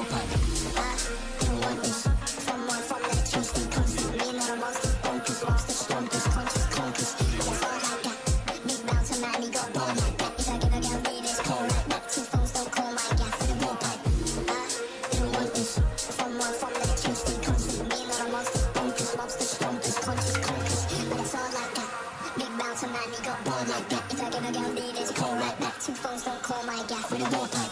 pipe. I don't want this. Someone from that Tuesday constant. Me not a monster, bonkers, lobster, stompers, conscious, conquers. That's all like that. Big bounce and man, he got ball like that. If I give a girl need this, call right back. 2 phones, don't call my gaff with a ball pipe. I don't want this. Someone from that Tuesday constant. Me not a monster, bonkers, lobster, stompers, conscious, conquers. That's all like that. Big bounce and man, he got ball like that. If I give a girl need this, call right back. 2 phones, don't call my gaff with a ball pipe.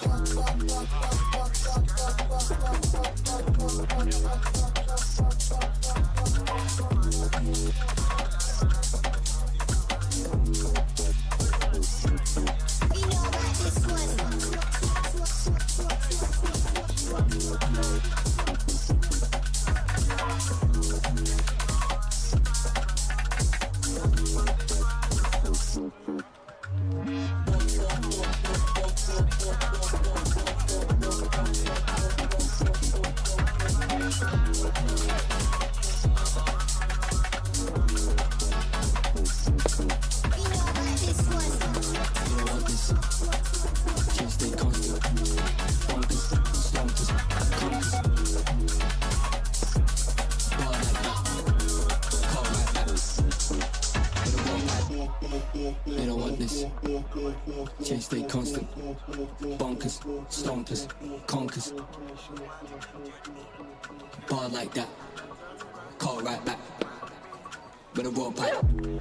Chase stay constant. Bonkers, stompers, conkers. Bar like that. Call right back. With a raw pipe.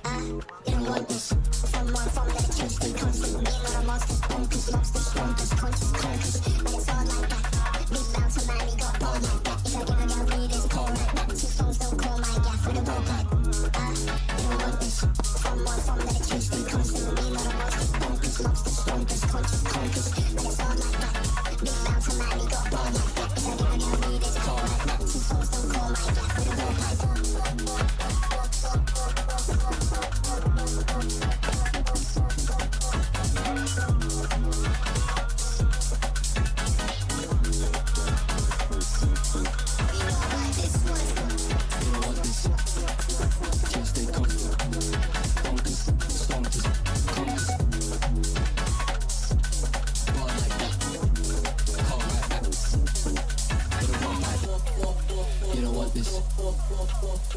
I don't want this. Someone from that chase stay constant. Me not a monster. Bonkers, lobster, stompers, conscious, conkers. But it's all like that. Big bounce and man, he got ball like that. If I give a girl need this, call right back. 2 phones, don't call my gaff with a raw pipe. I don't want this. Someone from that chase stay constant. Me not a monster. Bonkers, lobster, stompers, conscious, conkers. But it's all like that. Big bounce and man, he got ball like that. If I give a girl need this, call right back. 2 phones, don't call my gaff with a raw pipe.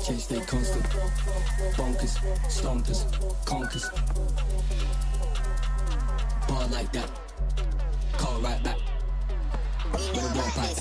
Chase stay constant. Bonkers, stompers, conkers. Bar like that. Call right back. With a raw pipe.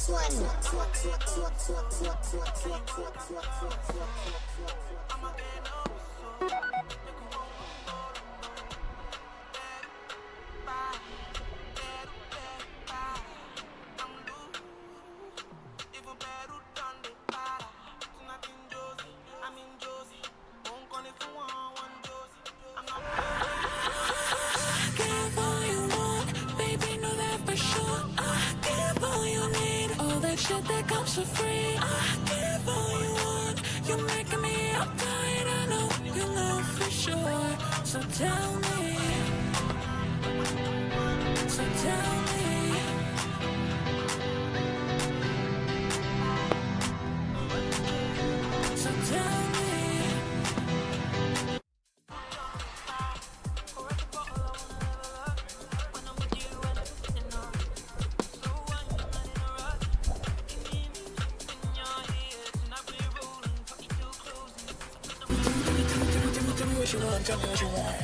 Shit that comes for free. I give all you want. You're making me uptight. I know you know for sure. So tell me. So tell me. So tell me. Tell me what you want.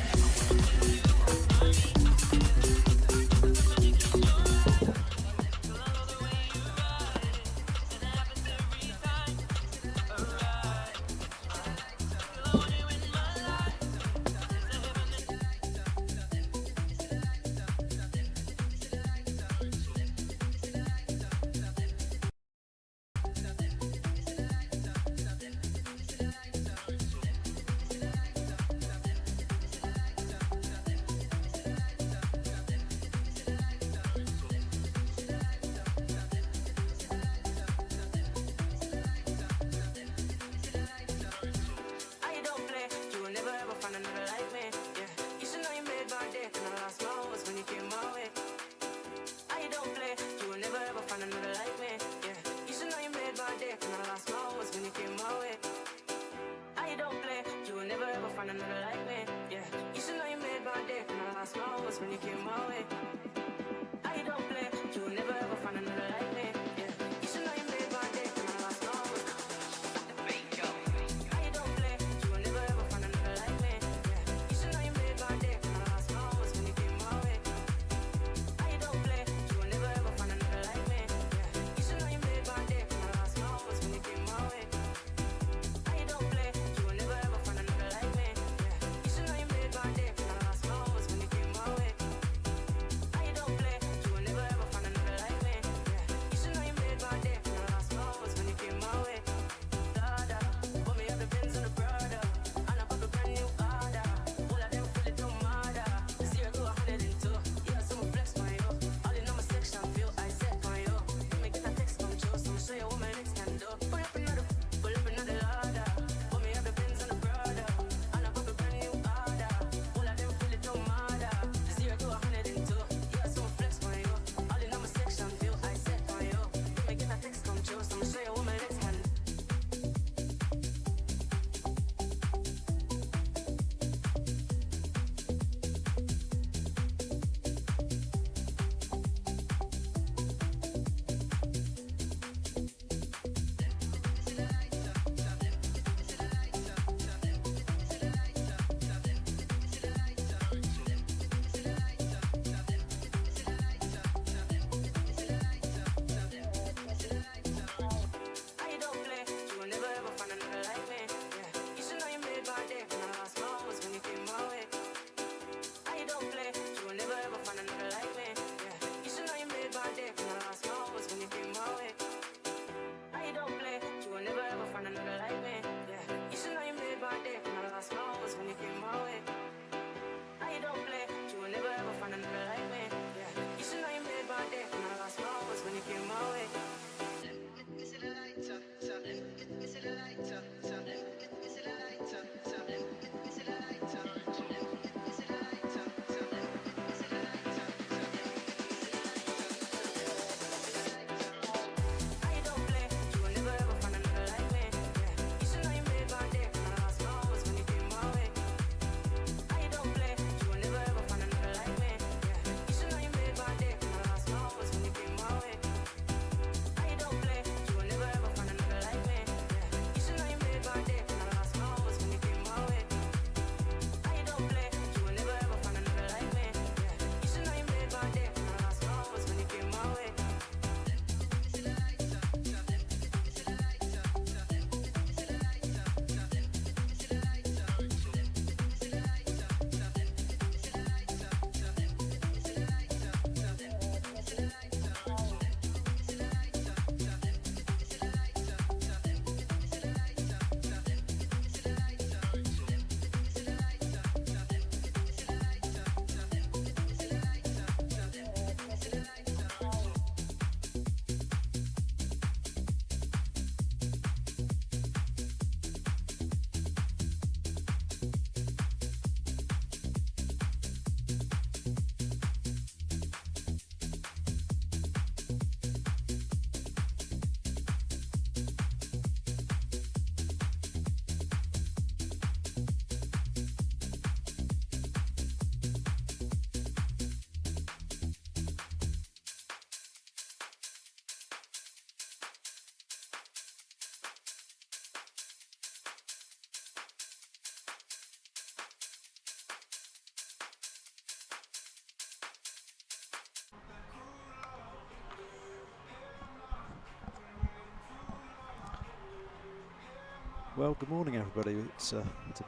Well, good morning, everybody. It's a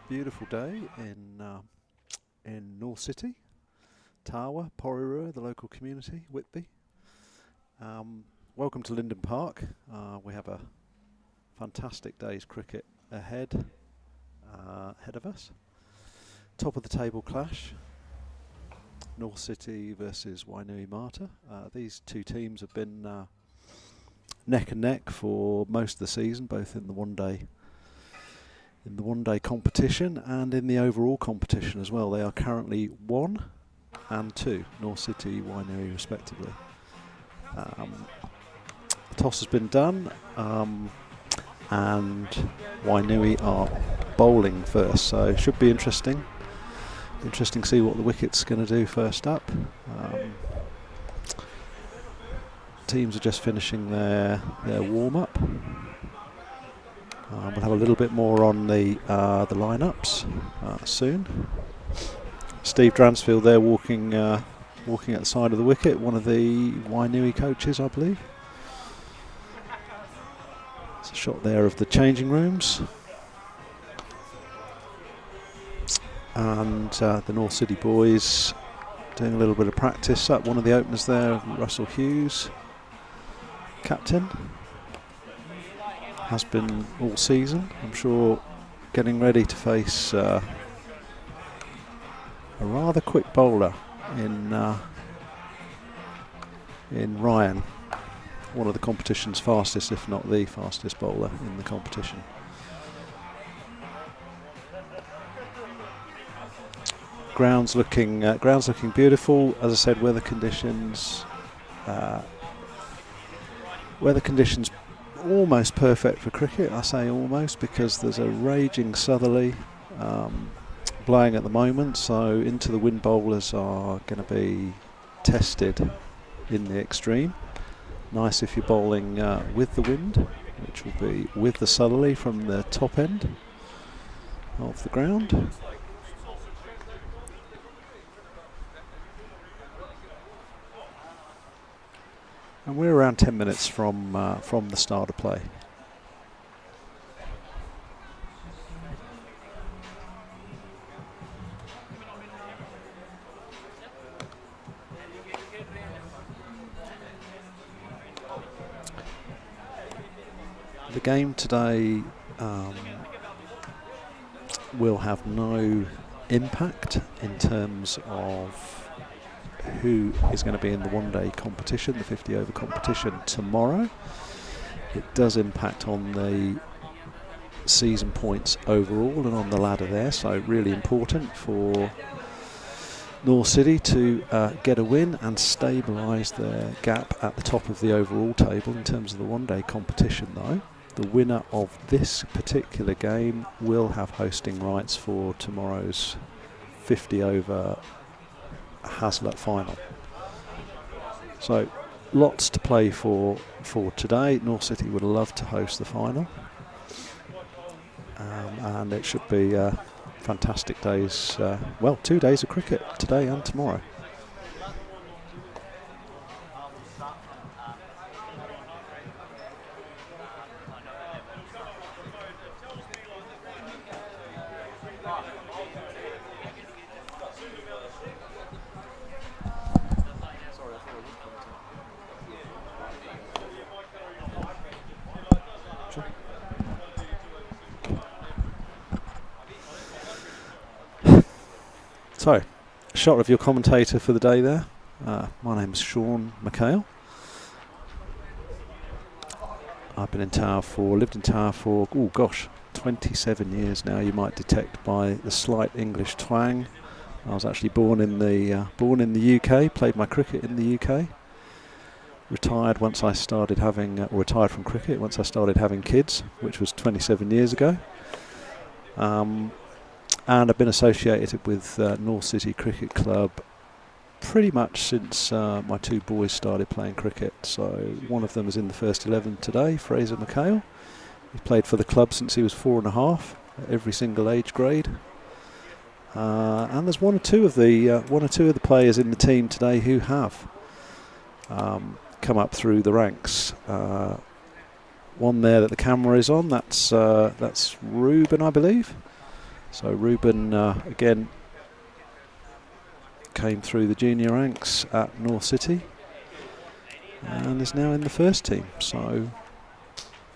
beautiful day in North City, Tawa, Porirua, the local community, Whitby. Welcome to Linden Park. We have a fantastic day's cricket ahead of us. Top of the table clash, North City versus Wainuiomata. These two teams have been neck and neck for most of the season, both in the one-day competition and in the overall competition as well. They are currently 1 and 2, North City, Wainui respectively. The toss has been done, and Wainui are bowling first, so it should be interesting. Interesting to see what the Wicket's going to do first up. Teams are just finishing their warm-up. We'll have a little bit more on the lineups soon. Steve Dransfield there walking at the side of the wicket, one of the Wainui coaches, I believe. It's a shot there of the changing rooms. And the North City boys doing a little bit of practice. One of the openers there, Russell Hughes, captain. has been all season. I'm sure getting ready to face a rather quick bowler in Ryan, one of the competition's fastest, if not the fastest bowler in the competition. Ground's looking beautiful. As I said, weather conditions almost perfect for cricket. I say almost because there's a raging southerly blowing at the moment, so into the wind bowlers are going to be tested in the extreme. Nice if you're bowling with the wind, which will be with the southerly from the top end of the ground. And we're around 10 minutes from the start of play. The game today will have no impact in terms of who is going to be in the one-day competition, the 50-over competition tomorrow. It does impact on the season points overall and on the ladder there, so really important for North City to get a win and stabilise their gap at the top of the overall table. In terms of the one-day competition though, the winner of this particular game will have hosting rights for tomorrow's 50-over Hazlitt final. So lots to play for today. North City would love to host the final, and it should be fantastic days, well, 2 days of cricket, today and tomorrow. So, a shot of your commentator for the day there. My name's Sean McHale. I've been in Tower lived in Tower for, 27 years now. You might detect by the slight English twang. I was actually born in the UK, played my cricket in the UK. Retired once I started having, retired from cricket once I started having kids, which was 27 years ago. And I've been associated with North City Cricket Club pretty much since my two boys started playing cricket. So one of them is in the first 11 today, Fraser McHale. He's played for the club since he was 4.5, at every single age grade. And there's one or two of the players in the team today who have come up through the ranks. One there that the camera is on, that's Ruben, I believe. So Ruben again came through the junior ranks at North City and is now in the first team. So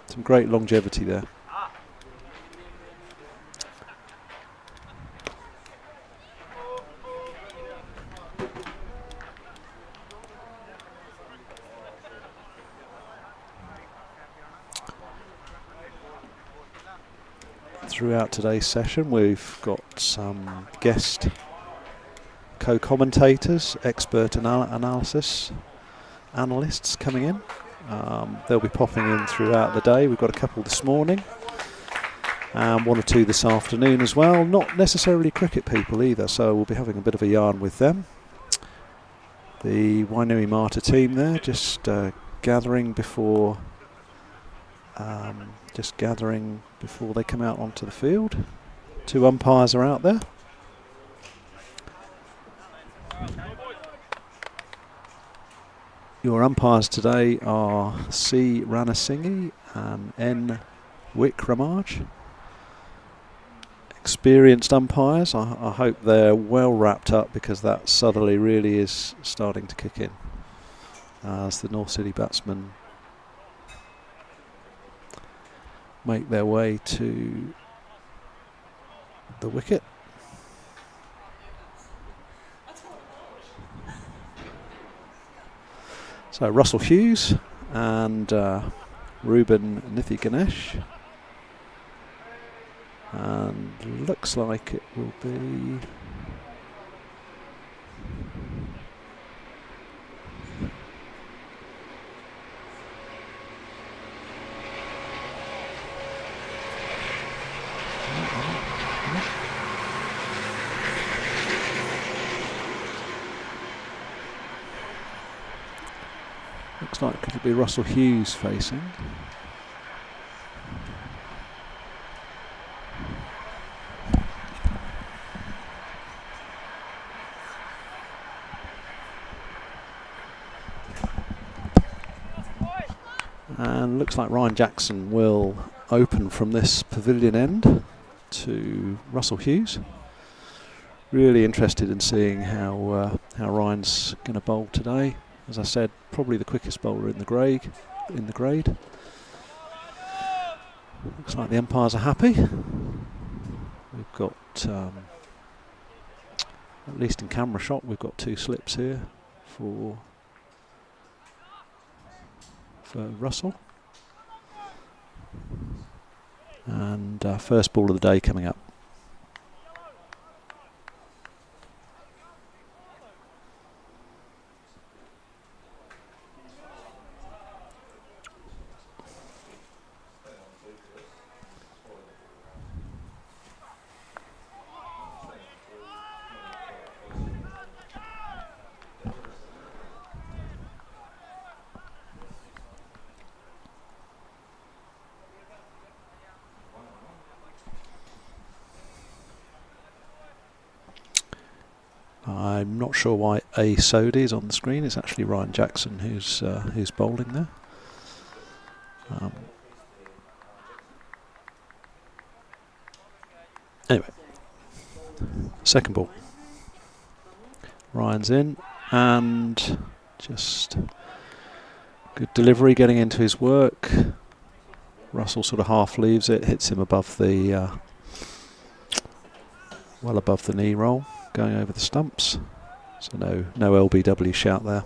some great longevity there. Throughout today's session, we've got some guest co-commentators, expert analysts coming in. They'll be popping in throughout the day. We've got a couple this morning and one or two this afternoon as well. Not necessarily cricket people either, so we'll be having a bit of a yarn with them. The Wainuiomata team there, just gathering before they come out onto the field. Two umpires are out there. Your umpires today are C. Ranasinghe and N. Wickramarge. Experienced umpires. I hope they're well wrapped up because that southerly really is starting to kick in as the North City batsman make their way to the wicket. So Russell Hughes and Ruben Nithiganesh, and looks like it will be it'll be Russell Hughes facing. And looks like Ryan Jackson will open from this pavilion end to Russell Hughes. Really interested in seeing how Ryan's going to bowl today. As I said, probably the quickest bowler in the grade. Looks like the umpires are happy. We've got, at least in camera shot, we've got 2 slips here for Russell. And first ball of the day coming up. I'm not sure why A Sodi is on the screen. It's actually Ryan Jackson who's bowling there. Anyway, second ball. Ryan's in, and just good delivery, getting into his work. Russell sort of half leaves it, hits him above the well above the knee roll, going over the stumps. So no LBW shout there.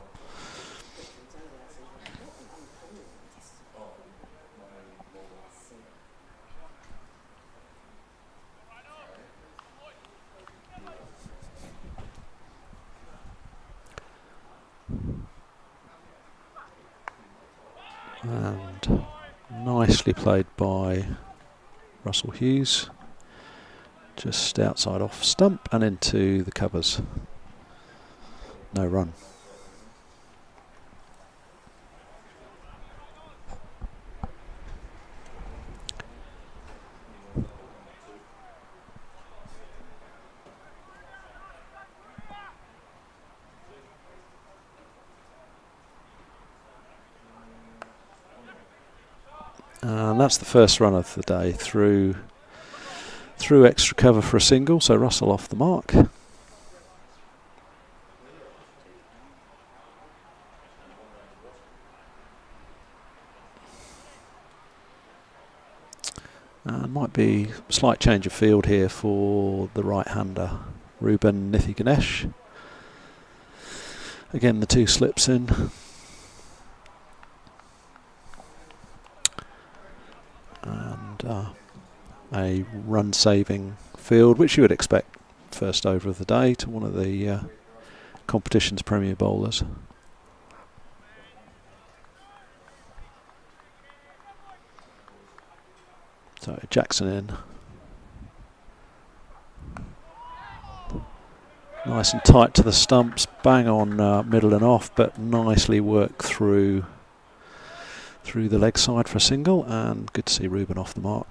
And nicely played by Russell Hughes. Just outside off stump and into the covers. No run. And that's the first run of the day through extra cover for a single, so Russell off the mark. And might be a slight change of field here for the right-hander, Ruben Nithiganesh. Again, the 2 slips in. And a run-saving field, which you would expect first over of the day to one of the competition's premier bowlers. So Jackson in. Nice and tight to the stumps, bang on middle and off, but nicely worked through the leg side for a single, and good to see Ruben off the mark.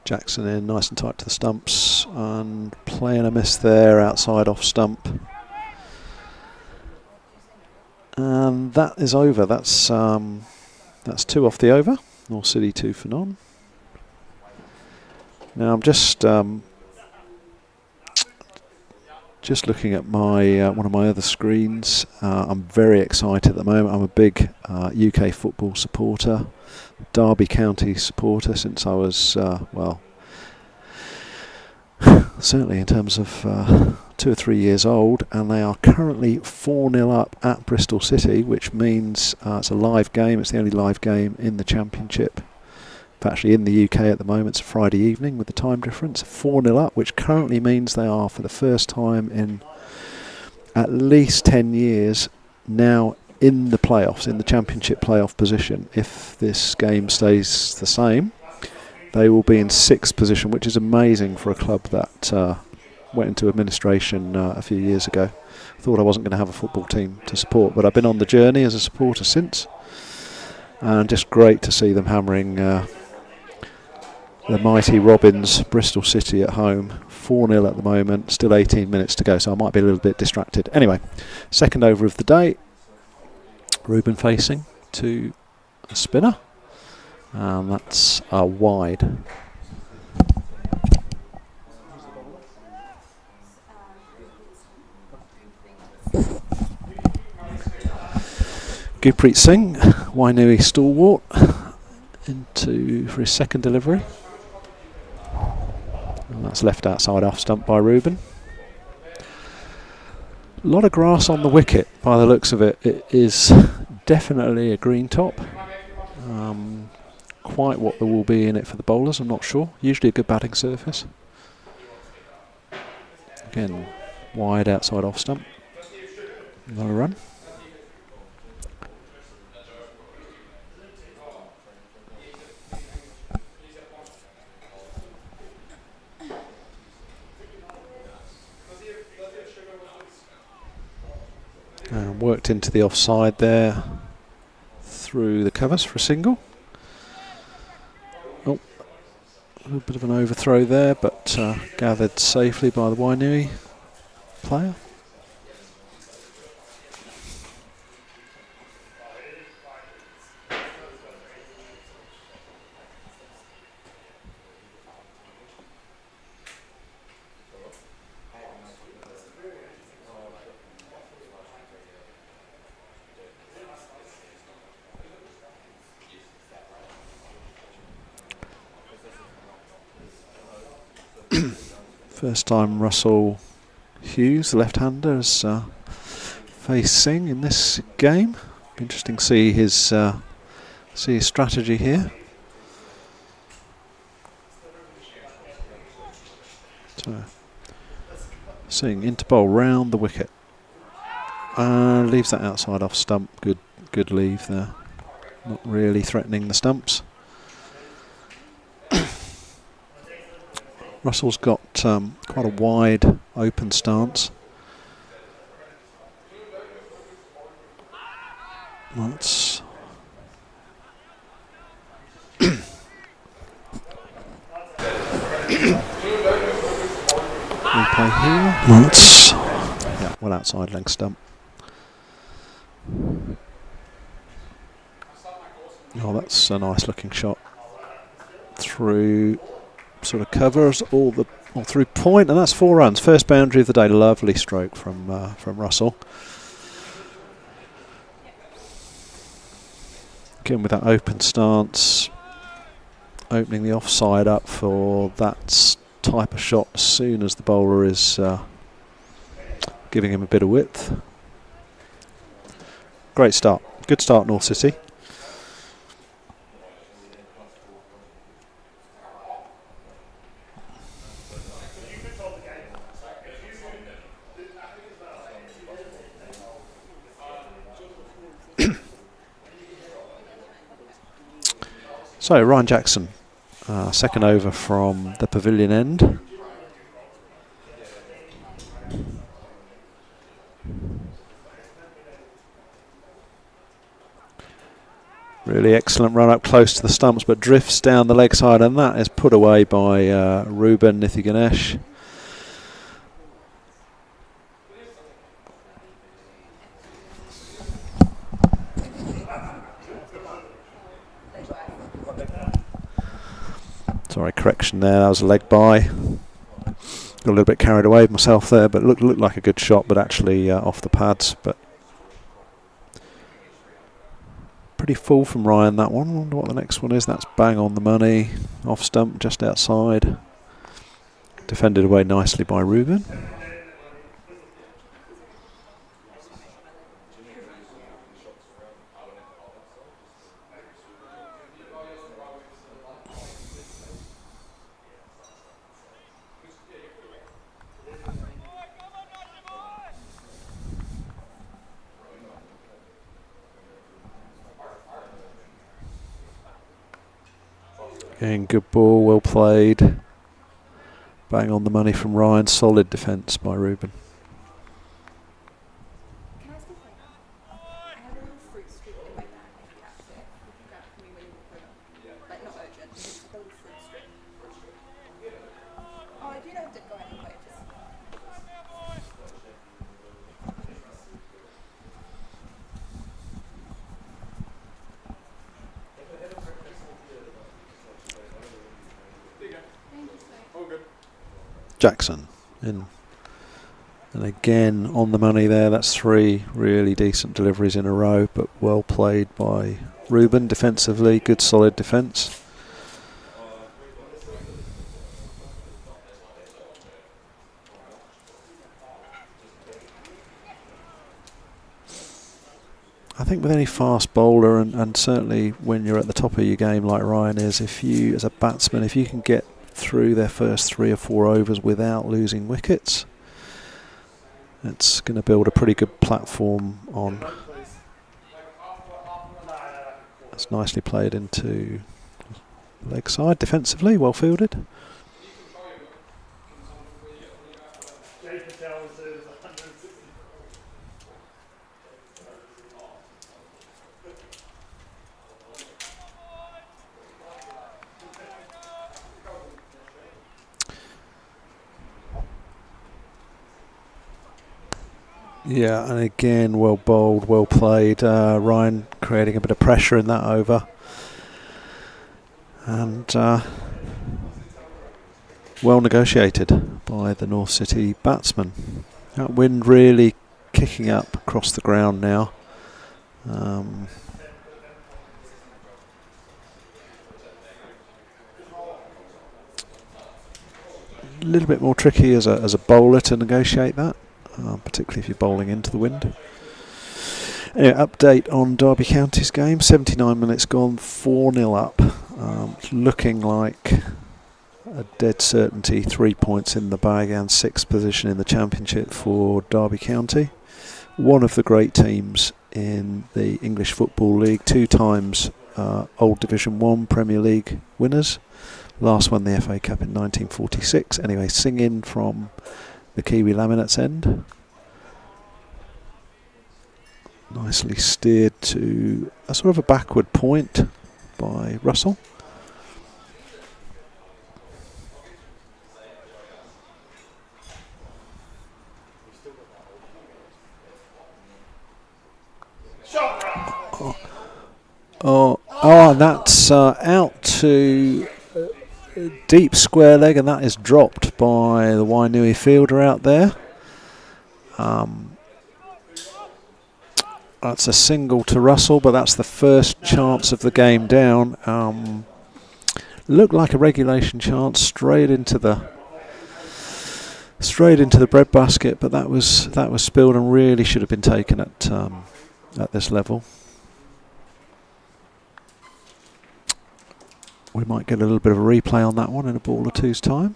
Jackson in, nice and tight to the stumps, and playing a miss there outside off stump. And that is over. That's 2 off the over. North City 2 for none. Now I'm just looking at my one of my other screens. I'm very excited at the moment. I'm a big UK football supporter, Derby County supporter since I was well, certainly in terms of 2 or 3 years old, and they are currently 4-0 up at Bristol City, which means it's a live game. It's the only live game in the Championship. Actually in the UK at the moment. It's a Friday evening with the time difference. 4-0 up, which currently means they are for the first time in at least 10 years now in the playoffs, in the Championship playoff position. If this game stays the same, they will be in 6th position, which is amazing for a club that went into administration a few years ago. Thought I wasn't going to have a football team to support, but I've been on the journey as a supporter since, and just great to see them hammering the mighty Robins, Bristol City at home. 4-0 at the moment, still 18 minutes to go, so I might be a little bit distracted. Anyway, second over of the day. Ruben facing to a spinner, and that's a wide. Gurpreet Singh, Wainui stalwart, for his second delivery. And that's left outside off stump by Ruben. A lot of grass on the wicket by the looks of it. It is definitely a green top. Quite what there will be in it for the bowlers, I'm not sure. Usually a good batting surface. Again, wide outside off stump. Not a run. And worked into the offside there through the covers for a single. Oh, a little bit of an overthrow there, but gathered safely by the Wainui player. First time Russell Hughes, the left-hander, has faced Singh in this game. Interesting to see his strategy here. So Singh into bowl round the wicket, leaves that outside off stump. Good leave there. Not really threatening the stumps. Russell's got quite a wide open stance. Let's replay here. Let's well outside leg stump. Oh, that's a nice looking shot through. Sort of covers all through point, and that's 4 runs. First boundary of the day. Lovely stroke from Russell. Again with that open stance, opening the offside up for that type of shot as soon as the bowler is giving him a bit of width. Great start. Good start, North City. So Ryan Jackson, second over from the pavilion end. Really excellent run up close to the stumps, but drifts down the leg side, and that is put away by Ruben Nithiganesh. Sorry, correction there. That was a leg by. Got a little bit carried away with myself there, but looked like a good shot, but actually off the pads. But pretty full from Ryan, that one. I wonder what the next one is. That's bang on the money. Off stump, just outside. Defended away nicely by Ruben. Again, good ball, well played. Bang on the money from Ryan. Solid defence by Ruben. Jackson in, and again on the money there. That's 3 really decent deliveries in a row, but well played by Ruben defensively. Good solid defence. I think with any fast bowler, and certainly when you're at the top of your game like Ryan is, if you as a batsman, if you can get through their first 3 or 4 overs without losing wickets, it's going to build a pretty good platform on. That's nicely played into leg side defensively, well fielded. Yeah, and again, well bowled, well played. Ryan creating a bit of pressure in that over. And well negotiated by the North City batsman. That wind really kicking up across the ground now. A little bit more tricky as a bowler to negotiate that. Particularly if you're bowling into the wind. Anyway, update on Derby County's game. 79 minutes gone, 4-0 up. Looking like a dead certainty, 3 points in the bag and 6th position in the championship for Derby County. One of the great teams in the English Football League, 2 times Old Division 1 Premier League winners. Last won the FA Cup in 1946. Anyway, singing from the Kiwi Laminates end. Nicely steered to a sort of a backward point by Russell. And that's out to deep square leg, and that is dropped by the Wainui fielder out there. That's a single to Russell, but that's the first chance of the game down. Looked like a regulation chance straight into the breadbasket, but that was spilled and really should have been taken at this level. We might get a little bit of a replay on that one in a ball or two's time.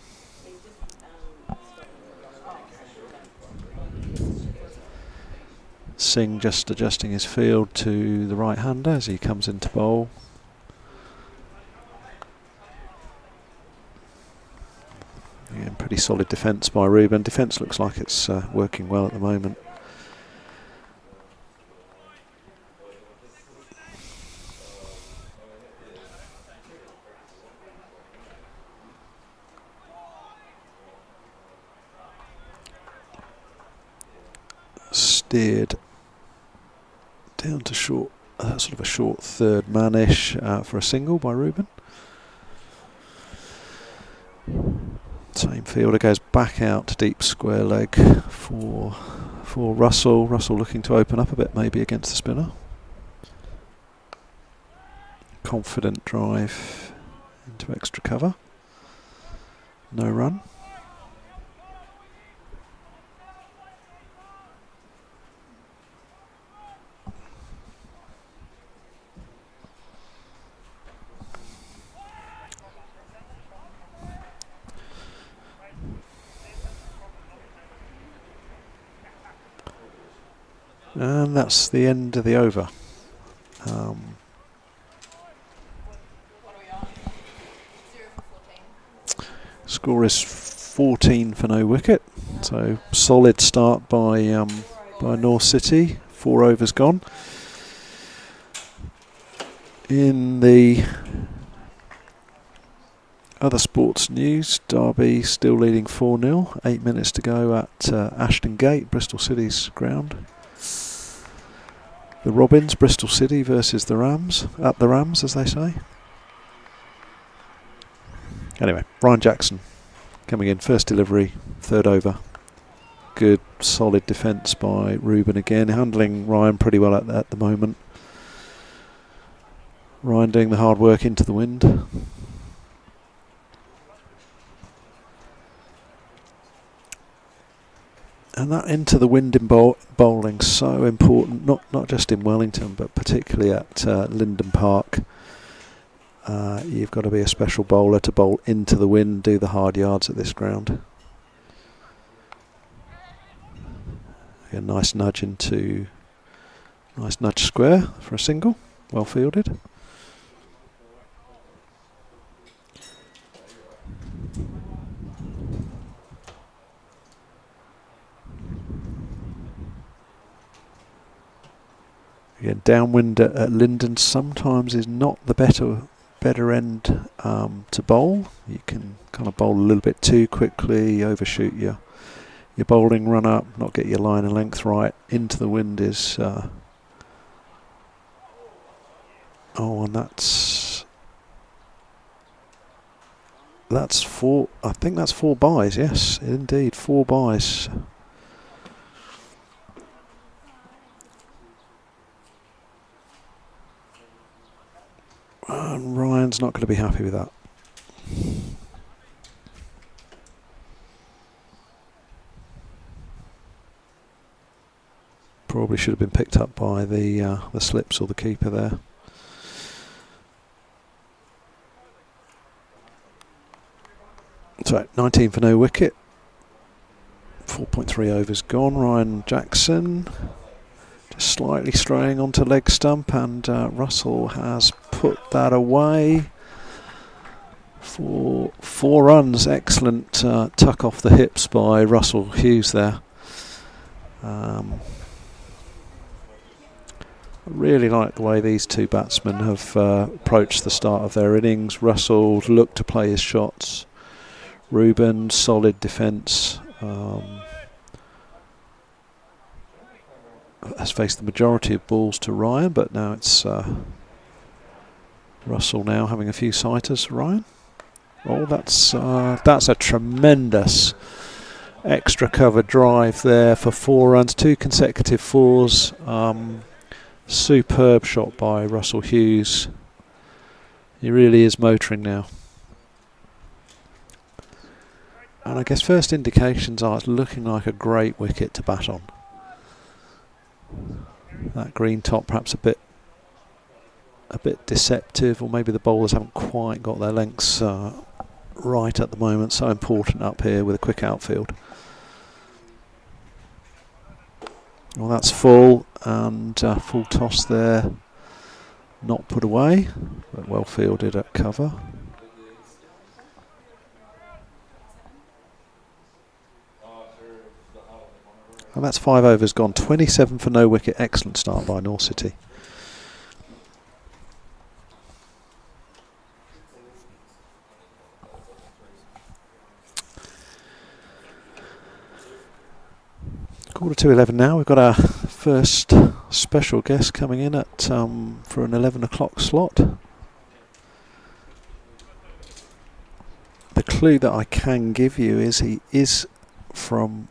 Singh just adjusting his field to the right-hander as he comes into bowl. Again, pretty solid defence by Ruben. Defence looks like it's working well at the moment. Steered down to short, sort of a short third manish for a single by Ruben. Same fielder goes back out to deep square leg for Russell. Russell looking to open up a bit maybe against the spinner. Confident drive into extra cover. No run. And that's the end of the over. Score is 14 for no wicket. So solid start by North City. 4 overs gone. In the other sports news, Derby still leading 4-0. 8 minutes to go at Ashton Gate, Bristol City's ground. The Robins, Bristol City versus the Rams, at the Rams as they say. Anyway, Ryan Jackson coming in, first delivery, third over. Good solid defence by Ruben again, handling Ryan pretty well at the moment. Ryan doing the hard work into the wind. And that into the wind in bowling, so important, not just in Wellington, but particularly at Linden Park. You've got to be a special bowler to bowl into the wind, do the hard yards at this ground. A nice nudge square for a single, well fielded. Again, downwind at Linden sometimes is not the better end to bowl. You can kind of bowl a little bit too quickly, overshoot your bowling run up, not get your line and length right. Into the wind is and that's 4. I think that's 4 byes. Yes, indeed, 4 byes. And Ryan's not going to be happy with that. Probably should have been picked up by the slips or the keeper there. So 19 for no wicket. 4.3 overs gone. Ryan Jackson just slightly straying onto leg stump, and Russell has put that away for 4 runs. Excellent tuck off the hips by Russell Hughes there. I really like the way these two batsmen have approached the start of their innings. Russell looked to play his shots. Ruben, solid defence. Has faced the majority of balls to Ryan, but now it's Russell now having a few sighters for Ryan. Oh, that's a tremendous extra cover drive there for 4 runs, 2 consecutive 4s. Superb shot by Russell Hughes. He really is motoring now. And I guess first indications are it's looking like a great wicket to bat on. That green top perhaps a bit deceptive, or maybe the bowlers haven't quite got their lengths right at the moment. So important up here with a quick outfield. Well, that's full, and full toss there, not put away, but well fielded at cover. And that's 5 overs gone. 27 for no wicket. Excellent start by North City. Quarter to 11 now. We've got our first special guest coming in at for an 11 o'clock slot. the clue that I can give you is he is from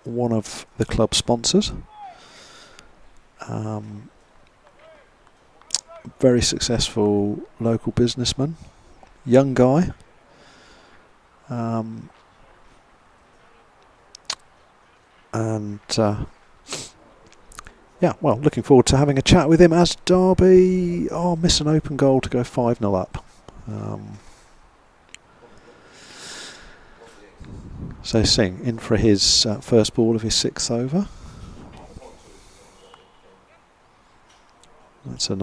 one of the club sponsors. Very successful local businessman, young guy. Yeah, well, looking forward to having a chat with him as Derby miss an open goal to go 5-0 up. So Singh in for his first ball of his 6th over. That's a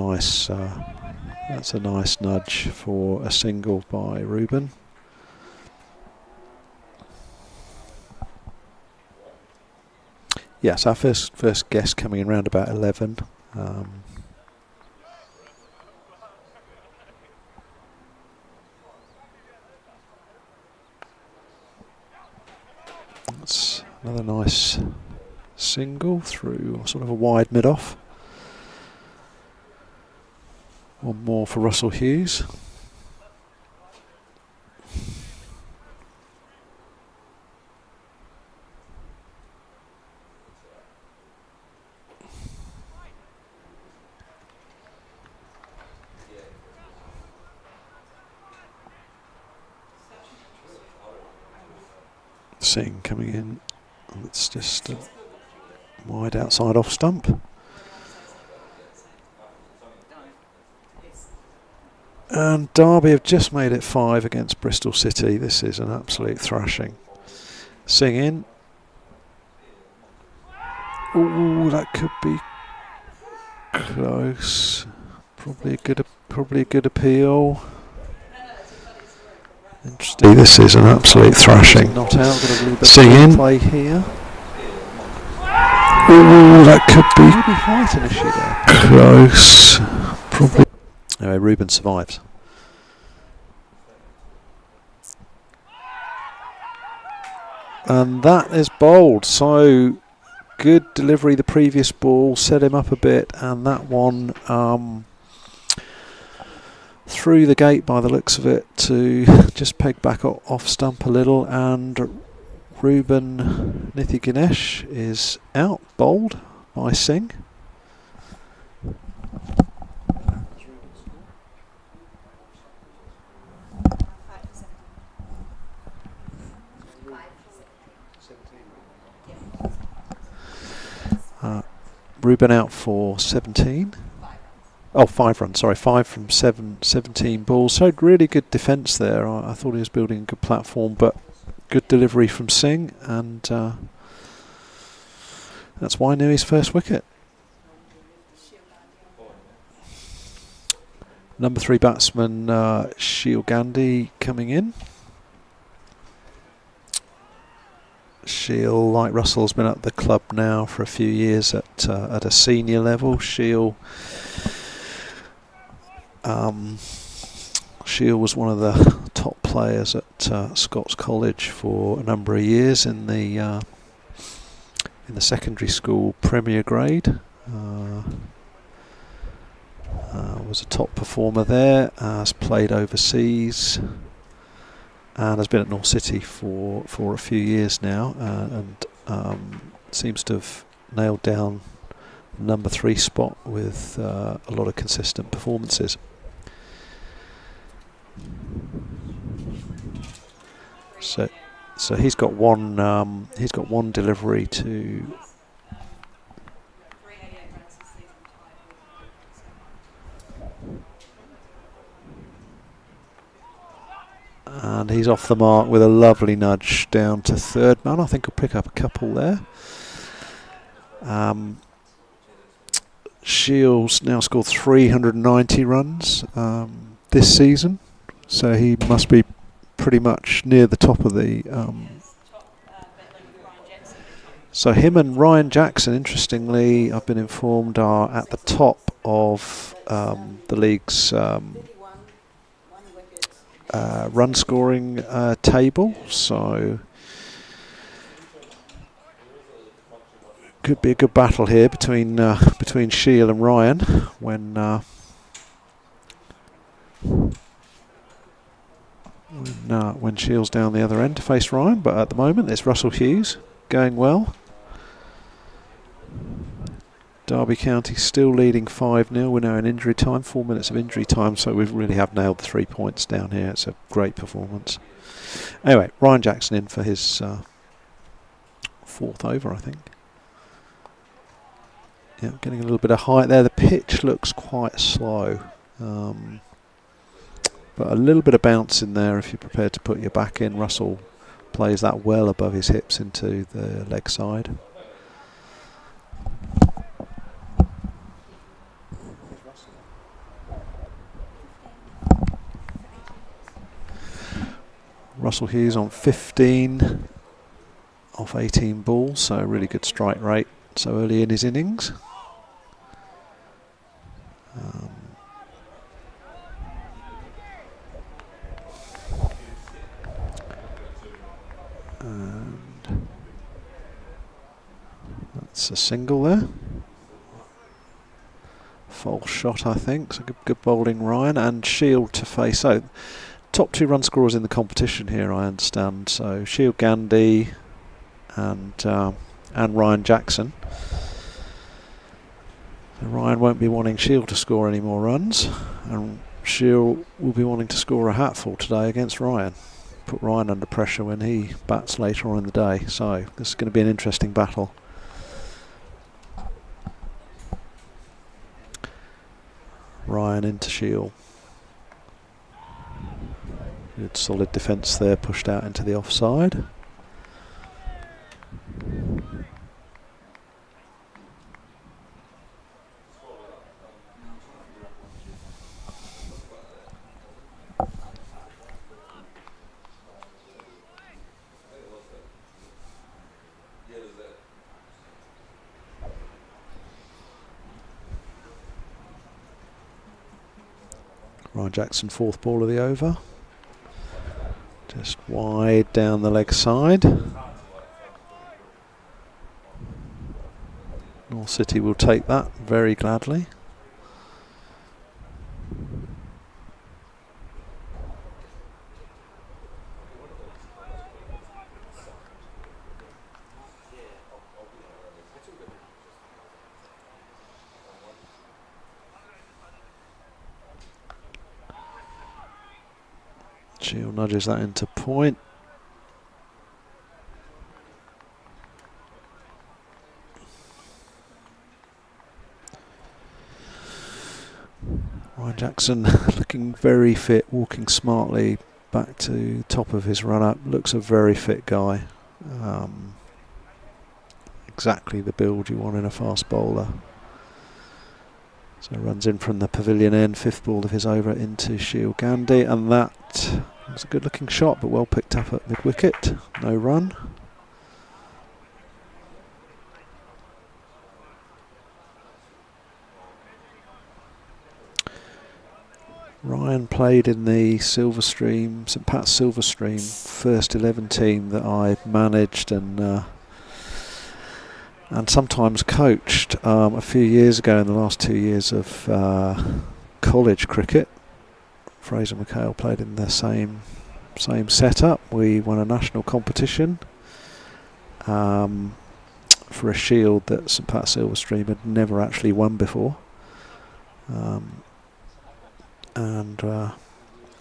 nice nudge for a single by Ruben. Yes, our first guest coming in round about 11. That's another nice single through sort of a wide mid-off. One more for Russell Hughes. Singh coming in. It's just a wide outside off stump. And Derby have just made it 5 against Bristol City. This is an absolute thrashing. Singh in. Ooh, that could be close. Probably a good appeal. Interesting. This is an absolute thrashing. Not out. Got a little bit of play here. Ooh, that could be maybe height an issue there. Close. Probably. Anyway, Ruben survives. And that is bowled. So good delivery the previous ball, set him up a bit, and that one through the gate by the looks of it to just peg back off stump a little, and Ruben Nithi Ganesh is out, bowled by Singh. Ruben out for 17. Oh, 5 runs, sorry, 5 from 17 balls. So really good defence there. I thought he was building a good platform, but good delivery from Singh, and that's Wainui's first wicket. Number 3 batsman Sheel Gandhi coming in. Sheel, like Russell, has been at the club now for a few years at a senior level. Sheel was one of the top players at Scots College for a number of years in the secondary school Premier grade. Was a top performer there. Has played overseas. And has been at North City for a few years now, and seems to have nailed down the number 3 spot with a lot of consistent performances. So he's got one delivery to. And he's off the mark with a lovely nudge down to 3rd man. I think he'll pick up a couple there. Sheel's now scored 390 runs this season, so he must be pretty much near the top of the. So him and Ryan Jackson, interestingly, I've been informed, are at the top of the league's run scoring table, so could be a good battle here between Sheel and Ryan when when Shields down the other end to face Ryan, but at the moment it's Russell Hughes going well. Derby County still leading 5-0. We're now in injury time, 4 minutes of injury time, so we really have nailed the 3 points down here. It's a great performance. Anyway, Ryan Jackson in for his 4th over, I think. Yeah, getting a little bit of height there. The pitch looks quite slow, but a little bit of bounce in there if you're prepared to put your back in. Russell plays that well above his hips into the leg side. Russell Hughes on 15 off 18 balls, so a really good strike rate so early in his innings. And that's a single there. False shot, I think. So good bowling, Ryan, and Shield to face. So top 2 run scorers in the competition here, I understand. So Shield Gandhi and Ryan Jackson. So Ryan won't be wanting Shield to score any more runs, and Shield will be wanting to score a hatful today against Ryan. Put Ryan under pressure when he bats later on in the day. So this is going to be an interesting battle. Ryan into Shield. Good solid defence there, pushed out into the offside. Ryan Jackson, 4th ball of the over. Just wide down the leg side. North City will take that very gladly. Shield nudges that into point. Ryan Jackson looking very fit, walking smartly back to top of his run-up. Looks a very fit guy. Exactly the build you want in a fast bowler. So runs in from the pavilion end, 5th ball of his over into Shield Gandhi, and that was a good looking shot, but well picked up at mid-wicket. No run. Ryan played in the Silverstream, St Pat's Silverstream first 11 team that I managed and sometimes coached a few years ago in the last 2 years of college cricket. Fraser McHale played in the same setup. We won a national competition for a shield that St Pat's Silverstream had never actually won before. And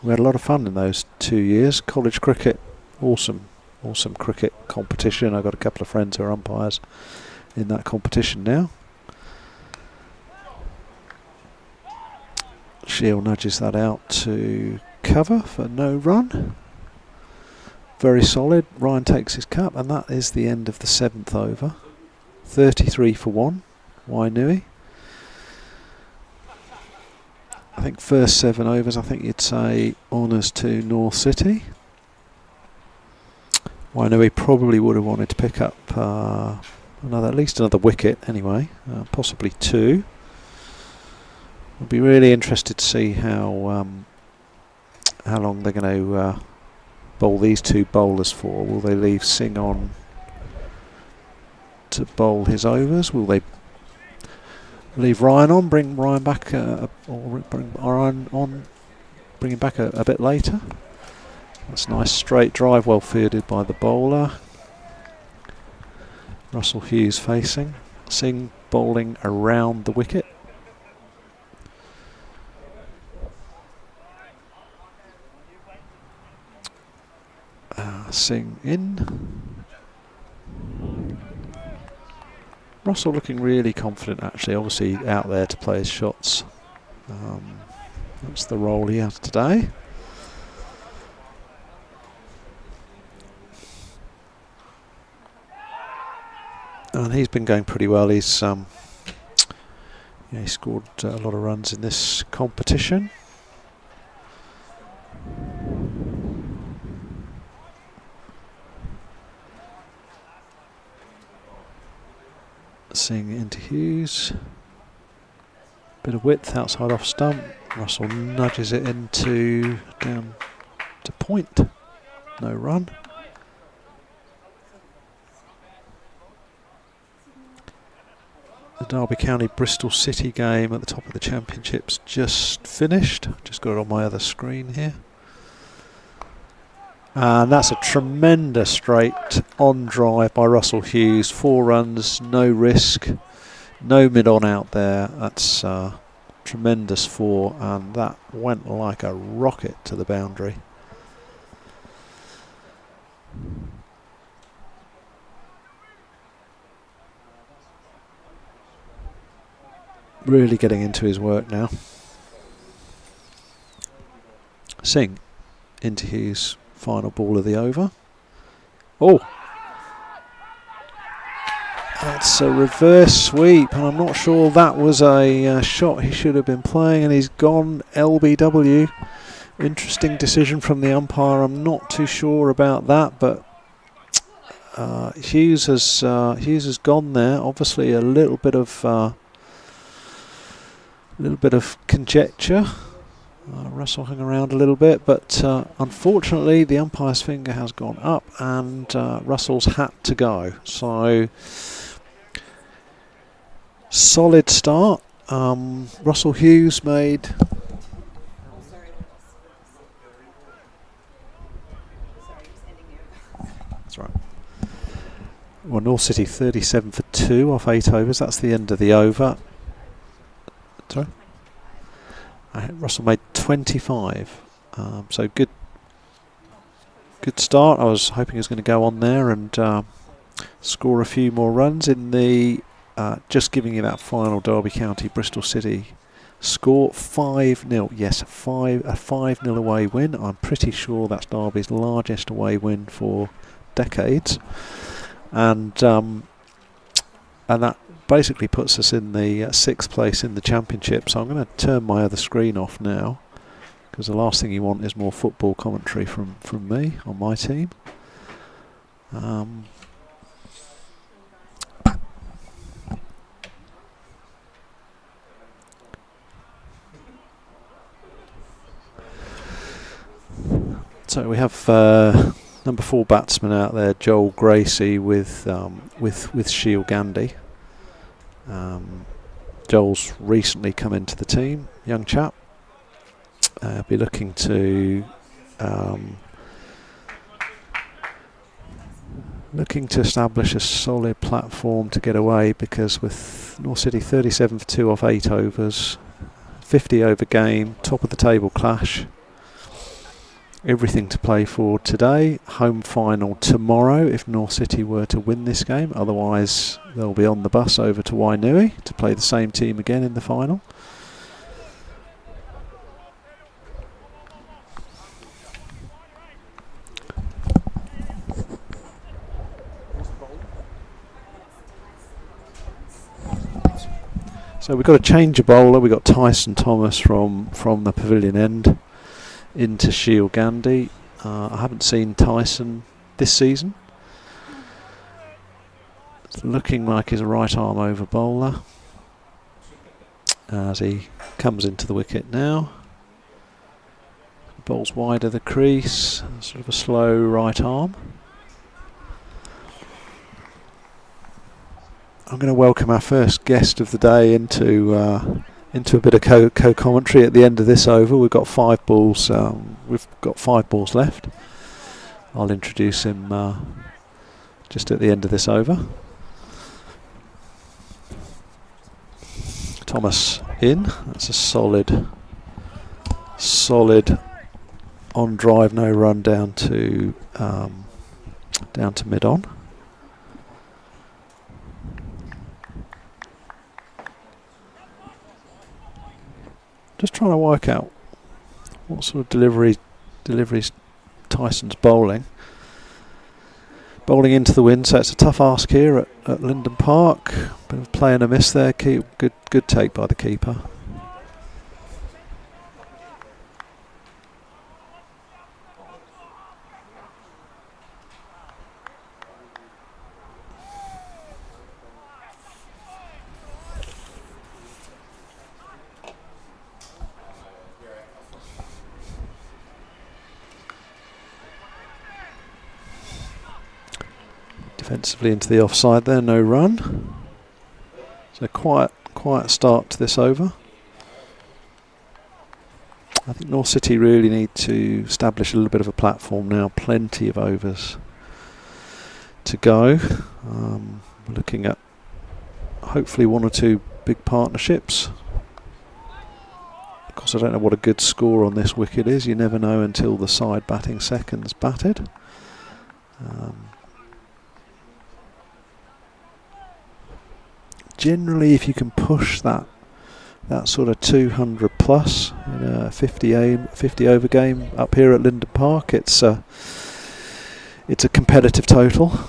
we had a lot of fun in those 2 years. College cricket, awesome cricket competition. I've got a couple of friends who are umpires in that competition now. Shield nudges that out to cover for no run. Very solid. Ryan takes his cap, and that is the end of the 7th over. 33 for 1, Wainui. I think first 7 overs, I think you'd say honours to North City. Wainui probably would have wanted to pick up at least another wicket anyway, possibly 2. I'll be really interested to see how long they're going to bowl these 2 bowlers for. Will they leave Singh on to bowl his overs? Will they leave Ryan on, bring Ryan back, or bring Ryan on, bring him back a bit later? That's a nice straight drive, well fielded by the bowler. Russell Hughes facing. Singh bowling around the wicket. Singh in. Russell looking really confident actually, obviously out there to play his shots. That's the role he has today. And he's been going pretty well. He's he scored a lot of runs in this competition. Singh into Hughes. Bit of width outside off stump. Russell nudges it into down to point. No run. The Derby County Bristol City game at the top of the Championship's just finished. Just got it on my other screen here. And that's a tremendous straight on drive by Russell Hughes. 4 runs, no risk, no mid-on out there. That's tremendous 4, and that went like a rocket to the boundary. Really getting into his work now. Singh into Hughes. Final ball of the over. Oh! That's a reverse sweep, and I'm not sure that was a shot he should have been playing, and he's gone LBW. Interesting decision from the umpire. I'm not too sure about that, but Hughes has gone there. Obviously, a little bit of conjecture. Russell hung around a little bit, but unfortunately the umpire's finger has gone up and Russell's had to go. So solid start. Russell Hughes made that's right. Well, North City 37 for 2 off 8 overs. That's the end of the over. Sorry. Russell made 25, so good start. I was hoping he was going to go on there and score a few more runs in the just giving you that final Derby County Bristol City score. 5-0, yes, a 5-0 away win. I'm pretty sure that's Derby's largest away win for decades, and that basically puts us in the 6th place in the Championship. So I'm going to turn my other screen off now, because the last thing you want is more football commentary from me on my team. So we have number 4 batsman out there, Joel Gracie, with Shiel Gandhi. Joel's recently come into the team, young chap. Be looking to establish a solid platform to get away, because with North City 37 for 2 off 8 overs, 50 over game, top of the table clash. Everything to play for today. Home final tomorrow if North City were to win this game. Otherwise they'll be on the bus over to Wainui to play the same team again in the final. So we've got a change of bowler. We've got Tyson Thomas from the pavilion end into Shiel Gandhi. I haven't seen Tyson this season. It's looking like he's a right arm over bowler as he comes into the wicket now. Bowls wide of the crease, sort of a slow right arm. I'm going to welcome our first guest of the day into a bit of co-commentary at the end of this over. We've got 5 balls. We've got 5 balls left. I'll introduce him just at the end of this over. Thomas in. That's a solid on drive, no run down to mid on. Just trying to work out what sort of deliveries Tyson's bowling. Bowling into the wind, so it's a tough ask here at Linden Park. Bit of play and a miss there. Good take by the keeper. Defensively into the offside there, no run. So quiet start to this over. I think North City really need to establish a little bit of a platform now. Plenty of overs to go. We're looking at hopefully one or two big partnerships. Of course, I don't know what a good score on this wicket is. You never know until the side batting second's batted. Generally, if you can push that sort of 200 plus in a 50 over game up here at Linden Park, it's a competitive total.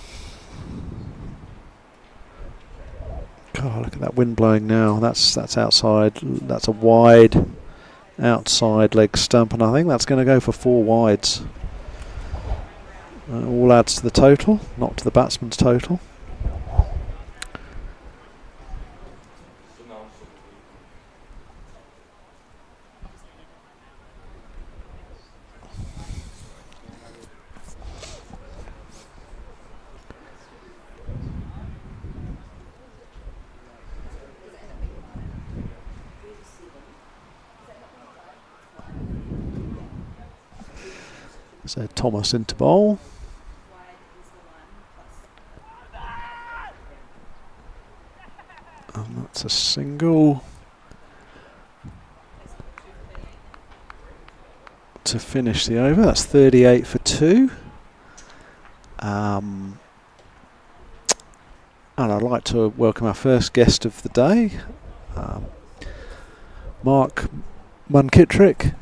God, look at that wind blowing now. That's outside. That's a wide outside leg stump, and I think that's going to go for 4 wides. All adds to the total, not to the batsman's total. So Thomas into bowl. And that's a single to finish the over. That's 38 for 2. And I'd like to welcome our first guest of the day, Mark Munkitrick.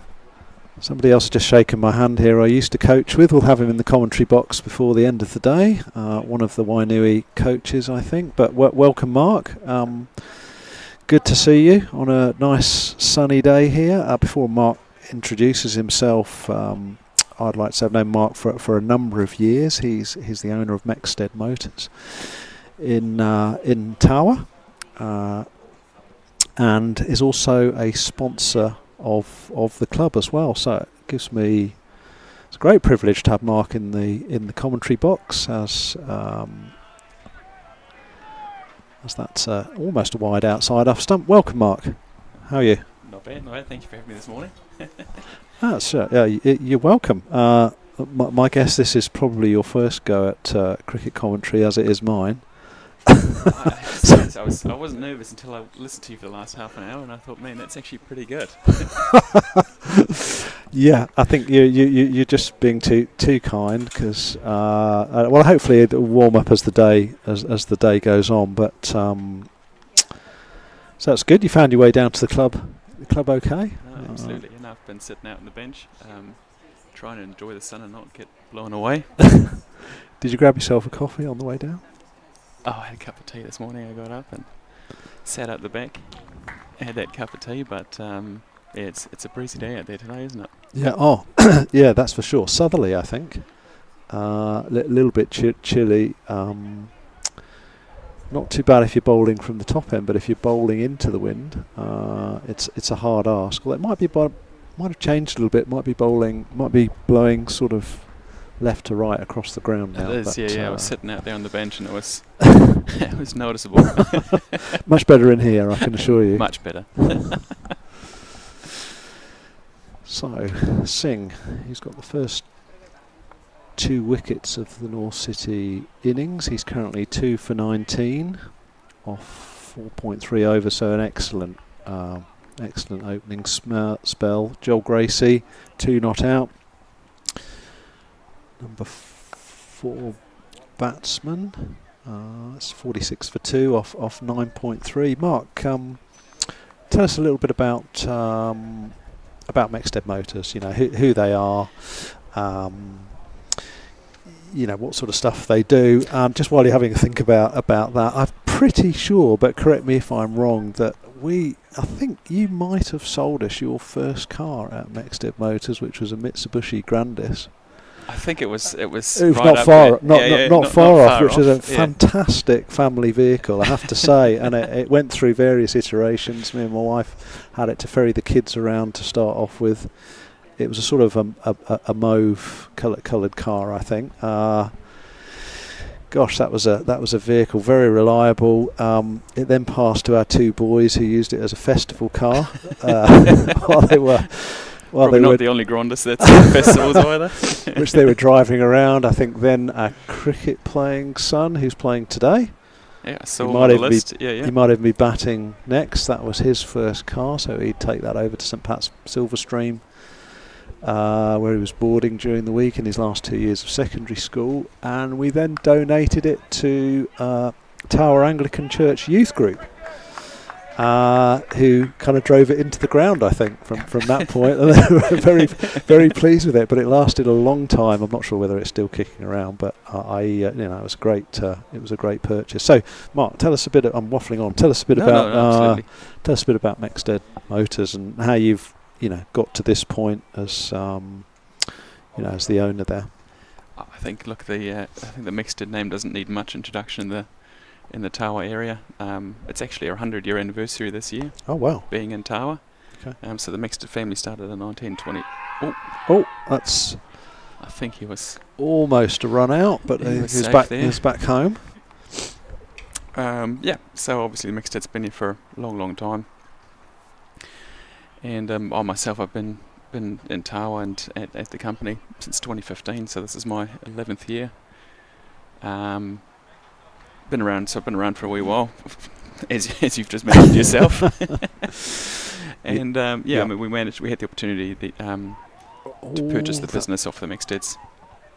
Somebody else just shaken my hand here I used to coach with. We'll have him in the commentary box before the end of the day. One of the Wainui coaches, I think. But welcome, Mark. Good to see you on a nice sunny day here. Before Mark introduces himself, I'd like to say I've known Mark for a number of years. He's the owner of Mexstead Motors in Tawa, and is also a sponsor of the club as well. So it gives me, it's a great privilege to have Mark in the commentary box as that's almost a wide outside off stump. Welcome, Mark. How are you? Not bad. Thank you for having me this morning. You're welcome. My guess, this is probably your first go at cricket commentary, as it is mine. I wasn't nervous until I listened to you for the last half an hour, and I thought, man, that's actually pretty good. Yeah, I think you're just being too kind, because well, hopefully it'll warm up as the day goes on. But so that's good. You found your way down to the club okay? Absolutely. And I've been sitting out on the bench, trying to enjoy the sun and not get blown away. Did you grab yourself a coffee on the way down? Oh, I had a cup of tea this morning. I got up and sat out the back. I had that cup of tea, but it's a breezy day out there today, isn't it? Yeah. Oh, yeah, that's for sure. Southerly, I think. Little bit chilly. Not too bad if you're bowling from the top end, but if you're bowling into the wind, it's a hard ask. Well, it might have changed a little bit. Might be blowing sort of left to right across the ground now. It is, yeah. I was sitting out there on the bench, and it was it was noticeable. Much better in here, I can assure you. Much better. So, Singh, he's got the first 2 wickets of the North City innings. He's currently 2 for 19 off 4.3 over, so an excellent opening spell. Joel Gracie, 2 not out. Number 4 batsman, it's 46 for 2 off 9.3. Mark, tell us a little bit about Mexted Motors. You know who they are. You know what sort of stuff they do. Just while you're having a think about that, I'm pretty sure, but correct me if I'm wrong, that I think you might have sold us your first car at Mexted Motors, which was a Mitsubishi Grandis. I think it was It was right not up far, there. not far off, which is a yeah. fantastic family vehicle, I have to say. And it went through various iterations. Me and my wife had it to ferry the kids around to start off with. It was a sort of a mauve coloured car, I think. Gosh, that was a vehicle, very reliable. It then passed to our 2 boys who used it as a festival car while they were. Probably not the only Grandis that's at festivals either. Which they were driving around. I think then our cricket playing son, who's playing today. Yeah, I saw him on the list. He might even be batting next. That was his first car, so he'd take that over to St Pat's Silverstream, where he was boarding during the week in his last 2 years of secondary school. And we then donated it to Tower Anglican Church Youth Group, who kind of drove it into the ground, I think, from that point. And they were very, very pleased with it. But it lasted a long time. I'm not sure whether it's still kicking around, but it was a great. It was a great purchase. So, Mark, tell us a bit. I'm waffling on. Tell us a bit about Mexted Motors and how you've got to this point as as the owner there. I think I think the Mexted name doesn't need much introduction in the Tawa area. It's actually our 100-year anniversary this year. Oh wow! Being in Tawa. Okay. So the Mexted family started in 1920. Oh, that's. I think he was almost a run out, but he's back home. So obviously the Mexted's been here for a long time. And I myself, I've been in Tawa and at the company since 2015. So this is my 11th year. Been around for a wee while, as you've just mentioned yourself. And I mean, we had the opportunity to purchase the business off the Mexteds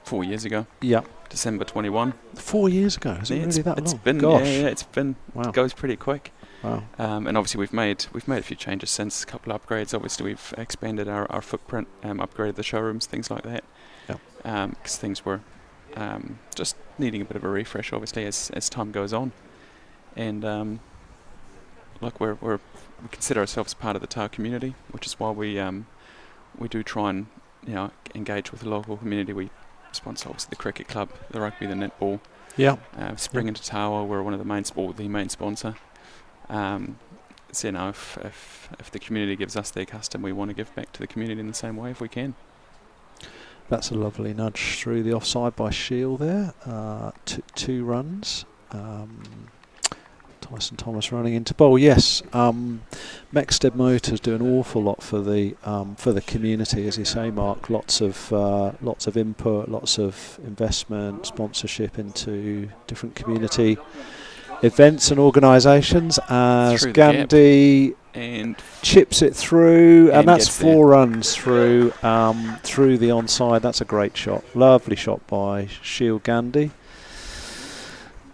4 years ago. Yeah. December 21. 4 years ago? Is it really that it's long? Been, Gosh. It's been. Wow. It goes pretty quick. Wow. And obviously we've made a few changes since, a couple of upgrades. Obviously we've expanded our footprint, upgraded the showrooms, things like that. Yeah. Because things were just needing a bit of a refresh, obviously, as time goes on. And look, we consider ourselves part of the Tawa community, which is why we do try and engage with the local community. We sponsor obviously the Cricket Club, the rugby, the netball. Yeah. Spring into Tawa, we're one of the main sponsor. So if the community gives us their custom, we want to give back to the community in the same way if we can. That's a lovely nudge through the offside by Shield there. 2 runs. Tyson Thomas running into bowl. Yes, Mexted Motors do an awful lot for the community, as you say, Mark. Lots of input, lots of investment, sponsorship into different community events and organisations. As Gandhi and chips it through, and that's 4 there. runs through the onside. That's a great shot, lovely shot by Shield Gandhi.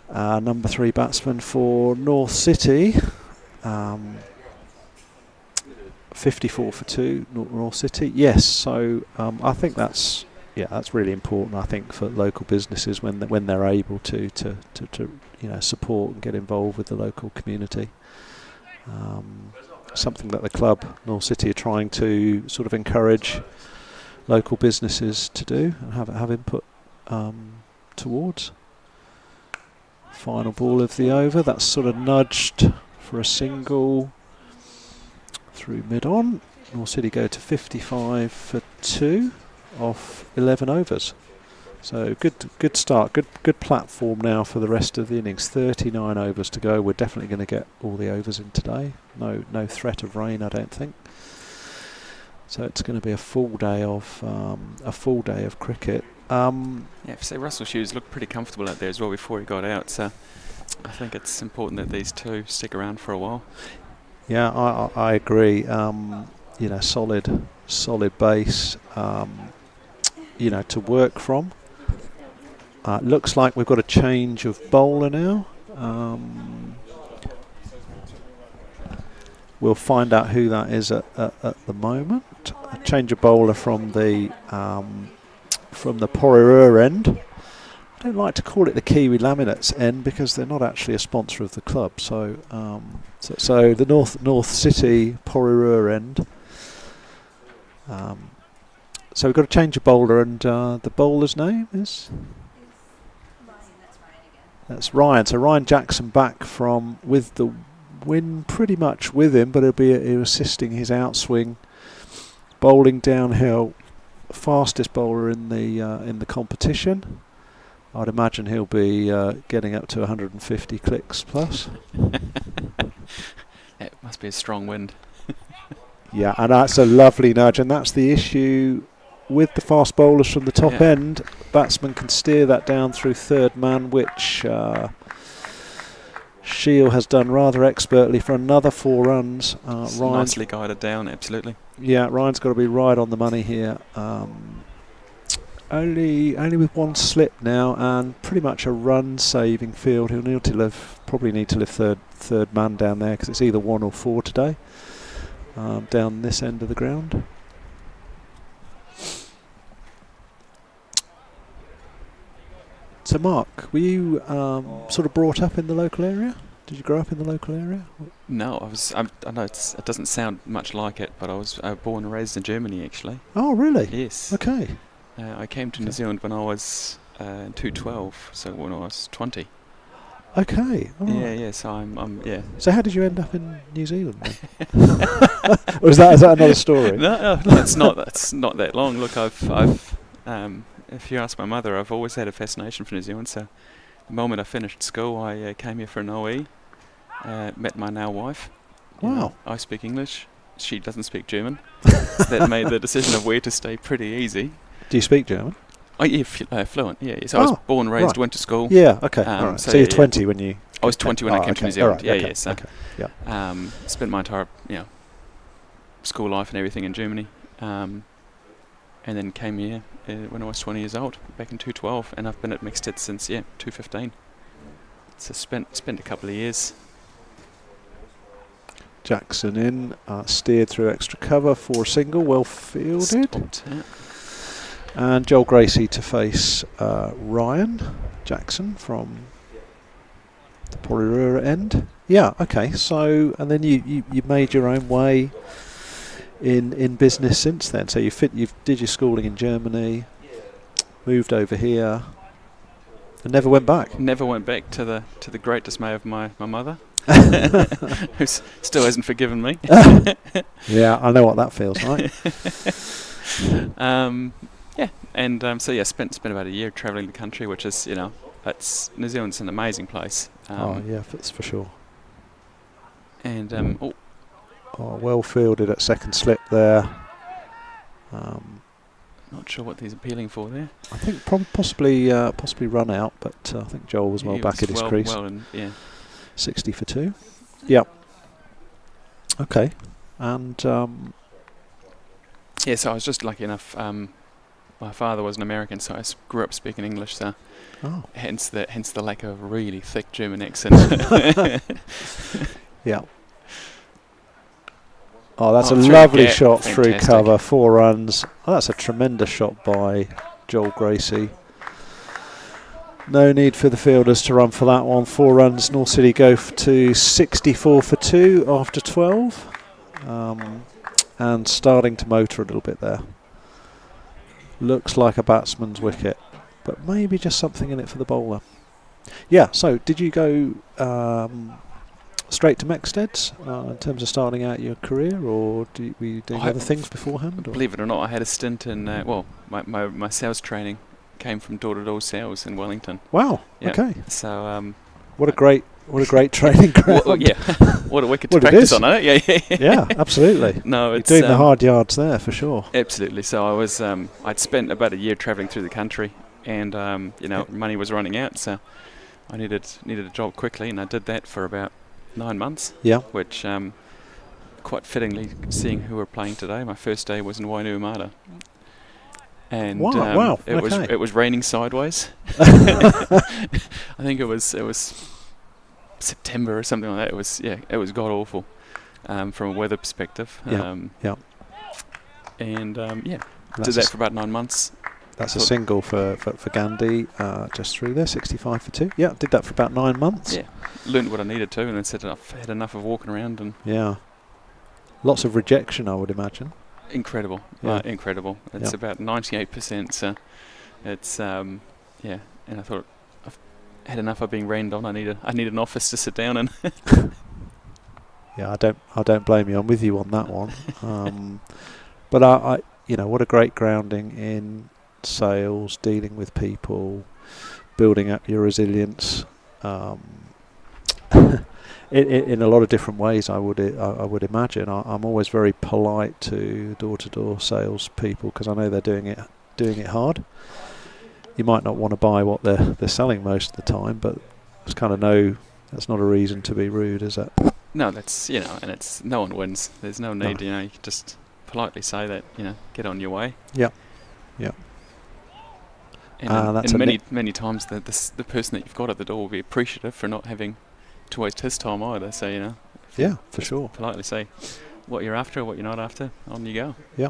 Number 3 batsman for North City, 54 for 2, North City. Yes, so I think that's really important. I think for local businesses when they're able to support and get involved with the local community. Something that the club North City are trying to sort of encourage local businesses to do and have input towards. Final ball of the over, that's sort of nudged for a single through mid-on. North City go to 55 for 2 off 11 overs. So good start, good platform now for the rest of the innings. 39 overs to go. We're definitely going to get all the overs in today. No threat of rain, I don't think. So it's going to be a full day of cricket. Yeah, so Russell Hughes looked pretty comfortable out there as well before he got out, so I think it's important that these two stick around for a while. Yeah, I agree. You know, solid base, you know, to work from. Looks like we've got a change of bowler now. We'll find out who that is at the moment. A change of bowler from the Porirua end. I don't like to call it the Kiwi Laminates end because they're not actually a sponsor of the club. So so the North City Porirua end. So we've got to change a bowler, and the bowler's name is? That's Ryan. So Ryan Jackson back from with the win pretty much with him, but he'll be assisting his outswing, bowling downhill, fastest bowler in the competition. I'd imagine he'll be getting up to 150 clicks plus. It must be a strong wind. Yeah, and that's a lovely nudge, and that's the issue with the fast bowlers from the top end. Batsman can steer that down through third man, which Shield has done rather expertly for another 4 runs. Nicely guided down, absolutely. Yeah, Ryan's got to be right on the money here. Only with one slip now, and pretty much a run-saving field. He'll probably need to live third man down there because it's either 1 or 4 today. Down this end of the ground. So Mark, were you sort of brought up in the local area? Did you grow up in the local area? No, I know it doesn't sound much like it, but I was born and raised in Germany, actually. Oh, really? Yes. Okay. I came to New Zealand when I was 212, so when I was 20. Okay. All right. Yeah. So I'm. So how did you end up in New Zealand then? Or is that another story? No, it's not. That's not that long. Look, I've if you ask my mother, I've always had a fascination for New Zealand. So the moment I finished school, I came here for an OE. Met my now wife. Wow. You know, I speak English. She doesn't speak German. So that made the decision of where to stay pretty easy. Do you speak German? Oh yeah, fluent. Yeah. So I was born, raised, right. went to school. Yeah. Okay. All right. So you're 20 when you. I was 20 when I came to New Zealand. Right, Yeah. So yeah. spent my entire school life and everything in Germany, and then came here when I was 20 years old, back in 2012, and I've been at Mixted since 2015. So spent a couple of years. Jackson in, steered through extra cover for a single, well fielded. Stopped, yeah. And Joel Gracie to face Ryan Jackson from the Porirua end. Yeah, okay. So, and then you made your own way in business since then. So you did your schooling in Germany, moved over here, and never went back. Never went back, to the great dismay of my mother, who still hasn't forgiven me. Yeah, I know what that feels like. Spent about a year travelling the country, which is New Zealand's an amazing place. That's for sure. And well fielded at second slip there. not sure what he's appealing for there. I think possibly run out, but I think Joel was well back at his crease. 60 for 2. Yep. Okay. And so I was just lucky enough. My father was an American, so I grew up speaking English. So hence the lack of a really thick German accent. Yeah. Oh, that's a lovely shot through cover, 4 runs. Oh, that's a tremendous shot by Joel Gracie. No need for the fielders to run for that one. 4 runs. North City go to 64 for 2 after 12. And starting to motor a little bit there. Looks like a batsman's wicket, but maybe just something in it for the bowler. Yeah, so did you go straight to Mexteds in terms of starting out your career, or were you doing other things beforehand? Believe it or not, I had a stint in, my sales training came from door-to-door sales in Wellington. Wow, yeah. okay. So what a great what a great training ground. Yeah, what a wicket to Well, it practice is. on, isn't it? Yeah. Yeah, absolutely. No, You're it's doing the hard yards there for sure. Absolutely. So I was, I'd spent about a year travelling through the country, and money was running out, so I needed a job quickly, and I did that for about 9 months. Yeah. Which, quite fittingly, seeing who we're playing today, my first day was in Wainuiomata. And wow. it was raining sideways. I think it was September or something like that. It was god awful from a weather perspective. Yeah. And That's did that for about 9 months. That's a single for Gandhi, just through there, 65 for 2. Yeah, did that for about 9 months. Yeah, learned what I needed to, and then said I've had enough of walking around. And yeah, lots of rejection, I would imagine. Incredible, Yeah. incredible. It's about 98%. So it's and I thought I've had enough of being rained on. I need an office to sit down in. Yeah, I don't blame you. I'm with you on that one. But I what a great grounding in sales, dealing with people, building up your resilience. In a lot of different ways, I would imagine. I'm always very polite to door-to-door sales people because I know they're doing it hard. You might not want to buy what they're selling most of the time, but that's not a reason to be rude, is it? No, that's and it's no one wins. There's no need. You can just politely say that. Get on your way. Yeah. And many times the person that you've got at the door will be appreciative for not having to waste his time either. So yeah, for sure. Politely say what you're after, what you're not after. On you go. Yeah.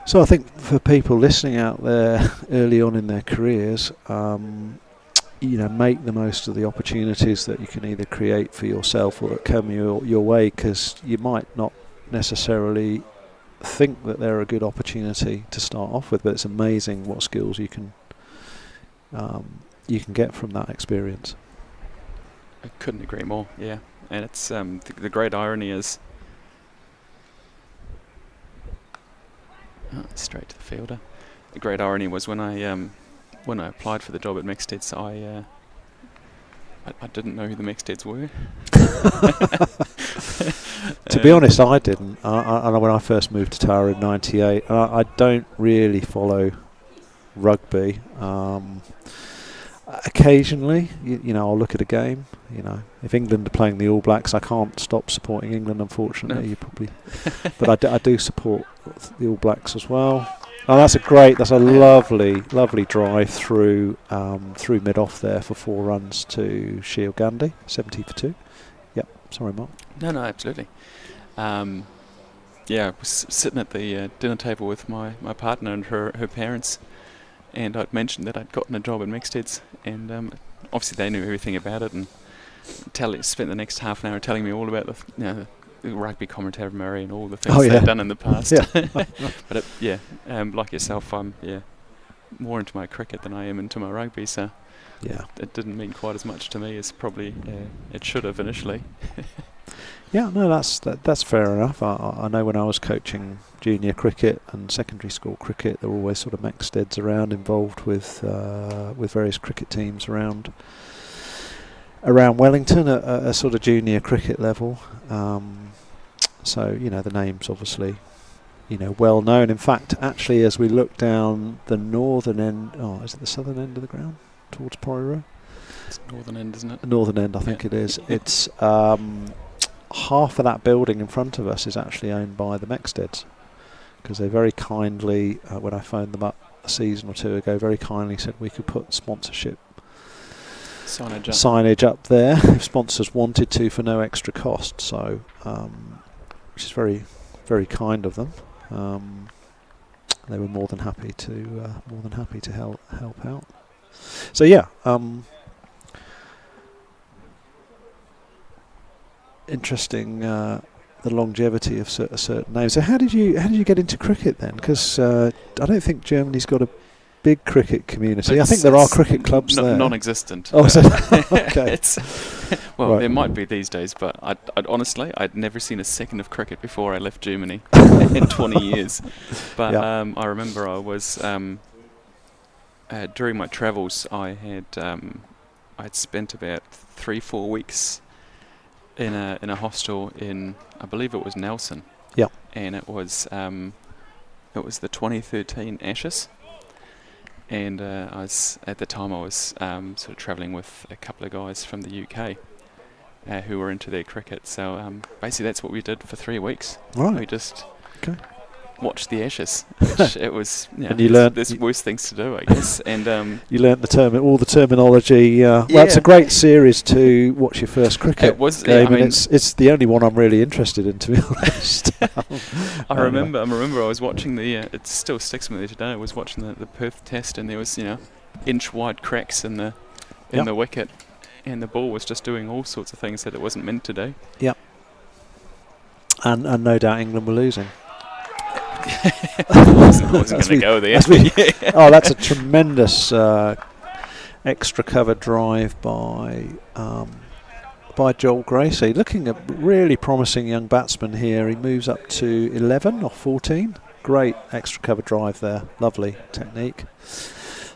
So I think for people listening out there early on in their careers, make the most of the opportunities that you can either create for yourself or that come your way, because you might not necessarily think that they're a good opportunity to start off with, but it's amazing what skills you can get from that experience. I couldn't agree more. Yeah, and it's the great irony is straight to the fielder. The great irony was when I applied for the job at Mexsteads, I didn't know who the Mexsteads were. To be honest, I didn't. I when I first moved to Tawa in '98, I don't really follow rugby. Occasionally, I'll look at a game. If England are playing the All Blacks, I can't stop supporting England. Unfortunately, No. You probably, but I do support the All Blacks as well. Oh, that's a lovely drive through mid off there for 4 runs to Shield Gandhi, 70 for 2. Yep, sorry, Mark. No, absolutely. I was sitting at the dinner table with my partner and her parents, and I'd mentioned that I'd gotten a job at Mexsteads, and obviously they knew everything about it, and spent the next half an hour telling me all about the rugby commentary and all the things they've done in the past. But like yourself, I'm more into my cricket than I am into my rugby, so it didn't mean quite as much to me as probably it should have initially. Yeah, no, that's fair enough. I know when I was coaching junior cricket and secondary school cricket, there were always sort of Mexsteads around, involved with various cricket teams around Wellington at a sort of junior cricket level. So the name's obviously well known. In fact, actually, as we look down the northern end, is it the southern end of the ground towards Porirua? It's northern end, isn't it? The northern end, I think it is. It's half of that building in front of us is actually owned by the Mexsteads, because they very kindly, when I phoned them up a season or two ago, very kindly said we could put sponsorship signage up there if sponsors wanted to for no extra cost. So, which is very, very kind of them. They were more than happy to help out. So interesting, the longevity of certain names. So how did you get into cricket then? Because I don't think Germany's got a big cricket community. I think there are cricket clubs there. Non-existent. Oh, so okay. Right. There might be these days, but I'd never seen a second of cricket before I left Germany in 20 years. But I remember I was during my travels, I had I'd spent about 3-4 weeks in a hostel in, I believe it was Nelson. Yeah. And it was the 2013 Ashes. And at the time I was sort of travelling with a couple of guys from the UK who were into their cricket. So basically that's what we did for 3 weeks. Right. We just watched the Ashes, which it was, and you learned there's worse things to do, I guess. And you learnt all the terminology. Well, it's a great series to watch your first cricket game, and it's the only one I'm really interested in, to be honest. I remember I was watching the. It still sticks with me today. I was watching the Perth Test, and there was inch wide cracks in the wicket, and the ball was just doing all sorts of things that it wasn't meant to do. Yep. And no doubt England were losing. I wasn't going to go there. Oh, that's a tremendous extra cover drive by Joel Gracie. Looking at really promising young batsman here. He moves up to 11 or 14. Great extra cover drive there. Lovely technique.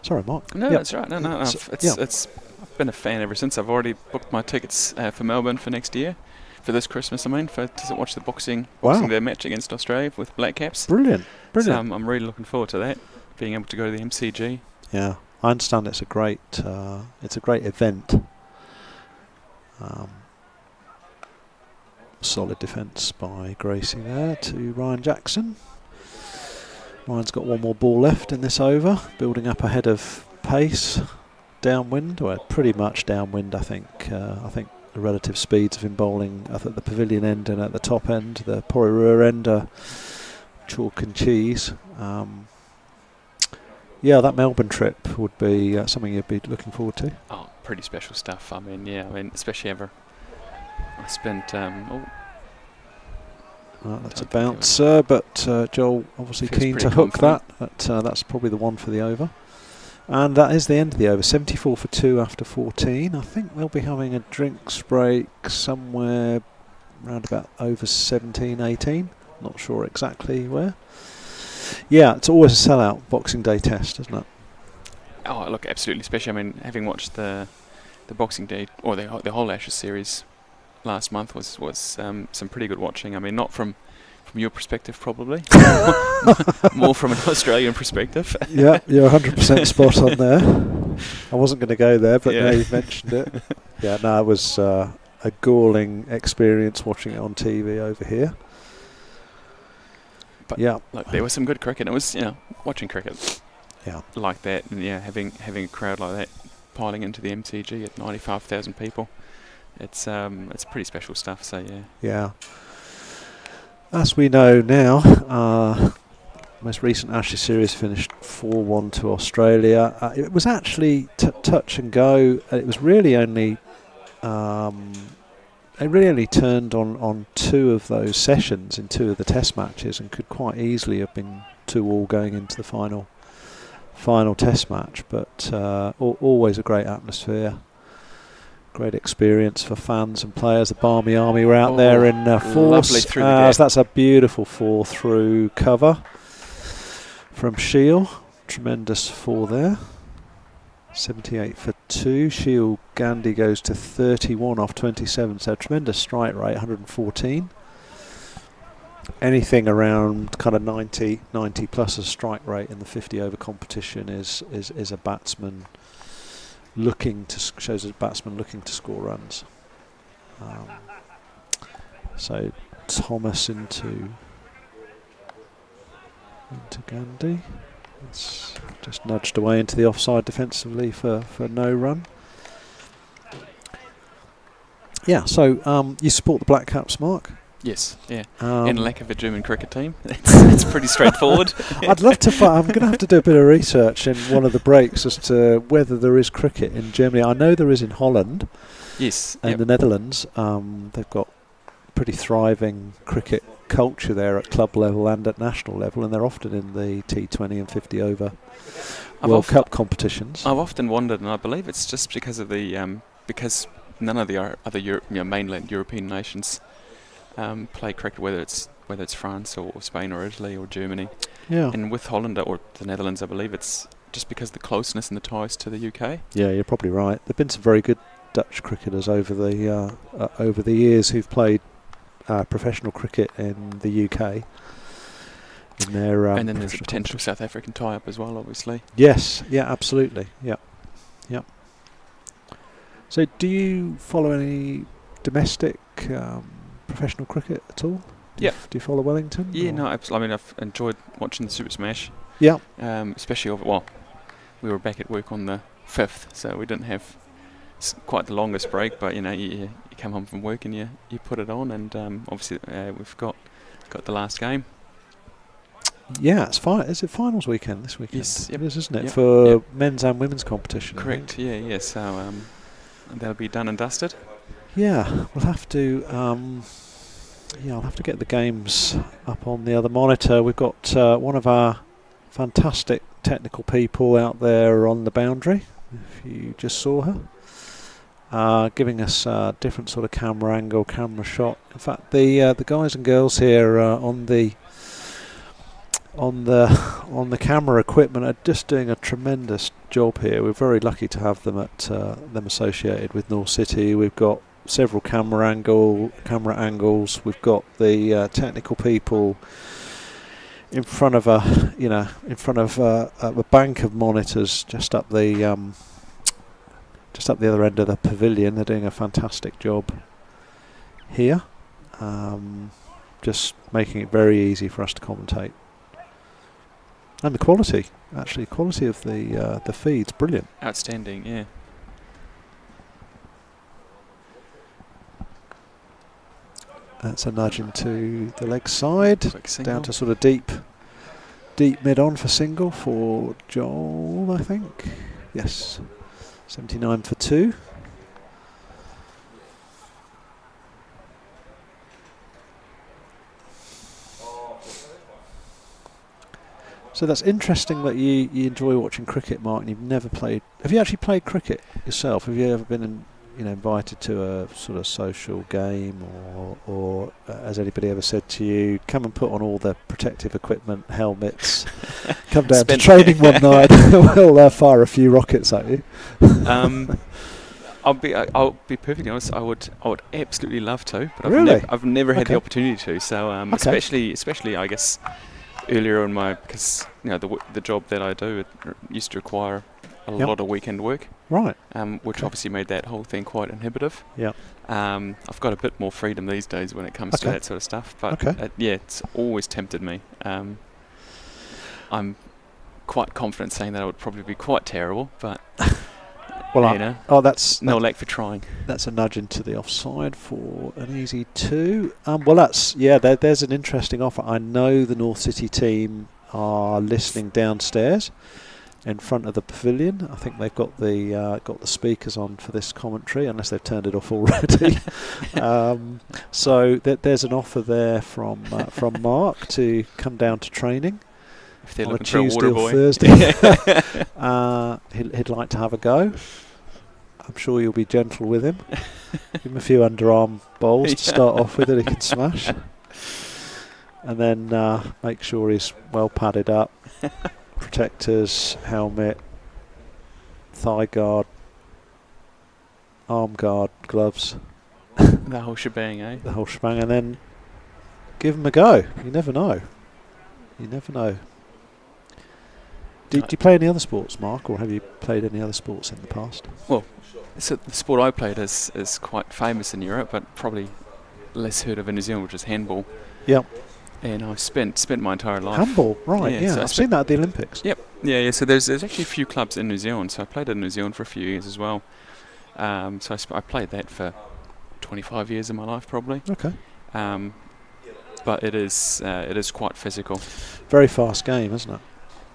Sorry, Mark. No, that's right. No. I've been a fan ever since. I've already booked my tickets for Melbourne for next year. For this Christmas, to watch the boxing their match against Australia with Black Caps. Brilliant. So I'm really looking forward to that, being able to go to the MCG. Yeah, I understand it's a great event. Solid defence by Gracie there to Ryan Jackson. Ryan's got one more ball left in this over, building up ahead of pace, downwind, or pretty much downwind. I think the relative speeds of him bowling at the pavilion end and at the top end, the Porirua end, are chalk and cheese. That Melbourne trip would be something you'd be looking forward to. Oh, pretty special stuff. Especially ever. I spent. That's a bouncer, but Joel obviously keen to hook that. That's probably the one for the over. And that is the end of the over. 74 for 2 after 14. I think they'll be having a drinks break somewhere around about over 17, 18. Not sure exactly where. Yeah, it's always a sellout Boxing Day test, isn't it? Oh, look, absolutely. Especially, having watched the Boxing Day or the whole Ashes series last month was some pretty good watching. Not from your perspective, probably. More from an Australian perspective. Yeah, you're 100% spot on there. I wasn't going to go there, but now you've mentioned it. Yeah, no, it was a galling experience watching it on TV over here. But look, there was some good cricket. It was, watching cricket like that, and having a crowd like that piling into the MCG at 95,000 people. It's pretty special stuff. So yeah. As we know now, most recent Ashes series finished 4-1 to Australia. It was actually touch and go. It was really only turned on 2 of those sessions in 2 of the Test matches, and could quite easily have been 2-2 going into the final Test match. But always a great atmosphere. Great experience for fans and players. The Barmy Army were out there in force. Through the so that's a beautiful 4-through cover from Shield. Tremendous 4 there. 78 for 2. Shield Gandhi goes to 31 off 27. So tremendous strike rate, 114. Anything around kind of 90 plus a strike rate in the 50 over competition is a batsman shows a batsman looking to score runs. So Thomas into Gandhi. It's just nudged away into the offside defensively for no run. Yeah, so you support the Black Caps, Mark? Yes, yeah. In lack of a German cricket team, it's pretty straightforward. I'd love to I'm going to have to do a bit of research in one of the breaks as to whether there is cricket in Germany. I know there is in Holland. Yes. And the Netherlands. They've got pretty thriving cricket culture there at club level and at national level, and they're often in the T20 and 50 over World Cup competitions. I've often wondered, and I believe it's just because of the because none of the other mainland European nations play cricket, whether it's France or Spain or Italy or Germany. Yeah. And with Holland or the Netherlands, I believe it's just because of the closeness and the ties to the UK. Yeah, you're probably right. There've been some very good Dutch cricketers over the years who've played professional cricket in the UK. In their and then there's a potential competition. South African tie-up as well, obviously. Yes, yeah, absolutely, yeah. So, do you follow any domestic professional cricket at all? Do you follow Wellington? Yeah, or? no, I mean, I've enjoyed watching the Super Smash. Yeah. Especially we were back at work on the 5th, so we didn't have quite the longest break, but you come home from work and you put it on, and obviously we've got the last game. Yeah, is it finals weekend this weekend? Yes, it is, isn't it? Yep. For men's and women's competition. Correct. Yeah. So they'll be done and dusted. Yeah, we'll have to. I'll have to get the games up on the other monitor. We've got one of our fantastic technical people out there on the boundary. If you just saw her, giving us a different sort of camera angle, camera shot. In fact, the guys and girls here on the camera equipment are just doing a tremendous job here. We're very lucky to have them associated with North City. We've got several camera angles. We've got the technical people in front of a bank of monitors just up the other end of the pavilion. They're doing a fantastic job here, just making it very easy for us to commentate. And the quality of the feed's brilliant. Outstanding, yeah. That's a nudge into the leg side, Single. down to sort of deep mid-on for single for Joel, I think. Yes, 79 for 2. So that's interesting that you enjoy watching cricket, Mark, and you've never played. Have you actually played cricket yourself? Have you ever been invited to a sort of social game, or has anybody ever said to you, come and put on all the protective equipment, helmets, come down to training one night, we'll fire a few rockets at you? I'll be perfectly honest. I would absolutely love to, but Really? I've never had the Okay. opportunity to. So especially I guess earlier in because the job that I do, it used to require a lot of weekend work. Right. Which obviously made that whole thing quite inhibitive. Yeah. I've got a bit more freedom these days when it comes to that sort of stuff. But it's always tempted me. I'm quite confident saying that I would probably be quite terrible, but that's no lack for trying. That's a nudge into the offside for an easy 2. There's an interesting offer. I know the North City team are listening downstairs in front of the pavilion. I think they've got the speakers on for this commentary, unless they've turned it off already. So there's an offer there from Mark to come down to training If they're on a looking for a Tuesday water or boy. Thursday. He'd like to have a go. I'm sure you'll be gentle with him. Give him a few underarm bowls to start off with that he can smash, and then make sure he's well padded up. Protectors, helmet, thigh guard, arm guard, gloves. The whole shebang, eh? The whole shebang, and then give him a go. You never know. Did you play any other sports, Mark, or have you played any other sports in the past? Well, so the sport I played is quite famous in Europe, but probably less heard of in New Zealand, which is handball. Yep. And I spent my entire life. Handball, right? Yeah, so I've seen that at the Olympics. Yep. Yeah. So there's actually a few clubs in New Zealand. So I played in New Zealand for a few years as well. So I played that for 25 years of my life, probably. Okay. But it is quite physical. Very fast game, isn't it?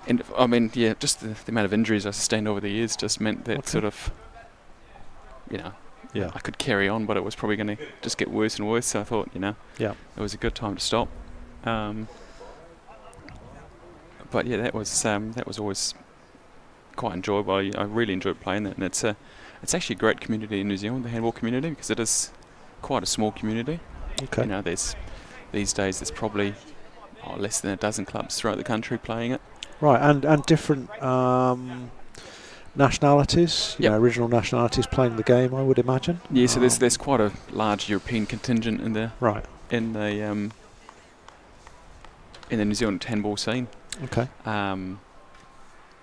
And I mean, just the amount of injuries I sustained over the years just meant that sort of, I could carry on, but it was probably going to just get worse and worse. So I thought, it was a good time to stop. But that was always quite enjoyable. I really enjoyed playing that, and it's actually a great community in New Zealand, the handball community, because it is quite a small community. Okay. These days there's probably less than a dozen clubs throughout the country playing it. Right, and different nationalities, you know, original nationalities playing the game, I would imagine. Yeah, so there's quite a large European contingent in the in the New Zealand handball scene. Okay.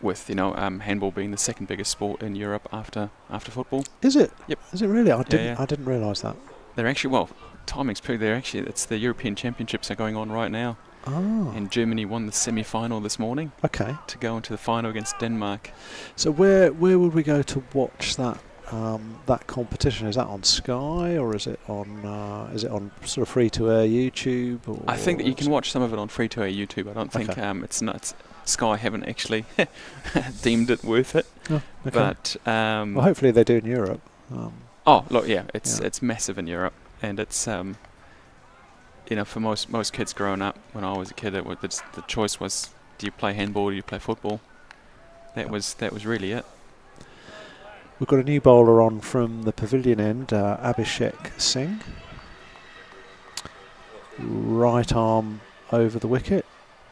With handball being the second biggest sport in Europe after football. Is it? Yep. Is it really? I didn't realise that. They're actually timing's pretty. It's the European Championships are going on right now. Oh. And Germany won the semi-final this morning. Okay. To go into the final against Denmark. So where would we go to watch that that competition? Is that on Sky or is it on sort of free to air YouTube? Or I think that you can watch some of it on free to air YouTube. I don't think it's not. Sky haven't actually deemed it worth it. Oh, okay. But well, hopefully they do in Europe. It's massive in Europe, and it's for most kids growing up, when I was a kid, the choice was, do you play handball or do you play football? That was really it. We've got a new bowler on from the pavilion end, Abhishek Singh. Right arm over the wicket,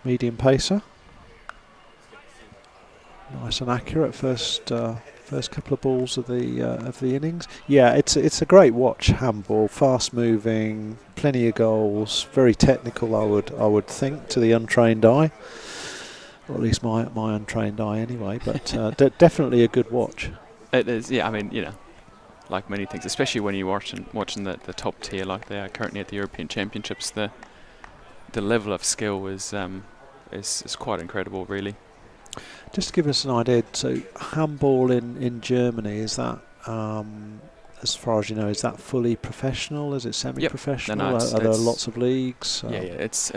medium pacer. Nice and accurate first couple of balls of the innings. Yeah, it's a great watch. Handball, fast moving, plenty of goals, very technical. I would think to the untrained eye, or at least my untrained eye anyway. But definitely a good watch. It is. Yeah, I mean, like many things, especially when you're watching the top tier like they are currently at the European Championships. The level of skill is quite incredible, really. Just to give us an idea, so handball in Germany, is that, as far as you know, is that fully professional? Is it semi-professional? No, are there lots of leagues? It's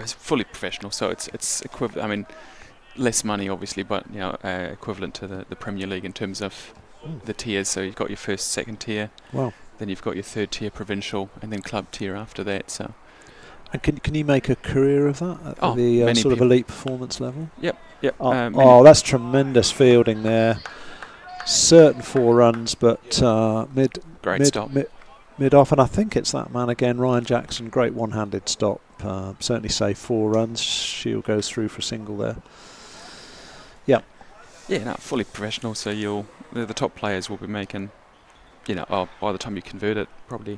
fully professional, so it's equivalent. I mean, less money obviously, but equivalent to the Premier League in terms of the tiers. So you've got your first, second tier. Wow. Then you've got your third tier provincial, and then club tier after that. So. And can you make a career of that at the sort of elite performance level? Yep. That's tremendous fielding there. Certain 4 runs, but mid off, and I think it's that man again, Ryan Jackson. Great one-handed stop. Certainly safe 4 runs. Shield goes through for a single there. Yeah. Yeah, no, fully professional. So the top players will be making, by the time you convert it, probably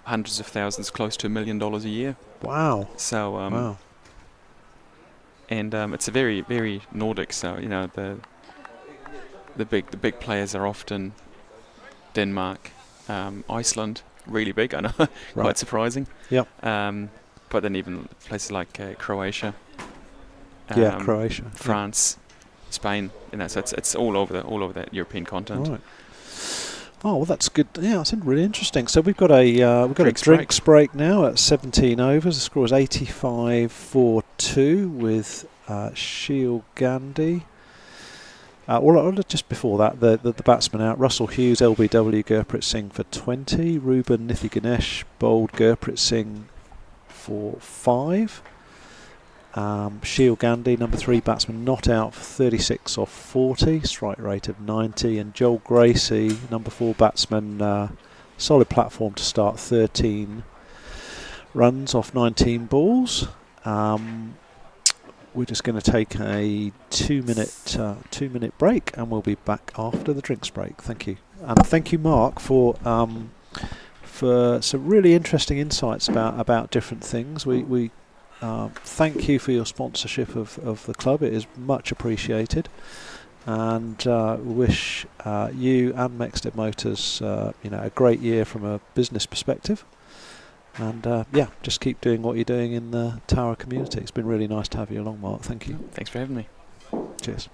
hundreds of thousands, close to $1 million a year. Wow. So wow. And it's a very, very Nordic. So the big players are often Denmark, Iceland, really big. I know, quite surprising. Yep. But then even places like Croatia. Croatia. France, Spain. So it's all over that European continent. Right. Oh, well, that's good. Yeah, that's really interesting. So we've got a drinks break now at 17 overs. The score is 85-4-2 with Shield Gandhi. Just before that, the batsman out. Russell Hughes, LBW, Gurpreet Singh for 20. Ruben Nithi Ganesh bowled Gurpreet Singh for 5. Shield Gandhi, number 3 batsman, not out for 36 off 40, strike rate of 90, and Joel Gracie, number 4 batsman, solid platform to start, 13 runs off 19 balls. We're just going to take a 2-minute break, and we'll be back after the drinks break. Thank you, and thank you, Mark, for some really interesting insights about different things. We thank you for your sponsorship of the club. It is much appreciated, and wish you and Mexted Motors a great year from a business perspective, and just keep doing what you're doing in the Tawa community. It's been really nice to have you along, Mark. Thank you. Thanks for having me. Cheers.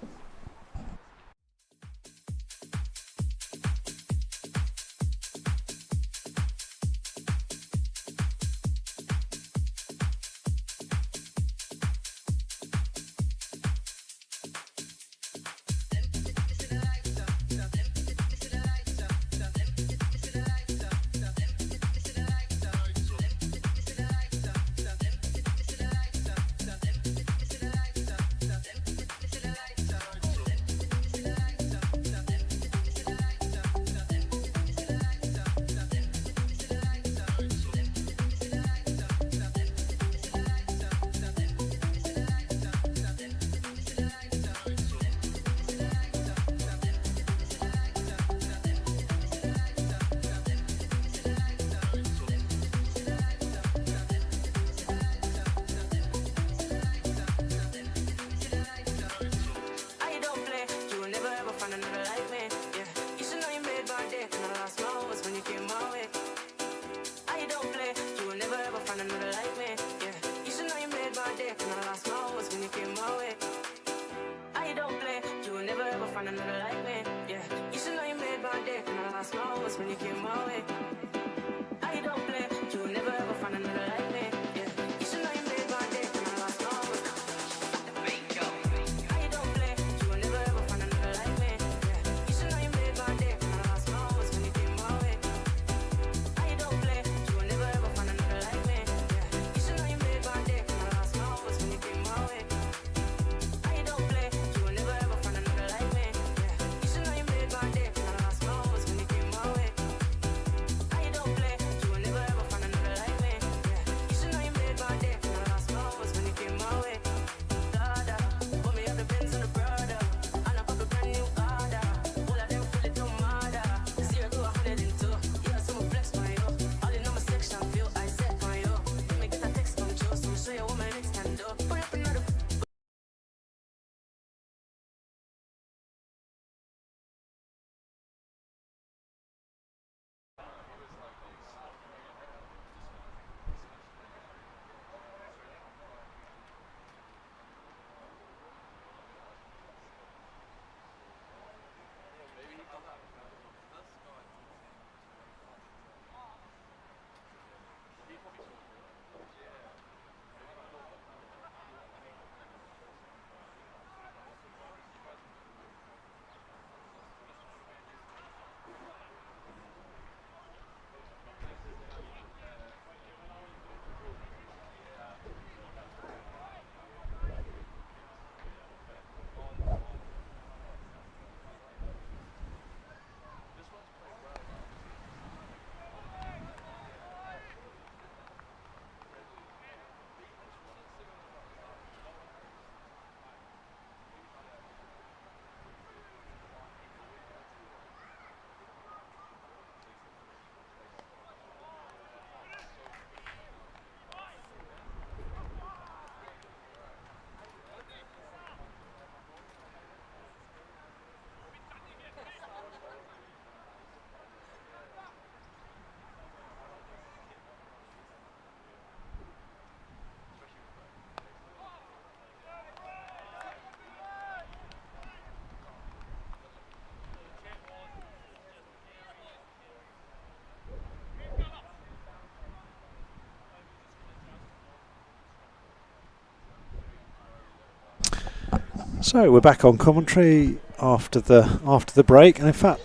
So we're back on commentary after the break, and in fact,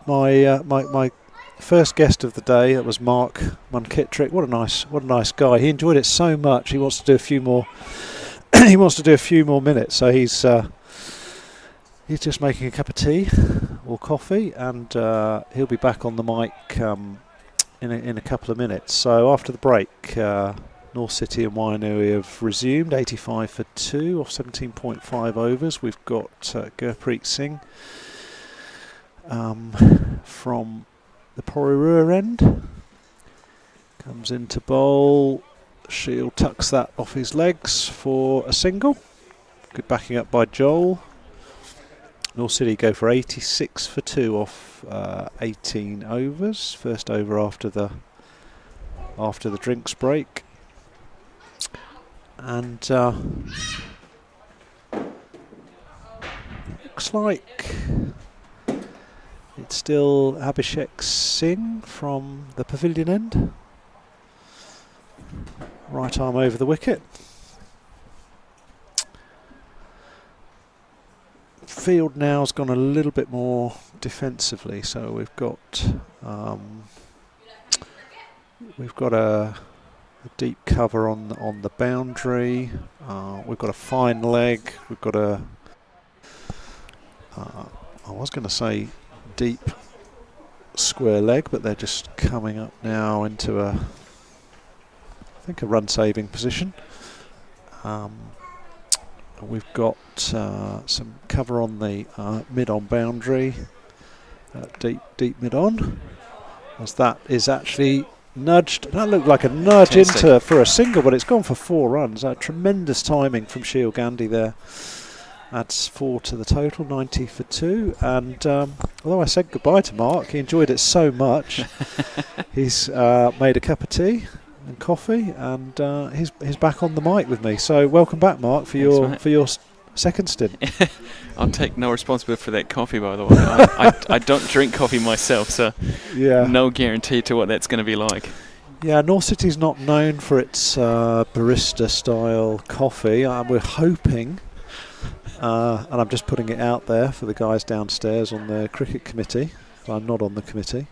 my first guest of the day, that was Mark Munkittrick. What a nice guy. He enjoyed it so much. He wants to do a few more. He wants to do a few more minutes. So he's just making a cup of tea or coffee, and he'll be back on the mic in a couple of minutes. So after the break, North City and Wainui have resumed 85 for 2 off 17.5 overs. We've got Gurpreet Singh from the Porirua end. Comes into bowl. Shield tucks that off his legs for a single. Good backing up by Joel. North City go for 86 for 2 off 18 overs. First over after the drinks break. And looks like it's still Abhishek Singh from the pavilion end. Right arm over the wicket. Field now's gone a little bit more defensively, so we've got a deep cover on the boundary. We've got a fine leg. We've got a I was going to say deep square leg, but they're just coming up now into I think a run saving position. We've got some cover on the mid-on boundary, deep mid-on, as that is actually nudged. That looked like a nudge into for a single, but it's gone for 4 runs. Tremendous timing from Shield Gandhi there. Adds 4 to the total, 90 for 2. And although I said goodbye to Mark, he enjoyed it so much. He's made a cup of tea and coffee, and he's back on the mic with me. So welcome back, Mark, for your second stint. I'll take no responsibility for that coffee, by the way. I don't drink coffee myself, so no guarantee to what that's going to be like. Yeah, North City's not known for its barista-style coffee. We're hoping, and I'm just putting it out there for the guys downstairs on the cricket committee. I'm not on the committee.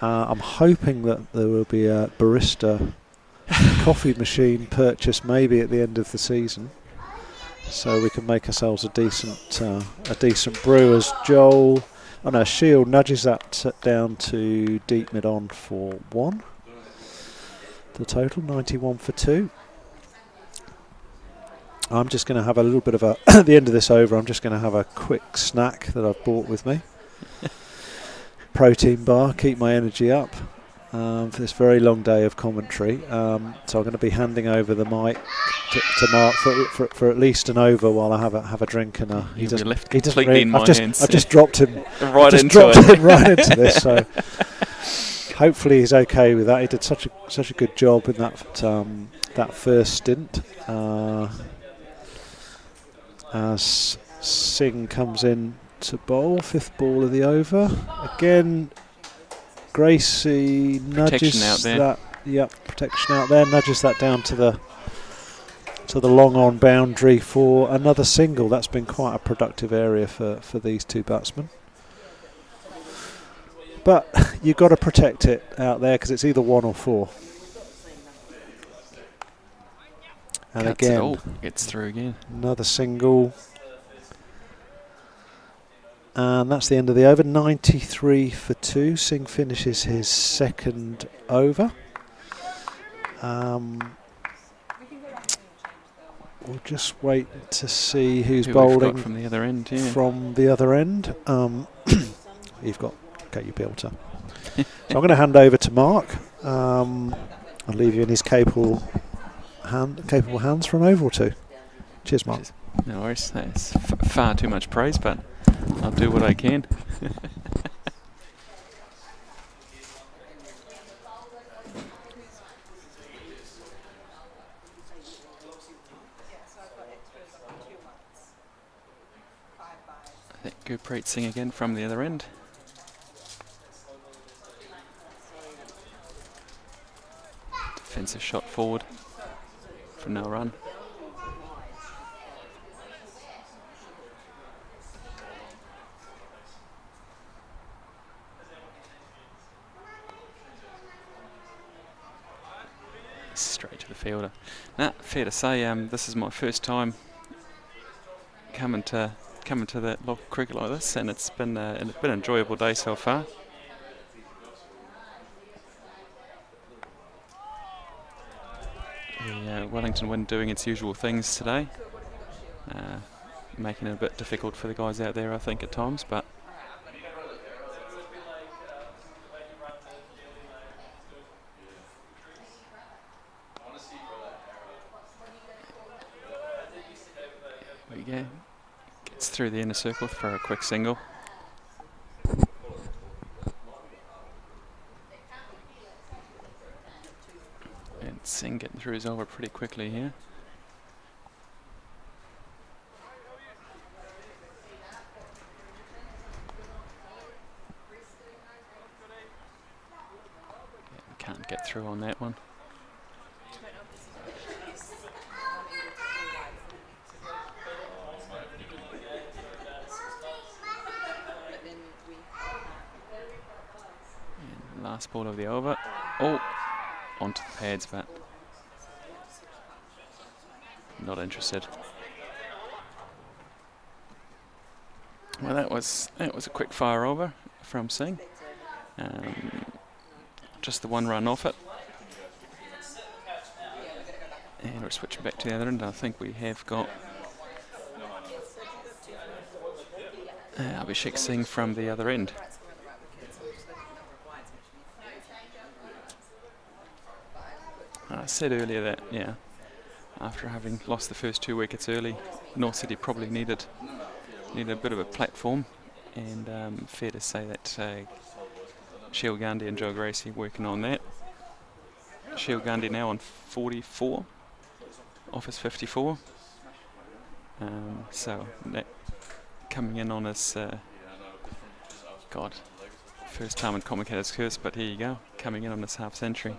I'm hoping that there will be a barista coffee machine purchased maybe at the end of the season, so we can make ourselves a decent brew. As Shield nudges that down to deep mid on for 1. The total 91 for 2. I'm just going to have a little bit of at the end of this over. I'm just going to have a quick snack that I've brought with me. Protein bar, keep my energy up for this very long day of commentary. So I'm going to be handing over the mic to Mark for at least an over while I have a drink. And he doesn't really, in my hands. I've just dropped him right into this. So hopefully he's okay with that. He did such a good job in that first stint. As Singh comes in to bowl, 5th ball of the over. Again, Gracie nudges that. Yep, protection out there. Nudges that down to the long on boundary for another single. That's been quite a productive area for these two batsmen. But you've got to protect it out there because it's either 1 or 4. And again, gets through again. Another single. And that's the end of the over. 93 for 2. Singh finishes his second over. We'll just wait to see who's bowling from the other end. Yeah. From the other end. You've got you'll be able to. So I'm going to hand over to Mark. I'll leave you in his capable hands for an over or 2. Cheers, Mark. No worries. That's far too much praise, but I'll do what I can. I think Gurpreet Singh again from the other end. Defensive shot forward for no run. Straight to the fielder. Now, fair to say, this is my first time coming to the local cricket like this, and it's been an enjoyable day so far. The Wellington wind doing its usual things today, making it a bit difficult for the guys out there, I think, at times, but there we go. Gets through the inner circle for a quick single. And Singh getting through his over pretty quickly here. Yeah, can't get through on that one. And last ball of the over. Oh! Onto the pads, but not interested. Well, that was a quick fire over from Singh. Just the one run off it, and we're switching back to the other end. I think we have got Abhishek Singh from the other end. I said earlier that, yeah, after having lost the first 2 wickets early, North City probably needed a bit of a platform, and fair to say that Shiel Gandhi and Joe Gracie working on that. Shiel Gandhi now on 44, off his 54, so that coming in on his, first time in commentator's curse, but here you go, coming in on his half century.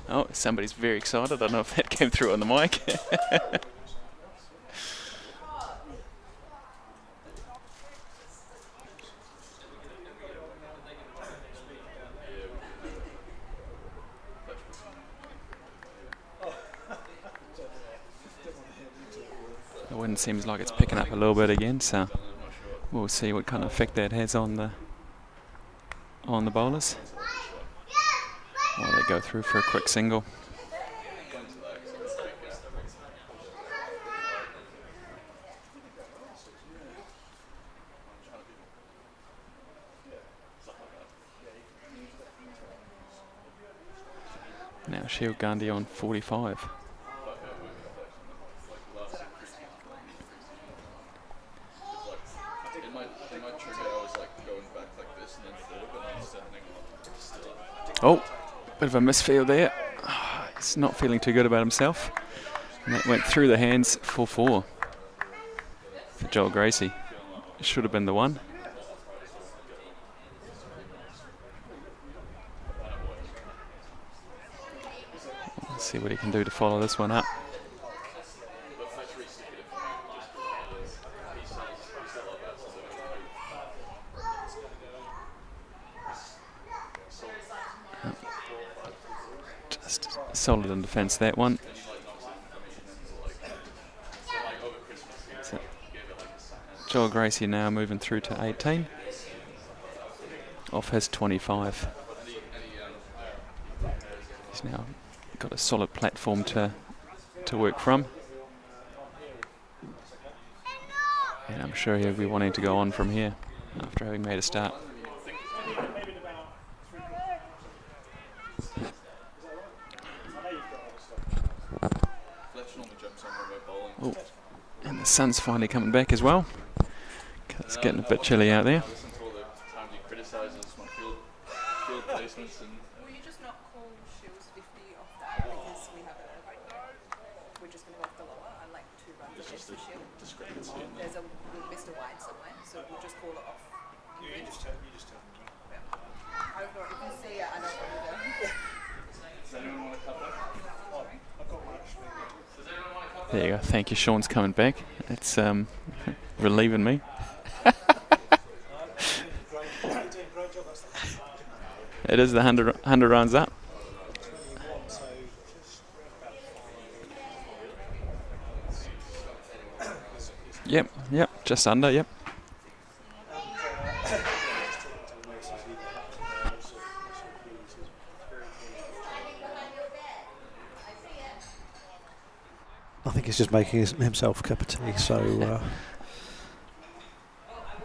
Oh, somebody's very excited. I don't know if that came through on the mic. The wind seems like it's picking up a little bit again, so we'll see what kind of effect that has on the bowlers. While they go through for a quick single. Now Shiel Gandhi on 45. Oh! Bit of a misfield there. He's not feeling too good about himself. And that went through the hands for 4 for Joel Gracie. Should have been the one. Let's see what he can do to follow this one up. Solid in defence, that one. So Joel Gracie now moving through to 18 off his 25. He's now got a solid platform to work from, and I'm sure he'll be wanting to go on from here after having made a start. Oh, and the sun's finally coming back as well. It's getting a bit chilly out there. Will you just not call Shields 50 off that because we have we're just going to go off the lower? I like 2 runs ahead for Shield. There's we missed a wide somewhere, so we'll just call it off. You just tell me. I don't know. You can see it. I don't want to go. Does anyone want to cover? I've got one. There you go. Thank you. Sean's coming back. It's relieving me. It is the 100 runs up. Yep, just under, yep. I think he's just making himself a cup of tea, so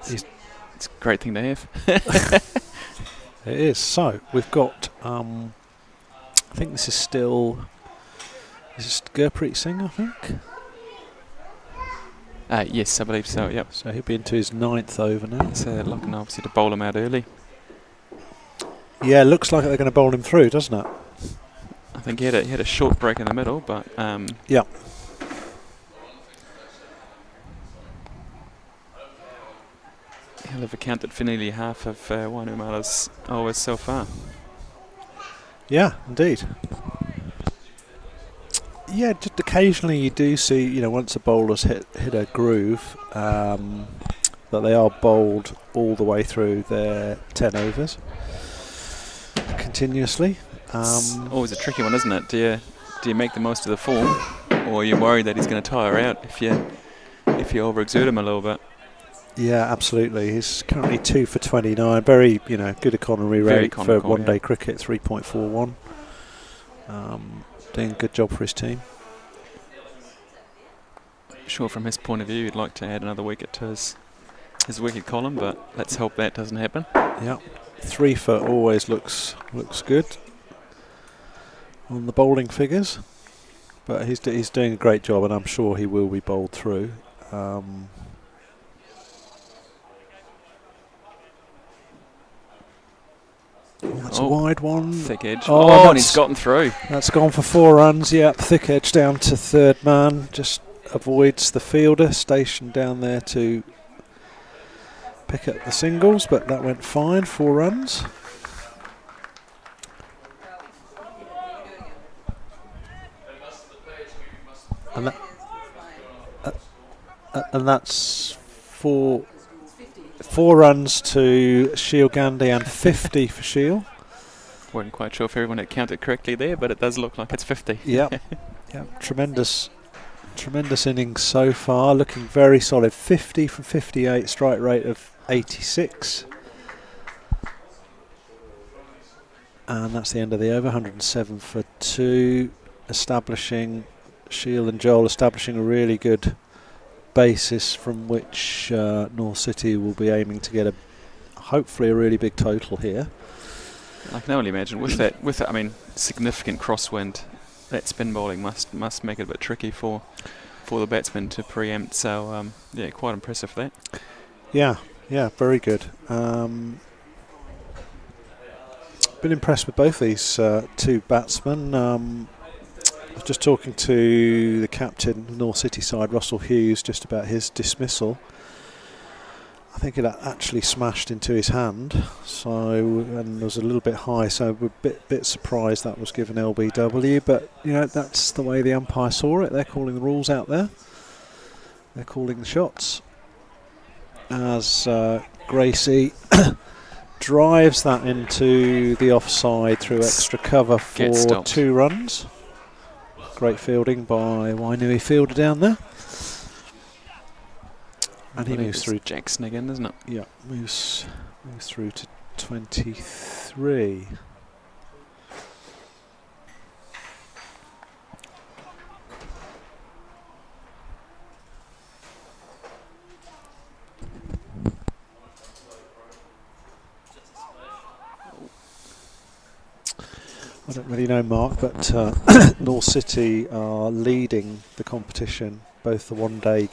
It's a great thing to have. it is. So we've got, I think this is still, is this Gurpreet Singh, I think? Yes, I believe so, yep. So he'll be into his 9th over now. So looking obviously to bowl him out early. Yeah, looks like they're going to bowl him through, doesn't it? I think he had a short break in the middle, but yeah. he'll have accounted for nearly half of Wainuiomata's overs so far. Yeah, indeed. Yeah, just occasionally you do see, you know, once a bowler's hit a groove, that they are bowled all the way through their 10 overs continuously. It's always a tricky one, isn't it? Do you make the most of the form, or are you worried that he's going to tire out if you overexert him a little bit? Yeah, absolutely. He's currently 2 for 29. Very, good economy rate for one-day cricket, 3.41. Doing a good job for his team. I'm sure from his point of view he'd like to add another wicket to his wicket column, but let's hope that doesn't happen. Yeah, 3 for always looks good on the bowling figures, but he's doing a great job, and I'm sure he will be bowled through. That's a wide one. Thick edge. Oh, and he's gotten through. That's gone for 4 runs. Yeah, thick edge down to 3rd man. Just avoids the fielder stationed down there to pick up the singles, but that went fine. 4 runs. And that's 4 runs to Sheel Gandhi and 50 for Sheel. Wasn't quite sure if everyone had counted correctly there, but it does look like it's 50. Yep. Tremendous innings so far. Looking very solid. 50 from 58, strike rate of 86. And that's the end of the over. 107 for 2. Sheel and Joel establishing a really good basis from which North City will be aiming to get hopefully a really big total here. I can only imagine with that, I mean, significant crosswind, that spin bowling must make it a bit tricky for the batsmen to preempt. So yeah, quite impressive for that. Yeah, very good. Been impressed with both these 2 batsmen. I was just talking to the captain, North City side, Russell Hughes, just about his dismissal. I think it actually smashed into his hand, and was a little bit high, so we're a bit surprised that was given LBW. But that's the way the umpire saw it. They're calling the rules out there. They're calling the shots. As Gracie drives that into the offside through extra cover for 2 runs. Great fielding by Wainui fielder down there. And he moves through. Jackson again, isn't it? Yeah, moves through to 23. I don't really know, Mark, but North City are leading the competition, both the one-day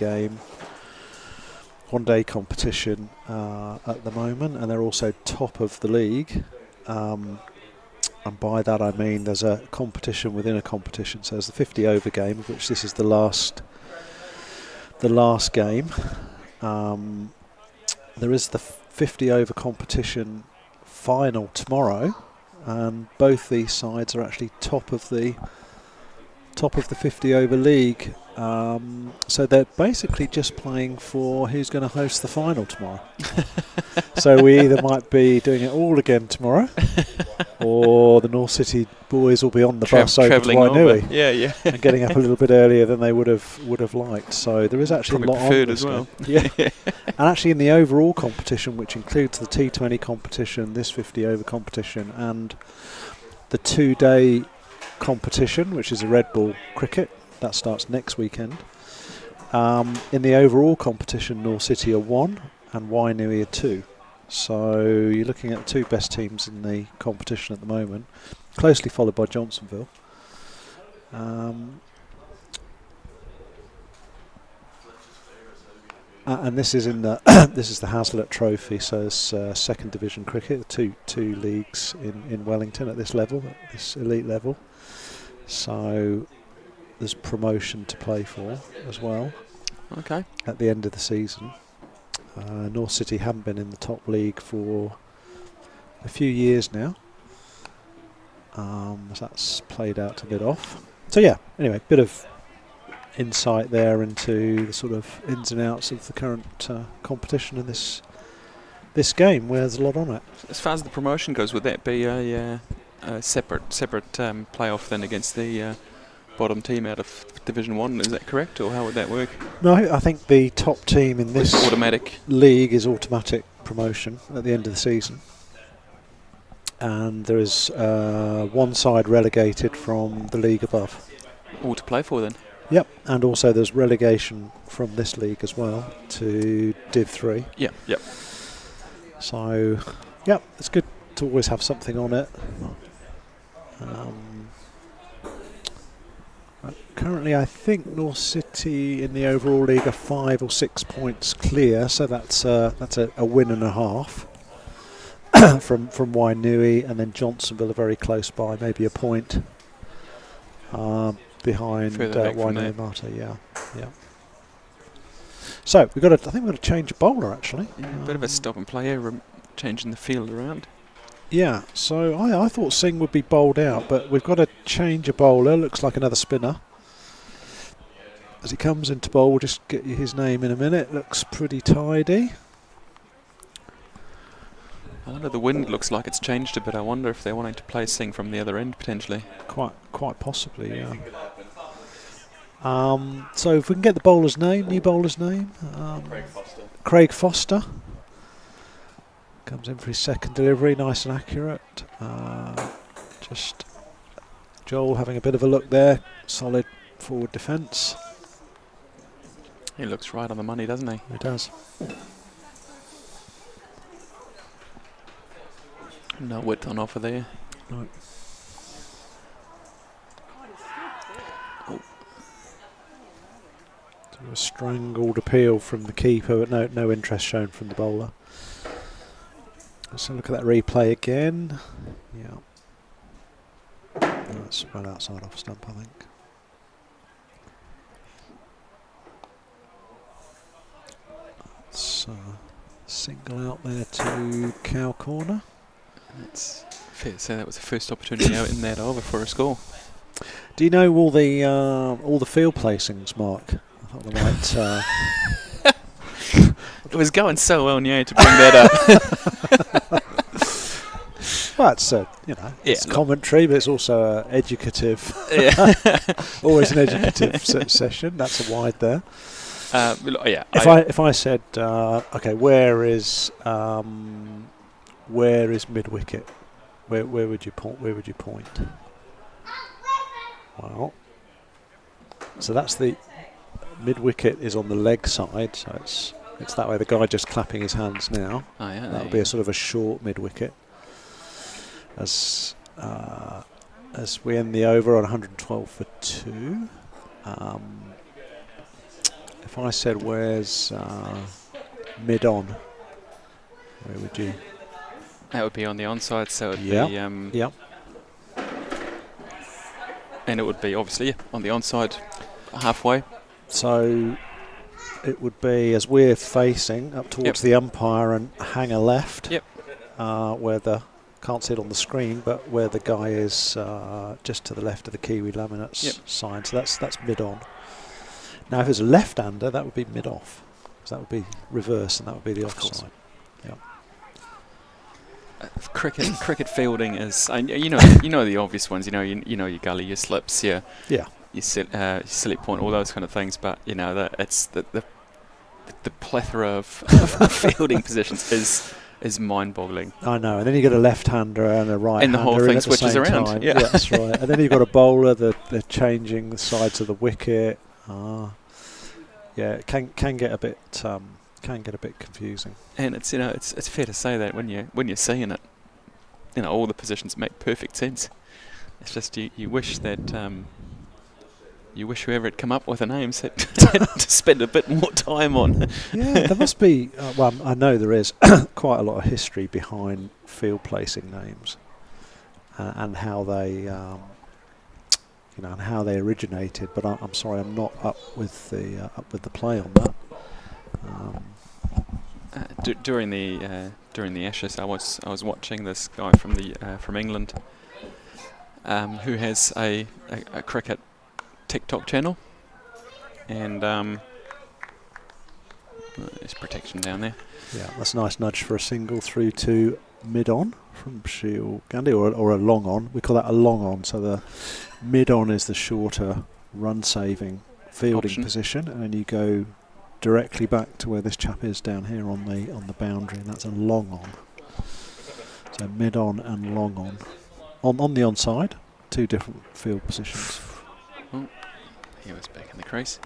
competition at the moment, and they're also top of the league. And by that I mean there's a competition within a competition. So there's the 50 over game, of which this is the last game. There is the 50 over competition final tomorrow, and both these sides are actually top of the 50 over league So they're basically just playing for who's going to host the final tomorrow. So we either might be doing it all again tomorrow, or the North City boys will be on the bus over to Wainui. Yeah. And getting up a little bit earlier than they would have liked. So there is actually Probably a lot on preferred this as well. game. Yeah. And actually in the overall competition, which includes the T20 competition, this 50 over competition, and the 2-day competition, which is a red ball cricket, that starts next weekend. In the overall competition, North City are 1 and Wainuiomata are 2. So you're looking at the 2 best teams in the competition at the moment, closely followed by Johnsonville. And this is in the this is the Hazlitt Trophy, so it's second division cricket, two leagues in Wellington at this level, at this elite level. So there's promotion to play for as well. Okay. At the end of the season, North City haven't been in the top league for a few years now. So that's played out a bit off. So yeah, anyway, bit of insight there into the sort of ins and outs of the current competition in this game, where there's a lot on it. As far as the promotion goes, would that be a separate playoff then against the bottom team out of Division 1? Is that correct, or how would that work? No, I think the top team in this automatic league is automatic promotion at the end of the season. And there is one side relegated from the league above. All to play for then? Yep, and also there's relegation from this league as well to Div 3. Yep. So, yep, it's good to always have something on it. Currently, I think North City in the overall league are 5 or 6 points clear, so that's a win and a half from Wainui, and then Johnsonville are very close by, maybe a point behind Wainuiomata. Yeah. So I think we've got to change a bowler actually. Yeah, a bit of a stop and play here, changing the field around. Yeah, so I thought Singh would be bowled out, but we've got to change a bowler. Looks like another spinner. As he comes into bowl, we'll just get you his name in a minute. Looks pretty tidy. I wonder, the wind looks like it's changed a bit. I wonder if they're wanting to play Singh from the other end potentially. Quite possibly, yeah. So if we can get the bowler's name, new bowler's name. Craig Foster. Comes in for his second delivery, nice and accurate. Just Joel having a bit of a look there. Solid forward defence. He looks right on the money, doesn't he? He does. No width on offer there. No. So a strangled appeal from the keeper, but no interest shown from the bowler. So look at that replay again. Yeah. That's right outside off stump, I think. It's single out there to cow corner. It's fair to say that was the first opportunity out in that over for a score. Do you know all the field placings, Mark? I thought I might. It was going so well, Nye, to bring that up. Well, it's it's commentary, but it's also educative. Yeah. Always an educative session. That's a wide there. Yeah. If I said, okay, where is mid wicket? Where would you point? Where would you point? Well, so that's the mid wicket is on the leg side, so it's that way. The guy just clapping his hands now. Oh, yeah, that would be a sort of a short mid wicket. As we end the over on 112 for 2. If I said where's mid on, where would you? That would be on the onside, so it'd be yep. And it would be obviously on the onside halfway. So it would be as we're facing up towards the umpire and hanger left. Yep. Where the can't see it on the screen, but where the guy is just to the left of the Kiwi laminates sign. So that's mid on. Now, if it's a left-hander, that would be mid-off. So that would be reverse, and that would be the offside. Yeah. Cricket fielding is, you know the obvious ones. You know your gully, your slips, your silly point, all those kind of things. But it's the plethora of fielding positions is mind-boggling. I know, and then you get a left-hander and a right-hander, and the whole thing switches around. Time. Yeah, that's right. And then you've got a bowler. They're changing the sides of the wicket. Yeah, it can get a bit confusing. And it's it's fair to say that when you're seeing it, all the positions make perfect sense. It's just you wish that you wish whoever had come up with the names had to spend a bit more time on. Yeah, there must be. Well, I know there is quite a lot of history behind field placing names and how they. And how they originated, but I'm sorry, I'm not up with the play on that. During the Ashes, I was watching this guy from England, who has a cricket TikTok channel, and there's protection down there. Yeah, that's a nice nudge for a single through to mid-on from Shiel Gandhi, or a long-on. We call that a long-on, so the mid-on is the shorter run-saving fielding position, and then you go directly back to where this chap is down here on the boundary, and that's a long-on. So mid-on and long-on. On the onside, two different field positions. Oh, he was back in the crease.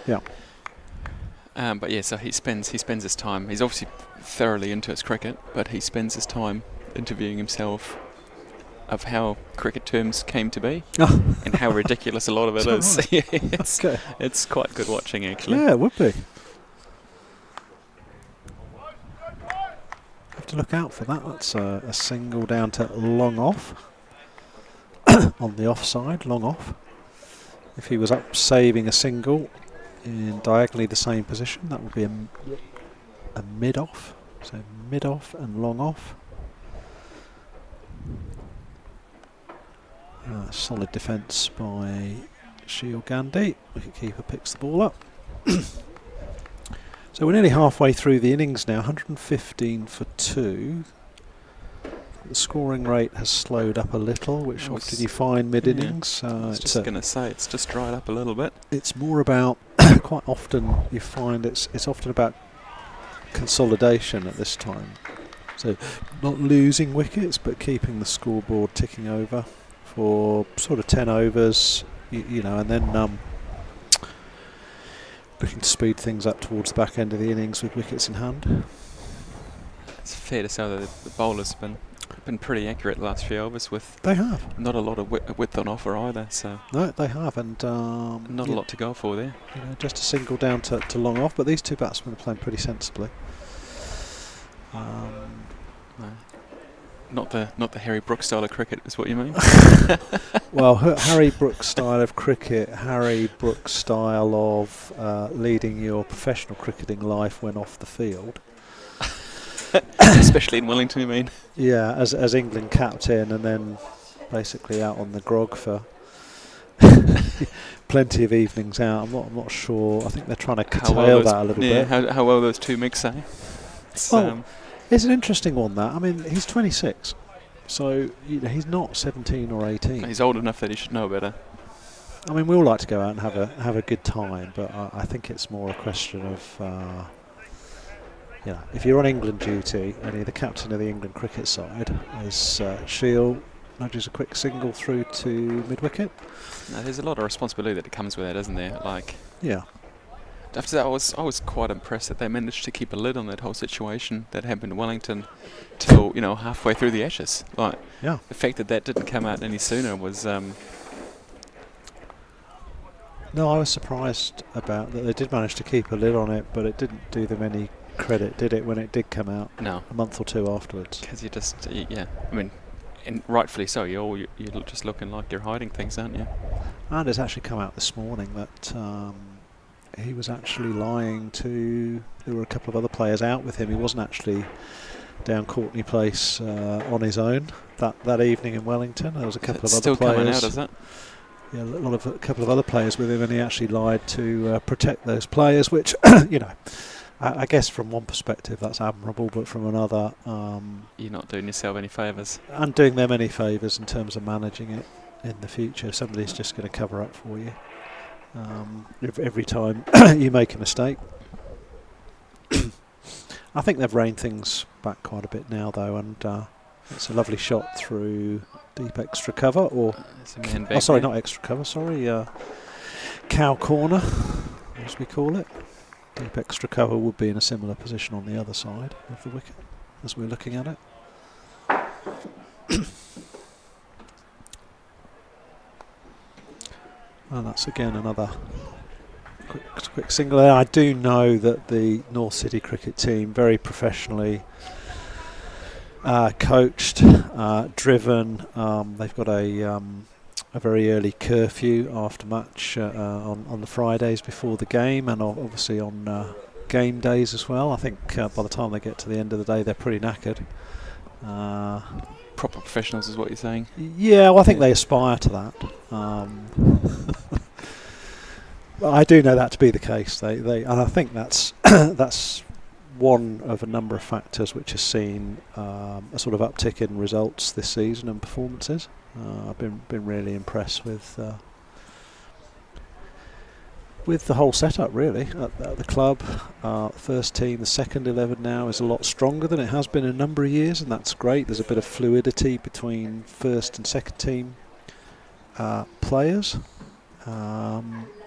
Yeah. But yeah, so he spends his time. He's obviously thoroughly into his cricket, but he spends his time interviewing himself of how cricket terms came to be and how ridiculous a lot of it is. Right. It's quite good watching, actually. Yeah, it would be. Have to look out for that. That's a single down to long off on the offside, long off. If he was up saving a single in diagonally the same position, that would be a mid-off. So mid-off and long off. Solid defence by Shiel Gandhi. Wicketkeeper picks the ball up. So we're nearly halfway through the innings now, 115 for 2. The scoring rate has slowed up a little, which did you find mid-innings? I was just going to say, it's just dried up a little bit. It's more about, quite often you find it's often about consolidation at this time. So not losing wickets, but keeping the scoreboard ticking over for sort of 10 overs, and then looking to speed things up towards the back end of the innings with wickets in hand. It's fair to say that the bowlers have been pretty accurate the last few overs with they have not a lot of width on offer either. So no, they have, and not a lot to go for there. Just a single down to long off, but these two batsmen are playing pretty sensibly. No. Not the Harry Brooks style of cricket is what you mean? Well, Harry Brooks style of cricket, Harry Brooks style of leading your professional cricketing life when off the field. Especially in Wellington, you mean? Yeah, as England captain, and then basically out on the grog for plenty of evenings out. I'm not sure. I think they're trying to curtail that a little bit. How well those two mix, eh? It's an interesting one, that. I mean, he's 26, so he's not 17 or 18. He's old enough that he should know better. I mean, we all like to go out and have a good time, but I think it's more a question of, if you're on England duty and you're the captain of the England cricket side, as Shiel nudges a quick single through to mid-wicket. Now, there's a lot of responsibility that comes with that, isn't there? Yeah. After that, I was quite impressed that they managed to keep a lid on that whole situation that happened in Wellington till halfway through the Ashes. The fact that didn't come out any sooner was. No, I was surprised about that. They did manage to keep a lid on it, but it didn't do them any credit, did it, when it did come out? No. A month or two afterwards. Because I mean, and rightfully so. You're just looking like you're hiding things, aren't you? And it's actually come out this morning that. He was actually lying to. There were a couple of other players out with him. He wasn't actually down Courtney Place on his own that evening in Wellington. There was a couple of other players. Still coming out, is it? a couple of other players with him, and he actually lied to protect those players, which I guess from one perspective that's admirable, but from another, you're not doing yourself any favours. And doing them any favours in terms of managing it in the future. Somebody's just going to cover up for you every time you make a mistake. I think they've reined things back quite a bit now, though, and it's a lovely shot through deep extra cover, or not extra cover, cow corner, as we call it. Deep extra cover would be in a similar position on the other side of the wicket as we're looking at it. And that's again another quick single there. I do know that the North City cricket team, very professionally coached, driven. They've got a very early curfew after match on the Fridays before the game, and obviously on game days as well. I think by the time they get to the end of the day, they're pretty knackered. Proper professionals is what you're saying? Yeah, well, I think they aspire to that. Well, I do know that to be the case. And I think that's that's one of a number of factors which has seen a sort of uptick in results this season and performances. I've been really impressed with the whole setup, really, at the club. First team, the second 11 now is a lot stronger than it has been in a number of years, and that's great. There's a bit of fluidity between first and second team players.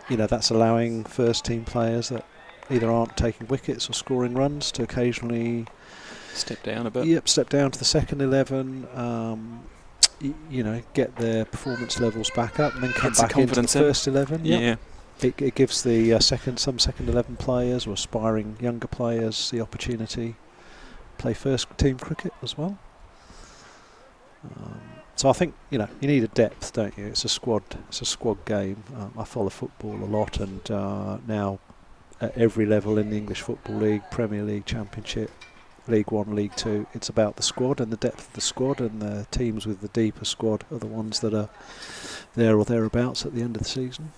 That's allowing first team players that either aren't taking wickets or scoring runs to occasionally step down a bit. Yep, step down to the second 11. Get their performance levels back up, and then come back into the first 11. Yeah. Yep. It gives the second 11 players or aspiring younger players the opportunity to play first team cricket as well. So I think you need a depth, don't you? It's a squad game. I follow football a lot, and now at every level in the English Football League, Premier League, Championship, League One, League Two, it's about the squad and the depth of the squad, and the teams with the deeper squad are the ones that are there or thereabouts at the end of the season.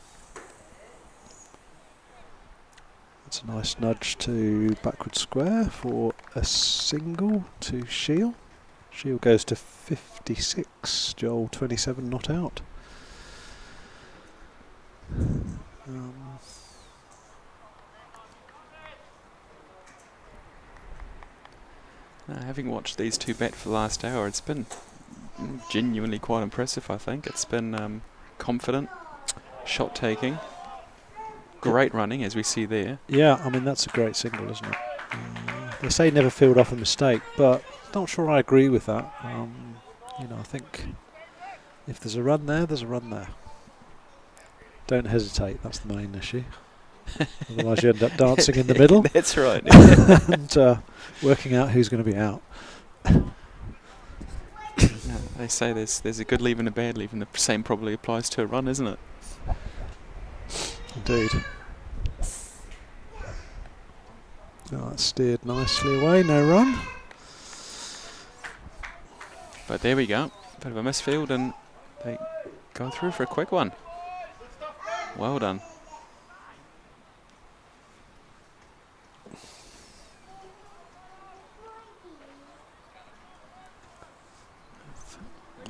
It's a nice nudge to backward square for a single to Shield. Shield goes to 56, Joel 27 not out. Having watched these two bat for the last hour, it's been genuinely quite impressive, I think. It's been confident, shot taking, great running, as we see there. Yeah, I mean, that's a great single, isn't it? They say never field off a mistake, but not sure I agree with that. I think if there's a run there, there's a run there. Don't hesitate, that's the main issue. Otherwise you end up dancing in the middle. That's right. And working out who's going to be out. They say there's a good leave and a bad leave, and the same probably applies to a run, isn't it? Indeed. Oh, that's steered nicely away, no run. But there we go. Bit of a misfield, and they go through for a quick one. Well done.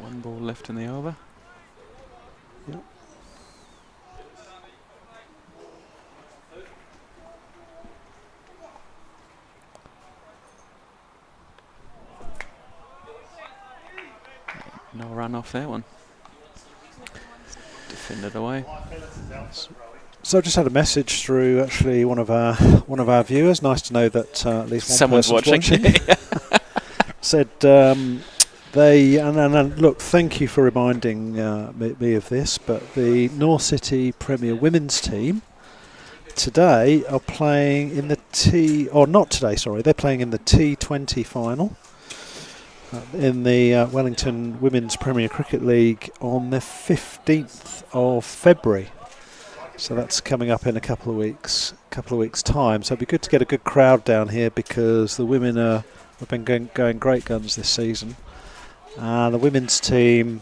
One ball left in the over. Yep. No run off that one. Defended away. So I just had a message through actually one of our viewers. Nice to know that at least one someone's person's watching. Said and look, thank you for reminding me of this. But the North City Premier women's team today are playing in the they're playing in the T20 final. In the Wellington Women's Premier Cricket League on the 15th of February. So that's coming up in a couple of weeks' time. So it'd be good to get a good crowd down here, because the women have been going great guns this season. The women's team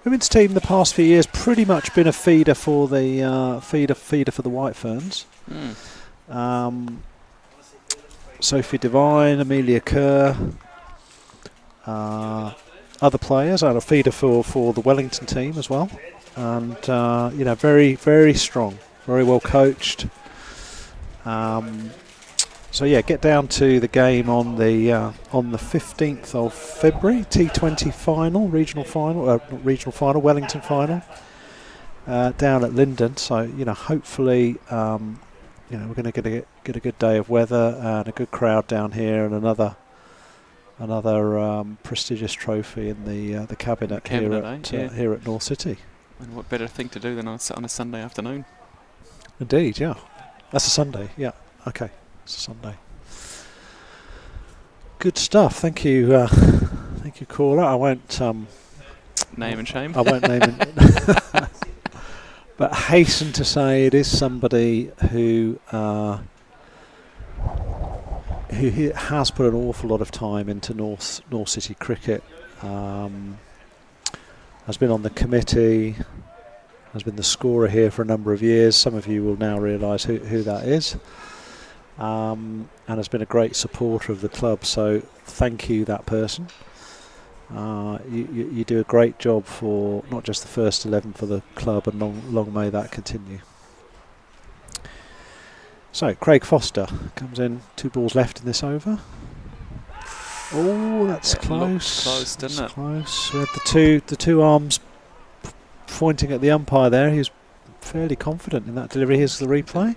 women's team the past few years pretty much been a feeder for the feeder for the White Ferns. Sophie Devine, Amelia Kerr, other players, and a feeder for the Wellington team as well. And very, very strong, very well coached. So yeah, get down to the game on the 15th of February, T20 final, regional final, Wellington final, down at Linden. So hopefully, we're going to get a good day of weather and a good crowd down here, and another prestigious trophy in the cabinet here at North City. And what better thing to do than on a Sunday afternoon? Indeed, yeah. That's a Sunday, yeah. Okay, it's a Sunday. Good stuff. Thank you, caller. I won't name and shame. I won't name it. But hasten to say it is somebody who has put an awful lot of time into North City cricket. Has been on the committee, has been the scorer here for a number of years. Some of you will now realise who that is. And has been a great supporter of the club, so thank you, that person. You do a great job for not just the first 11 for the club, and long may that continue. So Craig Foster comes in, 2 balls left in this over. Oh, that's close. Close, didn't it? Close. We had the two arms pointing at the umpire there. He was fairly confident in that delivery. Here's the replay.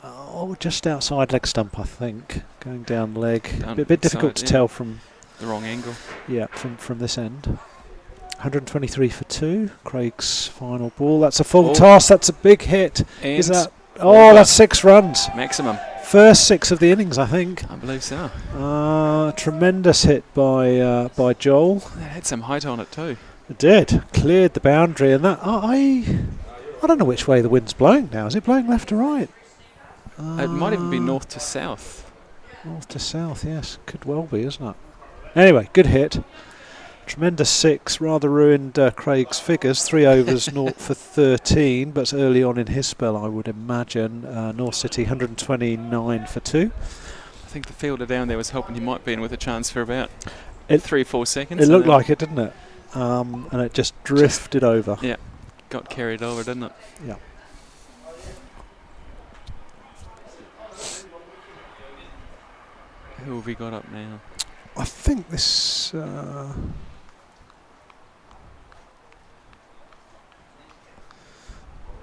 Oh, just outside leg stump, I think. Going down leg. A bit difficult to tell from the wrong angle. Yeah, from this end. 123 for 2. Craig's final ball. That's a full toss. That's a big hit. Is that? Oh, that's 6 runs. Maximum. First 6 of the innings, I think. I believe so. Tremendous hit by Joel. It had some height on it too. It did. Cleared the boundary, and that I don't know which way the wind's blowing now. Is it blowing left or right? It might even be north to south. North to south, yes. Could well be, isn't it? Anyway, good hit. Tremendous 6, rather ruined Craig's figures. 3 overs, 0 for 13, but it's early on in his spell, I would imagine. North City 129 for 2. I think the fielder down there was hoping he might be in with a chance for about 3-4 seconds. It looked like it, didn't it? And it just drifted over. Yeah, got carried over, didn't it? Yeah. Who have we got up now? I think this...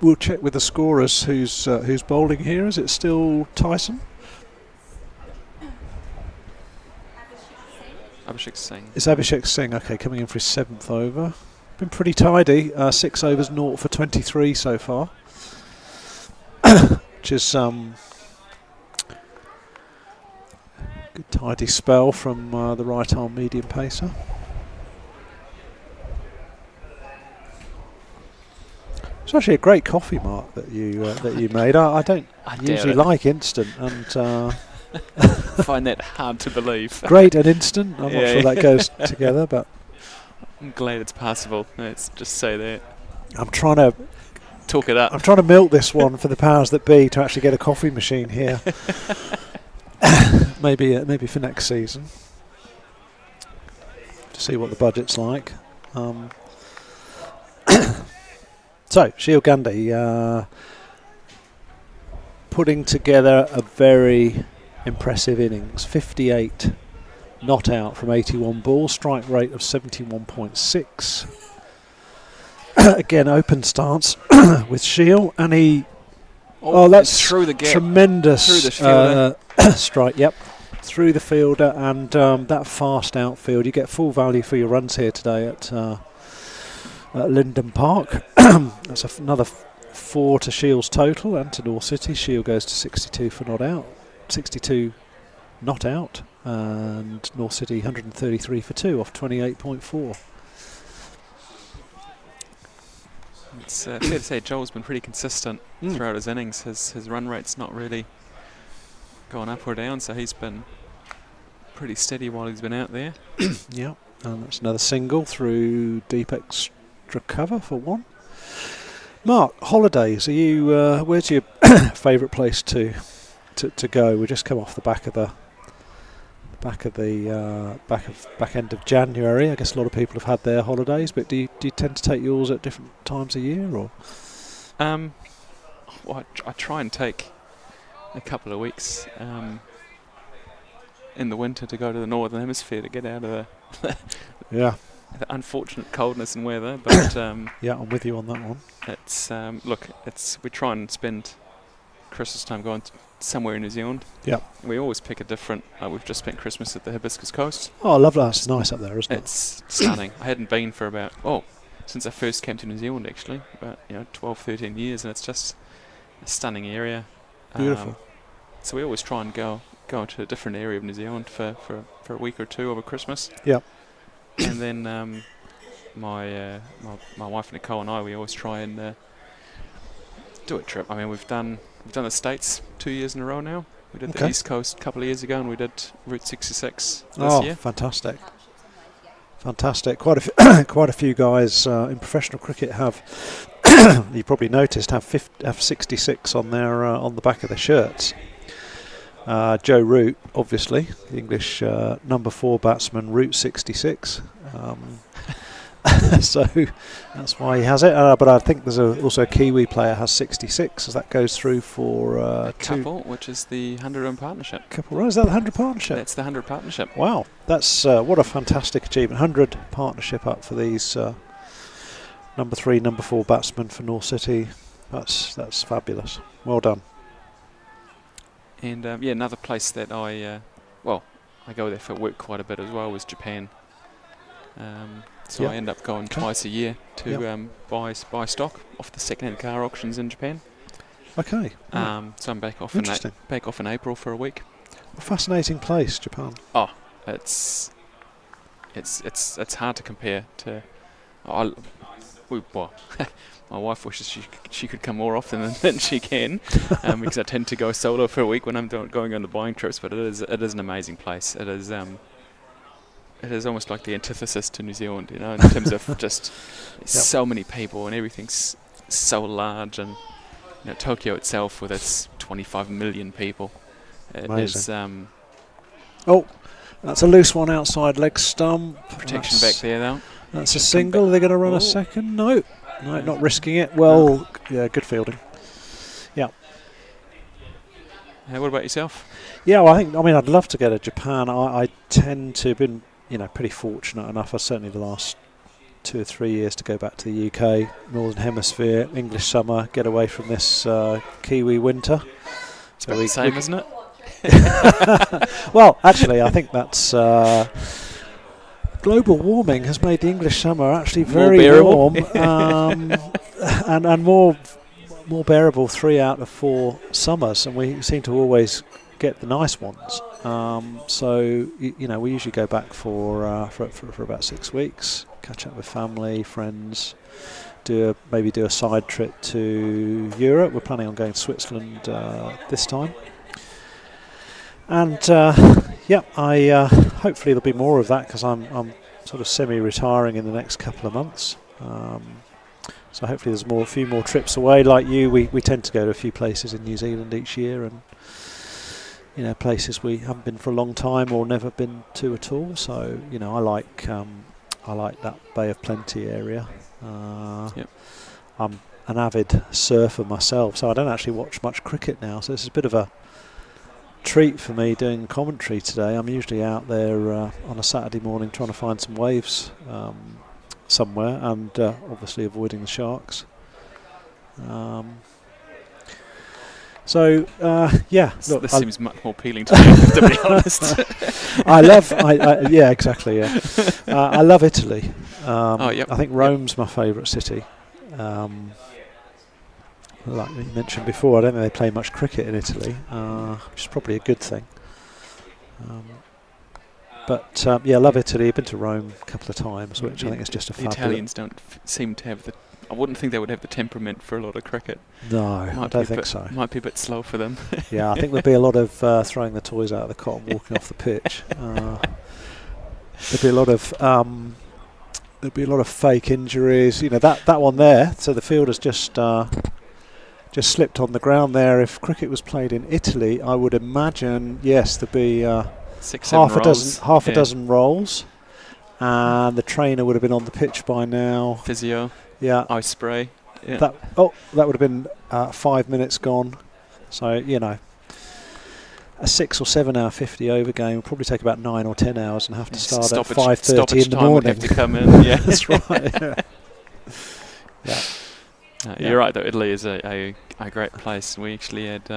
we'll check with the scorers who's bowling here. Is it still Tyson? Abhishek Singh. It's Abhishek Singh, okay, coming in for his 7th over. Been pretty tidy, 6 overs, 0 for 23 so far. Which is good tidy spell from the right arm medium pacer. It's actually a great coffee, Mark, that you made. I don't usually like instant, and find that hard to believe. Great and instant. I'm not sure that goes together, but I'm glad it's passable. Let's just say that. I'm trying to talk it up. I'm trying to milk this one for the powers that be to actually get a coffee machine here. maybe for next season, to see what the budget's like. So Shield Gandhi putting together a very impressive innings. 58 not out from 81 balls, strike rate of 71.6. Again, open stance with Shield, and he. Oh, that's through the gap. Tremendous through the fielder. Strike. Yep, through the fielder, and that fast outfield. You get full value for your runs here today at Linden Park. That's another 4 to Shield's total, and to North City. Shield goes to 62 for not out. 62 not out, and North City 133 for 2 off 28.4. It's fair to say Joel's been pretty consistent throughout his innings. His run rate's not really gone up or down, so he's been pretty steady while he's been out there. Yeah. And that's another single through deep extra cover for 1. Mark, holidays. Are you? Where's your favourite place to go? We just come off the back end of January. I guess a lot of people have had their holidays, but do you tend to take yours at different times of year, or? Well, I try and take a couple of weeks in the winter to go to the Northern Hemisphere to get out of the Yeah. the unfortunate coldness and weather. But Yeah, I'm with you on that one. it's we try and spend Christmas time going somewhere in New Zealand. Yeah. We always pick a different. We've just spent Christmas at the Hibiscus Coast. Oh, I love that. It's nice up there, isn't it? It's stunning. I hadn't been for about since I first came to New Zealand, actually, about 12, 13 years, and it's just a stunning area. Beautiful. So we always try and go to a different area of New Zealand for a week or two over Christmas. Yeah. And then my wife Nicole and I, we always try and do a trip. I mean, we've done the States 2 years in a row now. We did the East Coast a couple of years ago, and we did Route 66 this year. Fantastic. Fantastic. Quite a few guys in professional cricket have, you probably noticed, have 66 on their on the back of their shirts. Joe Root, obviously, the English number 4 batsman, Root 66. So that's why he has it. But I think there's also a Kiwi player has 66, as that goes through for a couple, which is the 100 run partnership. Right, is that the 100 partnership? That's the 100 partnership. Wow, that's what a fantastic achievement. 100 partnership up for these number 3, number 4 batsmen for North City. That's fabulous. Well done. And another place that I go there for work quite a bit as well was Japan. So I end up going twice a year to buy stock off the second-hand car auctions in Japan. Okay. So I'm back off in April for a week. A fascinating place, Japan. Oh, it's hard to compare to. My wife wishes she could come more often than she can, because I tend to go solo for a week when I'm going on the buying trips. But it is an amazing place. It is almost like the antithesis to New Zealand, in terms of just so many people and everything's so large, and Tokyo itself with its 25 million people. It is. That's a loose one outside leg stump. Protection back there though. That's a single. Are they going to run a second? No, not risking it. Well, good fielding. Yeah. What about yourself? Yeah, well, I'd love to go to Japan. I tend to have been, pretty fortunate enough. Certainly the last 2 or 3 years to go back to the UK, Northern Hemisphere, English summer, get away from this Kiwi winter. It's about the same, isn't it? Well, actually, I think that's global warming has made the English summer actually very warm and more bearable 3 out of 4 summers, and we seem to always get the nice ones. So we usually go back for about 6 weeks, catch up with family, friends, maybe do a side trip to Europe. We're planning on going to Switzerland this time. And hopefully there'll be more of that, because I'm sort of semi-retiring in the next couple of months. So hopefully there's a few more trips away. Like you, we tend to go to a few places in New Zealand each year, and places we haven't been for a long time or never been to at all. So I like that Bay of Plenty area. I'm an avid surfer myself, so I don't actually watch much cricket now. So this is a bit of a treat for me doing commentary today. I'm usually out there on a Saturday morning trying to find some waves somewhere, and obviously avoiding the sharks. Look, this seems much more appealing to me, to be honest. I love Italy. I think Rome's my favourite city. Like you mentioned before, I don't think they play much cricket in Italy, which is probably a good thing. I love Italy. I've been to Rome a couple of times, which I think is just a fabulous. The Italians don't seem to have I wouldn't think they would have the temperament for a lot of cricket. No, I don't think so. Might be a bit slow for them. Yeah, I think there'll be a lot of throwing the toys out of the cot and walking off the pitch. There'd be a lot of fake injuries. You know, that one there. So the fielder's just slipped on the ground there. If cricket was played in Italy, I would imagine, yes, there'd be half a dozen rolls, and the trainer would have been on the pitch by now. Physio. Yeah. Ice spray. Yeah. That would have been 5 minutes gone. So, you know, a 6 or 7 hour 50 over game will probably take about 9 or 10 hours and have to start at 5:30 in the morning. Have to come in. Yeah, that's right. Yeah. You're right though. Italy is a great place. We actually had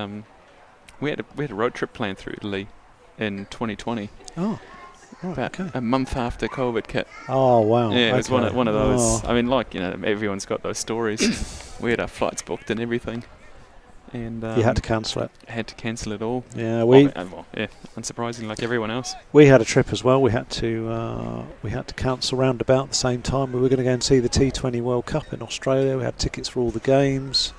we had a road trip planned through Italy in 2020. Oh, right, about okay. a month after COVID hit. Oh wow! Yeah, it was one of those. Oh. I mean, like, you know, everyone's got those stories. We had our flights booked and everything, and you had to cancel it. Had to cancel it all. Yeah, unsurprisingly, like everyone else. We had a trip as well. We had to cancel round about the same time. We were going to go and see the T20 World Cup in Australia. We had tickets for all the games,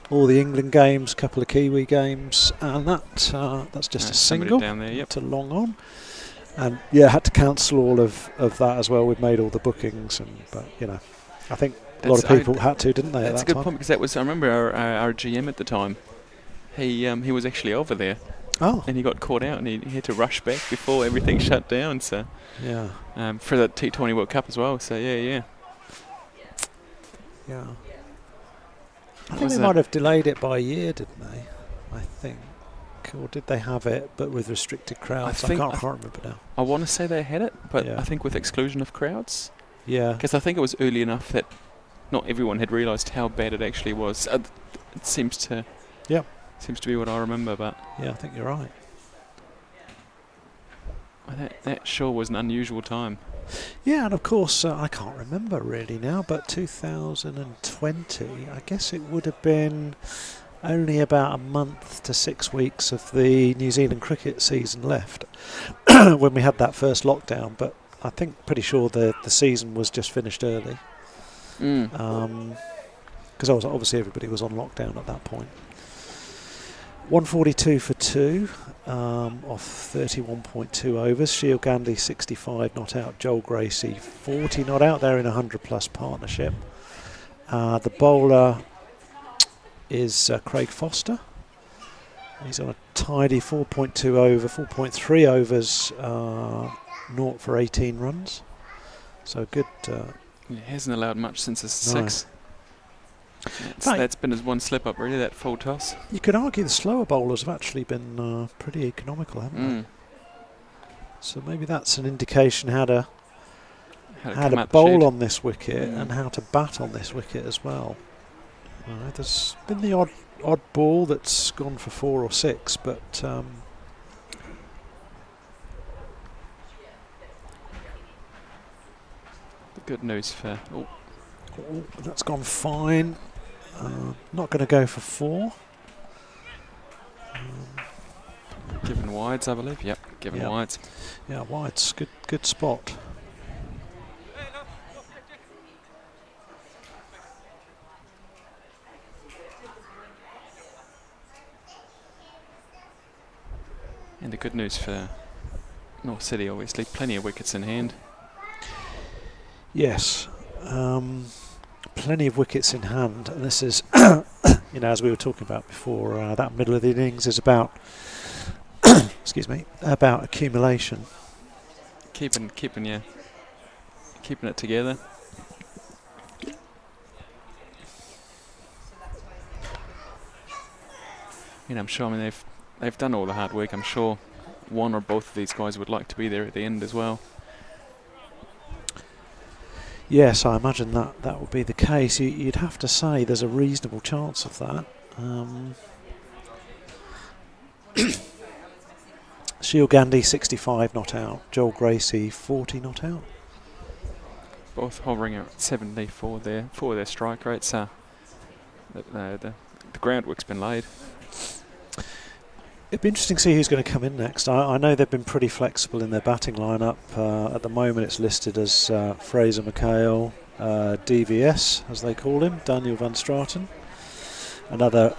all the England games, a couple of Kiwi games, and that's just a single. Down there, yep. To long on, and yeah, had to cancel all of that as well. We'd made all the bookings, but you know, I think a lot of people had to, didn't they? That's at that a good time? point, because I remember our GM at the time. He was actually over there. Oh. And he got caught out, and he had to rush back before everything shut down. So yeah. For the T20 World Cup as well. So yeah. I think they might have delayed it by a year, didn't they? I think, or did they have it but with restricted crowds? I can't remember now. I want to say they had it, but Yeah. I think with exclusion of crowds. Yeah. Because I think it was early enough that not everyone had realised how bad it actually was. It seems to. Yeah. Seems to be what I remember, but Yeah, I think you're right. That sure was an unusual time. Yeah, and of course, I can't remember really now, but 2020, I guess it would have been only about a month to 6 weeks of the New Zealand cricket season left when we had that first lockdown, but I think pretty sure the season was just finished early. Because obviously everybody was on lockdown at that point. 142 for 2 off 31.2 overs. Shield Gandhi 65 not out. Joel Gracie 40 not out. They're in a 100+ partnership. The bowler is Craig Foster. He's on a tidy 4.2 over, 4.3 overs, 0 for 18 runs. So good. He hasn't allowed much since his No. 6. That's been his one slip up, really, that full toss. You could argue the slower bowlers have actually been pretty economical, haven't they? So maybe that's an indication how to bowl on this wicket and how to bat on this wicket as well. There's been the odd ball that's gone for 4 or 6, but the good news for that's gone fine. Not going to go for 4. given wides, I believe. Yep, given wides. Yeah, wides. Good spot. And the good news for North City, obviously, plenty of wickets in hand. Yes, plenty of wickets in hand, and this is, as we were talking about before, that middle of the innings is about, excuse me, about accumulation. Keeping it together. I'm sure. I mean, they've done all the hard work. I'm sure one or both of these guys would like to be there at the end as well. Yes, I imagine that would be the case. You'd have to say there's a reasonable chance of that. Shield Gandhi 65 not out. Joel Gracie 40 not out. Both hovering at 70 for their strike rates. The groundwork's been laid. It'd be interesting to see who's going to come in next. I know they've been pretty flexible in their batting lineup. At the moment it's listed as Fraser McHale, DVS as they call him, Daniel van Straten. Another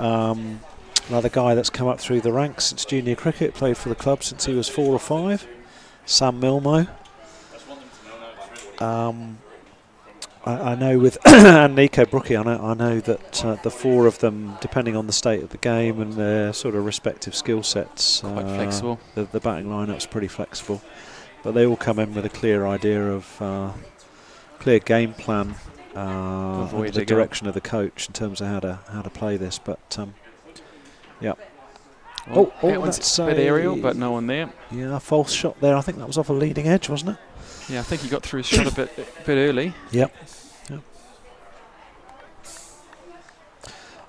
guy that's come up through the ranks since junior cricket, played for the club since he was 4 or 5, Sam Milmo. I know with and Nico Brookie, I know that the four of them, depending on the state of the game and their sort of respective skill sets, quite flexible. The batting lineup's pretty flexible, but they all come in with a clear idea of clear game plan, and the direction of the coach in terms of how to play this. But yeah. Well, that one's a bit aerial, but no one there. Yeah, false shot there. I think that was off a leading edge, wasn't it? Yeah, I think he got through his shot a bit early. Yep.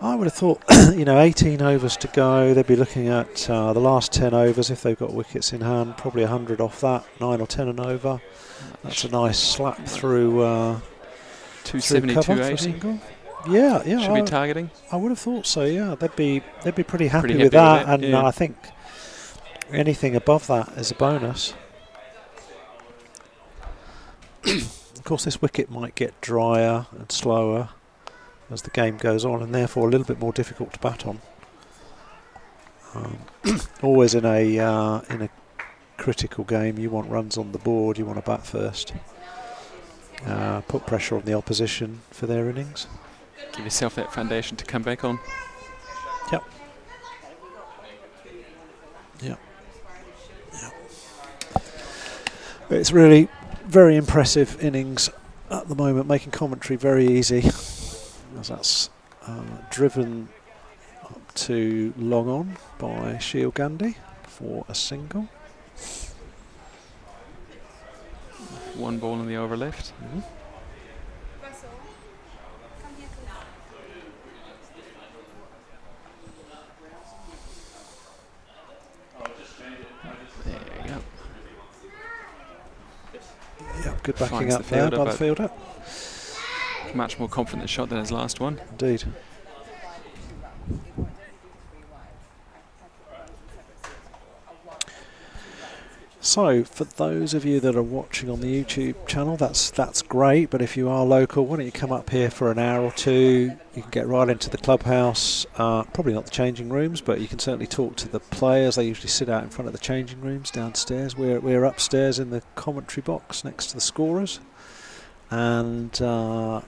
I would have thought, 18 overs to go. They'd be looking at the last 10 overs if they've got wickets in hand. Probably 100 off that, 9 or 10 and over. That's a nice slap through. 270, through cover 280. for a single. Yeah. Should be targeting. I would have thought so. Yeah, they'd be pretty happy Pretty with happy that, with it, and yeah. I think anything above that is a bonus. Of course, this wicket might get drier and slower as the game goes on, and therefore a little bit more difficult to bat on. Always in a critical game, you want runs on the board. You want to bat first. Put pressure on the opposition for their innings. Give yourself that foundation to come back on. Yep. It's really very impressive innings at the moment, making commentary very easy, as that's driven up to long on by Sheel Gandhi for a single. One ball in the over left. Mm-hmm. There you go. Yep, good backing Finds up the there fielder, by the but fielder. Much more confident shot than his last one. Indeed. So, for those of you that are watching on the YouTube channel, that's great. But if you are local, why don't you come up here for an hour or two? You can get right into the clubhouse. Probably not the changing rooms, but you can certainly talk to the players. They usually sit out in front of the changing rooms downstairs. We're upstairs in the commentary box next to the scorers, and the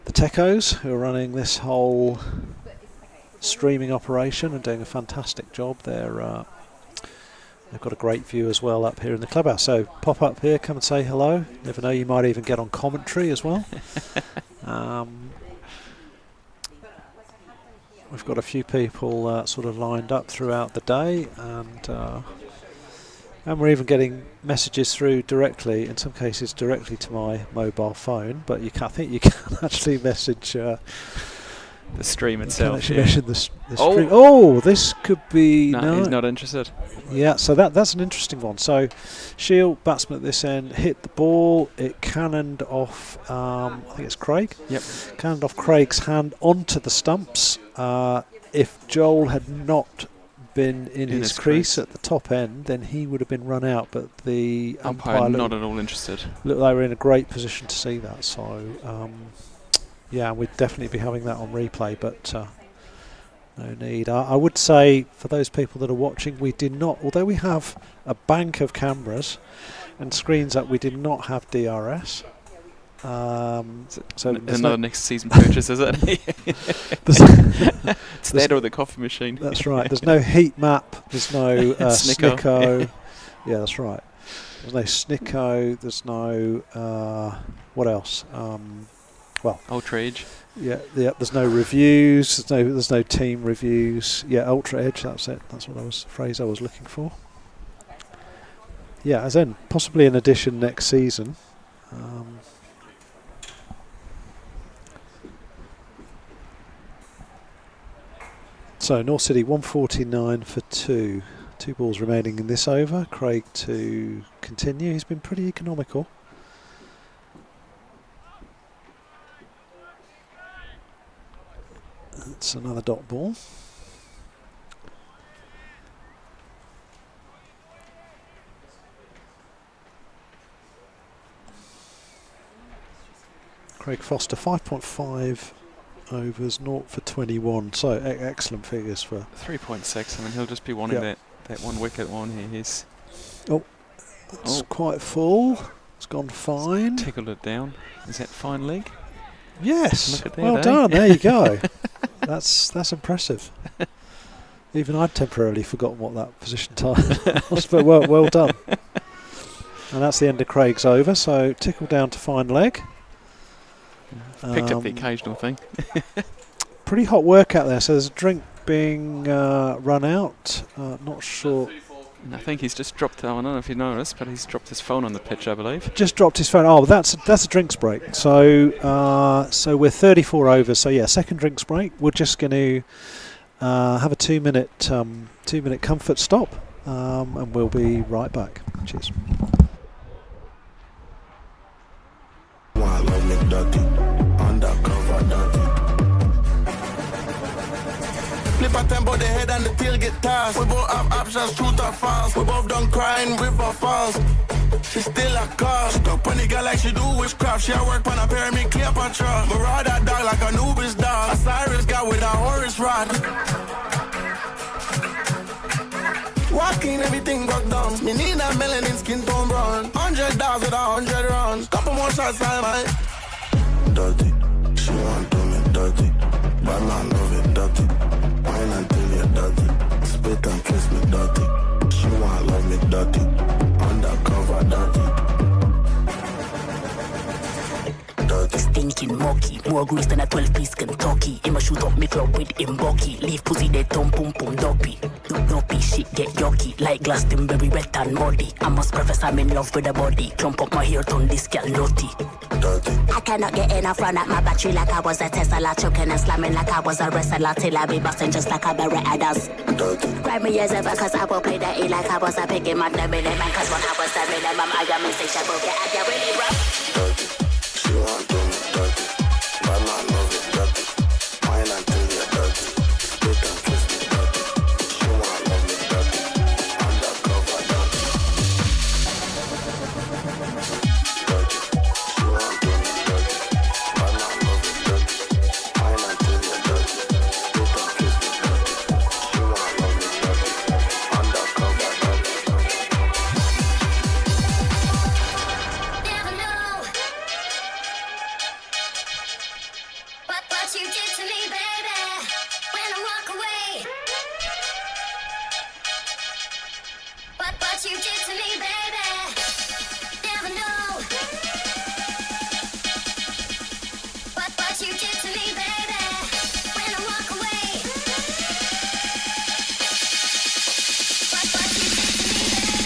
techos who are running this whole streaming operation and doing a fantastic job. They've got a great view as well up here in the clubhouse. So pop up here, come and say hello. Never know, you might even get on commentary as well. We've got a few people sort of lined up throughout the day, and we're even getting messages through directly, in some cases directly to my mobile phone. But I think you can actually message. The stream you itself. can actually Yeah. mention the stream. Oh, this could be. No, he's not interested. Yeah, so that's an interesting one. So, Shield, batsman at this end, hit the ball. It cannoned off, I think it's Craig. Yep. Cannoned off Craig's hand onto the stumps. If Joel had not been in his crease at the top end, then he would have been run out. But the Umpire not at all interested. looked like they were in a great position to see that. So, yeah, we'd definitely be having that on replay, but no need. I would say, for those people that are watching, we did not, although we have a bank of cameras and screens up, we did not have DRS. So another next season purchase, is it? It's that or the coffee machine. That's right. There's no heat map. There's no Snicko. Snicko. Yeah, that's right. There's no Snicko. There's no what else? Ultra Edge. Yeah. There's no reviews. There's no team reviews. Yeah, Ultra Edge. That's it. That's what phrase I was looking for. Yeah, as in possibly an addition next season. So North City 149 for 2. 2 balls remaining in this over. Craig to continue. He's been pretty economical. That's another dot ball. Craig Foster 5.5 overs, 0 for 21. So excellent figures for 3.6. I mean, he'll just be wanting Yep. that one wicket on here. He's It's quite full. It's gone fine. Tickled it down. Is that fine leg? Yes. Look at that, Well eh? done. There you go. That's impressive. Even I'd temporarily forgotten what that position time was, but well done. And that's the end of Craig's over. So tickle down to fine leg. Picked up the occasional thing. Pretty hot work out there. So there's a drink being run out. Not sure. And I think he's just dropped, I don't know if you noticed, but he's dropped his phone on the pitch, I believe. Just dropped his phone. Oh, that's a drinks break. So so we're 34 overs. So yeah, second drinks break. We're just going to have a 2-minute comfort stop, and we'll be right back. Cheers. Flip a tempo, the head and the tail get tossed. We both have options, truth or false. We both done crying, river falls. She still a cause. Stuck on the girl like she do witchcraft. She a work on a pyramid, Cleopatra. Marauder dog like a Nubis dog. A Cyrus guy with a Horus rod. Walking, everything broke down. Me need a melanin skin tone brown. 100 dollars with 100 rounds. Couple more shots, I might. Dirty, she want to me dirty. But man love it dirty. Wine until you're dirty. Spit and kiss me dirty. She want love me dirty. Undercover dirty. Stinking monkey, more grease than a 12-piece Kentucky. I'ma shoot up me club with him bucky. Leave pussy dead, thumb pum pum dopey. Dopey shit get yucky, like glass them very wet and muddy. I must profess I'm in love with the body. Clump up my hair, turn this girl nutty. Dirty. I cannot get enough run at my battery like I was a Tesla. Choking and slamming like I was a wrestler. Till I be busting just like a Beretta does. Dirty. Grab me as ever cause I will play the E like I was a pig in my minute man. Cause when I was the minimum I am insatiable. Get at ya really rough. Dirty. She want to me dirty. But man love it dirty. Wine until you're dirty. Spit and kiss me dirty. She want love me dirty. Undercover dirty. Dirty. She want to me dirty. But man love it dirty. Wine until you're dirty. Spit and kiss me dirty. She want love me dirty. Undercover dirty. Never know what you did to me, baby. When I walk away, what you did to me, baby. Never know what you did to me, baby. When I walk away, what you did to me,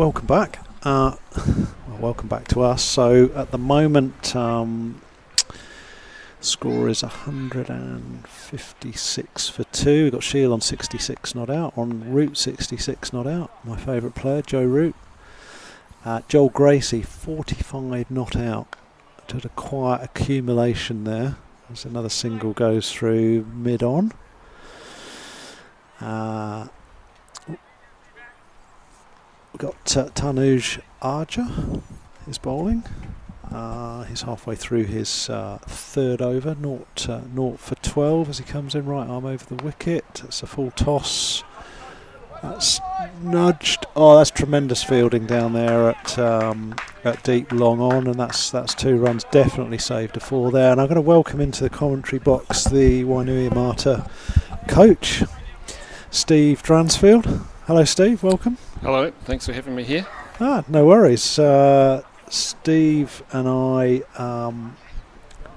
welcome back. Welcome back to us. So at the moment, score is 156 for 2. We've got Shield on 66 not out, on Root 66 not out. My favourite player, Joe Root. Joel Gracie 45 not out. Did a quiet accumulation there. As another single goes through mid-on. We've got Tanuj Arja is bowling. He's halfway through his third over, 0 for 12 as he comes in, right arm over the wicket. It's a full toss. That's nudged. Oh, that's tremendous fielding down there at deep long on, and that's 2 runs. Definitely saved a 4 there. And I'm going to welcome into the commentary box the Wainuiomata coach, Steve Dransfield. Hello, Steve. Welcome. Hello. Thanks for having me here. No worries. Steve and I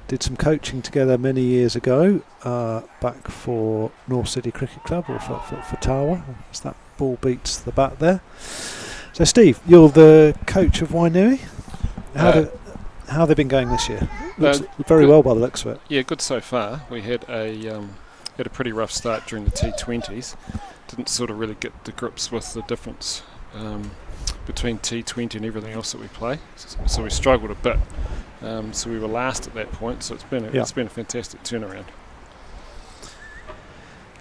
did some coaching together many years ago, back for North City Cricket Club, or for Tawa, as that ball beats the bat there. So Steve, you're the coach of Wainui. How have they been going this year? Looks very well by the looks of it. Yeah, good so far. We had a pretty rough start during the T20s. Didn't sort of really get to grips with the difference between T20 and everything else that we play. So we struggled a bit. So we were last at that point. So it's been a fantastic turnaround.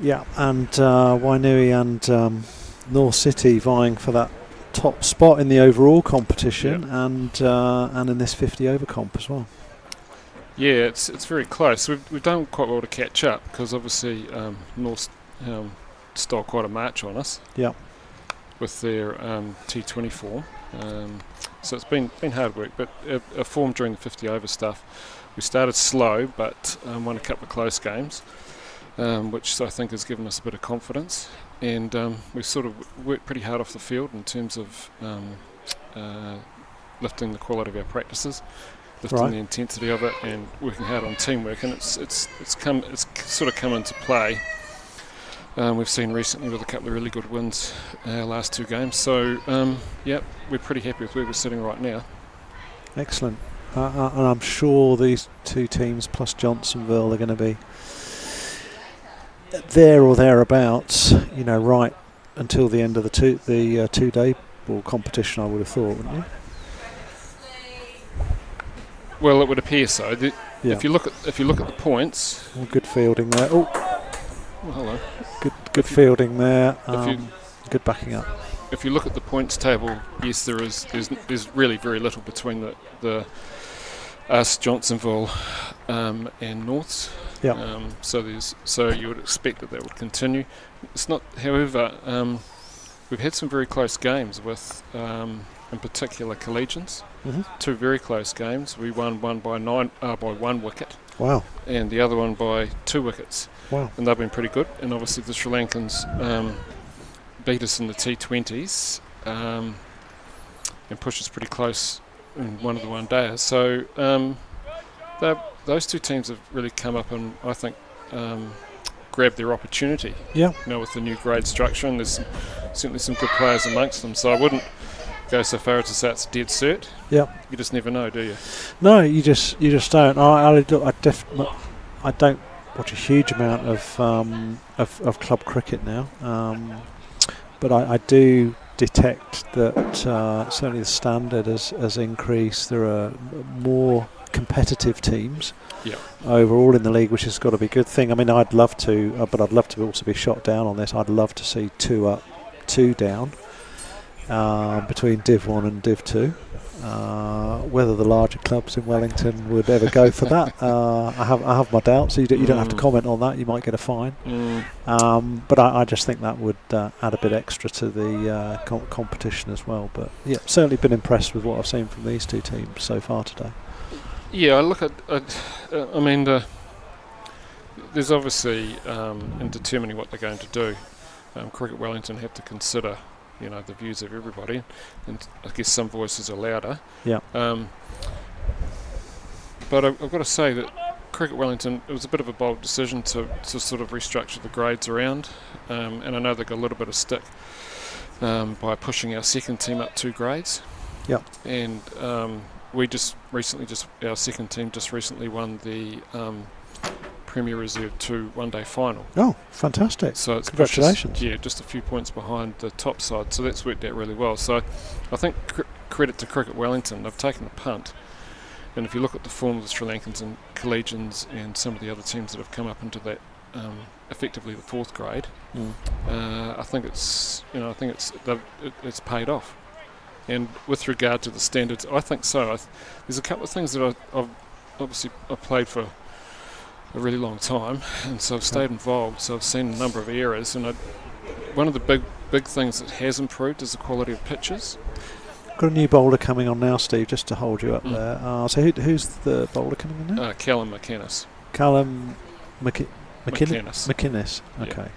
Yeah, and Wainui and North City vying for that top spot in the overall competition, and in this 50 over comp as well. Yeah, it's very close. We've done quite well to catch up, because obviously North stole quite a march on us. Yeah. With their T20 form. So it's been hard work, but a form during the 50 over stuff. We started slow, but won a couple of close games, which I think has given us a bit of confidence. And we sort of worked pretty hard off the field in terms of lifting the quality of our practices, lifting the intensity of it, and working hard on teamwork. And it's sort of come into play. We've seen recently with a couple of really good wins our last 2 games. So, we're pretty happy with where we're sitting right now. Excellent. And I'm sure these 2 teams plus Johnsonville are going to be there or thereabouts, right until the end of the 2-day ball competition, I would have thought, wouldn't you? Well, it would appear so. If you look at the points, good fielding there. Oh, well, hello. Good fielding there. Good backing up. If you look at the points table, yes, there's really very little between the us, Johnsonville, and Norths. Yeah. So you would expect that would continue. It's not, however, we've had some very close games with, in particular, collegians. Mm-hmm. 2 very close games. We won one by 1 wicket. Wow. And the other one by 2 wickets. Wow. And they've been pretty good. And obviously the Sri Lankans beat us in the T20s and pushed us pretty close in one of the one-dayers. So those 2 teams have really come up and, I think, grabbed their opportunity. Yeah. With the new grade structure, and there's certainly some good players amongst them. So I wouldn't go so far as to say it's a dead cert. Yeah. You just never know, do you? No, you just don't. I don't watch a huge amount of club cricket now, but I do detect that certainly the standard has increased. There are more competitive teams overall in the league, which has got to be a good thing. I mean, I'd love to, but I'd love to also be shot down on this. I'd love to see 2 up, 2 down. Between Div 1 and Div 2. Whether the larger clubs in Wellington would ever go for that, I have my doubts. So you don't have to comment on that. You might get a fine. But I just think that would add a bit extra to the competition as well. But yeah, certainly been impressed with what I've seen from these 2 teams so far today. Yeah, I look at I mean, there's obviously in determining what they're going to do, Cricket Wellington have to consider the views of everybody, and I guess some voices are louder. Yeah. But I've got to say that Cricket Wellington, it was a bit of a bold decision to sort of restructure the grades around, and I know they got a little bit of stick by pushing our second team up 2 grades. Yep. And we our second team just recently won the Premier Reserve 2 one-day final. Oh, fantastic. So it's congratulations. just a few points behind the top side, so that's worked out really well. So I think credit to Cricket Wellington, they've taken the punt, and if you look at the form of the Sri Lankans and Collegians and some of the other teams that have come up into that effectively the 4th grade, I think it's paid off. And with regard to the standards, I think so. There's a couple of things that I've played for a really long time, and so I've stayed involved, so I've seen a number of errors, and one of the big things that has improved is the quality of pitches. Got a new bowler coming on now, Steve, just to hold you up there. So who's the bowler coming in now? Callum McInnes. Callum McInnes. Okay.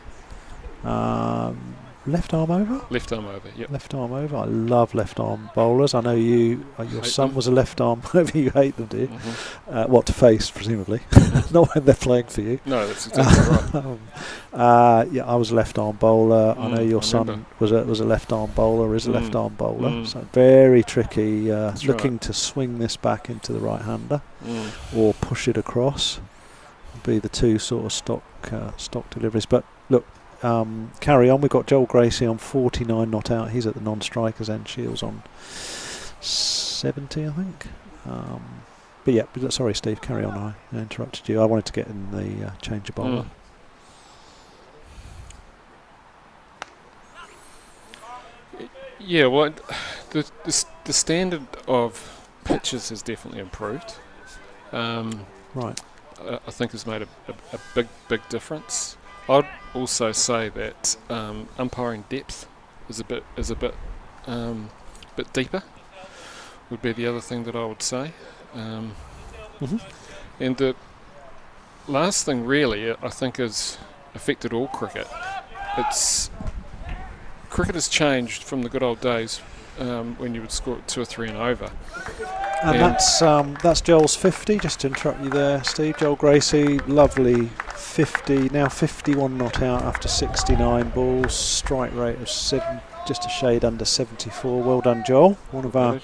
Left arm over? Left arm over, yep. Left arm over. I love left arm bowlers. I know your son was a left arm over. You hate them, do you? What, to face, presumably? Not when they're playing for you. No, that's exactly right. Yeah, I was a left arm bowler. I know your son was a left arm bowler, is a left arm bowler. So very tricky, looking to swing this back into the right hander or push it across. Be the two sort of stock deliveries. But look, carry on. We've got Joel Gracie on 49 not out. He's at the non-strikers end. Shields on 70, I think. But yeah, sorry, Steve, carry on. I interrupted you. I wanted to get in the change of bowler. Yeah, well, the standard of pitches has definitely improved. Right. I think has made a big difference. I'd also say that umpiring depth is a bit deeper. Would be the other thing that I would say. And the last thing really, I think, has affected all cricket. Cricket has changed from the good old days when you would score 2 or 3 and over. And that's Joel's 50. Just to interrupt you there, Steve. Joel Gracie, lovely 50. Now 51 not out after 69 balls. Strike rate of just a shade under 74. Well done, Joel. One of our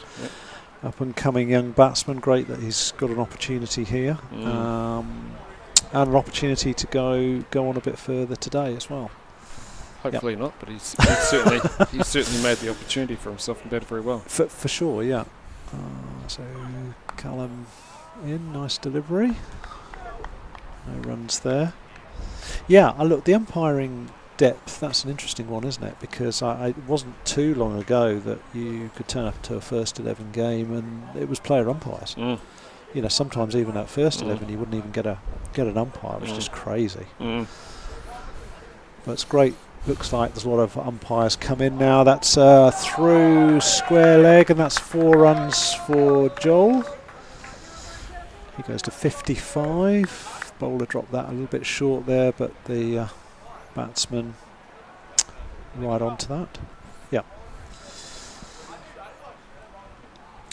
up and coming young batsmen. Great that he's got an opportunity here, and an opportunity to go on a bit further today as well. Hopefully not, but he's certainly made the opportunity for himself and did very well. For sure, yeah. So Callum in, nice delivery. No runs there. Yeah, look, the umpiring depth, that's an interesting one, isn't it? Because it wasn't too long ago that you could turn up to a first 11 game and it was player umpires. You know, sometimes even at first 11 you wouldn't even get an umpire. It was just crazy. But it's great. Looks like there's a lot of umpires come in now. That's through square leg, and that's 4 runs for Joel. He goes to 55. Bowler dropped that a little bit short there, but the batsman right onto that. Yeah.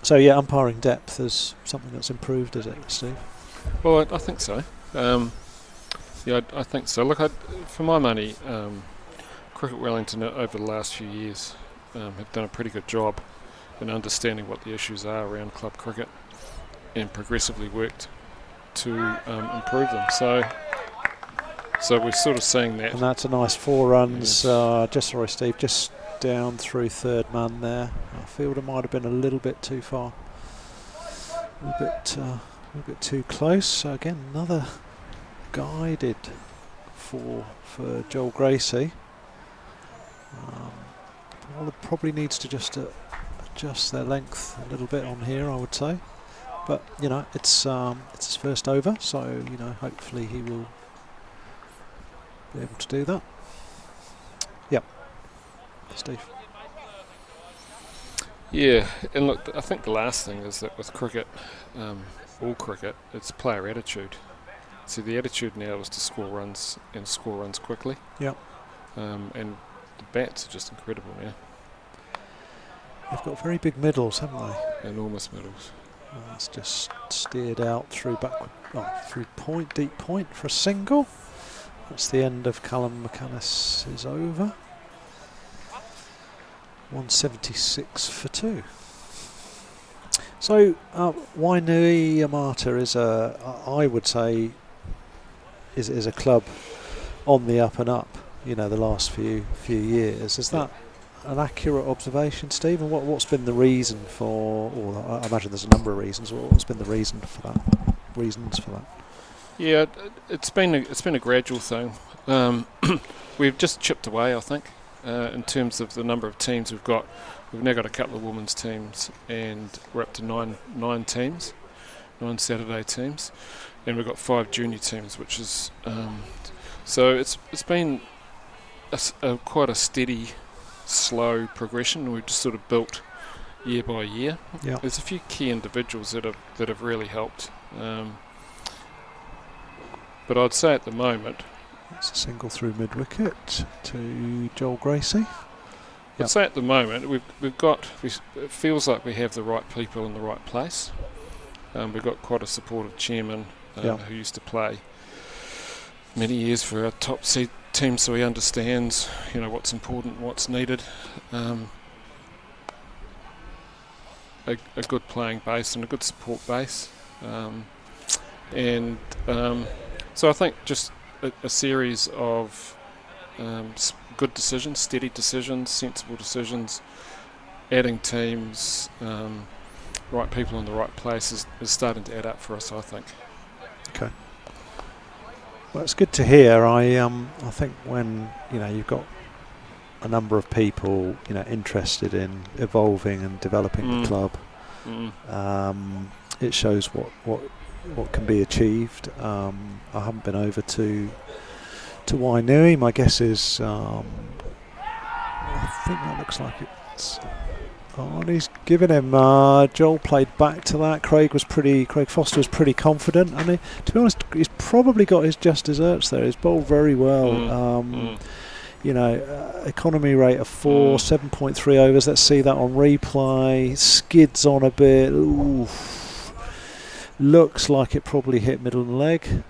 So yeah, umpiring depth is something that's improved, is it, Steve? Well, I think so. Yeah, I think so. Look, for my money, Cricket Wellington over the last few years have done a pretty good job in understanding what the issues are around club cricket and progressively worked to improve them. So we're sort of seeing that. And that's a nice 4 runs. Just sorry, Steve, just down through third man there. Our fielder might have been a little bit too far, a little bit too close. So again, another guided for Joel Gracie. Probably needs to just adjust their length a little bit on here, I would say. But you know, it's his first over, so you know, hopefully he will be able to do that. Yep, Steve. Yeah, and look, I think the last thing is that with cricket, all cricket, it's player attitude. So the attitude now is to score runs and score runs quickly. Yep. And the bats are just incredible now. They've got very big middles, haven't they? Enormous middles. It's just steered out through through point, deep point for a single. That's the end of Callum McInnes is over. 176 for 2. So Wainuiomata is I would say, is a club on the up and up. You know, the last few years. Is that an accurate observation, Steve? And what's been the reason for? Or I imagine there's a number of reasons. What's been the reason for that? Reasons for that? Yeah, it's been a gradual thing. We've just chipped away, I think, in terms of the number of teams we've got. We've now got a couple of women's teams, and we're up to nine teams, 9 Saturday teams, and we've got 5 junior teams, which is so it's been quite a steady, slow progression. We've just sort of built year by year. Yeah. There's a few key individuals that have really helped. But I'd say at the moment, it's a single through mid wicket to Joel Gracie. I'd say at the moment it feels like we have the right people in the right place. We've got quite a supportive chairman who used to play many years for our top seed team, so he understands, you know, what's important, what's needed. A good playing base and a good support base, so I think just a series of good decisions, steady decisions, sensible decisions, adding teams, right people in the right places is starting to add up for us, I think. Okay. Well, it's good to hear. I think when you've got a number of people interested in evolving and developing the club, it shows what can be achieved. I haven't been over to Wainui. My guess is I think that looks like it's. Oh, and he's given him. Joel played back to that. Craig Foster was pretty confident, and to be honest, he's probably got his just desserts there. He's bowled very well. Economy rate of 4, 7.3 overs. Let's see that on replay. Skids on a bit. Ooh. Looks like it probably hit middle and leg.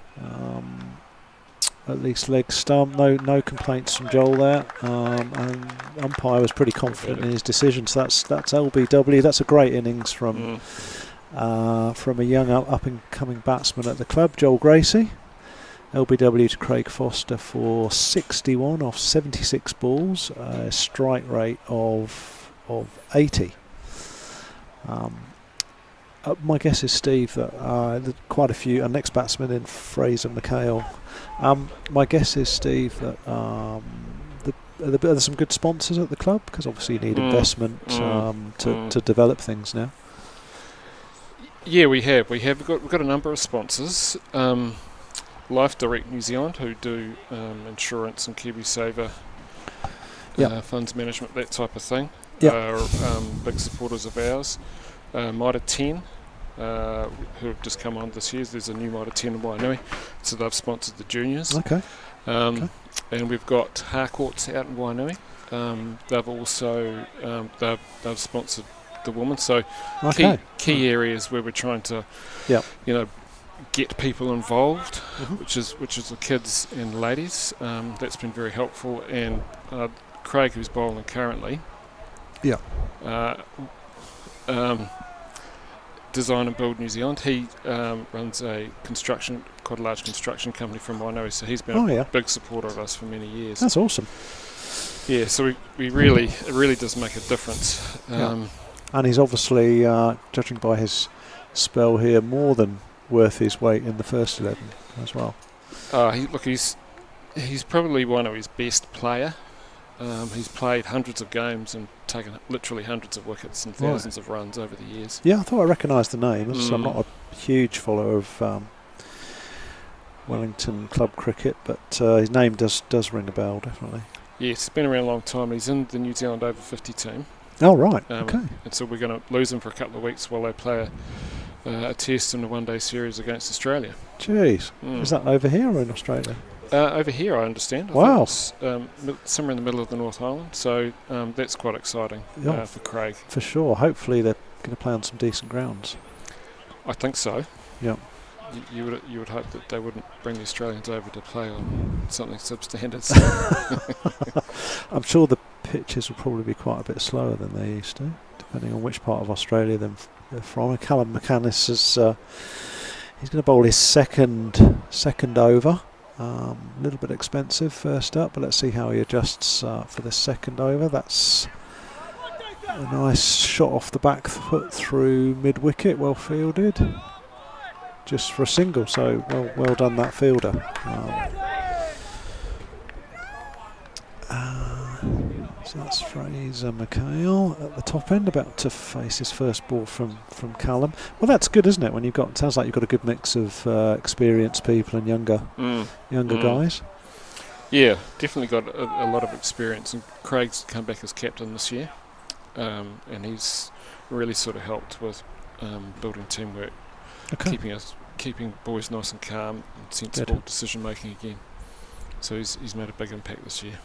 At least leg stump. No complaints from Joel there. And umpire was pretty confident in his decision. So that's LBW. That's a great innings from a young up and coming batsman at the club, Joel Gracie. LBW to Craig Foster for 61 off 76 balls, a strike rate of 80. My guess is, Steve, that quite a few. Our next batsman in Fraser McHale. My guess is, Steve, that are there some good sponsors at the club, because obviously you need investment to develop things now. Yeah, we have. We've got a number of sponsors. Life Direct New Zealand, who do insurance and KiwiSaver, funds management, that type of thing, are big supporters of ours. Mitre 10, who have just come on this year. There's a new Mitre 10 in Wainui, so they've sponsored the juniors. Okay. And we've got Harcourts out in Wainui. They've also they've sponsored the women. So key areas where we're trying to, get people involved, which is the kids and ladies. That's been very helpful. And Craig, who's bowling currently, Design and Build New Zealand. He runs quite a large construction company from Wainui, so he's been a big supporter of us for many years. That's awesome. Yeah, so it really does make a difference. And he's obviously, judging by his spell here, more than worth his weight in the first 11 as well. He's probably Wainui's best player. He's played hundreds of games and taken literally hundreds of wickets and thousands of runs over the years. Yeah, I thought I recognised the name. I'm not a huge follower of Wellington Club cricket, but his name does ring a bell, definitely. Yes, he's been around a long time. He's in the New Zealand over 50 team. Oh, right. Okay. And so we're going to lose him for a couple of weeks while they play a test in a one-day series against Australia. Jeez. Is that over here or in Australia? Over here, I understand. Wow. It's, somewhere in the middle of the North Island, so that's quite exciting for Craig. For sure. Hopefully they're going to play on some decent grounds. I think so. Yeah. You would hope that they wouldn't bring the Australians over to play on something substandard. I'm sure the pitches will probably be quite a bit slower than they used to, depending on which part of Australia they're from. Callum McManus is he's going to bowl his second over. A little bit expensive first up, but let's see how he adjusts for this second over. That's a nice shot off the back foot through mid-wicket, well fielded. Just for a single, so well done that fielder. So that's Fraser McHale at the top end, about to face his first ball from Callum. Well, that's good, isn't it? When sounds like you've got a good mix of experienced people and younger guys. Yeah, definitely got a lot of experience. And Craig's come back as captain this year, and he's really sort of helped with building teamwork, keeping boys nice and calm and sensible decision making again. So he's made a big impact this year.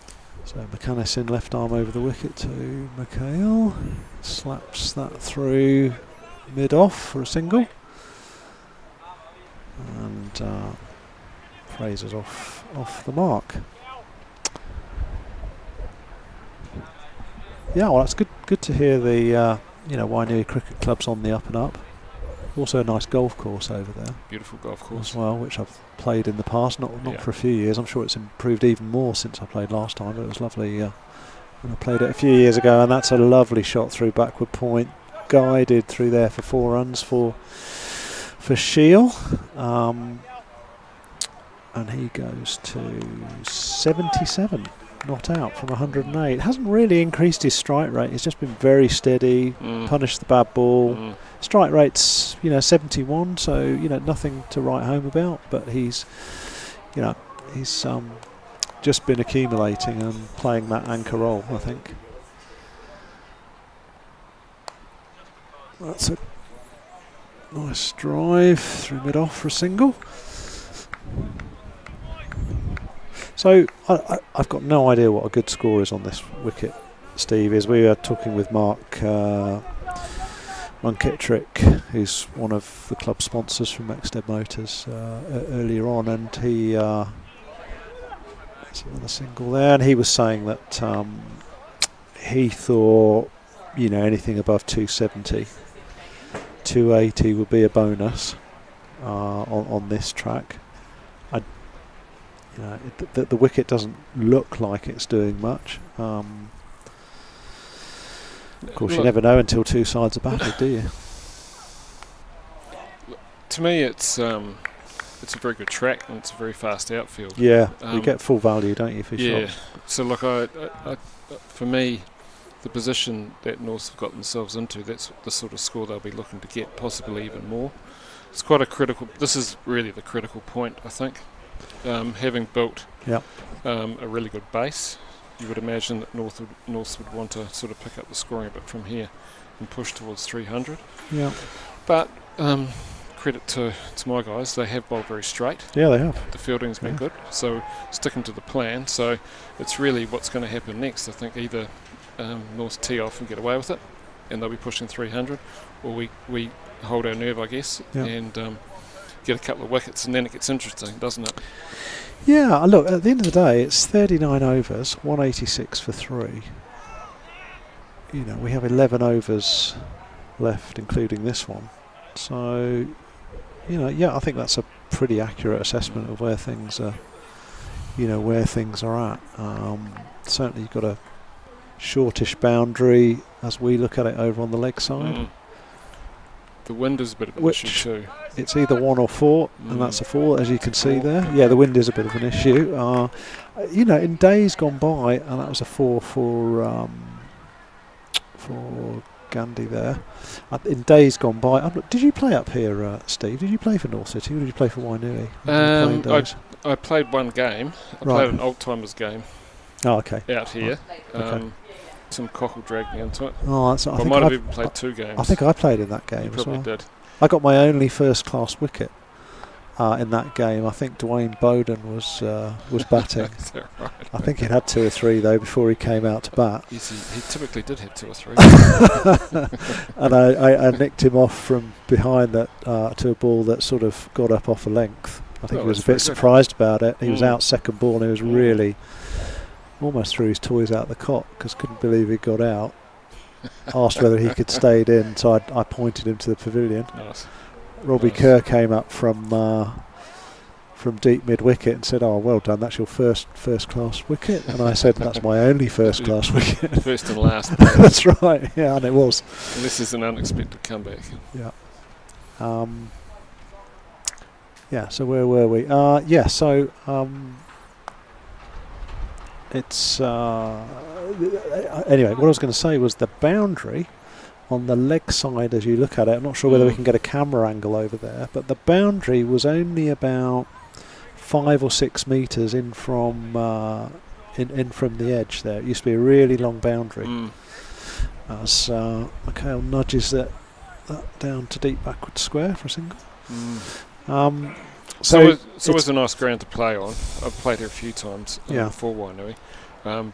So McManus in left arm over the wicket to McHale, slaps that through mid off for a single, and Fraser's off the mark. Yeah, well, that's good to hear the Wainuiomata Cricket Club's on the up and up. Also a nice golf course over there. Beautiful golf course as well, which I've played in the past, not for a few years. I'm sure it's improved even more since I played last time, but it was lovely when I played it a few years ago. And that's a lovely shot through backward point, guided through there for 4 runs for Shiel, and he goes to 77. Not out from 108. Hasn't really increased his strike rate. He's just been very steady, punished the bad ball. Strike rate's 71, so nothing to write home about. But he's just been accumulating and playing that anchor role, I think. That's a nice drive through mid off for a single. So I've got no idea what a good score is on this wicket, Steve. As we were talking with Mark Munkitrick, who's one of the club sponsors from Mexted Motors, earlier on, and he that's another single there, and he was saying that he thought anything above 270, 280 would be a bonus on this track. The wicket doesn't look like it's doing much. Of course, you never know until two sides are batted, do you? To me, it's a very good track and it's a very fast outfield. Yeah, you get full value, don't you, for shots? shots? So look, I for me, the position that North have got themselves into, that's the sort of score they'll be looking to get, possibly even more. It's quite a critical. This is really the critical point, I think. Having built a really good base, you would imagine that North would want to sort of pick up the scoring a bit from here and push towards 300. Yeah. But credit to my guys, they have bowled very straight. Yeah, they have. The fielding's been good, so sticking to the plan. So it's really what's going to happen next. I think either North tee off and get away with it, and they'll be pushing 300, or we hold our nerve, I guess, and get a couple of wickets, and then it gets interesting, doesn't it? Yeah, look, at the end of the day, it's 39 overs, 186 for 3. We have 11 overs left, including this one. So, I think that's a pretty accurate assessment of where things are, where things are at. Certainly you've got a shortish boundary as we look at it over on the leg side. The wind is a bit of an issue too. It's either 1 or 4, and that's a 4, as you can see there. Yeah, the wind is a bit of an issue. In days gone by, and that was a 4 for Gandhi there. In days gone by, did you play up here, Steve? Did you play for North City, or did you play for Wainuiomata? I played one game. I played an old timers game. Oh, okay. Out here. Okay. Some cockle dragged me into it. Oh, I might have even played 2 games. I think I played in that game you as well. Probably did. I got my only first-class wicket in that game. I think Dwayne Bowden was batting. Is that right? I think he'd had 2 or 3 though before he came out to bat. Yes, he typically did have 2 or 3. And I nicked him off from behind that to a ball that sort of got up off a length. I think Oh, he was a that's bit very good. surprised about it. He was Mm. out second ball and he was really almost threw his toys out the cot because couldn't believe he got out. Asked whether he could stayed in, so I pointed him to the pavilion. Nice. Robbie Nice. Kerr came up from deep mid wicket and said, "Oh, well done, that's your first class wicket." And I said, "That's my only first class wicket." First and last. That's right, yeah, and it was. And this is an unexpected comeback. Yeah. Yeah, so where were we? So it's anyway, what I was going to say was the boundary on the leg side as you look at it. I'm not sure whether we can get a camera angle over there, but the boundary was only about 5 or 6 metres in from the edge there. It used to be a really long boundary. As Mikhail nudges that down to deep backward square for a single. So it's always a nice ground to play on. I've played here a few times Yeah. before Wainui.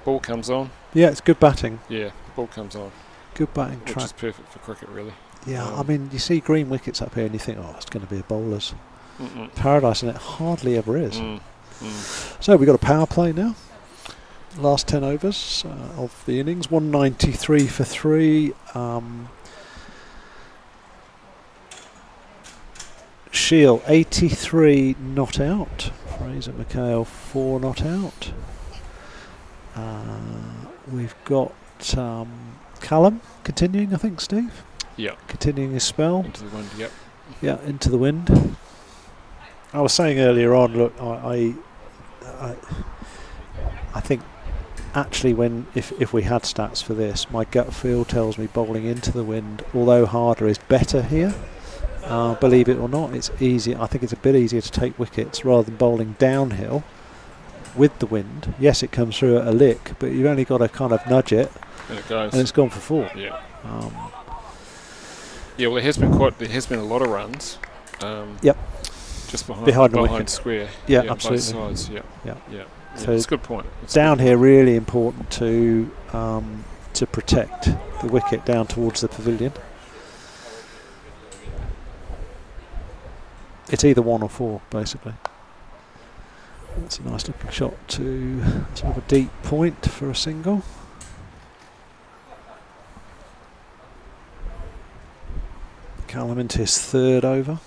Ball comes on. Yeah, it's good batting. Yeah, ball comes on, Good batting which track. is perfect for cricket, really. Yeah, I Um, mean, you see green wickets up here and you think, oh, it's going to be a bowler's Mm-mm. paradise, and it hardly ever is. Mm. So we've got a power play now. Last 10 overs of the innings, 193 for 3. Shield 83 not out. Fraser McHale 4 not out. We've got Callum continuing, I think, Steve. Yeah. Continuing his spell. Into the wind. Yep. Yeah, into the wind. I was saying earlier on, look, I think actually if we had stats for this, my gut feel tells me bowling into the wind, although harder, is better here. Believe it or not, it's easy. I think it's a bit easier to take wickets rather than bowling downhill with the wind. Yes, it comes through at a lick, but you've only got to kind of nudge it, And it goes. and it's gone for 4. Yeah. Yeah. Well, there has been a lot of runs. Yep. Just behind the wicket. square. Yeah, both absolutely. sides. Yeah. Yeah. Yeah. So it's a good point. It's Down here, really important to protect the wicket down towards the pavilion. It's either 1 or 4, basically. That's a nice looking shot to sort of a deep point for a single. Callum into his 3rd over.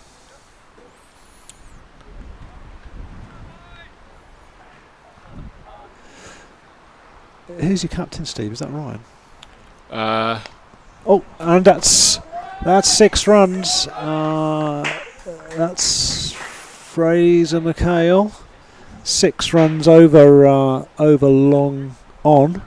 Who's your captain, Steve? Is that Ryan? Oh, and that's 6 runs. That's Fraser McHale. 6 runs over long on.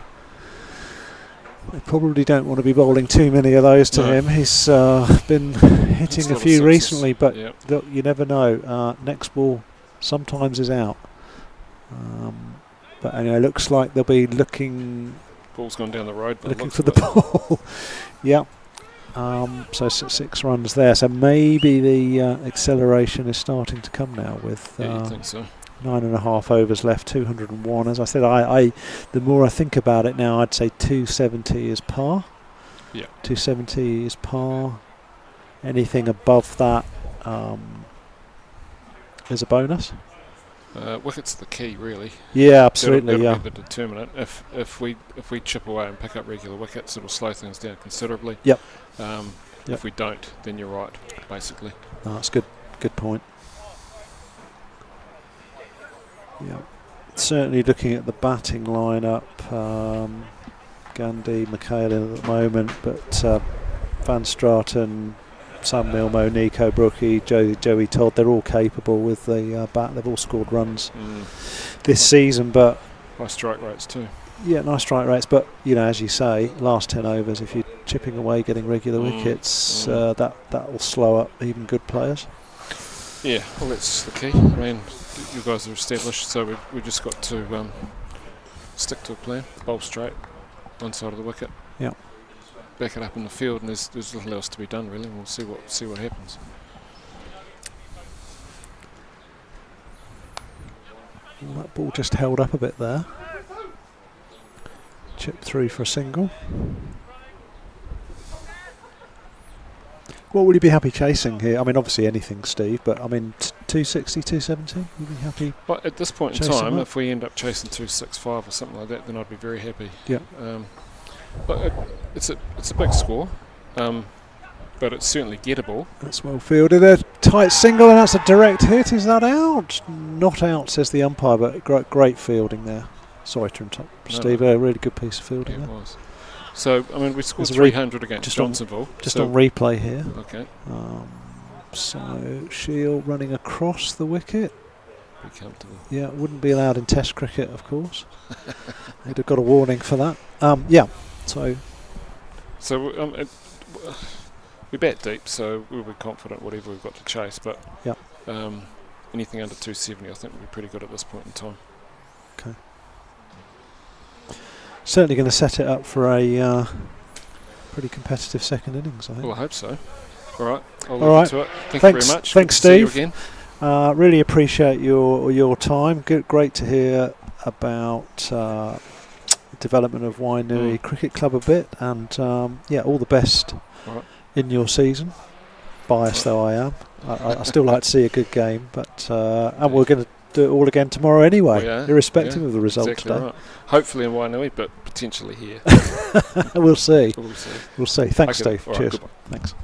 They probably don't want to be bowling too many of those to him. He's been hitting a lot of few sixes. recently, but Yep. look, you never know. Next ball sometimes is out. But anyway, looks like they'll be looking Ball's gone down the road. But for the ball. Yeah. So 6 runs there. So maybe the acceleration is starting to come now with Yeah, you think so? 9.5 overs left, 201. As I said, I the more I think about it now, I'd say 270 is par. Yeah. 270 is par. Anything above that is a bonus. Wicket's the key, really. Yeah, absolutely. That'll Yeah. be the determinant. If we chip away and pick up regular wickets, it'll slow things down considerably. Yep. If Yep. we don't, then you're right, basically. No, that's good. Good point. Yeah. Certainly looking at the batting lineup, Gandhi, Michaela at the moment, but Van Straten, Sam Milmo, Nico Brookie, Joey Todd, they're all capable with the bat. They've all scored runs this season, but High strike rates too. yeah, nice strike rates. But you know, as you say, last 10 overs, if you're chipping away, getting regular wickets, that will slow up even good players. Yeah, well, that's the key. I mean, you guys are established, so we've just got to stick to a plan. Bowl straight, one side of the wicket. Yeah. Back it up in the field, and there's little else to be done really. We'll see what happens. Well, that ball just held up a bit there. Chip through for a single. What will you be happy chasing here? I mean, obviously anything, Steve, but I mean, 260, 270? You'd be happy? But at this point in Chase 'em time, up. if we end up chasing 265 or something like that, then I'd be very happy. Yeah. But it's a big score, but it's certainly gettable. That's well fielded. A tight single, and that's a direct hit. Is that out? Not out, says the umpire, but great fielding there. Sorry to interrupt, Steve. A really good piece of fielding there. It was. So, I mean, we scored There's a 300 against Johnsonville. Just on replay here. Okay. So Shield running across the wicket. Be comfortable. Yeah, wouldn't be allowed in Test cricket, of course. They'd have got a warning for that. Yeah. So we bat deep, so we'll be confident whatever we've got to chase. But anything under 270, I think we'll be pretty good at this point in time. Okay. Certainly going to set it up for a pretty competitive second innings, I think. Well, I hope so. All right. I'll All leave right. it to it. Thanks very much. Thanks, Good to see you Steve. again. Really appreciate your time. Great to hear about development of Wainuiomata Cricket Club a bit, and all the best in your season. Biased though I am, I still like to see a good game, but and we're going to do it all again tomorrow anyway, irrespective of the result exactly today. Right. Hopefully in Wainuiomata, but potentially here. We'll see. We'll see. Thanks, Okay, Steve. all right, Cheers. goodbye. Thanks.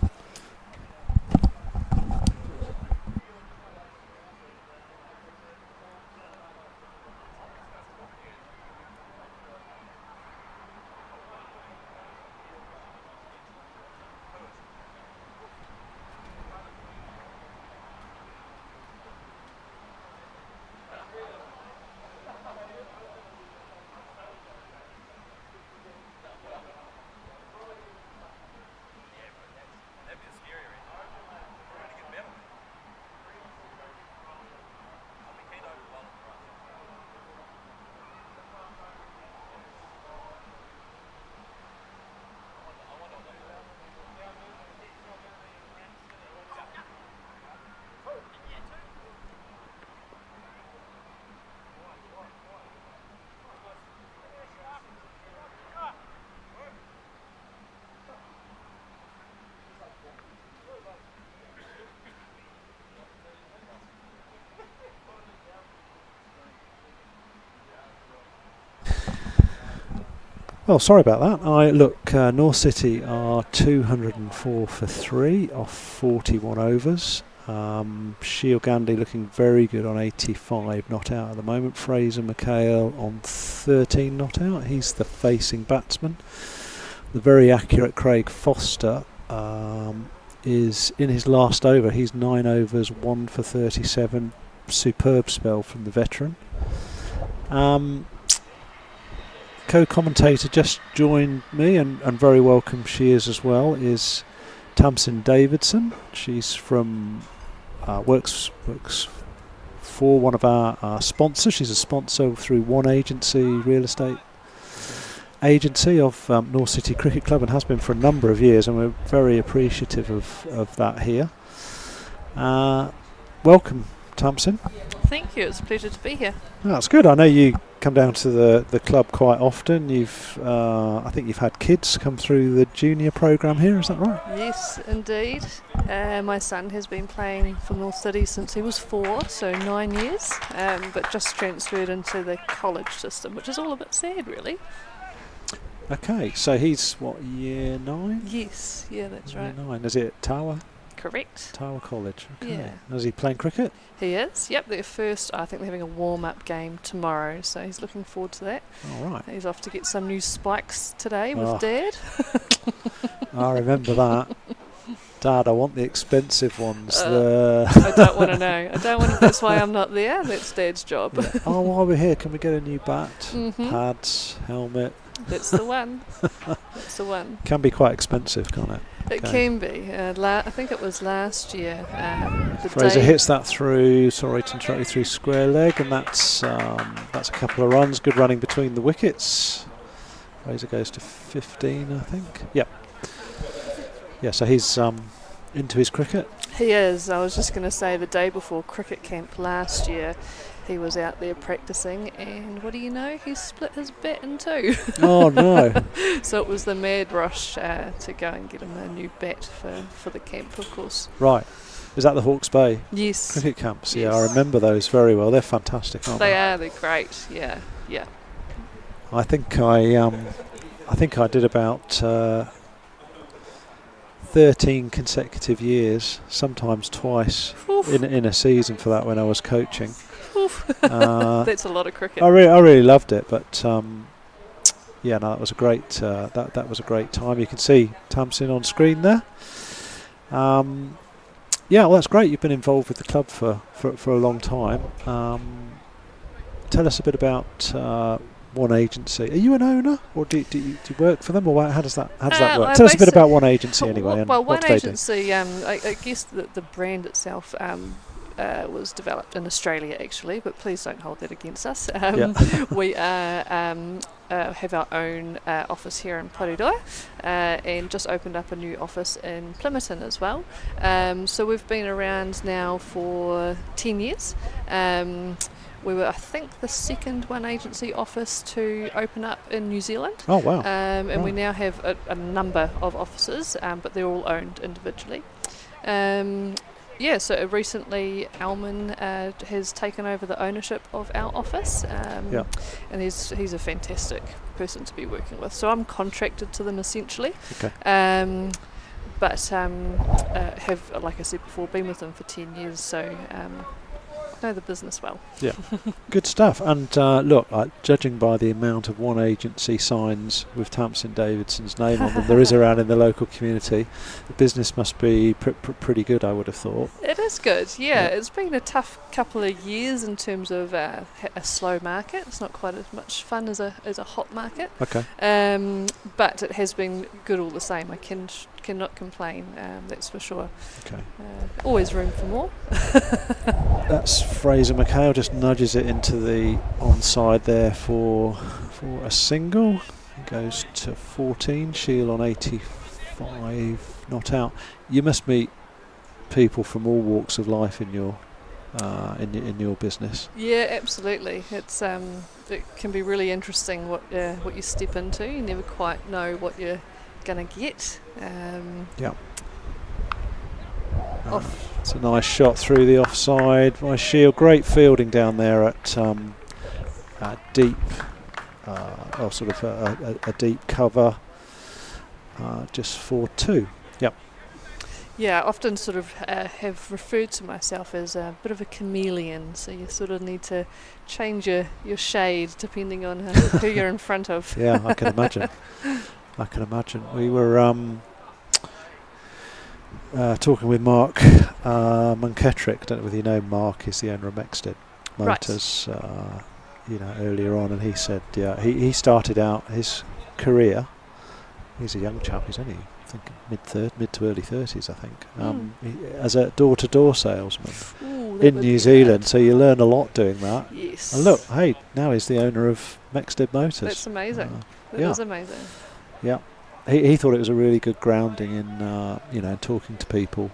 Well, sorry about that. North City are 204 for 3 off 41 overs. Shield Gandhi looking very good on 85 not out at the moment. Fraser McHale on 13 not out. He's the facing batsman. The very accurate Craig Foster is in his last over. He's 9 overs, 1 for 37. Superb spell from the veteran. Co-commentator just joined me, and very welcome she is as well, is Tamsin Davidson. She's from works for one of our sponsors. She's a sponsor through One Agency, real estate agency of North City Cricket Club, and has been for a number of years, and we're very appreciative of that here. Welcome, Tamsin. Thank you, it's a pleasure to be here. That's good. I know you come down to the club quite often. I think you've had kids come through the junior programme here, is that right? Yes, indeed. My son has been playing for North City since he was 4, so 9 years, but just transferred into the college system, which is all a bit sad, really. Okay, so he's what, year 9? Yes, yeah, that's year right. 9. Is it Tawa? Correct. Tawa College. Okay. Yeah. Is he playing cricket? He is, yep. Their first, I think they're having a warm-up game tomorrow, so he's looking forward to that. All right. He's off to get some new spikes today with Dad. I remember that. Dad, I want the expensive ones. I don't want to know. That's why I'm not there. That's Dad's job. Yeah. Oh, while we're here, can we get a new bat? Mm-hmm. Pads, helmet? That's the one. That's the one. Can be quite expensive, can't it? It can be. I think it was last year. Fraser hits that through, sorry to interrupt you, through square leg, and that's a couple of runs. Good running between the wickets. Fraser goes to 15, I think. Yep. Yeah, so he's into his cricket. He is. I was just going to say, the day before cricket camp last year, he was out there practicing, and what do you know? He split his bat in 2. Oh no! So it was the mad rush to go and get him a new bat for the camp, of course. Right. Is that the Hawke's Bay Yes. cricket camps? Yes. Yeah, I remember those very well. They're fantastic, aren't they? They are. They're great. Yeah. Yeah. I think I did about 13 consecutive years, sometimes twice in a season for that when I was coaching. That's a lot of cricket. I really loved it, but yeah, no, that was a great that was a great time. You can see Tamsin on screen there. Yeah, well, that's great. You've been involved with the club for a long time. Tell us a bit about One Agency. Are you an owner, or do you work for them, or how does that work? Tell us a bit about One Agency anyway. And well, what One do they do? Agency, I guess the brand itself was developed in Australia actually, but please don't hold that against us. We have our own office here in Porirua, and just opened up a new office in Plympton as well. So we've been around now for 10 years. We were, I think, the second One Agency office to open up in New Zealand. Oh, wow. And we now have a number of offices, but they're all owned individually. So recently Alman has taken over the ownership of our office, and he's a fantastic person to be working with. So I'm contracted to them essentially. Okay. But have, like I said before, been with them for 10 years, so know the business well. Yeah, good stuff. And look, judging by the amount of One Agency signs with Tamsin Davidson's name on them there is around in the local community, the business must be pretty good, I would have thought. It is good, yeah. It's been a tough couple of years in terms of a slow market. It's not quite as much fun as a hot market. Okay. But it has been good all the same. I cannot complain, that's for sure. Okay. Always room for more. That's Fraser McHale, just nudges it into the onside there for a single. It goes to 14. Shield on 85, not out. You must meet people from all walks of life in your business. Yeah, absolutely. It's it can be really interesting what you step into. You never quite know what you're gonna get. It's a nice shot through the offside by Shield. Great fielding down there at deep, sort of a deep cover, just for 2. Yep. Yeah, I often sort of have referred to myself as a bit of a chameleon, so you sort of need to change your shade depending on who you're in front of. Yeah, I can imagine. We were talking with Mark Munketrick. I don't know whether you know Mark. Is the owner of Mexted Motors. Right. Earlier on, and he said, he started out his career. He's a young chap. He's only, I think, mid to early 30s. I think, as a door-to-door salesman in New Zealand. So you learn a lot doing that. Yes. And look, hey, now he's the owner of Mexted Motors. That's amazing. That is amazing. Yeah. He thought it was a really good grounding in talking to people.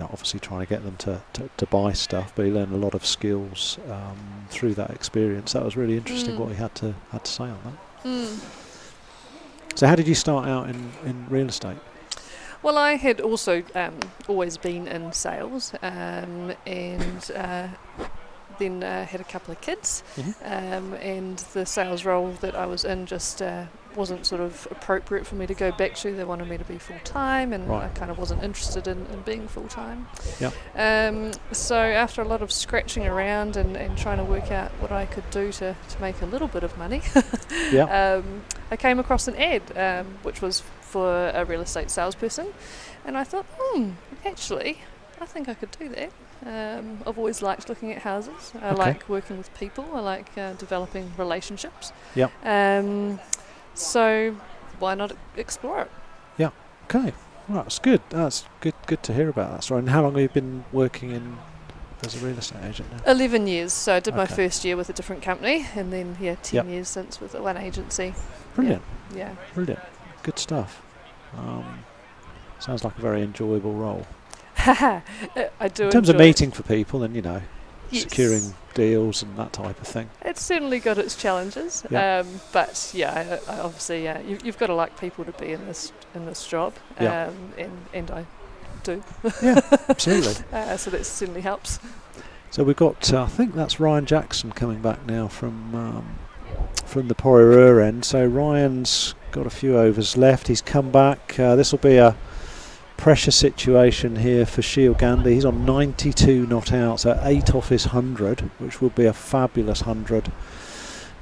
Obviously trying to get them to buy stuff, but he learned a lot of skills through that experience. That was really interesting what he had to say on that. So how did you start out in real estate? Well, I had also always been in sales, and then had a couple of kids, and the sales role that I was in just wasn't sort of appropriate for me to go back to. They wanted me to be full-time, and I kind of wasn't interested in being full-time. So after a lot of scratching around and trying to work out what I could do to make a little bit of money, I came across an ad which was for a real estate salesperson, and I thought, actually, I think I could do that. I've always liked looking at houses. I like working with people. I like developing relationships. So why not explore it? Yeah. Okay. Well, that's good. That's good to hear about that story. And how long have you been working as a real estate agent now? 11 years. So I did my first year with a different company, and then 10 years since with One Agency. Brilliant. Yeah. Brilliant. Good stuff. Sounds like a very enjoyable role. I do. In terms of meeting for people and securing deals and that type of thing. It's certainly got its challenges, but I obviously you've got to like people to be in this job, and I do. Yeah, absolutely. So that certainly helps. So we've got, I think that's Ryan Jackson coming back now from the Porirua end. So Ryan's got a few overs left. He's come back. This will be a pressure situation here for Shield Gandhi. He's on 92 not out, so 8 off his 100, which will be a fabulous 100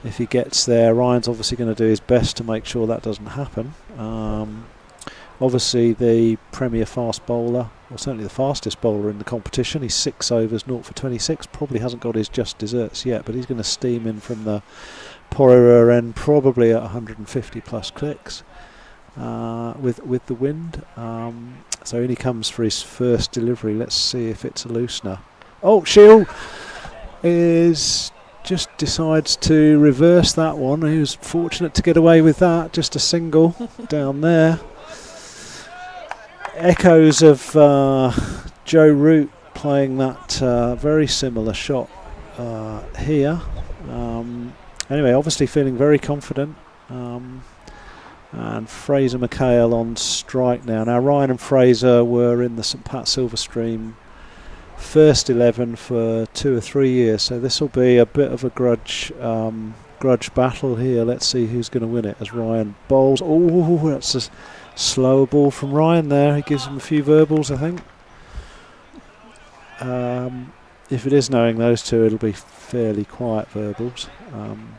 if he gets there. Ryan's obviously going to do his best to make sure that doesn't happen. Obviously the Premier fast bowler, or certainly the fastest bowler in the competition. He's 6 overs, 0 for 26. Probably hasn't got his just desserts yet, but he's going to steam in from the Porirua end, probably at 150 plus clicks with the wind. So in he comes for his first delivery. Let's see if it's a loosener. Oh, Shield decides to reverse that one. He was fortunate to get away with that. Just a single down there. Echoes of Joe Root playing that very similar shot here. Anyway, obviously feeling very confident. And Fraser McHale on strike now. Now Ryan and Fraser were in the St Pat Silverstream first 11 for 2 or 3 years, so this will be a bit of a grudge battle here. Let's see who's going to win it as Ryan bowls. Oh, that's a slower ball from Ryan there. He gives him a few verbals, I think. If it is knowing those two, it'll be fairly quiet verbals. And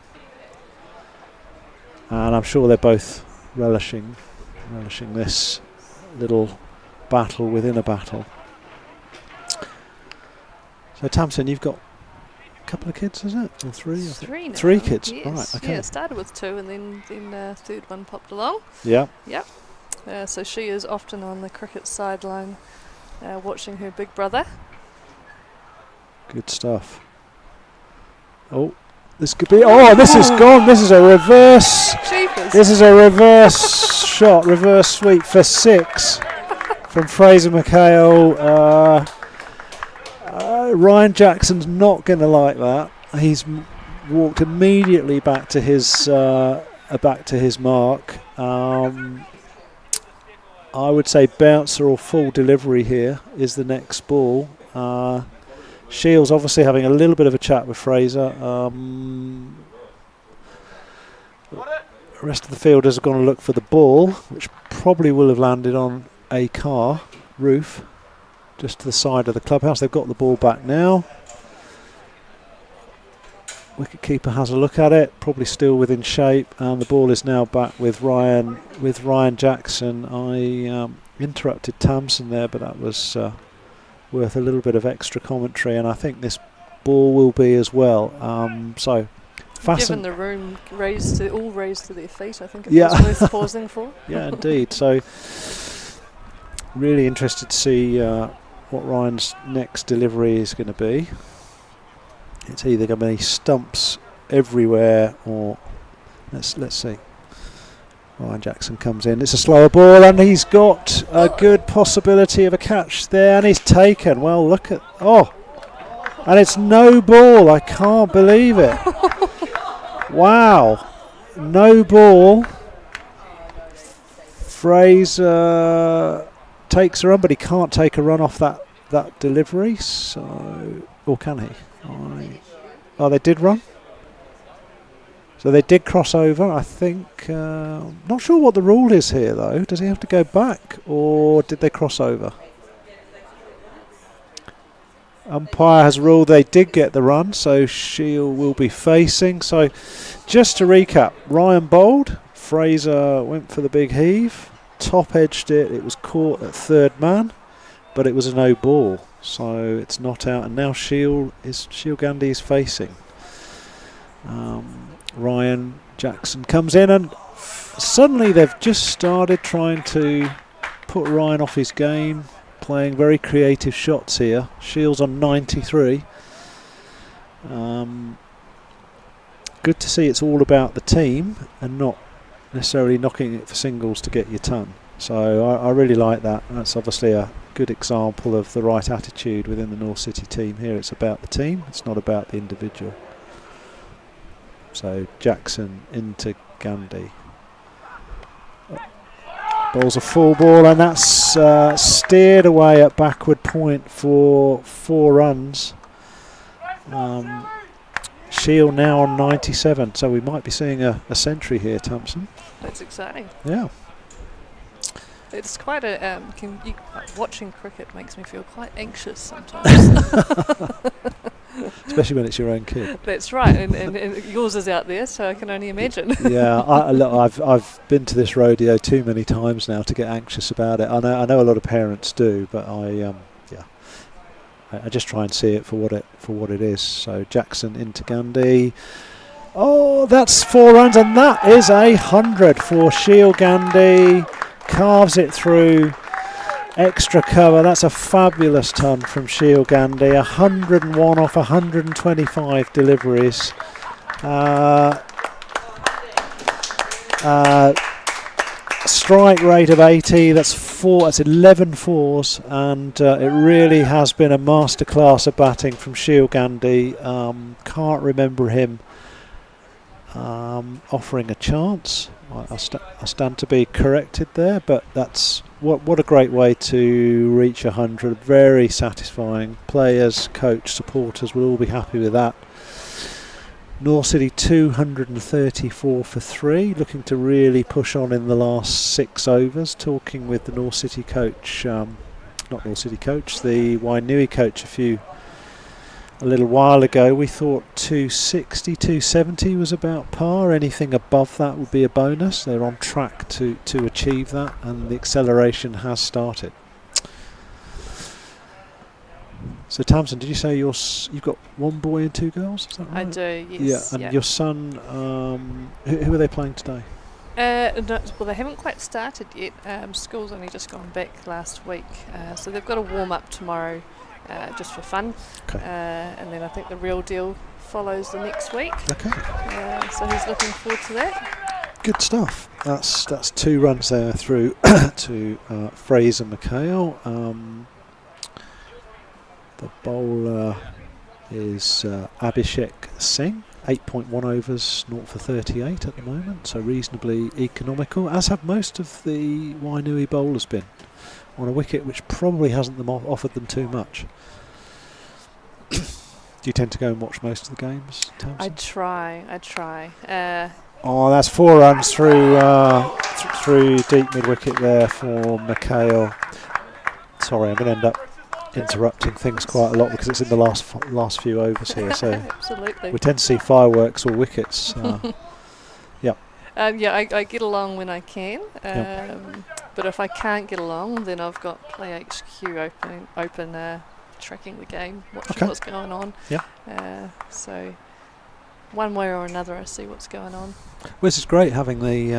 I'm sure they're both relishing this little battle within a battle. So Tamsin, you've got a couple of kids, is it? Or 3? Three now. 3 kids, yes. right, okay. Yeah, started with 2 and then third one popped along. Yeah. Yep. So she is often on the cricket sideline watching her big brother. Good stuff. Oh, this could be. Oh, this is gone. This is a reverse. Jeepers. This is a reverse shot, reverse sweep for 6 from Fraser McHale. Ryan Jackson's not going to like that. He's walked immediately back to his mark. I would say bouncer or full delivery here is the next ball. Shields obviously having a little bit of a chat with Fraser. The rest of the fielders are going to look for the ball, which probably will have landed on a car roof just to the side of the clubhouse. They've got the ball back now. Wicketkeeper has a look at it, probably still within shape, and the ball is now back with Ryan Jackson. I interrupted Tamsin there, but that was worth a little bit of extra commentary, and I think this ball will be as well. So, given the room raised to their feet, I think it was worth pausing for. Yeah, indeed. So, really interested to see what Ryan's next delivery is going to be. It's either going to be stumps everywhere, or let's see. Ryan Jackson comes in. It's a slower ball, and he's got a good possibility of a catch there, and he's taken. Well, look at and it's no ball. I can't believe it. Wow, no ball. Fraser takes a run, but he can't take a run off that delivery. So, or can he? Oh, they did run. So they did cross over, I think. Not sure what the rule is here, though. Does he have to go back, or did they cross over? Umpire has ruled they did get the run, so Shield will be facing. So just to recap, Ryan bowled, Fraser went for the big heave, top edged it, it was caught at third man, but it was a no ball. So it's not out, and now Shield Gandhi is facing. Ryan Jackson comes in, and suddenly they've just started trying to put Ryan off his game, playing very creative shots here. Shield's on 93. Good to see it's all about the team and not necessarily knocking it for singles to get your ton. So I really like that. That's obviously a good example of the right attitude within the North City team here. It's about the team, it's not about the individual. So Jackson into Gandhi. Ball's a full ball, and that's steered away at backward point for 4 runs. Shield now on 97, so we might be seeing a century here, Thompson. That's exciting. Yeah. It's quite a watching cricket makes me feel quite anxious sometimes. Especially when it's your own kid. That's right, and yours is out there, so I can only imagine. Yeah, I've been to this rodeo too many times now to get anxious about it. I know a lot of parents do, but I just try and see it for what it is. So Jackson into Gandhi. Oh, that's 4 runs, and that is 100 for Shield Gandhi. Carves it through. Extra cover. That's a fabulous ton from Shield Gandhi. 101 off 125 deliveries. Strike rate of 80. That's 11 fours, and it really has been a masterclass of batting from Shield Gandhi. Can't remember him offering a chance. I stand to be corrected there, but that's what a great way to reach 100. Very satisfying. Players, coach, supporters will all be happy with that. North City 234 for 3, looking to really push on in the last 6 overs. Talking with the North City coach, the Wainui coach a little while ago. We thought 260, 270 was about par. Anything above that would be a bonus. They're on track to achieve that, and the acceleration has started. So Tamsin, did you say you've got 1 boy and 2 girls? Is that right? I do, yes. Yeah, and your son, who are they playing today? No, well, they haven't quite started yet. School's only just gone back last week, so they've got a warm-up tomorrow just for fun. Okay. And then I think the real deal follows the next week. Okay. So he's looking forward to that. Good stuff. That's 2 runs there through to Fraser McHale. The bowler is Abhishek Singh, 8.1 overs, 0 for 38 at the moment, so reasonably economical, as have most of the Wainui bowlers been, on a wicket which probably hasn't offered them too much. Do you tend to go and watch most of the games, Tamsin? I try. Oh, that's 4 runs through deep mid-wicket there for McHale. Sorry, I'm going to end up interrupting things quite a lot because it's in the last few overs here. So absolutely, we tend to see fireworks or wickets. I get along when I can, Yep. but if I can't get along, then I've got Play HQ open tracking the game, watching what's going on. Yeah. So one way or another, I see what's going on. Well, this is great having the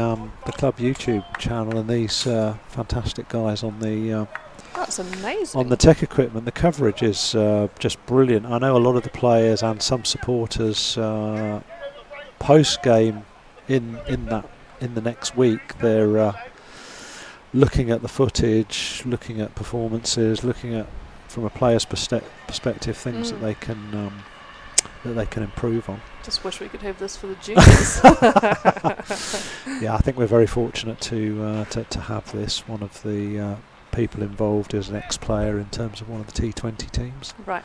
club YouTube channel and these fantastic guys on the. That's amazing. On the tech equipment, the coverage is just brilliant. I know a lot of the players and some supporters post game in the next week, they're looking at the footage, looking at performances, looking at from a player's perspective things that they can improve on. Just wish we could have this for the juniors. Yeah, I think we're very fortunate to have this. One of the people involved is an ex-player in terms of one of the T20 teams. Right.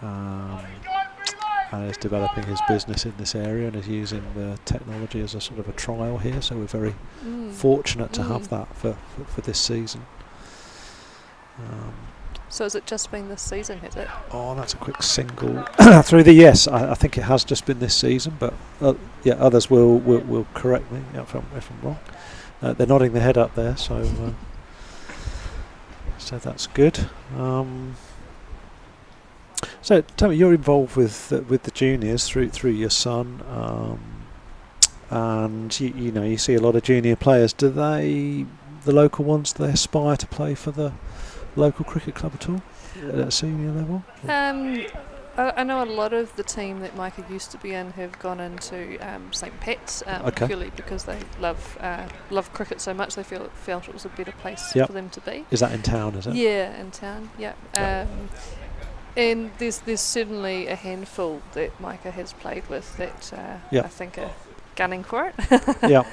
And is developing his business in this area and is using the technology as a sort of a trial here. So we're very fortunate to have that for this season. So has it just been this season, has it? Oh, that's a quick single through the yes. I think it has just been this season, but others will correct me if I'm wrong. They're nodding their head up there, so that's good. So tell me, you're involved with the juniors through your son, and you see a lot of junior players. Do the local ones, do they aspire to play for the local cricket club at all at senior level? I know a lot of the team that Micah used to be in have gone into St Pat's purely because they love cricket so much. They felt it was a better place for them to be. Is that in town? Is it? Yeah, in town. Yeah. And there's certainly a handful that Micah has played with that I think are gunning for it. Yeah.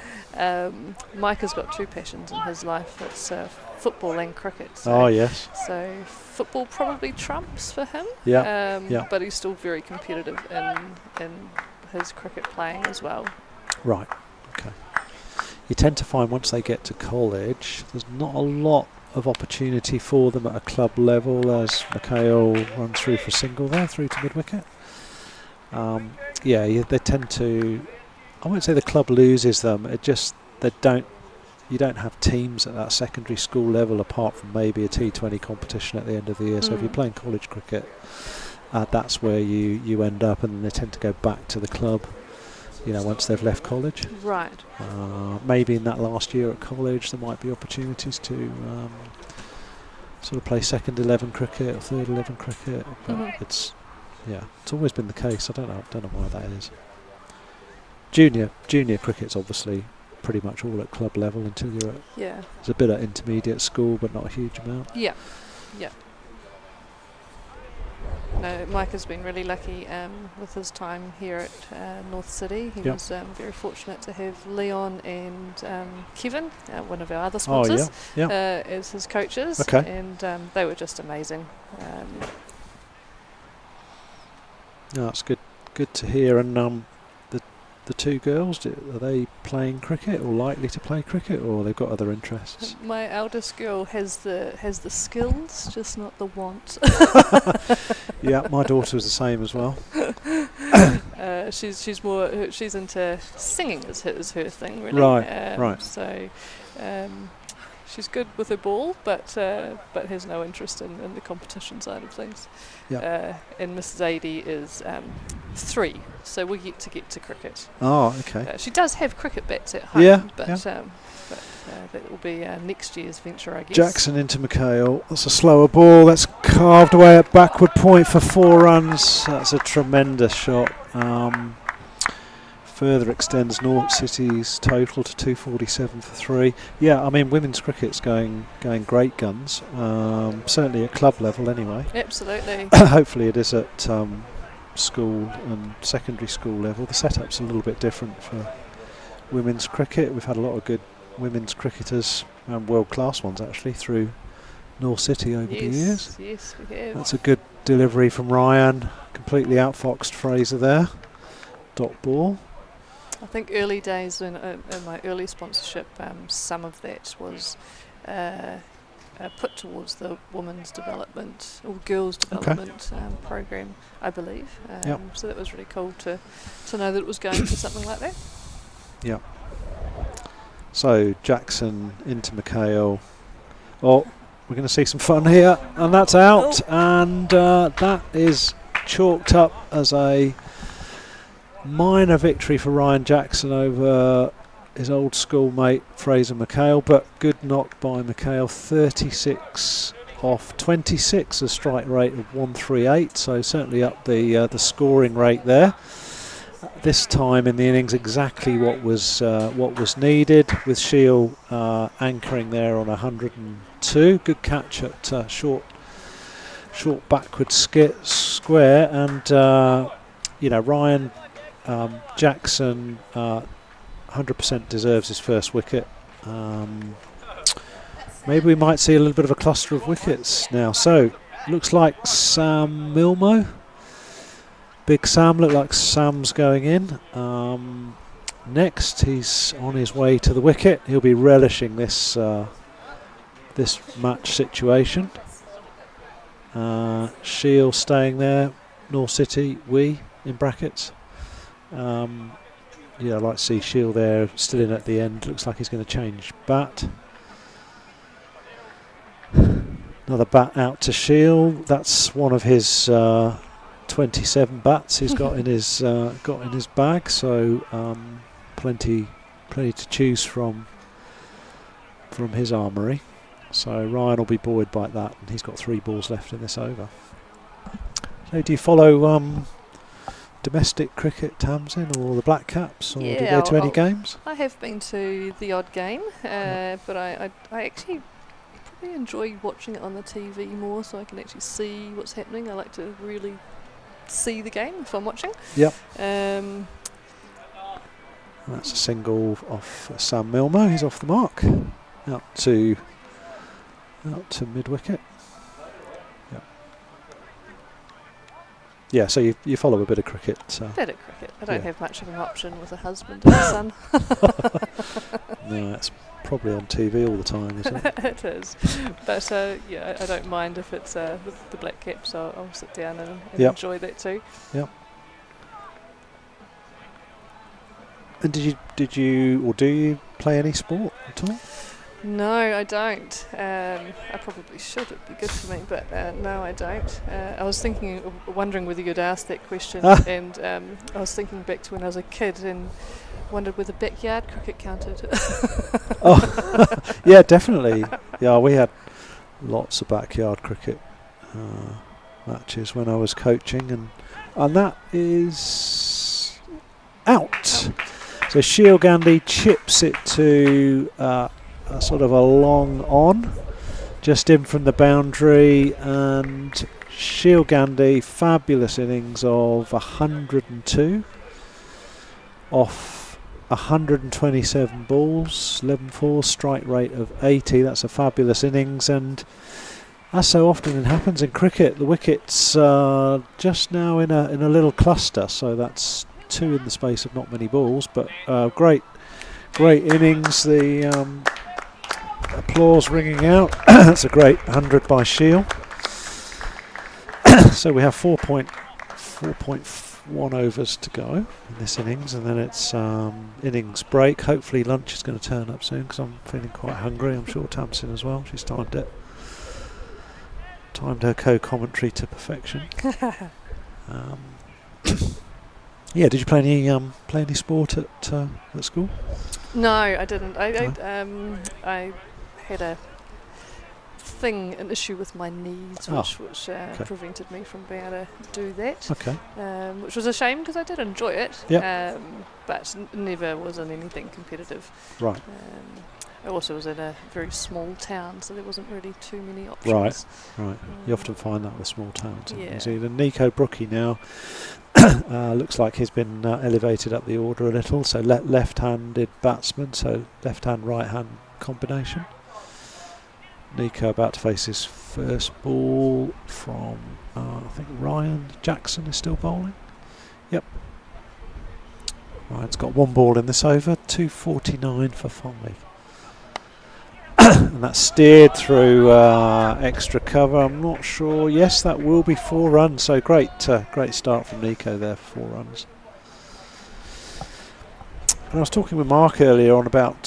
Mike has got two passions in his life. It's football and cricket. So, Oh yes. so football probably trumps for him. Yeah. Yeah. But he's still very competitive in his cricket playing as well. Right. Okay. You tend to find once they get to college, there's not a lot of opportunity for them at a club level, as Mikhail runs through for single there, through to mid-wicket. They tend to, I won't say the club loses them, you don't have teams at that secondary school level apart from maybe a T20 competition at the end of the year. So if you're playing college cricket, that's where you end up, and they tend to go back to the club, once they've left college. Right. Maybe in that last year at college there might be opportunities to sort of play second 11 cricket or third 11 cricket, but it's always been the case. I don't know why that is. Junior cricket's obviously pretty much all at club level until you're at there's a bit at intermediate school, but not a huge amount. Yeah. No, Mike has been really lucky with his time here at North City. He was very fortunate to have Leon and Kevin, one of our other sponsors, as his coaches. Okay. And they were just amazing. That's good to hear. And the two girls, are they playing cricket or likely to play cricket, or they've got other interests? My eldest girl has the skills, just not the want. Yeah, my daughter was the same as well. She's into singing is her thing, really. Right. So she's good with her ball, but has no interest in the competition side of things. Yeah. And Mrs. Adie is 3, so we're yet to get to cricket. Oh, okay. She does have cricket bats at home, but that will be next year's venture, I guess. Jackson into Mikhail. That's a slower ball. That's carved away at backward point for 4 runs. That's a tremendous shot. Further extends North City's total to 247 for 3. Yeah, I mean women's cricket's going great guns. Certainly at club level, anyway. Absolutely. Hopefully it is at school and secondary school level. The setup's a little bit different for women's cricket. We've had a lot of good women's cricketers, and world-class ones actually, through North City over the years. Yes, we have. That's a good delivery from Ryan. Completely outfoxed Fraser there. Dot ball. I think early days in my early sponsorship, some of that was put towards the women's development or girls development program, I believe. So that was really cool to know that it was going to something like that. Yeah. So Jackson into Mikhail. Oh, we're going to see some fun here, and that's out, and that is chalked up as a minor victory for Ryan Jackson over his old schoolmate Fraser Mikhail, but good knock by Mikhail. 36 off 26, a strike rate of 138, so certainly up the scoring rate there. This time in the innings, exactly what was needed, with Shield anchoring there on 102. Good catch at short backward square, and Ryan Jackson 100% deserves his first wicket. Maybe we might see a little bit of a cluster of wickets now. So looks like Sam Milmo. Big Sam, look like Sam's going in. Next, he's on his way to the wicket. He'll be relishing this match situation. Shield staying there. North City, we in brackets. I'd like to see Shield there, still in at the end. Looks like he's going to change bat. Another bat out to Shield. That's one of his 27 bats he's got in his bag. So plenty to choose from his armoury. So Ryan will be buoyed by that, and he's got 3 balls left in this over. So do you follow domestic cricket, Tamsin, or the Black Caps, or do you go to any games? I have been to the odd game, but I actually probably enjoy watching it on the TV more, so I can actually see what's happening. I like to really see the game if I'm watching. Yep. That's a single off Sam Milmo. He's off the mark. Out to mid wicket. Yeah, so you follow a bit of cricket. Bit of cricket. I don't have much of an option with a husband and a son. No, it's probably on TV all the time, isn't it? It is. But yeah, I don't mind if it's the black cap, so I'll sit down and enjoy that too. Yep. And did you or do you play any sport at all? No, I don't. I probably should. It'd be good for me, but no, I don't. I was wondering whether you'd ask that question, and I was thinking back to when I was a kid and wondered whether backyard cricket counted. Oh, yeah, definitely. Yeah, we had lots of backyard cricket matches when I was coaching, and that is out. So Shiel Gandhi chips it to a sort of a long on, just in from the boundary, and Shiel Gandhi, fabulous innings of 102 off 127 balls, 11 fours, strike rate of 80. That's a fabulous innings, and as so often happens in cricket, the wickets are just now in a little cluster, so that's 2 in the space of not many balls, but great innings. The applause ringing out. That's a great 100 by Shiel. So we have 4.1 overs to go in this innings, and then it's innings break. Hopefully lunch is going to turn up soon because I'm feeling quite hungry. I'm sure Tamsin as well. She's timed her co-commentary to perfection. Yeah, did you play any sport at school? No, I didn't. I had an issue with my knees, which prevented me from being able to do that. Okay. Which was a shame because I did enjoy it. Yeah. But never was in anything competitive. Right. I also was in a very small town, so there wasn't really too many options. Right. You often find that with small towns in Yeah. New Zealand. Nico Brookie now looks like he's been elevated up the order a little. So left-handed batsman, so left-hand, right-hand combination. Nico about to face his first ball from, I think Ryan Jackson is still bowling. Yep. Ryan's got 1 ball in this over, 249 for 5. And that's steered through extra cover. I'm not sure. Yes, that will be 4 runs. So great start from Nico there for 4 runs. And I was talking with Mark earlier on about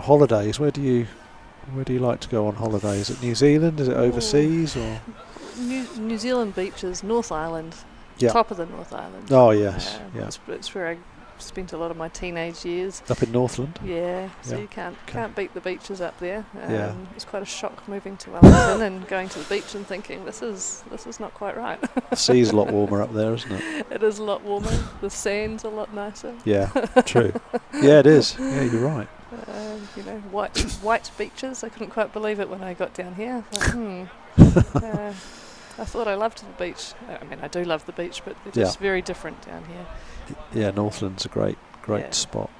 holidays. Where do you like to go on holiday? Is it New Zealand? Is it overseas or? New Zealand beaches, North Island, top of the North Island. Oh yes, yeah. It's where I spent a lot of my teenage years. Up in Northland. Yeah, so you can't beat the beaches up there. Yeah. It's quite a shock moving to Wellington and going to the beach and thinking this is not quite right. The sea's a lot warmer up there, isn't it? It is a lot warmer. The sand's a lot nicer. Yeah, true. Yeah, it is. Yeah, you're right. White beaches. I couldn't quite believe it when I got down here. I thought I loved the beach. I mean, I do love the beach, but they're just very different down here. Yeah, Northland's a great spot.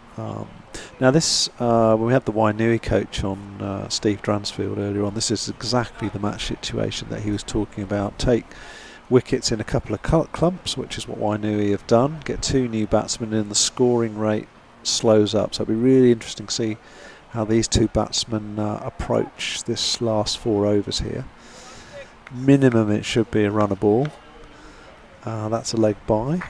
Now this, when we had the Wainui coach on, Steve Dransfield earlier on, this is exactly the match situation that he was talking about. Take wickets in a couple of clumps, which is what Wainui have done. Get 2 new batsmen in, the scoring rate slows up. So it'll be really interesting to see how these 2 batsmen approach this last 4 overs here. Minimum it should be a run a ball. That's a leg by.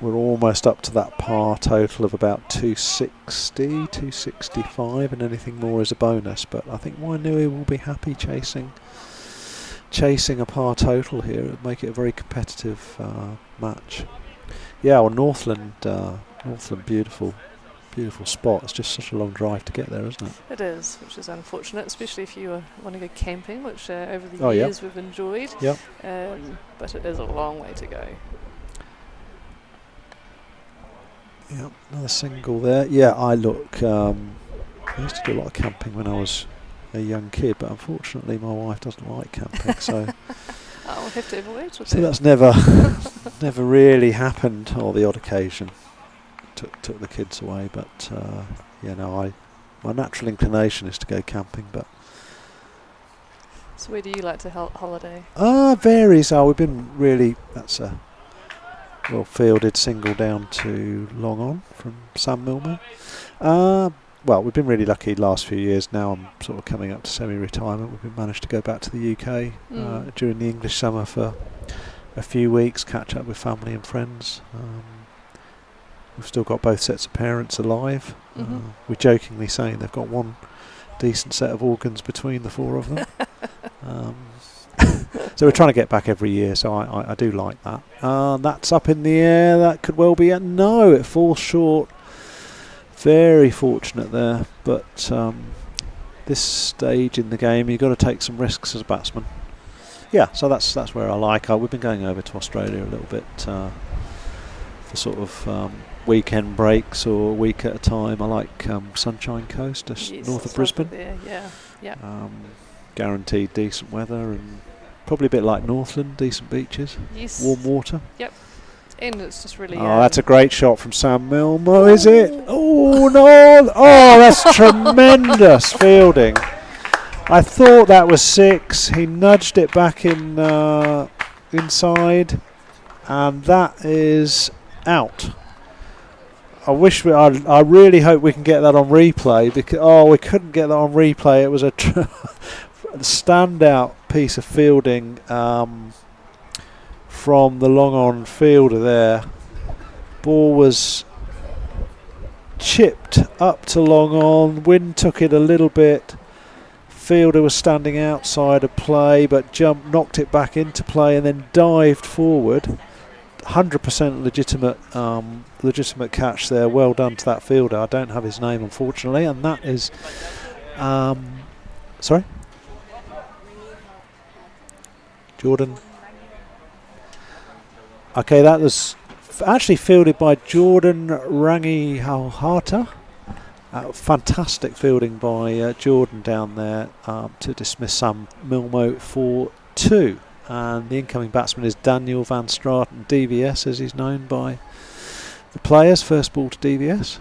We're almost up to that par total of about 260, 265, and anything more is a bonus. But I think Wainui will be happy chasing a par total here. It'll make it a very competitive match. Yeah, well, Northland, beautiful spot. It's just such a long drive to get there, isn't it? It is, which is unfortunate, especially if you want to go camping, which over the years we've enjoyed. Yep. But it is a long way to go. Yeah, another single there. Yeah, I used to do a lot of camping when I was a young kid, but unfortunately my wife doesn't like camping, so Oh, we'll have to have a word with So that. that's never never really happened, or the odd occasion took the kids away. But my natural inclination is to go camping, but. So where do you like to holiday? Varies. We've been really, that's a well-fielded single down to Long On from Sam Milner. Well, we've been really lucky the last few years. Now I'm sort of coming up to semi-retirement. We've managed to go back to the UK during the English summer for a few weeks, catch up with family and friends. We've still got both sets of parents alive. We jokingly say they've got one decent set of organs between the four of them. So we're trying to get back every year, so I do like that. That's up in the air. That could well be no, it falls short. Very fortunate there, but this stage in the game you've got to take some risks as a batsman. Yeah, so that's where I like. We've been going over to Australia a little bit for sort of weekend breaks or a week at a time. I like Sunshine Coast, just north of Brisbane. Yeah. Guaranteed decent weather and probably a bit like Northland, decent beaches, warm water. Yep. And it's just really. That's a great shot from Sam Milner, is it? Oh no! Oh, that's tremendous fielding. I thought that was 6. He nudged it back in inside, and that is out. I really hope we can get that on replay because we couldn't get that on replay. It was a standout piece of fielding from the long on fielder there. Ball was chipped up to long on. Wind took it a little bit. Fielder was standing outside of play, but knocked it back into play and then dived forward. 100% legitimate catch there. Well done to that fielder. I don't have his name unfortunately, and that is sorry, Jordan. Okay, that was actually fielded by Jordan Rangihauhata. Fantastic fielding by Jordan down there to dismiss Sam Milmo for 2. And the incoming batsman is Daniel van Straten, DVS as he's known by the players. First ball to DVS.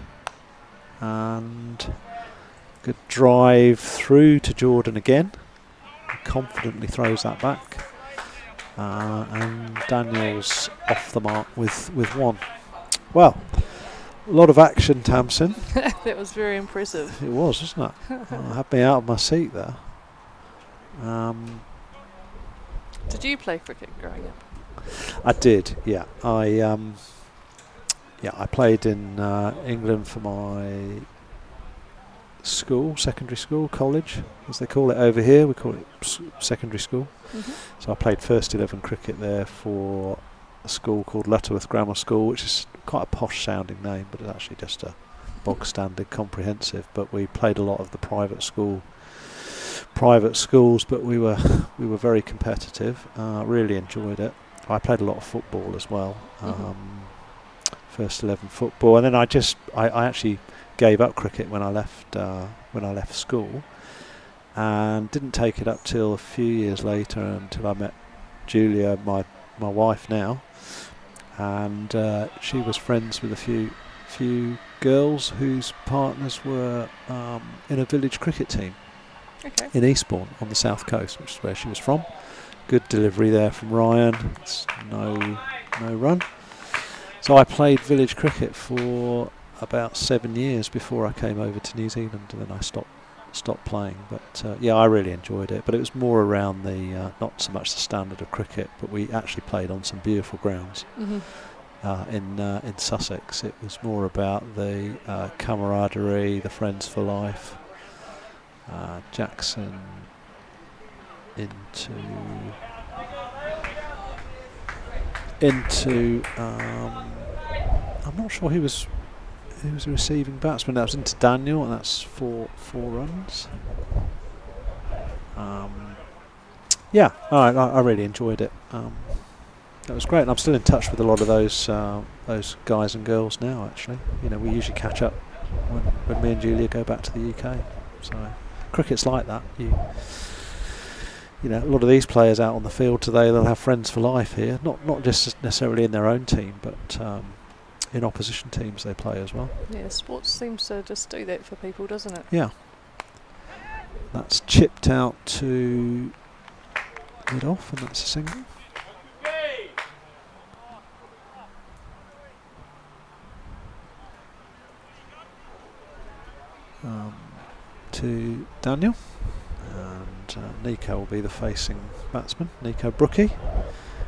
And good drive through to Jordan again. He confidently throws that back. And Daniel's off the mark with 1. Well, a lot of action, Tamsin. That was very impressive. It was, wasn't it? Had me out of my seat there. Did you play cricket growing up? I did, yeah. I played in England for my school, secondary school, college, as they call it over here. We call it secondary school. So I played first 11 cricket there for a school called Lutterworth Grammar School, which is quite a posh sounding name, but it's actually just a bog standard comprehensive. But we played a lot of the private schools, but we were very competitive. Really enjoyed it. I played a lot of football as well. First 11 football, and then I actually gave up cricket when I left school, and didn't take it up till a few years later until I met Julia, my wife now, and she was friends with a few girls whose partners were in a village cricket team in Eastbourne on the south coast, which is where she was from. Good delivery there from Ryan. It's no run. So I played village cricket for about 7 years before I came over to New Zealand, and then I stopped playing. But I really enjoyed it. But it was more around the not so much the standard of cricket, but we actually played on some beautiful grounds in Sussex. It was more about the camaraderie, the friends for life. Jackson into I'm not sure he was a receiving batsman. That was into Daniel, and that's four runs. I really enjoyed it. That was great, and I'm still in touch with a lot of those guys and girls now. Actually, we usually catch up when me and Julia go back to the UK. So cricket's like that. you know, a lot of these players out on the field today, they'll have friends for life here. Not just necessarily in their own team, but in opposition teams they play as well. Yeah, sports seems to just do that for people, doesn't it? Yeah. That's chipped out to mid off, and that's a single. To Daniel, and Nico will be the facing batsman, Nico Brookie.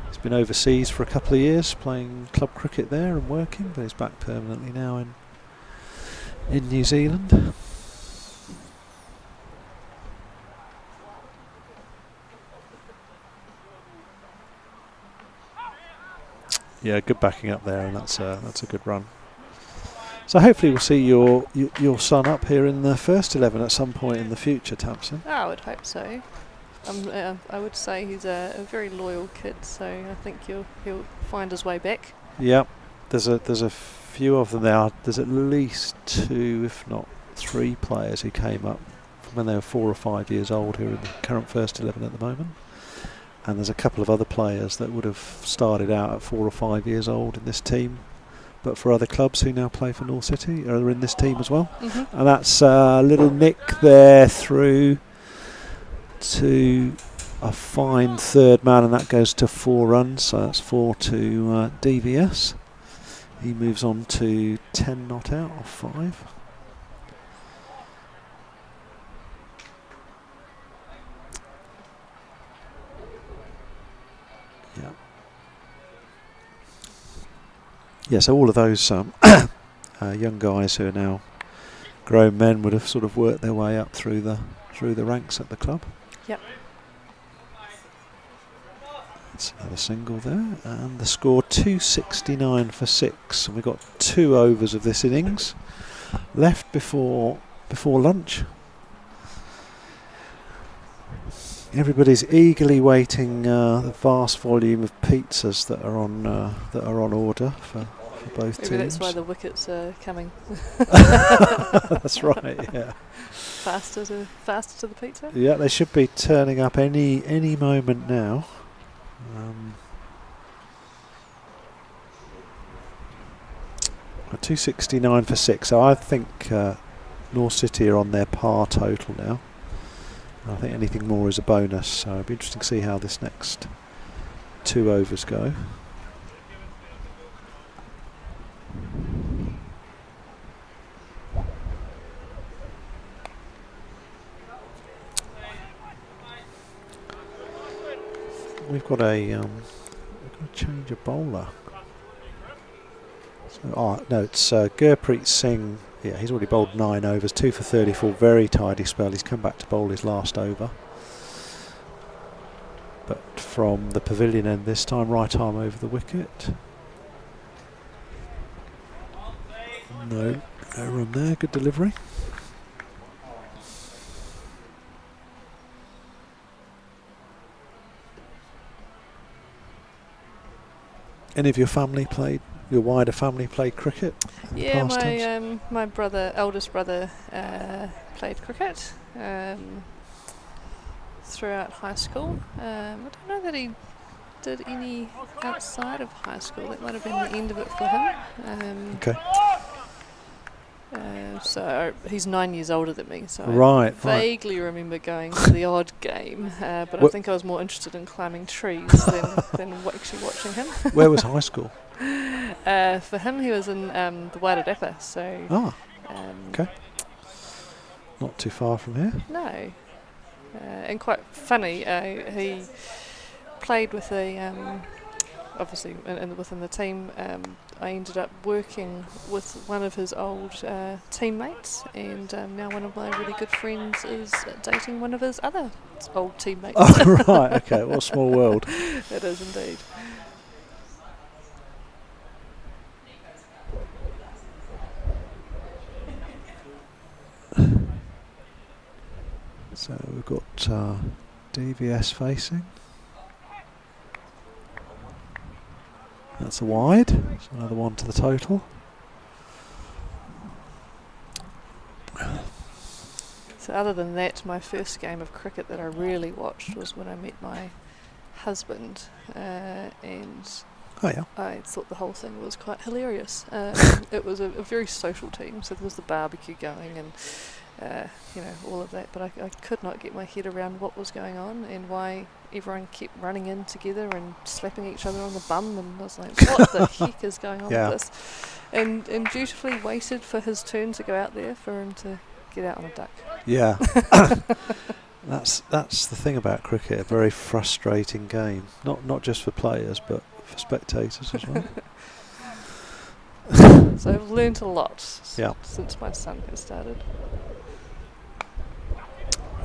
He's been overseas for a couple of years playing club cricket there and working, but he's back permanently now in New Zealand. Yeah, good backing up there, and that's a good run. So hopefully we'll see your son up here in the first 11 at some point in the future, Tamsin. Oh, I would hope so. I would say he's a very loyal kid, so I think he'll find his way back. Yep, there's a few of them there. There's at least 2, if not 3 players who came up from when they were 4 or 5 years old who are in the current first 11 at the moment. And there's a couple of other players that would have started out at 4 or 5 years old in this team, but for other clubs who now play for North City are in this team as well. Mm-hmm. And that's a little nick there through to a fine third man, and that goes to 4 runs, so that's 4 to DVS. He moves on to 10 not out of 5. Yeah, so all of those young guys who are now grown men would have sort of worked their way up through the ranks at the club. Yep. That's another single there, and the score 269 for 6, and we've got 2 overs of this innings left before lunch. Everybody's eagerly waiting the vast volume of pizzas that are on order for both teams. Maybe that's why the wickets are coming. That's right. Yeah. Faster to the pizza. Yeah, they should be turning up any moment now. 269 for 6. So I think North City are on their par total now. I think anything more is a bonus, so it'll be interesting to see how this next 2 overs go. We've got a change of bowler. So, no, it's Gurpreet Singh. Yeah, he's already bowled 9 overs, 2 for 34, very tidy spell. He's come back to bowl his last over. But from the pavilion end this time, right arm over the wicket. No run there, good delivery. Any of your wider family played cricket? Yeah, my eldest brother, played cricket throughout high school. I don't know that he did any outside of high school. That might have been the end of it for him. Okay. So he's 9 years older than me, so I vaguely remember going to the odd game, but I think I was more interested in climbing trees than actually watching him. Where was high school? For him, he was in the Wairuiomata, so... okay. Not too far from here. No. And quite funny, he played with obviously within the team. I ended up working with one of his old teammates, and now one of my really good friends is dating one of his other old teammates. Oh, right, okay, what a small world. It is indeed. So we've got DVS facing. That's a wide. That's another one to the total. So other than that, my first game of cricket that I really watched was when I met my husband, and Oh yeah. I thought the whole thing was quite hilarious. It was a very social team, so there was the barbecue going and all of that, but I could not get my head around what was going on and why everyone kept running in together and slapping each other on the bum, and I was like, what the heck is going on with this? And dutifully waited for his turn to go out there for him to get out on a duck. Yeah. That's the thing about cricket, a very frustrating game. Not just for players, but for spectators as well. So I've learnt a lot since my son has started.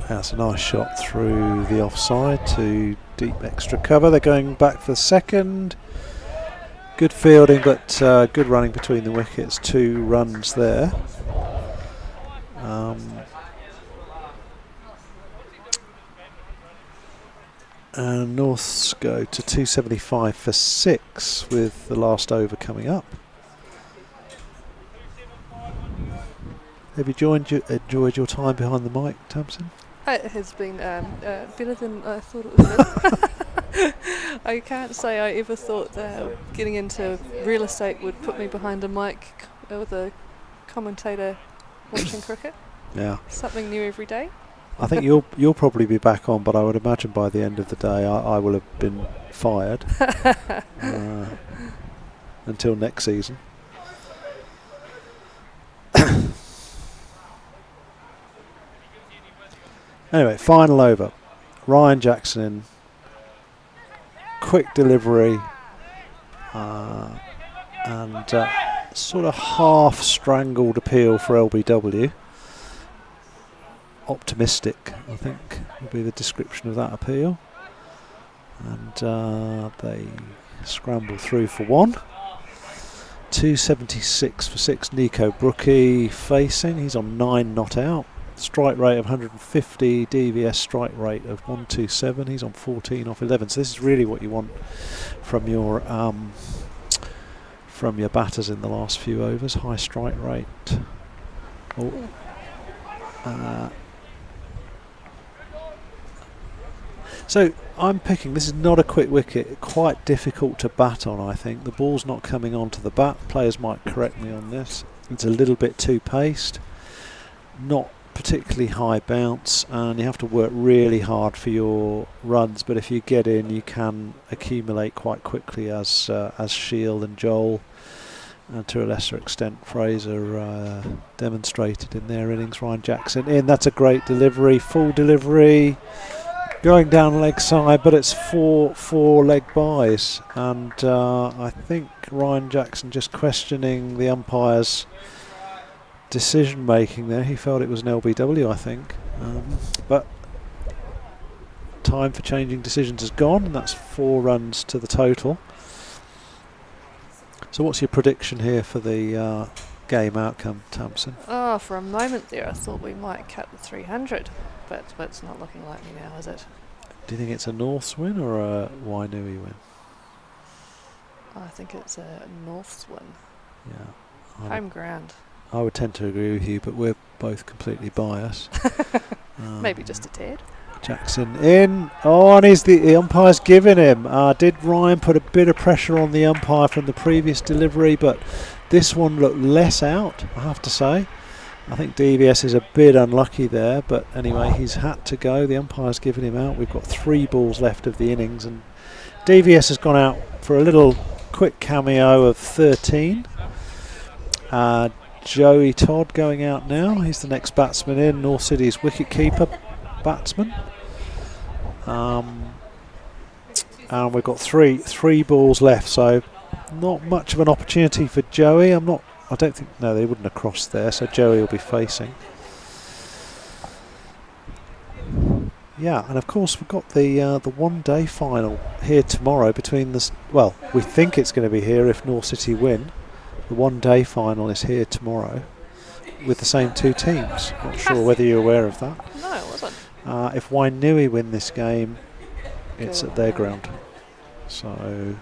That's a nice shot through the offside to deep extra cover. They're going back for the second. Good fielding, but good running between the wickets. 2 runs there. And Norths go to 275 for 6 with the last over coming up. Have you enjoyed your time behind the mic, Tamsin? It has been better than I thought it would be. I can't say I ever thought getting into real estate would put me behind a mic with a commentator watching cricket. Yeah. Something new every day. I think you'll probably be back on, but I would imagine by the end of the day I will have been fired until next season. Anyway, final over. Ryan Jackson in. Quick delivery and sort of half strangled appeal for LBW. Optimistic, I think, would be the description of that appeal. And they scramble through for 1. 276 for 6. Nico Brookie facing. He's on 9 not out. Strike rate of 150. DVS strike rate of 127. He's on 14 off 11. So this is really what you want from your batters in the last few overs. High strike rate. So I'm picking, this is not a quick wicket, quite difficult to bat on, I think. The ball's not coming onto the bat. Players might correct me on this. It's a little bit too paced, not particularly high bounce, and you have to work really hard for your runs, but if you get in you can accumulate quite quickly, as Shield and Joel and to a lesser extent Fraser demonstrated in their innings. Ryan Jackson in, that's a great delivery, full delivery. Going down leg side, but it's four leg byes, and I think Ryan Jackson just questioning the umpire's decision making there. He felt it was an LBW, I think, but time for changing decisions has gone, and that's 4 runs to the total. So what's your prediction here for the game outcome, Tamsin? Oh, for a moment there I thought we might cut the 300. But it's not looking likely now, is it? Do you think it's a Norths win or a Wainuiomata win? I think it's a Norths win. Yeah. Home ground. I would tend to agree with you, but we're both completely biased. Maybe just a tad. Jackson in. Oh, and the umpire's giving him. Did Ryan put a bit of pressure on the umpire from the previous delivery, but this one looked less out, I have to say. I think DVS is a bit unlucky there, but anyway, he's had to go. The umpire's given him out. We've got 3 balls left of the innings, and DVS has gone out for a little quick cameo of 13. Joey Todd going out now. He's the next batsman in, North City's wicket-keeper batsman. And we've got three balls left, so not much of an opportunity for Joey. I don't think, no, they wouldn't have crossed there, so Joey will be facing. Yeah, and of course we've got the one-day final here tomorrow between the, well, we think it's going to be here if North City win. The one-day final is here tomorrow with the same 2 teams. Not sure whether you're aware of that. No, I wasn't. If Wainuiomata win this game, it's at their ground. So,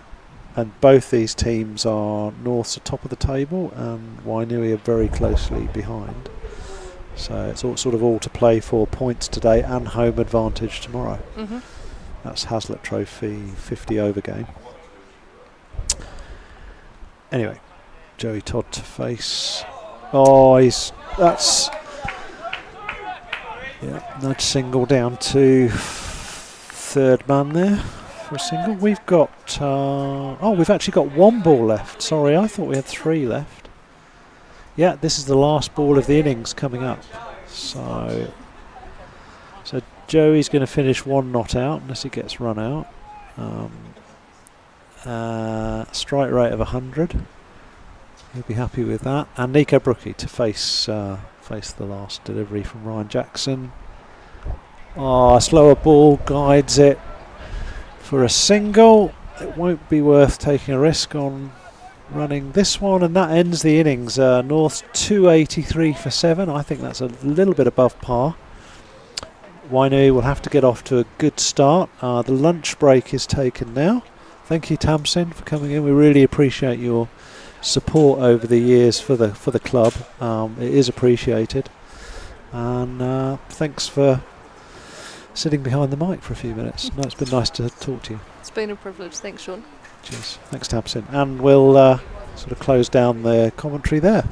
and both these teams are North's at top of the table, and Wainuiomata are very closely behind. So it's all sort of all to play for, points today and home advantage tomorrow. Mm-hmm. That's Hazlitt Trophy 50 over game. Anyway, Joey Todd to face. Oh, nudge single down to third man there for a single. We've got we've actually got one ball left. Sorry, I thought we had three left. Yeah, this is the last ball of the innings coming up. So Joey's going to finish one not out unless he gets run out. Strike rate of 100. He'll be happy with that. And Nico Brookie to face the last delivery from Ryan Jackson. A slower ball guides it for a single. It won't be worth taking a risk on running this one, and that ends the innings. North's 283 for 7. I think that's a little bit above par. Wainui will have to get off to a good start. The lunch break is taken now. Thank you, Tamsin, for coming in. We really appreciate your support over the years for the club. It is appreciated, and thanks for sitting behind the mic for a few minutes. No, it's been nice to talk to you. It's been a privilege. Thanks, Sean. Cheers. Thanks, Tamsin. And we'll sort of close down the commentary there.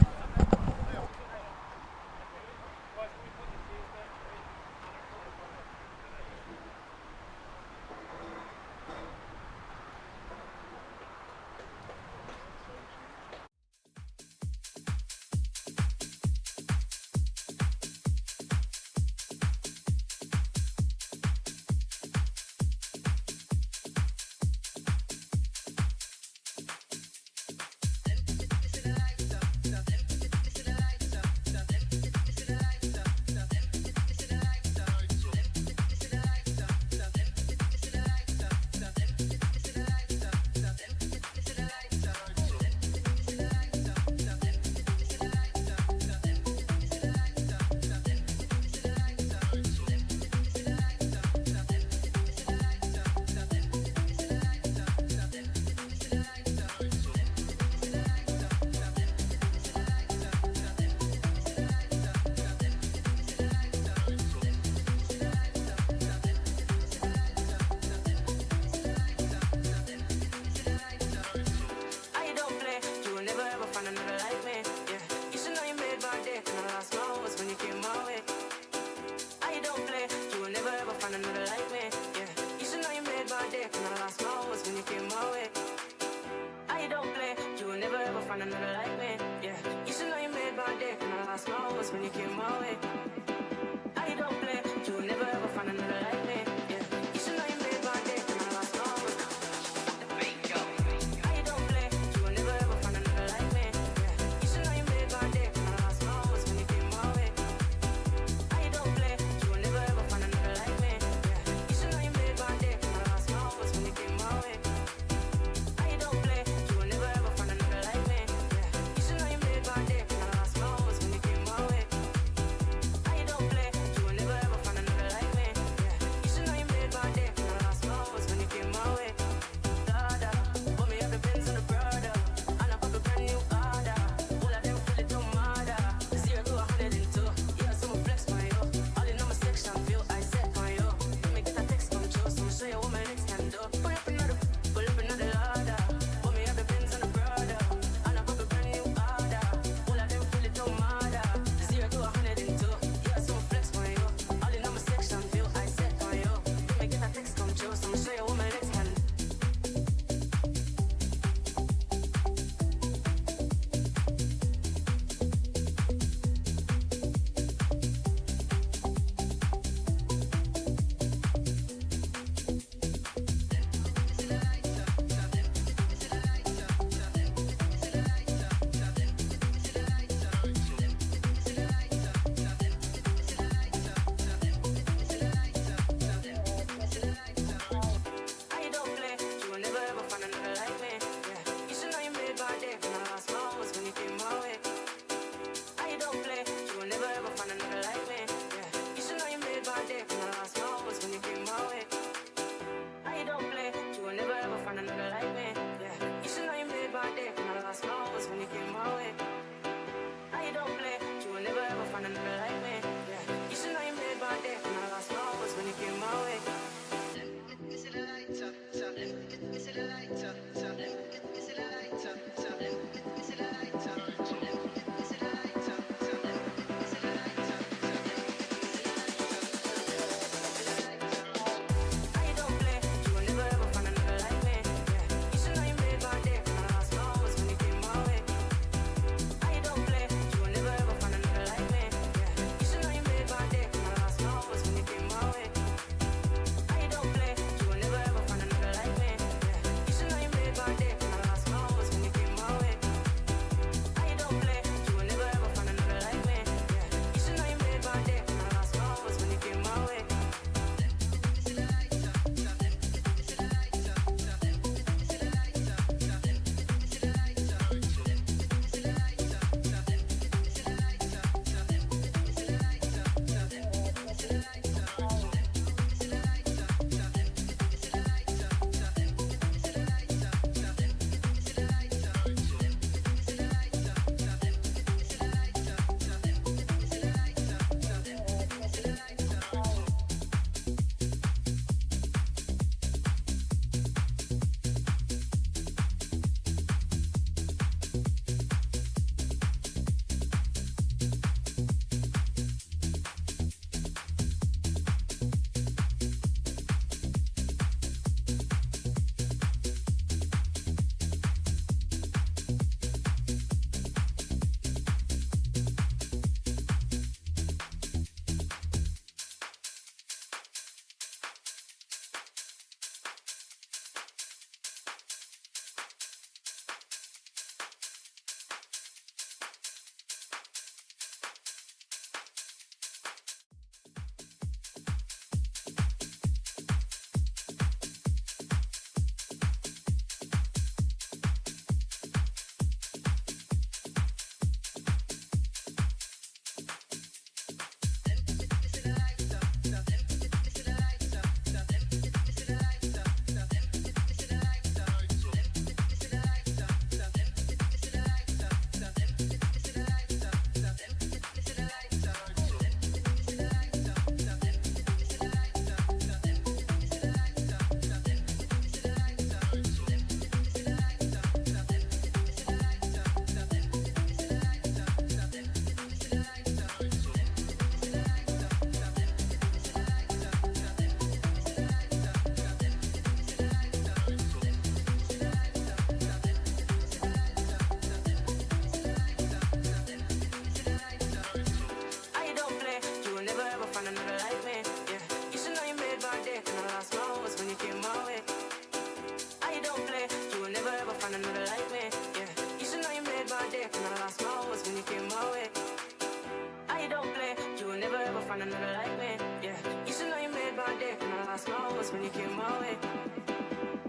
came my way.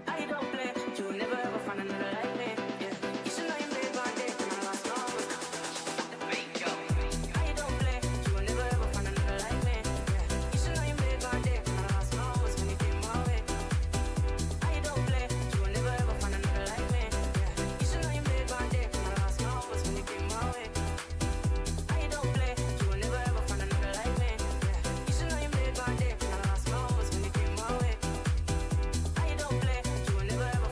I don't play, you'll never ever find another like me. Yeah, you should know you made my day when I lost my way. I don't play, you'll never ever find another like me. Yeah, you should know you made my day when I lost my way. When you came my way. I don't play, you'll never ever find another like me. Yeah, you should know you made my day when I lost my way. When you came my way. I don't play, you'll never ever find another like me. Yeah, you should know you made my day when I lost my way. When you came my way. I don't play, you'll never ever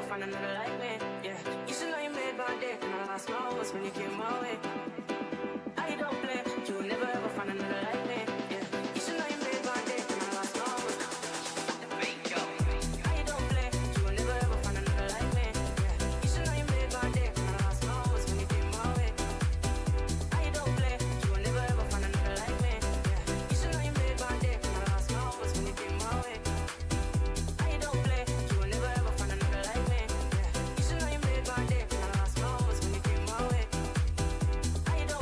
find another like me. Yeah, you should know you made my day. And I lost my hopes when you came my way. I don't play, you will never ever find another like me. Yeah, you should know you made my day. And I lost my hopes. I don't play, you will never ever find another like me. Yeah, you should know you made my day. And I lost my hopes when you came my way. I don't play, you will never ever find another like me. Yeah, you should know you made my day. And I lost my hopes when you came my way. I don't play, you will never ever find another like me. Yeah, you should know you made my day. And I lost my hopes when you came my way. I don't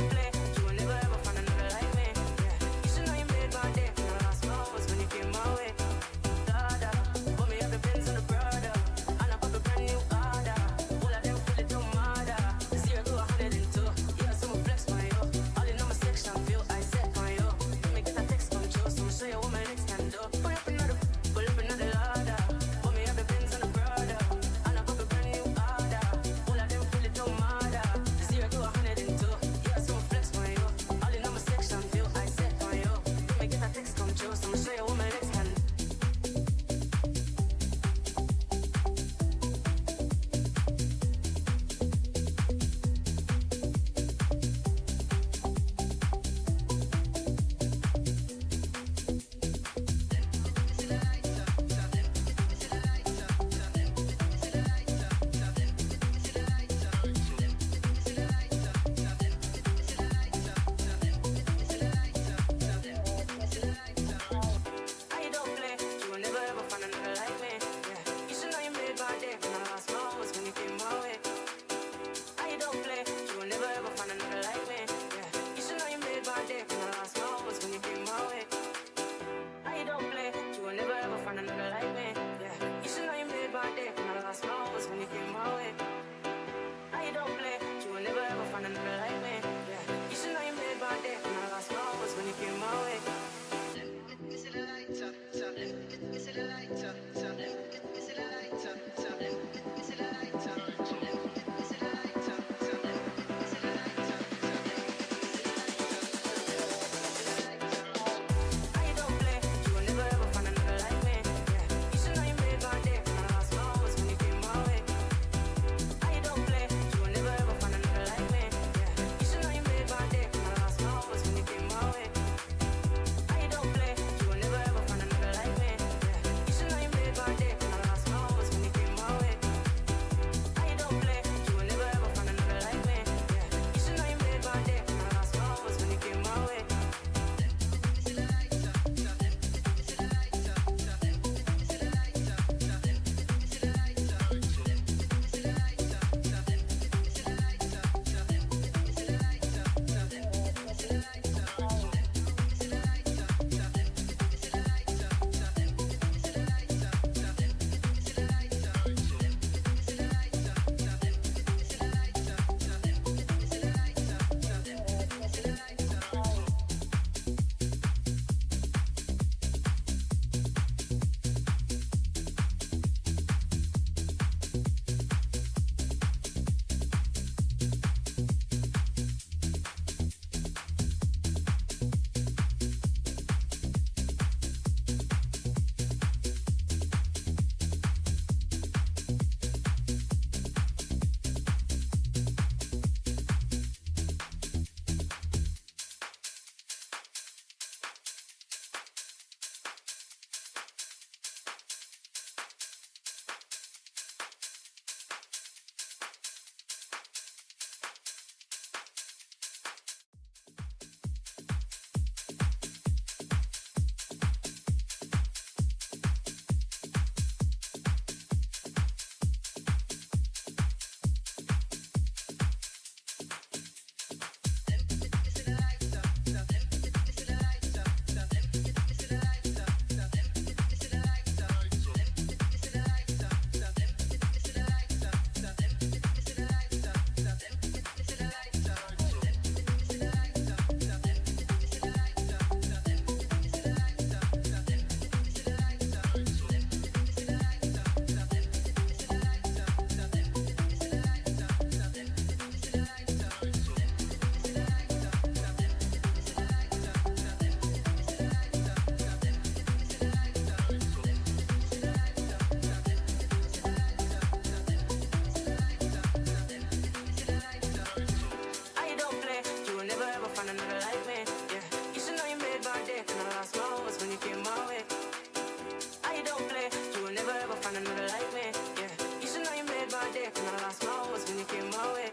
dick, and the last mile was when you came my way.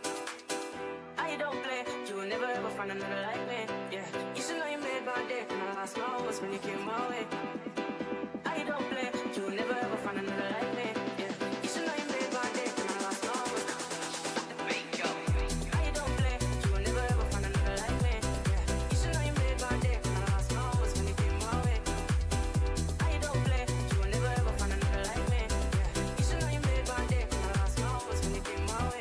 I don't play, you will never ever find another like me. Yeah, you should know you made my day, and the last mile was when you came my way. I don't play, you will never ever find another like me. Yeah, you should know you made my day, and the last mile was. I don't play, you will never ever find another like me. Yeah, you should know you made my day, and the last mile was when you came my way. I don't play, you will never ever find another like me. Yeah, you should know you made my day, and the last mile was when you came my way.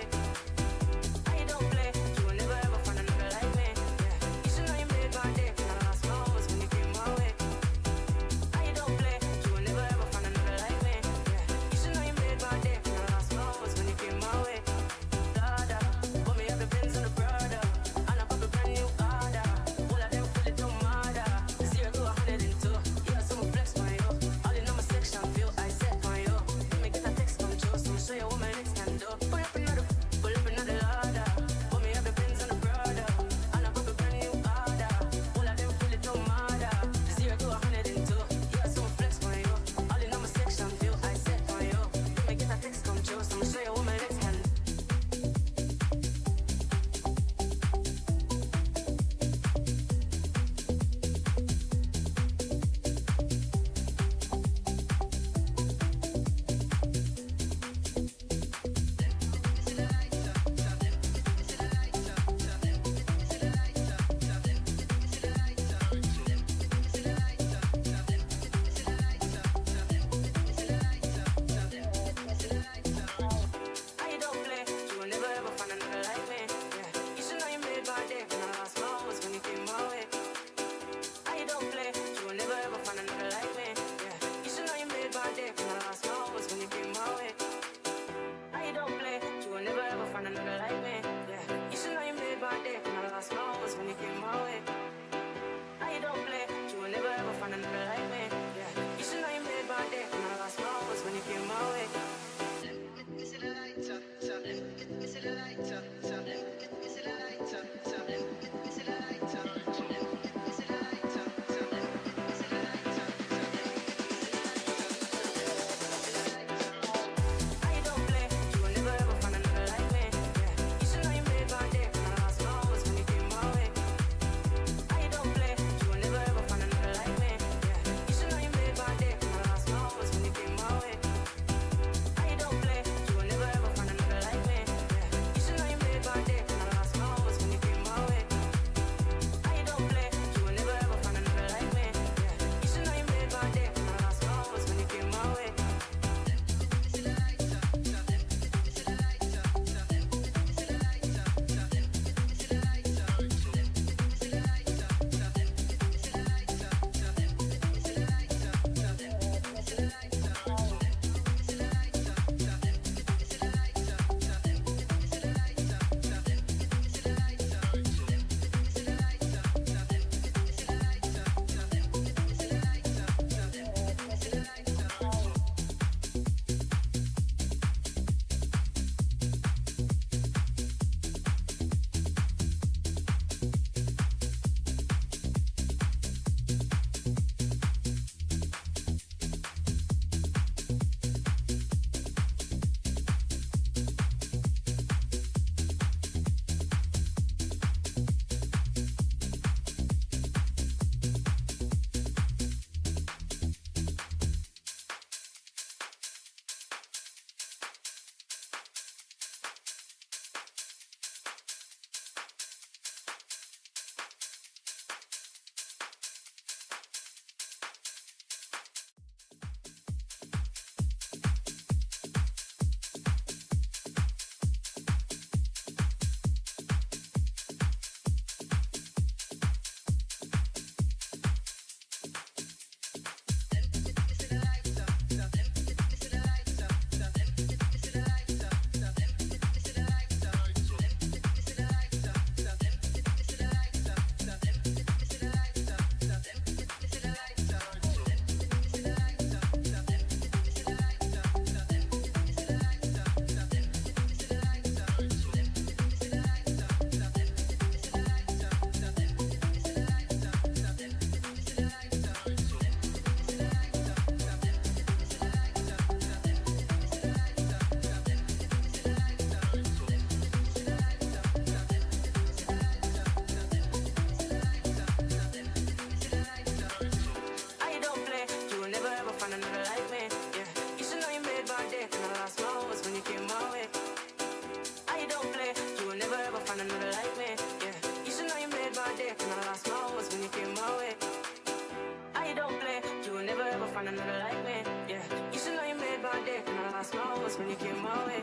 find another like me. Yeah, you should know you made my day. And I lost my hopes when you came my way.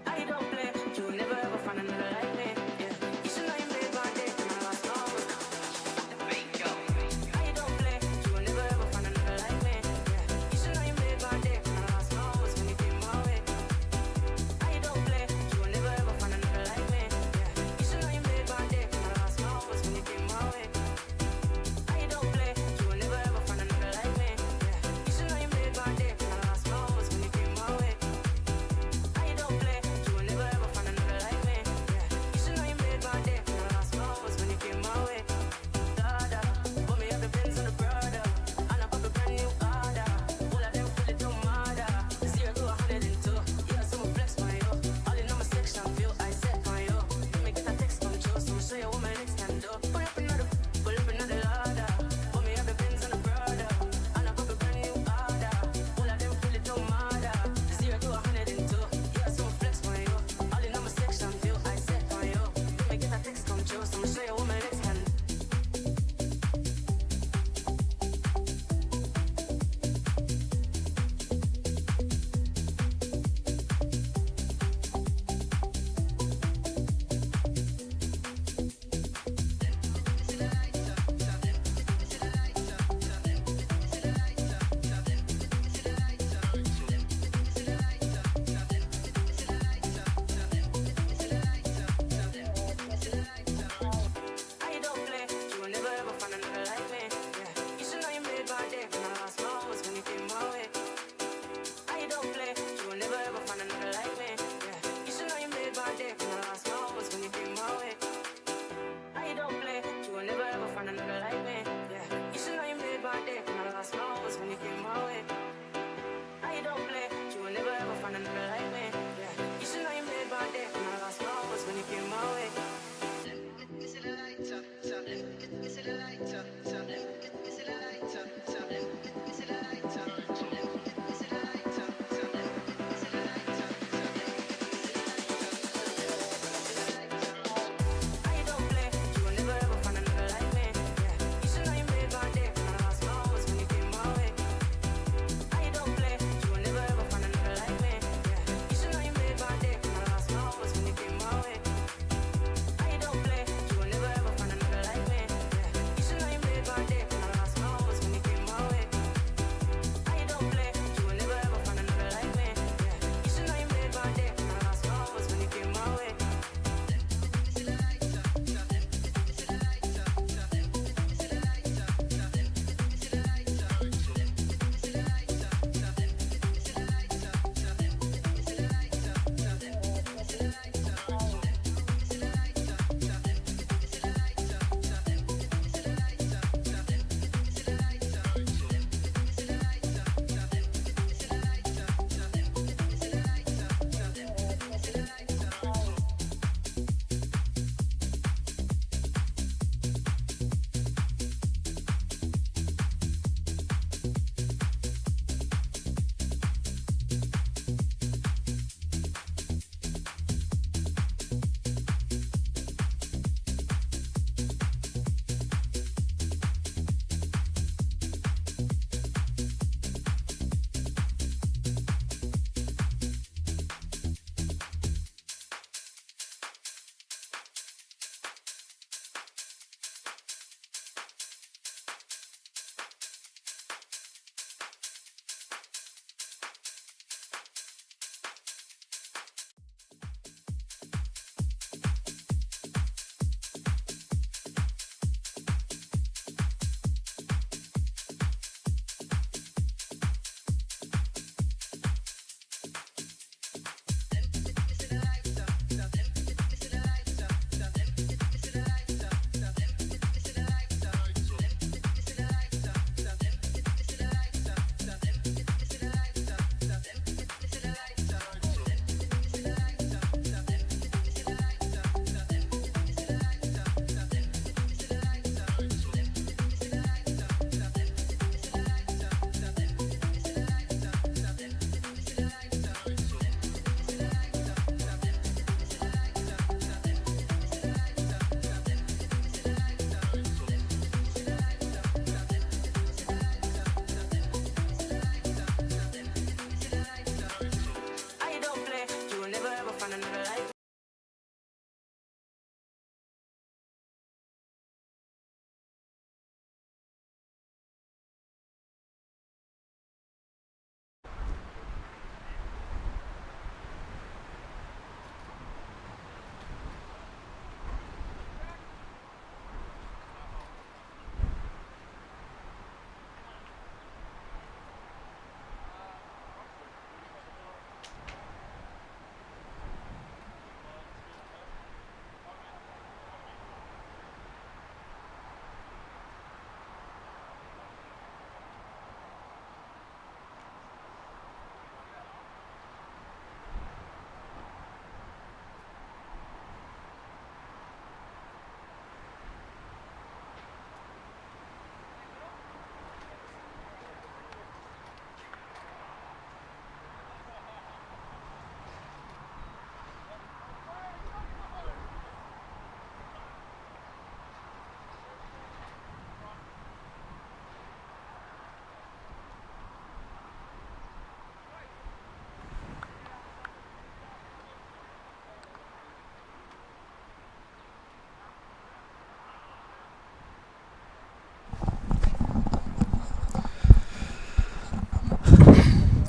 I don't play, you will never ever find another like me. Yeah, you should know you made my day. And I lost my hopes. I don't play, you will never ever find another like me. Yeah, you should know you made my day. And I lost my hopes when you came my way. I don't play, you will never ever find another like me. Yeah, you should know you made my day. And I lost my hopes when you came my way. I don't play, you will never ever find another like me. Yeah, you should know you made my day. And I lost my hopes when you came my way. I don't play, you will never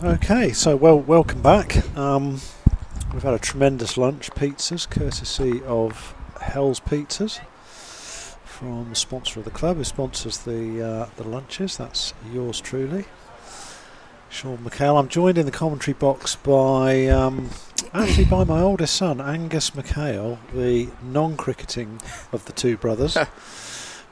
Okay, so welcome back. We've had a tremendous lunch, pizzas, courtesy of Hell's Pizzas, from the sponsor of the club, who sponsors the lunches. That's yours truly, Sean McHale. I'm joined in the commentary box by actually by my oldest son, Angus McHale, the non-cricketing of the two brothers.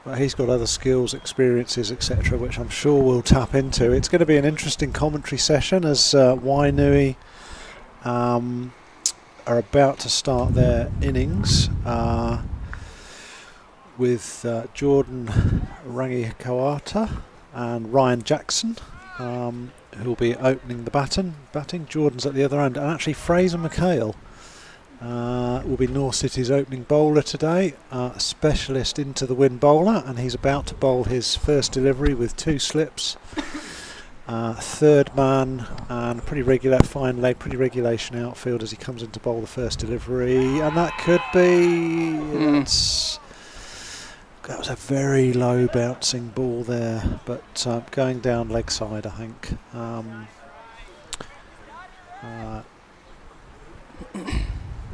But he's got other skills, experiences, etc., which I'm sure we'll tap into. It's going to be an interesting commentary session as Wainui are about to start their innings with Jordan Rangihikawata and Ryan Jackson, who will be opening the batting. Jordan's at the other end, and actually Fraser McHale will be North City's opening bowler today, a specialist into the wind bowler, and he's about to bowl his first delivery with 2 slips, third man, and pretty regular, fine leg, pretty regulation outfield as he comes in to bowl the first delivery, and that could be. That was a very low bouncing ball there, but going down leg side, I think.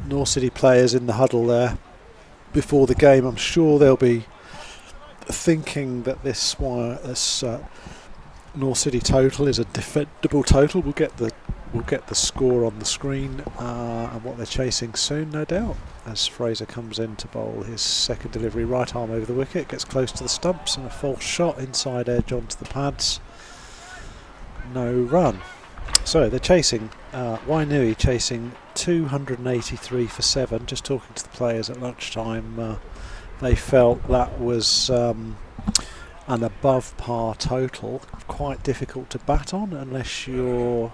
North City players in the huddle there before the game. I'm sure they'll be thinking that this North City total is a defendable total. We'll get the score on the screen and what they're chasing soon, no doubt. As Fraser comes in to bowl his second delivery, right arm over the wicket, gets close to the stumps and a false shot inside edge onto the pads. No run. So they're chasing, Wainui chasing 283 for 7. Just talking to the players at lunchtime, they felt that was an above par total. Quite difficult to bat on unless you're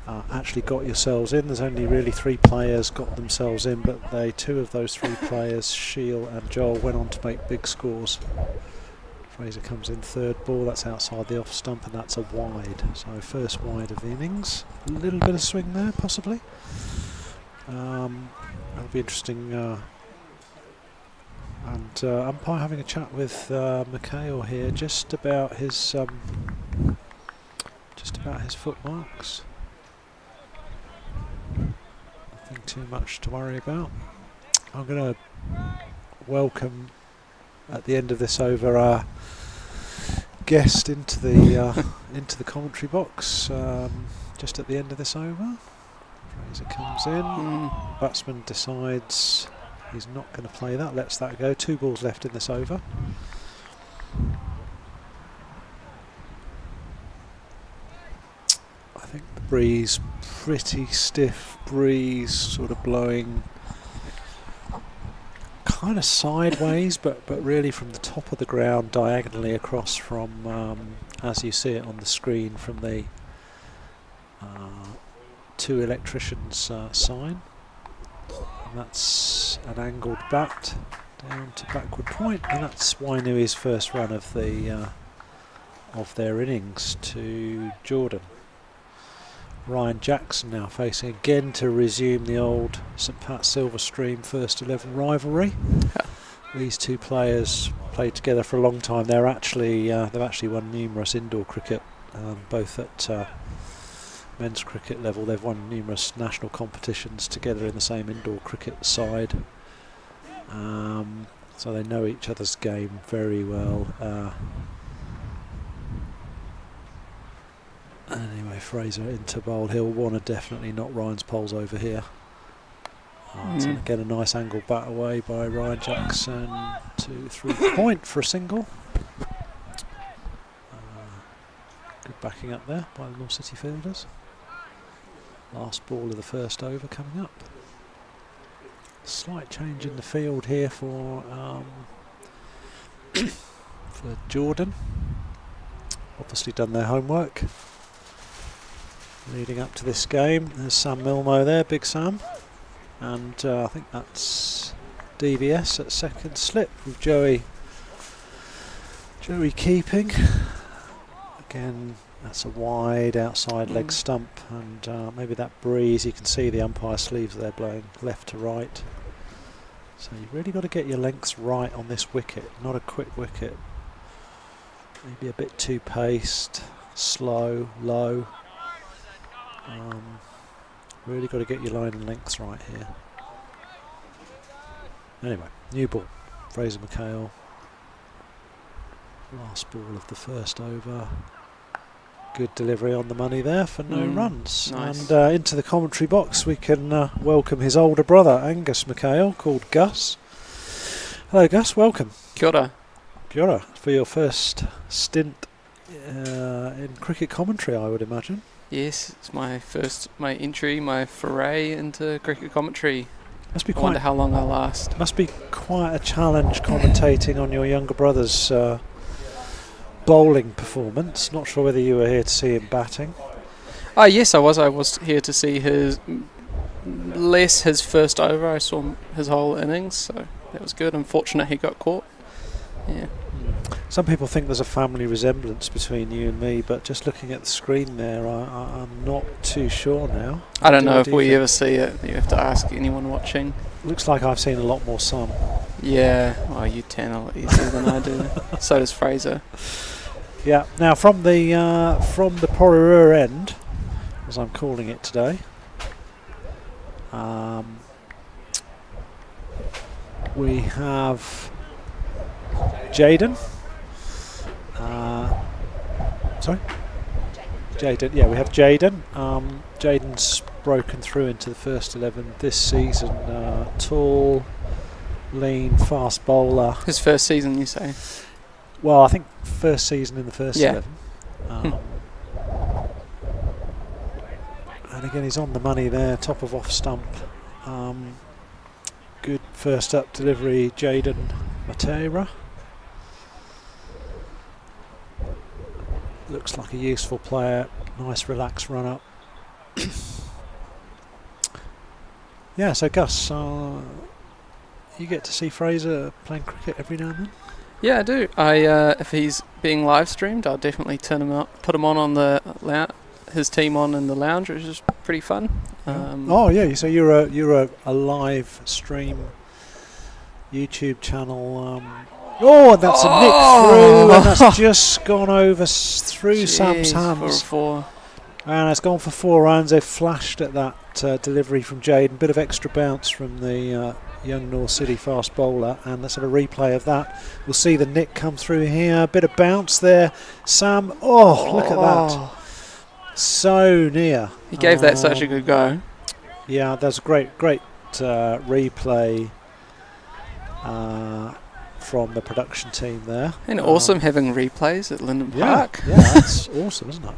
actually got yourselves in. There's only really 3 players got themselves in, but 2 of those 3 players, Shiel and Joel, went on to make big scores. Fraser comes in third ball, that's outside the off stump, and that's a wide. So first wide of the innings. A little bit of swing there, possibly. That'll be interesting. And umpire having a chat with McHale here, just about his footmarks. Nothing too much to worry about. I'm going to welcome at the end of this over our guest into the commentary box. Just at the end of this over, Fraser comes in. Batsman decides he's not going to play that. Lets that go. 2 balls left in this over. I think the breeze, pretty stiff breeze, sort of blowing kind of sideways, but really from the top of the ground diagonally across from, as you see it on the screen, from the 2 electricians' sign. And that's an angled bat down to backward point, and that's Wainui's first run of their innings to Jordan. Ryan Jackson now facing again to resume the old St Pat Silverstream first 11 rivalry. These 2 players played together for a long time. They've actually won numerous indoor cricket, both at men's cricket level. They've won numerous national competitions together in the same indoor cricket side. So they know each other's game very well. Anyway, Fraser into bowl. He'll want to definitely knock Ryan's poles over here. So again, a nice angle bat away by Ryan Jackson to 3-point for a single. Good backing up there by the North City fielders. Last ball of the first over coming up. Slight change in the field here for Jordan. Obviously done their homework leading up to this game. There's Sam Milmo there, Big Sam, and I think that's DVS at second slip with Joey keeping. Again, that's a wide outside leg stump, and maybe that breeze, you can see the umpire sleeves there blowing left to right. So you've really got to get your lengths right on this wicket, not a quick wicket. Maybe a bit too paced, slow, low. Really got to get your line and lengths right here. Anyway, new ball. Fraser McHale. Last ball of the first over. Good delivery on the money there for no runs. Nice. And into the commentary box we can welcome his older brother, Angus McHale, called Gus. Hello Gus, welcome. Kia ora. Kia ora, for your first stint in cricket commentary, I would imagine. Yes, it's my entry, my foray into cricket commentary. Must be I wonder how long I'll last. Must be quite a challenge commentating on your younger brother's bowling performance. Not sure whether you were here to see him batting. Yes, I was. I was here to see his first over. I saw his whole innings, so that was good. Unfortunate he got caught. Yeah. Some people think there's a family resemblance between you and me, but just looking at the screen there, I'm not too sure now. I don't know if we ever see it. You have to ask anyone watching. Looks like I've seen a lot more sun. Yeah, well, you tan a lot easier than I do. So does Fraser. Yeah. Now from the Porirua end, as I'm calling it today, we have Jaden. Sorry? Jaden. Yeah, we have Jaden. Jaden's broken through into the first 11 this season. Tall, lean, fast bowler. His first season, you say? Well, I think first season in the first 11. And again, he's on the money there, top of off stump. Good first up delivery, Jaden Matera. Looks like a useful player. Nice relaxed run up. Yeah, so Gus, you get to see Fraser playing cricket every now and then? Yeah, I do. If he's being live streamed, I'll definitely turn him up, put him on the his team on in the lounge, which is pretty fun. Oh yeah, so you're a live stream YouTube channel. Oh, that's a nick through, and that's just gone over through Sam's hands. And it's gone for 4 runs. They've flashed at that delivery from Jaden. Bit of extra bounce from the young North City fast bowler, and let's have a replay of that. We'll see the nick come through here. Bit of bounce there. Sam, look at that. So near. He gave that such a good go. Yeah, that's a great replay from the production team there. And awesome having replays at Linden Park. Yeah, that's awesome, isn't it?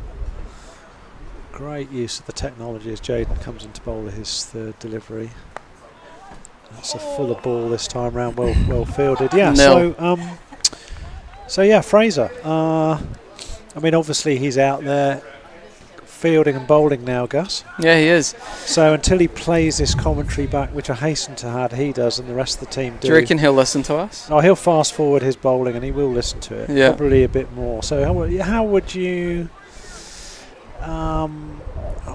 Great use of the technology as Jaden comes into bowler his third delivery. That's a fuller ball this time round, well fielded. Yeah, so yeah, Fraser. I mean, obviously he's out there fielding and bowling now, Gus. Yeah, he is. So until he plays this commentary back, which I hasten to add he does and the rest of the team do. Do you reckon he'll listen to us? Oh, he'll fast forward his bowling and he will listen to it. Yeah. Probably a bit more. So how would you... I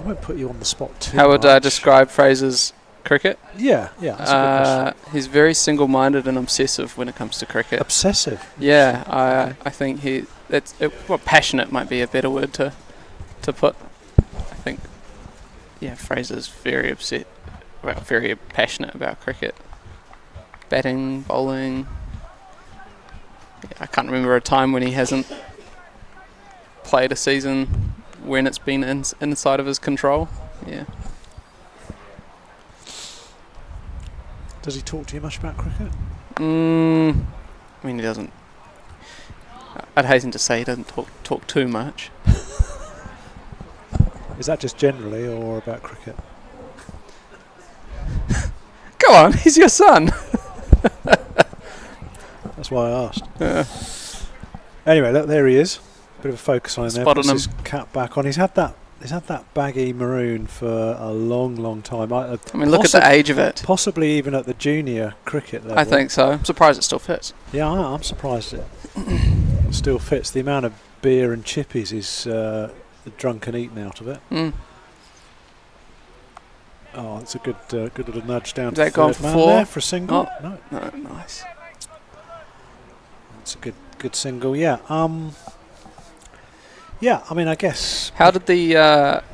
won't put you on the spot too How would much. I describe Fraser's cricket? Yeah, that's a good question. He's very single-minded and obsessive when it comes to cricket. Obsessive? Yeah, I think passionate might be a better word to put. I think, yeah, Fraser's very passionate about cricket. Batting, bowling. Yeah, I can't remember a time when he hasn't played a season when it's been inside of his control. Yeah. Does he talk to you much about cricket? I mean, he doesn't. I'd hasten to say he doesn't talk too much. Is that just generally or about cricket? Go on, he's your son. That's why I asked. Anyway, look, there he is. Bit of a focus on him there. Puts his cap back on. He's had that baggy maroon for a long time. I mean, look at the age of it. Possibly even at the junior cricket level. I think so. I'm surprised it still fits. Yeah, I'm surprised it still fits. The amount of beer and chippies is drunken eating out of it. Oh, it's a good little nudge down to the third man there for a single. No, nice. It's a good single. Yeah. Yeah, I mean, I guess. How did the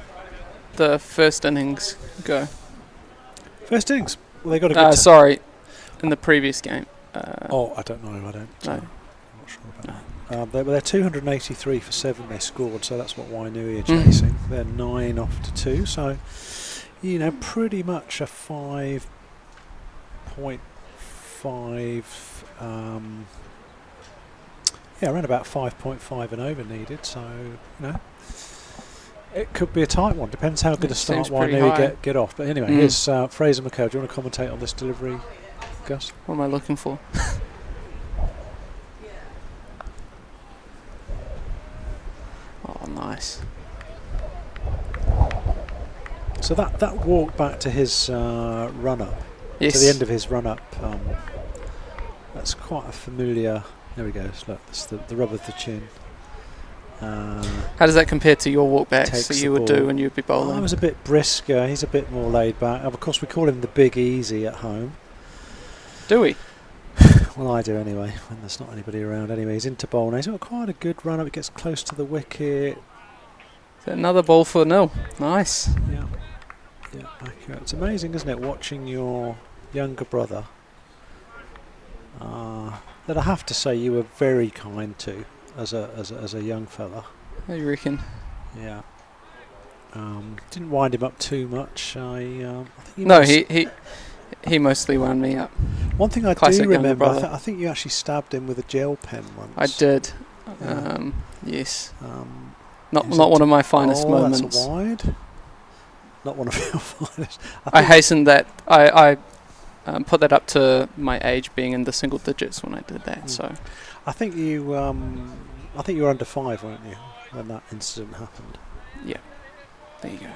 the first innings go? First innings. Well, they got a good. Sorry, in the previous game. I don't know. I don't. No. I'm not sure about that. They're 283 for 7 they scored, so that's what Wainui are chasing. They're 9 off to 2, so pretty much a 5.5. Around about 5.5 and over needed. So it could be a tight one. Depends how good a start Wainui get off. But anyway, here's Fraser McCurd. Do you want to commentate on this delivery, Gus? What am I looking for? Oh, nice. So that walk back to his run-up, yes. to the end of his run-up, that's quite a familiar... There we go, look, it's the rub of the chin. How does that compare to your walk backs that you would do when you'd be bowling? I was a bit brisker, he's a bit more laid back. Of course, we call him the Big Easy at home. Do we? Well, I do anyway, when there's not anybody around. Anyway, he's into bowl now. He's got quite a good run-up, he gets close to the wicket. Is that another ball for nil? Nice. Yeah, accurate. It's amazing, isn't it, watching your younger brother, that I have to say you were very kind to as a young fella. How you reckon? Yeah. Didn't wind him up too much. I think no, he mostly wound me up. One thing I Classic do remember, I think you actually stabbed him with a gel pen once. I did. Yeah. Yes. Not one of my finest moments. That's a wide. Not one of your finest. I hastened that. I put that up to my age being in the single digits when I did that. So, I think you were under 5, weren't you, when that incident happened? Yeah. There you go.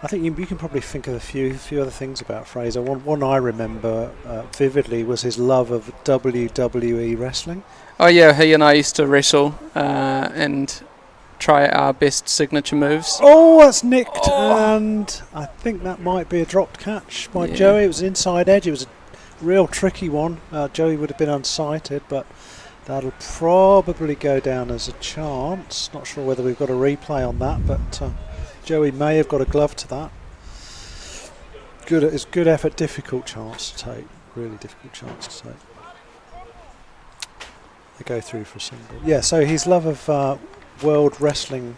I think you can probably think of a few other things about Fraser. One I remember vividly was his love of WWE wrestling. Oh yeah, he and I used to wrestle and try our best signature moves. Oh, that's nicked, and I think that might be a dropped catch by Joey. It was an inside edge. It was a real tricky one. Joey would have been unsighted, but that'll probably go down as a chance. Not sure whether we've got a replay on that, but Joey may have got a glove to that. Good effort, difficult chance to take. Really difficult chance to take. They go through for a single. Yeah, so his love of World Wrestling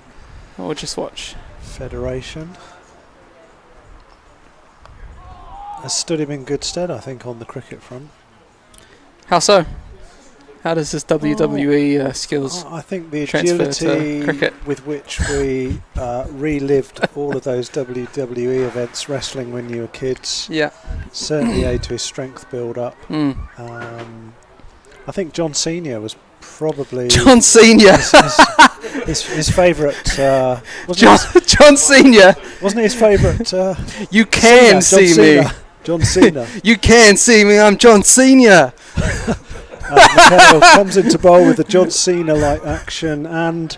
just watch. Federation has stood him in good stead, I think, on the cricket front. How so? How does this WWE skills I think the transfer agility to cricket? with which we relived all of those WWE events, wrestling when you were kids, certainly aid to his strength build-up. I think John Senior was probably John Senior. his favourite. John Senior. Wasn't his favourite? You can see me. John Cena. You can see me. I'm John Senior. Mikhail comes into bowl with the John Cena-like action, and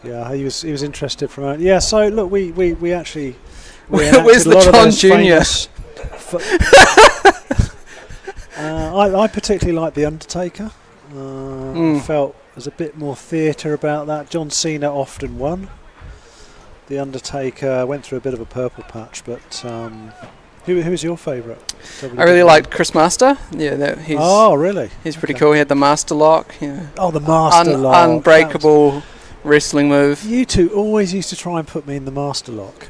he was interested from it. Yeah, so look, we actually where's the John Junior? I particularly like The Undertaker. I felt there's a bit more theatre about that. John Cena often won. The Undertaker went through a bit of a purple patch, but who was your favourite? I really liked Chris Master. Yeah, he's really? He's pretty cool. He had the Master Lock. Yeah. Oh, the Master Lock. Unbreakable wrestling move. You two always used to try and put me in the Master Lock.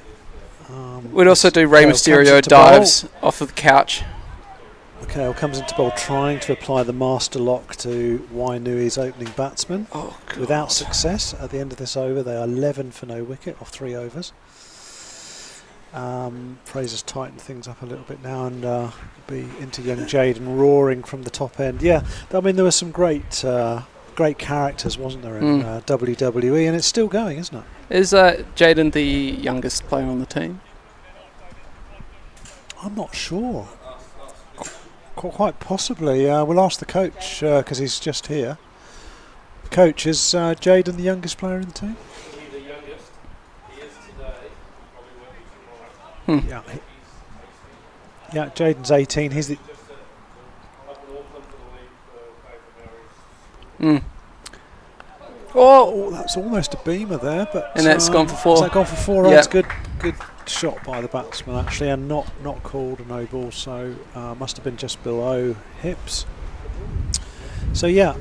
We'd also do Rey Mysterio dives off of the couch. Mikhail comes into bowl trying to apply the Master Lock to Wainui's opening batsman. Without success. At the end of this over, they are 11 for no wicket off 3 overs. Fraser's tightened things up a little bit now and be into young Jaden roaring from the top end. Yeah, I mean there were some great characters, wasn't there, in WWE, and it's still going, isn't it? Is Jaden the youngest player on the team? I'm not sure. Quite possibly. We'll ask the coach because he's just here. Coach, is Jaden the youngest player in the team? Yeah, Jaden's 18. He's the. Oh, that's almost a beamer there, but And that's gone for 4. Has that gone for 4? Yeah. That's good shot by the batsman actually, and not called a no ball, so must have been just below hips. So yeah,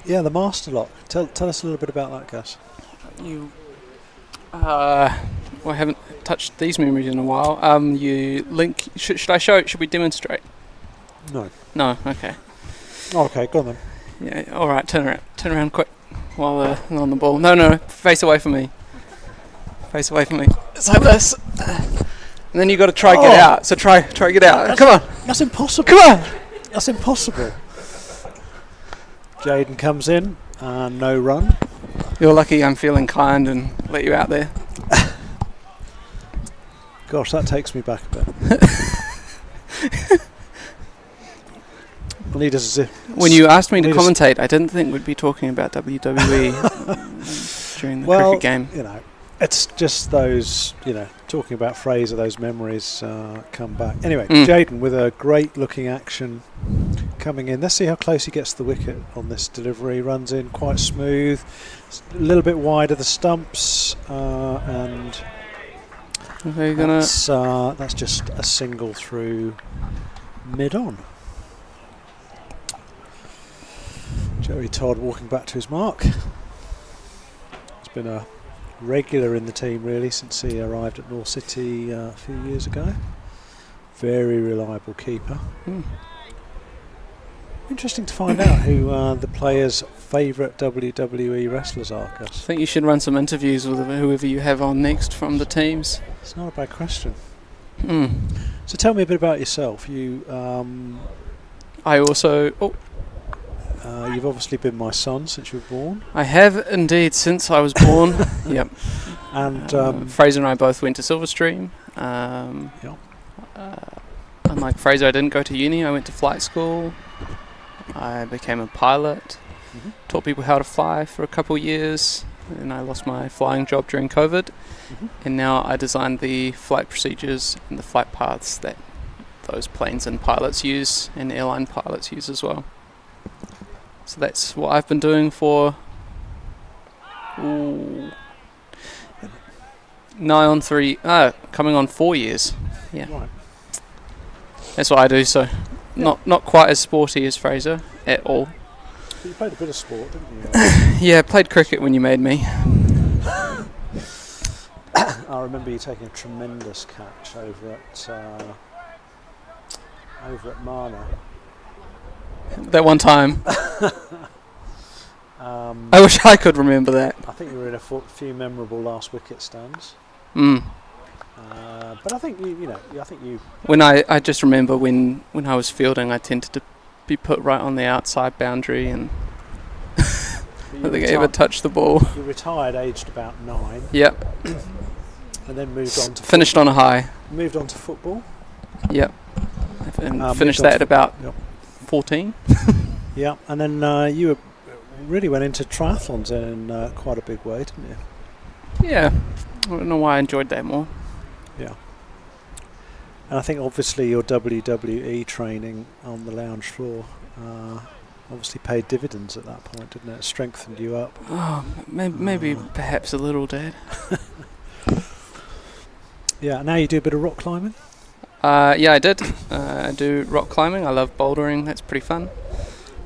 the master lock. Tell us a little bit about that, Gus. Well, I haven't touched these memories in a while. You link. Should I show? Should we demonstrate? No. No. Okay. Okay, go on then. Yeah. All right. Turn around quick while they're on the ball. No. Face away from me. Face away from me. It's like this. And then you got to try get out. So try get out. Come on. That's impossible. Come on. That's impossible. Jaden comes in, no run. You're lucky I'm feeling kind and let you out there. Gosh, that takes me back a bit. When you asked me to commentate, I didn't think we'd be talking about WWE during the cricket game. You know, it's just those, talking about Fraser, those memories come back. Anyway, Jaden with a great looking action coming in. Let's see how close he gets to the wicket on this delivery. Runs in quite smooth, a little bit wide of the stumps, and that's just a single through mid-on. Joey Todd walking back to his mark. He's been a regular in the team really since he arrived at North City a few years ago. Very reliable keeper. Interesting to find out who the players' favourite WWE wrestlers are, Gus. I think you should run some interviews with whoever you have on next from the teams. It's not a bad question. So tell me a bit about yourself. You've obviously been my son since you were born. I have indeed, since I was born. Yep. And Fraser and I both went to Silverstream. Unlike Fraser, I didn't go to uni. I went to flight school. I became a pilot. Taught people how to fly for a couple of years. And I lost my flying job during COVID. And now I design the flight procedures and the flight paths that those planes and pilots use, and airline pilots use as well. So that's what I've been doing for coming on 4 years. Yeah. Right. That's what I do, so not quite as sporty as Fraser at all. But you played a bit of sport, didn't you? Yeah, I played cricket when you made me. I remember you taking a tremendous catch over at Mana. That one time. I wish I could remember that. I think you were in a few memorable last wicket stands. But I think you. When I just remember when I was fielding, I tended to be put right on the outside boundary, and I don't think I ever touched the ball. You retired aged about 9. Yep. And then moved on to finished on a high. Moved on to football. Yep. And finished that at about 14. Yeah, and then you really went into triathlons in quite a big way, didn't you? Yeah, I don't know why I enjoyed that more. Yeah. And I think obviously your WWE training on the lounge floor obviously paid dividends at that point, didn't it? Strengthened you up. Oh, maybe perhaps a little, Dad. Yeah, now you do a bit of rock climbing? Yeah, I did. I do rock climbing. I love bouldering. That's pretty fun.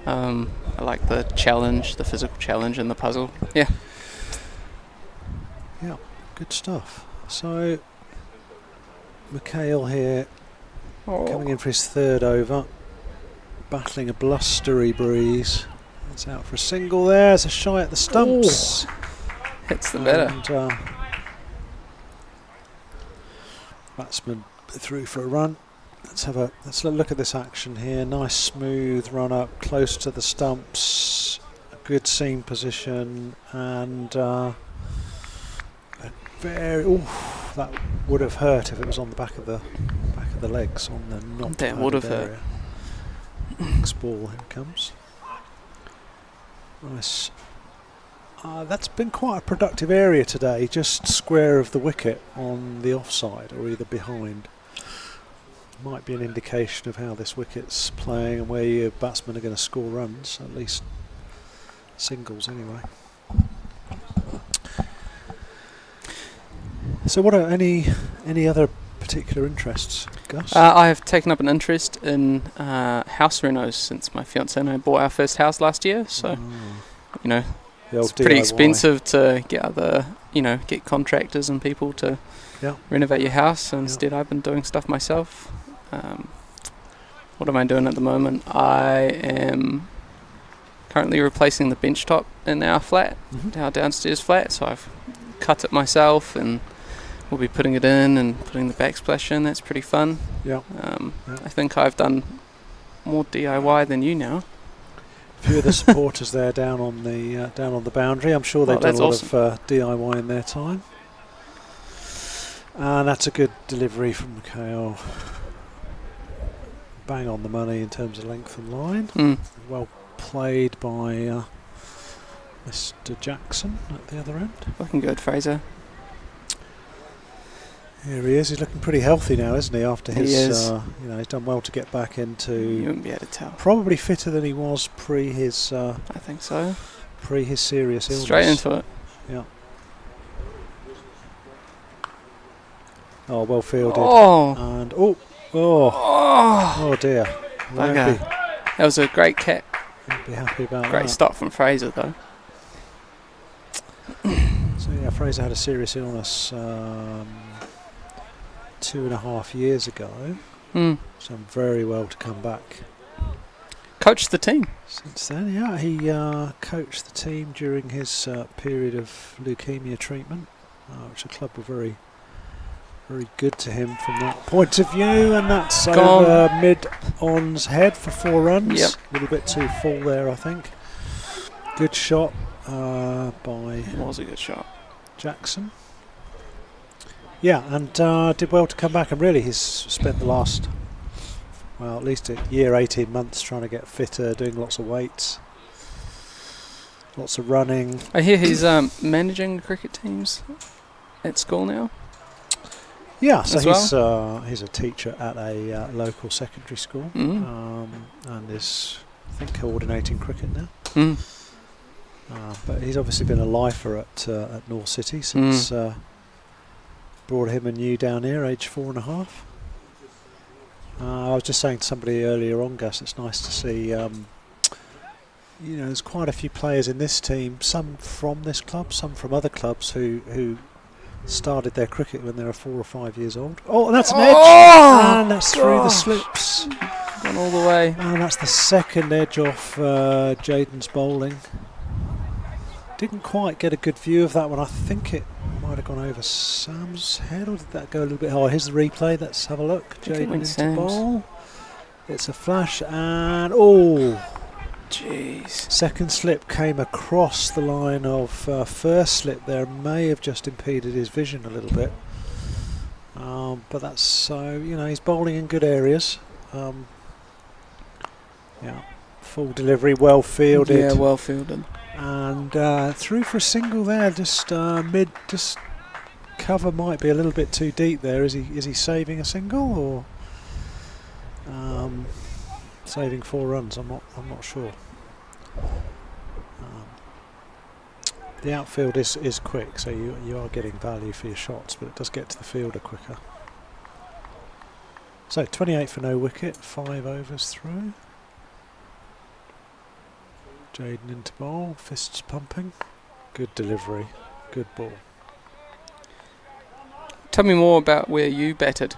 I like the challenge, the physical challenge and the puzzle. Yeah. Yeah, good stuff. So, Mikhail here coming in for his 3rd over, battling a blustery breeze. It's out for a single there. There's a shy at the stumps. Hits the better. And, batsman through for a run. Let's look at this action here. Nice smooth run up close to the stumps, a good seam position, and that would have hurt if it was on the back of the legs on the not that would have hurt. Next ball, here it comes. Nice. That's been quite a productive area today, just square of the wicket on the offside or either behind. Might be an indication of how this wicket's playing and where your batsmen are going to score runs, at least singles anyway. So what are any other particular interests, Gus? I have taken up an interest in house renos since my fiancée and I bought our first house last year. So, you know, it's pretty DIY. expensive to get get contractors and people to renovate your house. So instead, I've been doing stuff myself. What am I doing at the moment? I am currently replacing the bench top in our flat, our downstairs flat. So I've cut it myself and we'll be putting it in and putting the backsplash in. That's pretty fun. I think I've done more DIY than you now. A few of the supporters there down on the boundary. I'm sure they've done a lot of DIY in their time. And that's a good delivery from Mikhail. Bang on the money in terms of length and line. Well played by Mr. Jackson at the other end. Looking good, Fraser. Here he is. He's looking pretty healthy now, isn't he? After his, is. He's done well to get back into. You wouldn't be able to tell. Probably fitter than he was pre his. I think so. Pre his serious illness. Straight into it. Yeah. Oh, well fielded. And oh dear. Okay. That was a great catch. I'd be happy about that. Great stop from Fraser, though. So yeah, Fraser had a serious illness 2.5 years ago. So I'm very well to come back. Coached the team. Since then, yeah, he coached the team during his period of leukemia treatment, which the club were very good to him from that point of view, and that's over mid-on's head for 4 runs. Yep. A little bit too full there, I think. Good shot by... It was a good shot. Jackson. Yeah, and did well to come back, and really he's spent the last, well, at least a year, 18 months trying to get fitter, doing lots of weights, lots of running. I hear he's managing cricket teams at school now. Yeah, so he's a teacher at a local secondary school, and is, I think, coordinating cricket now. But he's obviously been a lifer at North City since brought him and you down here, age 4.5. I was just saying to somebody earlier on, Gus, it's nice to see. There's quite a few players in this team, some from this club, some from other clubs who started their cricket when they were 4 or 5 years old. Oh, and that's an edge! And that's through the slips. Gone all the way. And that's the second edge off Jaden's bowling. Didn't quite get a good view of that one. I think it might have gone over Sam's head, or did that go a little bit higher? Here's the replay. Let's have a look. Jaden into bowl. It's a flash, and jeez. Second slip came across the line of first slip there. May have just impeded his vision a little bit. But that's so, he's bowling in good areas. Full delivery, well fielded. Yeah, well fielded. And through for a single there, just cover might be a little bit too deep there. Is he saving a single or saving 4 runs? I'm not sure. The outfield is quick, so you are getting value for your shots, but it does get to the fielder quicker. So 28 for no wicket, 5 overs through. Jaden into bowl, fists pumping. Good delivery, good ball. Tell me more about where you batted.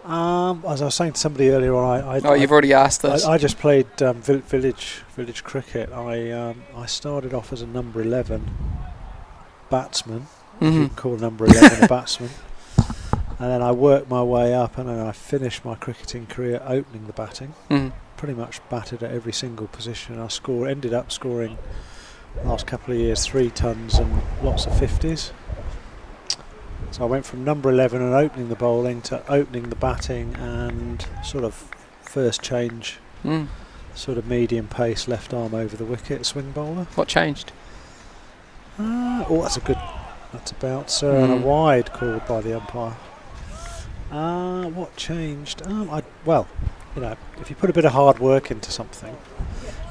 As I was saying to somebody earlier on, you've already asked this. I just played village cricket. I started off as a number 11 batsman, if you can call number 11 a batsman, and then I worked my way up, and then I finished my cricketing career opening the batting. Pretty much batted at every single position. I ended up scoring the last couple of years 3 tons and lots of 50s. So I went from number 11 and opening the bowling to opening the batting and sort of first change, sort of medium pace left arm over the wicket swing bowler. What changed? That's a bouncer and a wide called by the umpire. What changed? If you put a bit of hard work into something,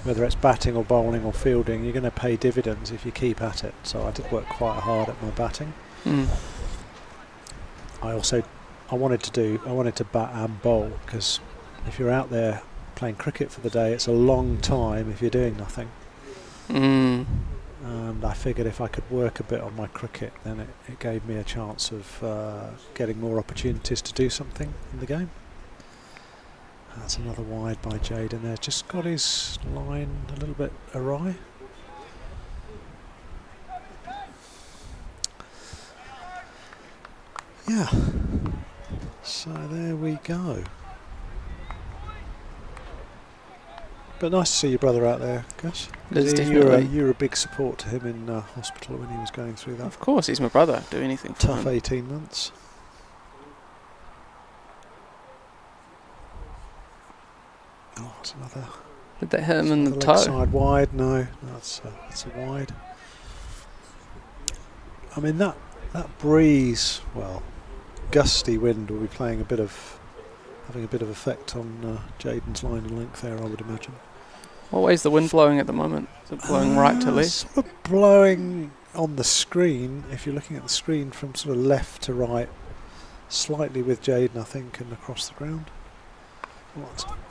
whether it's batting or bowling or fielding, you're going to pay dividends if you keep at it. So I did work quite hard at my batting. I wanted to bat and bowl, because if you're out there playing cricket for the day, it's a long time if you're doing nothing. And I figured if I could work a bit on my cricket, then it gave me a chance of getting more opportunities to do something in the game. That's another wide by Jaden there. Just got his line a little bit awry. Yeah. So there we go. But nice to see your brother out there, Gus. You're a big support to him in hospital when he was going through that. Of course, he's my brother. Do anything for Tough him. 18 months. Oh, it's another. Did that hit him in the leg toe? side wide? No, that's a wide. I mean that breeze, well, gusty wind will be having a bit of effect on Jaden's line and length there, I would imagine. What way is the wind blowing at the moment? Is it blowing right to left? Sort of blowing on the screen, if you're looking at the screen, from sort of left to right, slightly with Jaden, I think, and across the ground.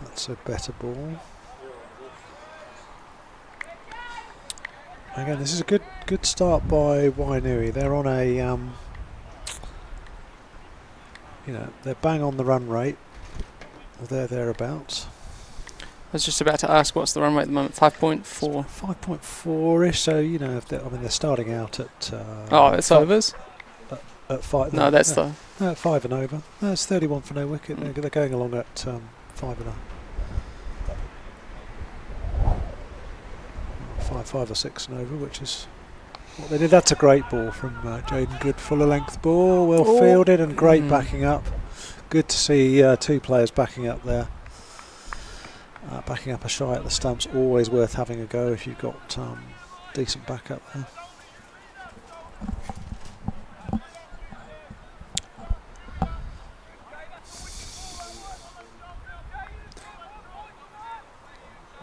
That's a better ball. Again, this is a good start by Wainui. They're on a they're bang on the run rate, or thereabouts. I was just about to ask, what's the run rate at the moment? 5.4. 5.4ish. So they're starting out at. It's overs. At 5. No, that's the. No, at 5 and over. No, it's 31 for no wicket. They're going along at 5 and 5 or 6 and over, which is what they did. That's a great ball from Jaden. Good fuller length ball, well fielded and great backing up. Good to see two players backing up there. Backing up a shy at the stumps, always worth having a go if you've got decent backup there.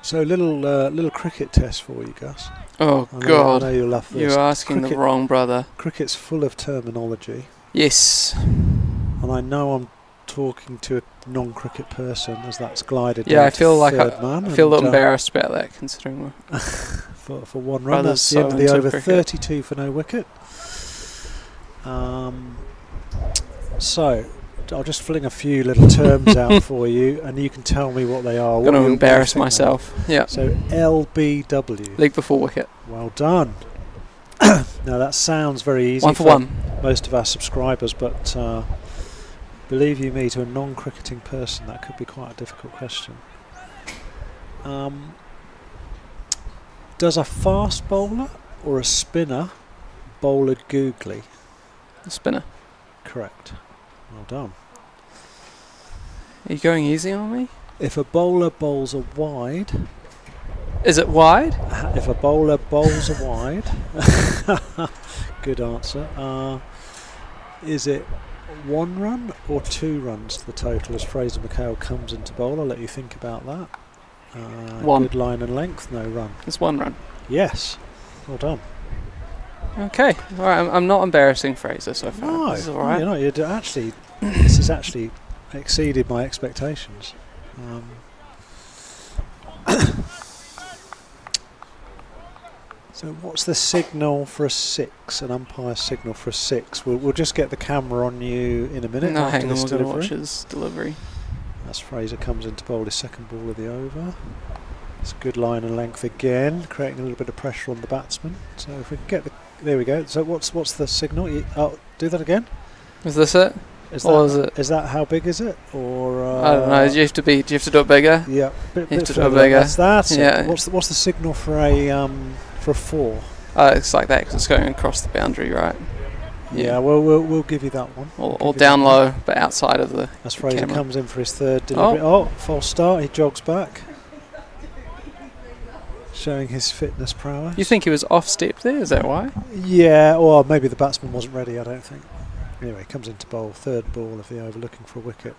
So little cricket test for you, Gus. Oh I God! know you'll love this. You're asking the wrong brother. Cricket's full of terminology. Yes. And I know I'm talking to a non-cricket person as that's glided. Yeah, down I feel like third I man feel a little embarrassed about that, considering we're for one run. That's the end of the over. 32 for no wicket. So I'll just fling a few little terms out for you, and you can tell me what they are. I'm going to embarrass myself. Yeah. So LBW. League before wicket. Well done. Now that sounds very easy 1 for 1. Most of our subscribers, but believe you me, to a non-cricketing person, that could be quite a difficult question. Does a fast bowler or a spinner bowl a googly? A spinner. Correct. Well done. Are you going easy on me? If a bowler bowls a wide... Is it wide? If a bowler bowls a wide... Good answer. Is it 1 run or 2 runs to the total as Fraser McHale comes into bowl? I'll let you think about that. 1. Good line and length, no run. It's 1 run. Yes. Well done. Okay. All right. I'm not embarrassing Fraser so far. No, This is all right. This has actually exceeded my expectations. So what's the signal for a 6? An umpire's signal for a 6. We'll just get the camera on you in a minute. No, after hang on. this We're going to delivery. watch his delivery. As Fraser comes in to bowl his second ball of the over. It's a good line and length again, creating a little bit of pressure on the batsman. So if we can get the... There we go. So what's the signal? Do that again. Is this it? Is that how big is it? Or I don't know. Do you have to do it bigger? Yeah, you have to do it bigger. That's yeah. it. What's the signal for a 4? It's like that because it's going across the boundary, right? Yeah. Well, we'll give you that one. Or down low, but outside of the. As Fraser camera. comes in for his third delivery. False start. He jogs back, showing his fitness prowess. You think he was off step there? Is that why? Yeah, or maybe the batsman wasn't ready. I don't think. Anyway, comes into bowl, third ball of the over, looking for a wicket.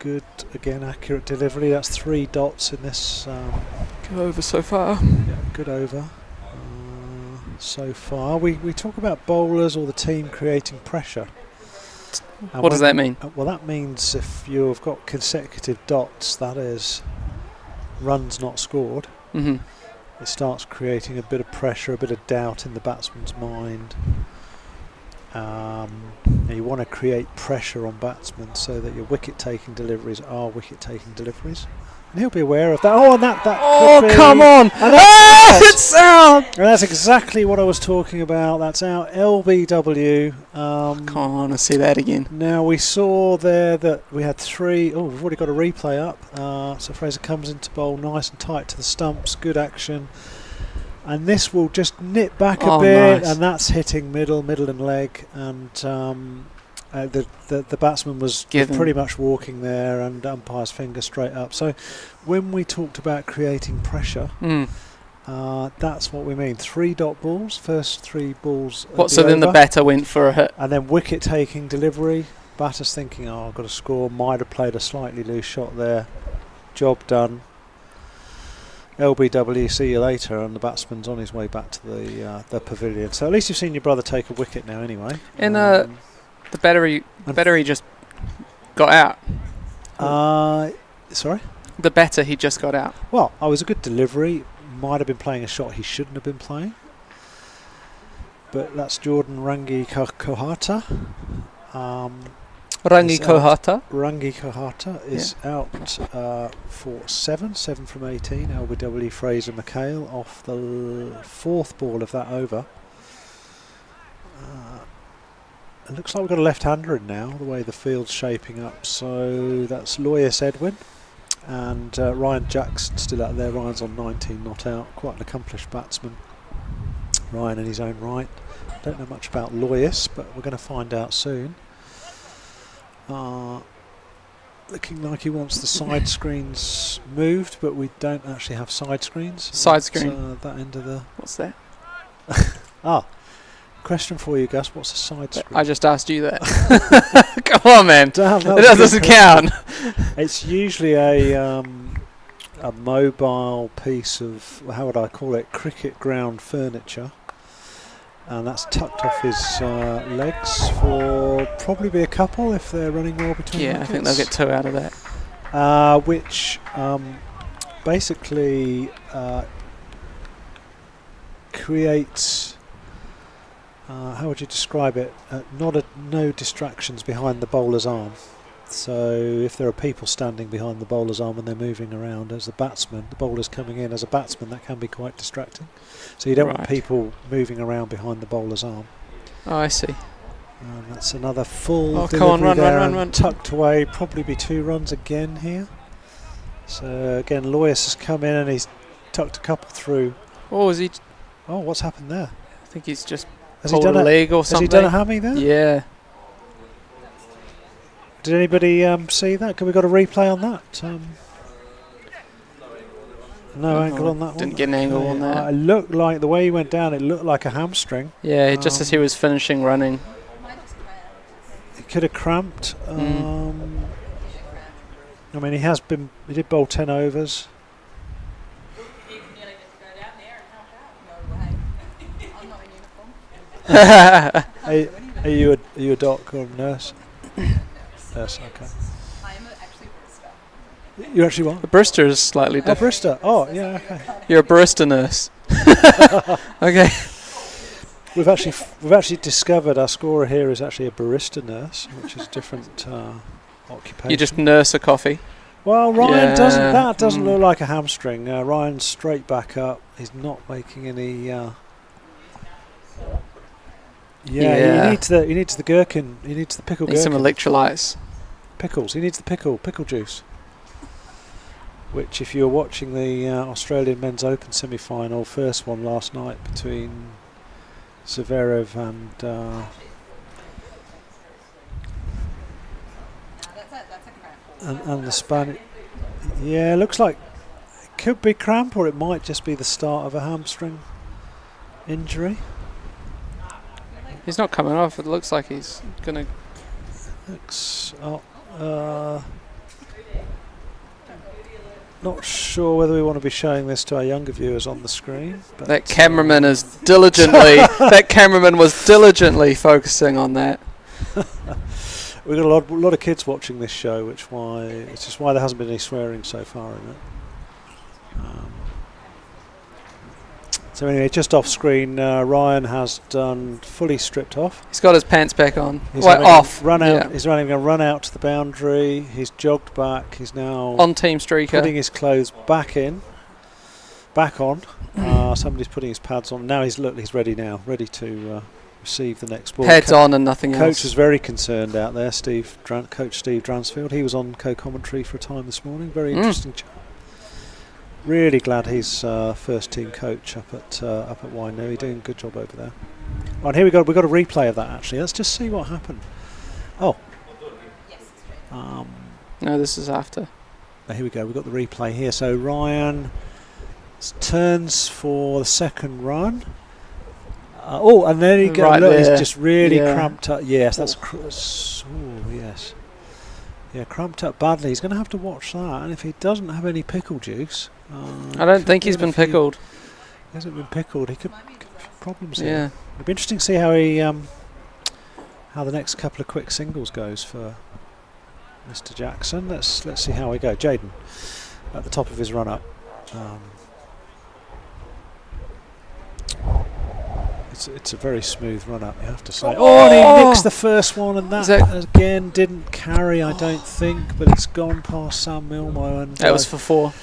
good, again, accurate delivery. That's 3 dots in this. Go over so far. Yeah, good over so far. We talk about bowlers or the team creating pressure. And What does that mean? Well, that means if you've got consecutive dots, that is runs not scored, Mm-hmm. it starts creating a bit of pressure, a bit of doubt in the batsman's mind. And you want to create pressure on batsmen so that your wicket-taking deliveries are wicket-taking deliveries. And he'll be aware of that. Oh, and that Oh, could be- come on! And that's out. It's out! And that's exactly what I was talking about. That's out. LBW. Come on, I see that again. Now we saw there that we had 3. Oh, we've already got a replay up. So Fraser comes into bowl nice and tight to the stumps. Good action. And this will just nip back a bit, nice. and that's hitting middle and leg. And the batsman was pretty much walking there, and umpire's finger straight up. So when we talked about creating pressure, that's what we mean. 3 dot balls, first 3 balls. So then the batter went for a hit. And then wicket taking delivery. Batter's thinking, oh, I've got to score. Might have played a slightly loose shot there. Job done. LBW, see you later, and the batsman's on his way back to the pavilion. So at least you've seen your brother take a wicket now, anyway. And the battery just got out. Sorry? The batter, he just got out. Well, it was a good delivery. Might have been playing a shot he shouldn't have been playing. But that's Jordan Rangi Kohata. Rangi Kohata. Rangi Kohata is out for 7 from 18. LBW Fraser McHale off the 4th ball of that over. It looks like we've got a left-hander in now, the way the field's shaping up. So that's Loyes Edwin and Ryan Jackson still out there. Ryan's on 19, not out. Quite an accomplished batsman, Ryan in his own right. Don't know much about Loyes, but we're going to find out soon. Looking like he wants the side screens moved, but we don't actually have side screens. Side screen. That end of the. What's that? Question for you, Gus. What's a side screen? I just asked you that. Come on, man. Damn, it doesn't count. It's usually a mobile piece of, how would I call it, cricket ground furniture. And that's tucked off his legs for probably be a couple if they're running well between wickets. I think they'll get 2 out of that. Which basically creates, how would you describe it? No distractions behind the bowler's arm. So if there are people standing behind the bowler's arm and they're moving around as a batsman, the bowler's coming in as a batsman, that can be quite distracting. So you don't want people moving around behind the bowler's arm. Oh, I see. And that's another full delivery come on, run, there, run, run. tucked away, probably be 2 runs again here. So again, Loyes has come in and he's tucked a couple through. Oh, is he? Oh, what's happened there? I think he's just Has pulled he done a leg or something. Has he done a hammy there? Yeah. Did anybody see that? Can we got a replay on that? No angle on that one. Didn't get an angle on that. It looked like the way he went down. It looked like a hamstring. Yeah, just as he was finishing running. He could have cramped. I mean, he did bowl 10 overs. Are you a doc or a nurse? Yes, okay. I'm actually a barista. You actually what? A barista is slightly different. Oh, barista. Oh, yeah, okay. You're a barista nurse. Okay. We've actually discovered our scorer here is actually a barista nurse, which is a different occupation. You just nurse a coffee. Well, Ryan doesn't look like a hamstring. Ryan's straight back up. He's not making any. He needs the gherkin. He needs the pickle. Needs some electrolytes. Pickles. He needs the pickle juice. Which, if you were watching the Australian Men's Open semi-final, first one last night between Zverev and the Spanish. Yeah, looks like it could be cramp, or it might just be the start of a hamstring injury. He's not coming off. It looks like he's gonna. Not sure whether we want to be showing this to our younger viewers on the screen. But That cameraman is diligently. That cameraman was diligently focusing on that. we've got a lot of kids watching this show, it's just why there hasn't been any swearing so far in it. So anyway, just off screen, Ryan has done fully stripped off. He's got his pants back on. He's Off. Run out. Yeah. He's going to run out to the boundary. He's jogged back. He's now On Team Streaker. putting his clothes back on. Somebody's putting his pads on. Now he's ready now, ready to receive the next ball. Pads on and nothing else. Coach is very concerned out there, Coach Steve Dransfield. He was on co-commentary for a time this morning. Very interesting chat. Really glad he's first team coach up at Wainuiomata. Doing a good job over there. Right, here we go. We've got a replay of that actually. Let's just see what happened. Oh. No, this is after. Here we go. We've got the replay here. So Ryan turns for the second run. And there you go. Right Look, there. he's just really Yeah. cramped up. Yes, that's. Yes. Yeah, cramped up badly. He's going to have to watch that. And if he doesn't have any pickle juice. I don't think he's been pickled. He hasn't been pickled. He could have problems here. Yeah. It'll be interesting to see how the next couple of quick singles goes for Mr. Jackson. Let's see how we go. Jaden at the top of his run up. It's a very smooth run up, you have to say. And he nicks the first one, and that again didn't carry, I don't think, but it's gone past Sam Milmo. And That was for 4.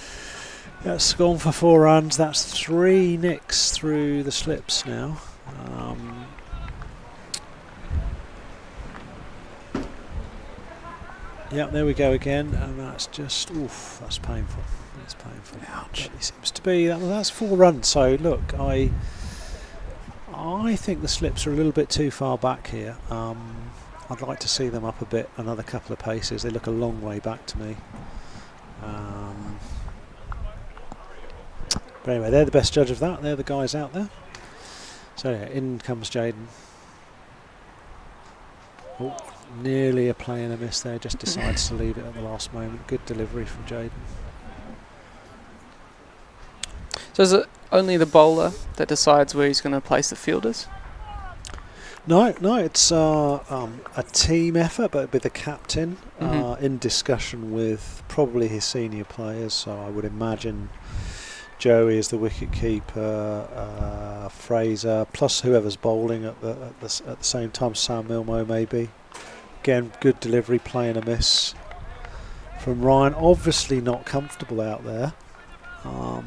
That's gone for 4 runs. That's 3 nicks through the slips now. Yeah, there we go again, and that's just that's painful. That's painful. Ouch. It seems to be that's 4 runs. So look, I think the slips are a little bit too far back here. I'd like to see them up a bit, another couple of paces. They look a long way back to me. But anyway, they're the best judge of that. They're the guys out there. So yeah, in comes Jaden. Oh, nearly a play and a miss there. Just decides to leave it at the last moment. Good delivery from Jaden. So is it only the bowler that decides where he's going to place the fielders? No, it's a team effort, but with the captain in discussion with probably his senior players. So I would imagine Joey is the wicket keeper, Fraser, plus whoever's bowling at the same time. Sam Milmo maybe. Again, good delivery, play and a miss from Ryan. Obviously not comfortable out there. I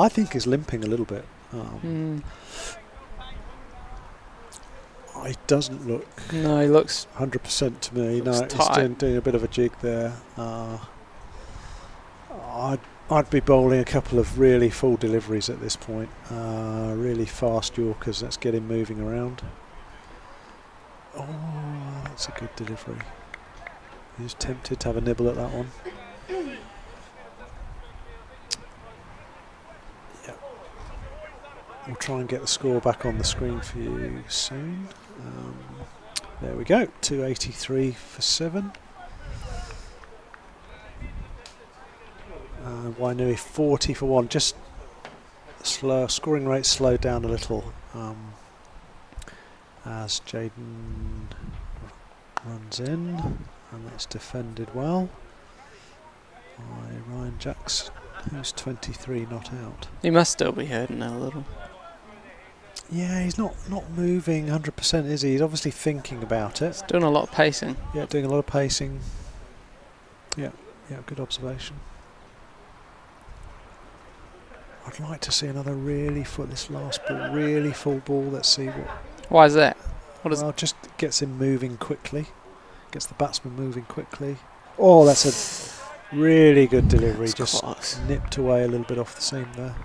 think he's limping a little bit. He doesn't look. No, he looks 100% to me. No, looks he's tight. doing a bit of a jig there. I'd be bowling a couple of really full deliveries at this point. Really fast Yorkers. Let's get him moving around. Oh, that's a good delivery. He's tempted to have a nibble at that one. Yeah. We'll try and get the score back on the screen for you soon. There we go. 283 for 7. Wainuiomata 40 for 1. Just slow. Scoring rate slowed down a little as Jaden runs in, and that's defended well by Ryan Jackson, who's 23 not out. He must still be hurting a little. Yeah, he's not moving 100%, is he? He's obviously thinking about it. He's doing a lot of pacing. Yeah, doing a lot of pacing. Yeah, good observation. I'd like to see another this last ball, really full ball. Let's see what. Why is that? Just gets him moving quickly. Gets the batsman moving quickly. Oh, that's a really good delivery. Just close. Nipped away a little bit off the seam there.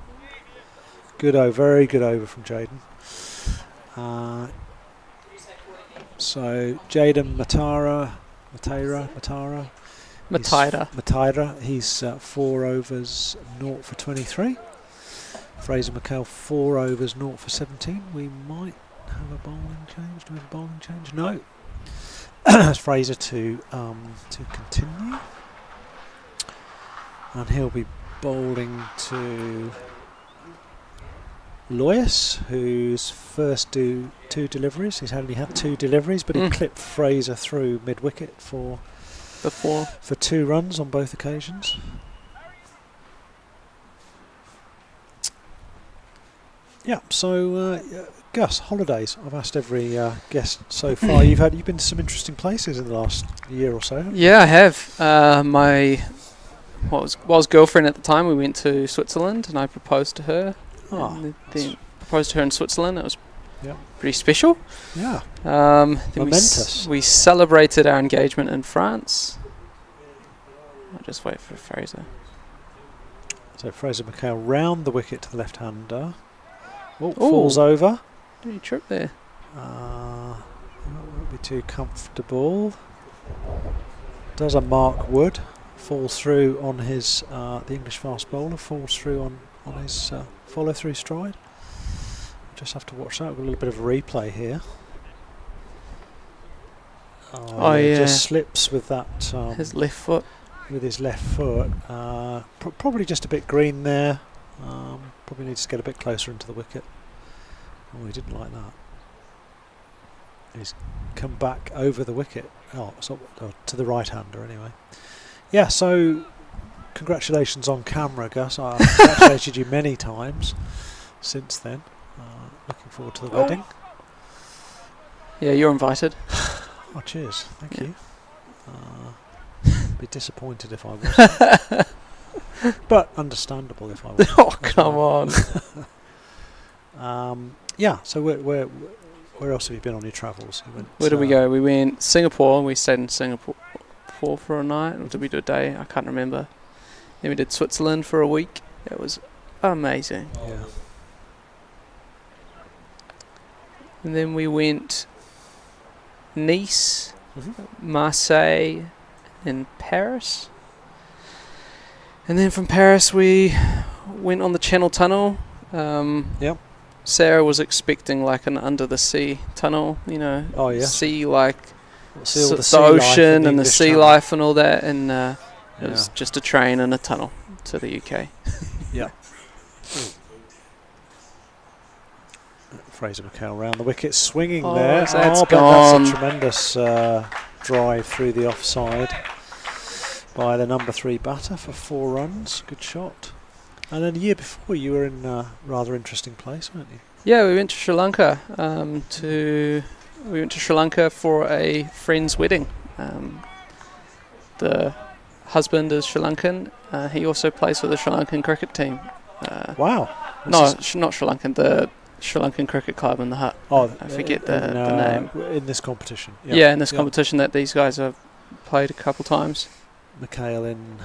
Good over, very good over from Jaden. So Jaden Mataira. He's 4 overs, 0 for 23. Fraser McHale 4 overs, 0 for 17. We might have a bowling change. Do we have a bowling change? No. It's Fraser to continue. And he'll be bowling to Lois, who's first two deliveries. He's only had 2 deliveries, but he clipped Fraser through mid-wicket for 2 runs on both occasions. Yeah, so Gus, holidays. I've asked every guest so far. You've been to some interesting places in the last year or so, haven't you? Yeah, I have. My was girlfriend at the time, we went to Switzerland and I proposed to her. Then proposed to her in Switzerland. It was pretty special. Yeah. Then momentous. We celebrated our engagement in France. I'll just wait for Fraser. So Fraser McHale round the wicket to the left-hander. Falls over. Did he trip there? Won't be too comfortable. Does a Mark Wood. Falls through on his, the English fast bowler, falls through on his follow-through stride. Just have to watch that. We've got a little bit of a replay here. Just slips with that. His left foot. With his left foot. Probably just a bit green there. Probably needs to get a bit closer into the wicket. Oh, he didn't like that. He's come back over the wicket. To the right-hander anyway. Yeah, so congratulations on camera, Gus. I've congratulated you many times since then. Looking forward to the wedding. Yeah, you're invited. Oh, cheers. Thank you. Be disappointed if I wasn't. But understandable if I wasn't. Oh, come on. Yeah, so where else have you been on your travels? Where did we go? We went Singapore. We stayed in Singapore for a night. Or did we do a day? I can't remember. Then we did Switzerland for a week. It was amazing. Yeah. And then we went Nice, Marseille, and Paris. And then from Paris we went on the Channel Tunnel. Sarah was expecting like an under the sea tunnel, sea like the ocean and the sea life and all that, and it was just a train and a tunnel to the UK. Yeah. Fraser McHale round the wicket, swinging there. That's gone. That's a tremendous drive through the offside by the number 3 batter for 4 runs. Good shot. And then the year before, you were in a rather interesting place, weren't you? Yeah, we went to Sri Lanka. We went to Sri Lanka for a friend's wedding. The husband is Sri Lankan. He also plays for the Sri Lankan cricket team. Wow. Not Sri Lankan. The Sri Lankan Cricket Club in the Hut. Oh, I forget the name. In this competition. Yeah, in this competition that these guys have played a couple times. McHale in.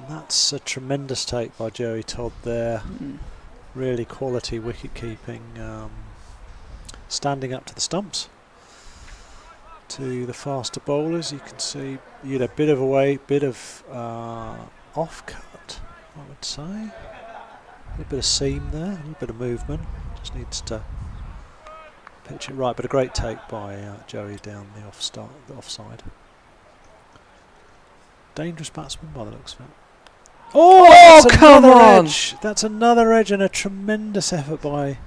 That's a tremendous take by Joey Todd there. Really quality wicket keeping. Standing up to the stumps. To the faster bowlers, you can see a bit of a bit of off cut, I would say. A little bit of seam there, a little bit of movement. Just needs to pitch it right, but a great take by Joey down the offside. Dangerous batsman by the looks of it. Oh, come on! Edge. That's another edge and a tremendous effort by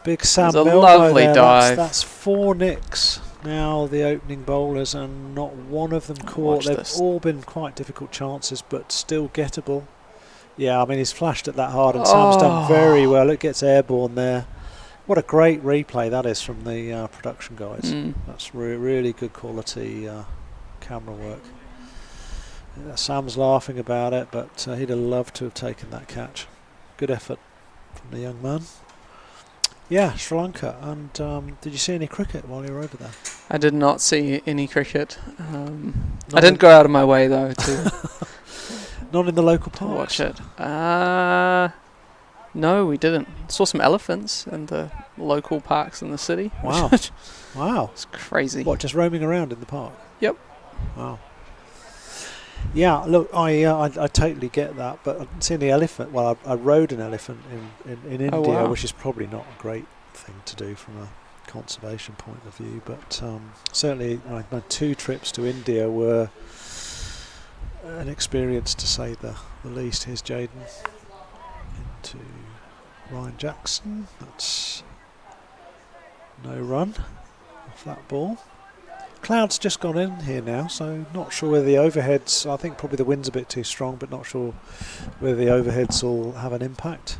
Big Sam Milmo. A Lovely there. dive. That's 4 nicks now, the opening bowlers, and not one of them caught. They've all been quite difficult chances, but still gettable. Yeah, I mean, he's flashed it that hard, and Sam's done very well. It gets airborne there. What a great replay that is from the production guys. That's really good quality camera work. Sam's laughing about it, but he'd have loved to have taken that catch. Good effort from the young man. Yeah, Sri Lanka. And did you see any cricket while you were over there? I did not see any cricket. I didn't go out of my way, though, to... Not in the local parks? Watch it. No, we didn't. Saw some elephants in the local parks in the city. Wow. Wow. It's crazy. What, just roaming around in the park? Yep. Wow. Yeah, look, I totally get that, but I didn't see any elephant. Well, I rode an elephant in India, wow. which is probably not a great thing to do from a conservation point of view, but certainly my 2 trips to India were inexperienced to say the least. Here's Jaden into Ryan Jackson. That's no run off that ball. Cloud's just gone in here now, so not sure whether the overheads, I think probably the wind's a bit too strong, but not sure whether the overheads will have an impact.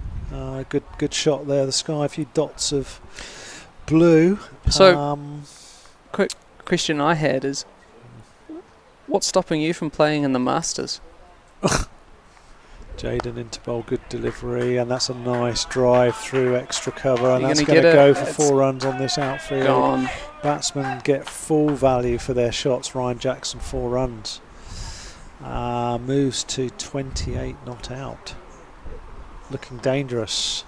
Good shot there, the sky, a few dots of blue. So, quick question I had is, what's stopping you from playing in the Masters? Jaden into bowl, good delivery, and that's a nice drive through extra cover, and You're that's gonna going to get go it. for 4 runs on this outfield. Gone. Batsmen get full value for their shots. Ryan Jackson 4 runs. Moves to 28 not out. Looking dangerous.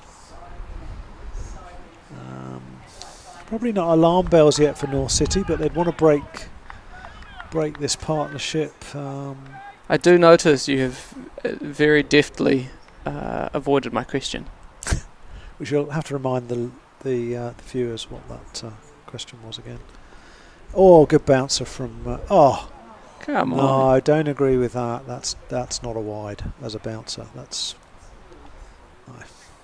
Probably not alarm bells yet for North City, but they'd want to break this partnership. I do notice you have very deftly avoided my question. We shall have to remind the viewers what that question was again. Oh, good bouncer from. Come no, on. I don't agree with that. That's not a wide as a bouncer. That's. No,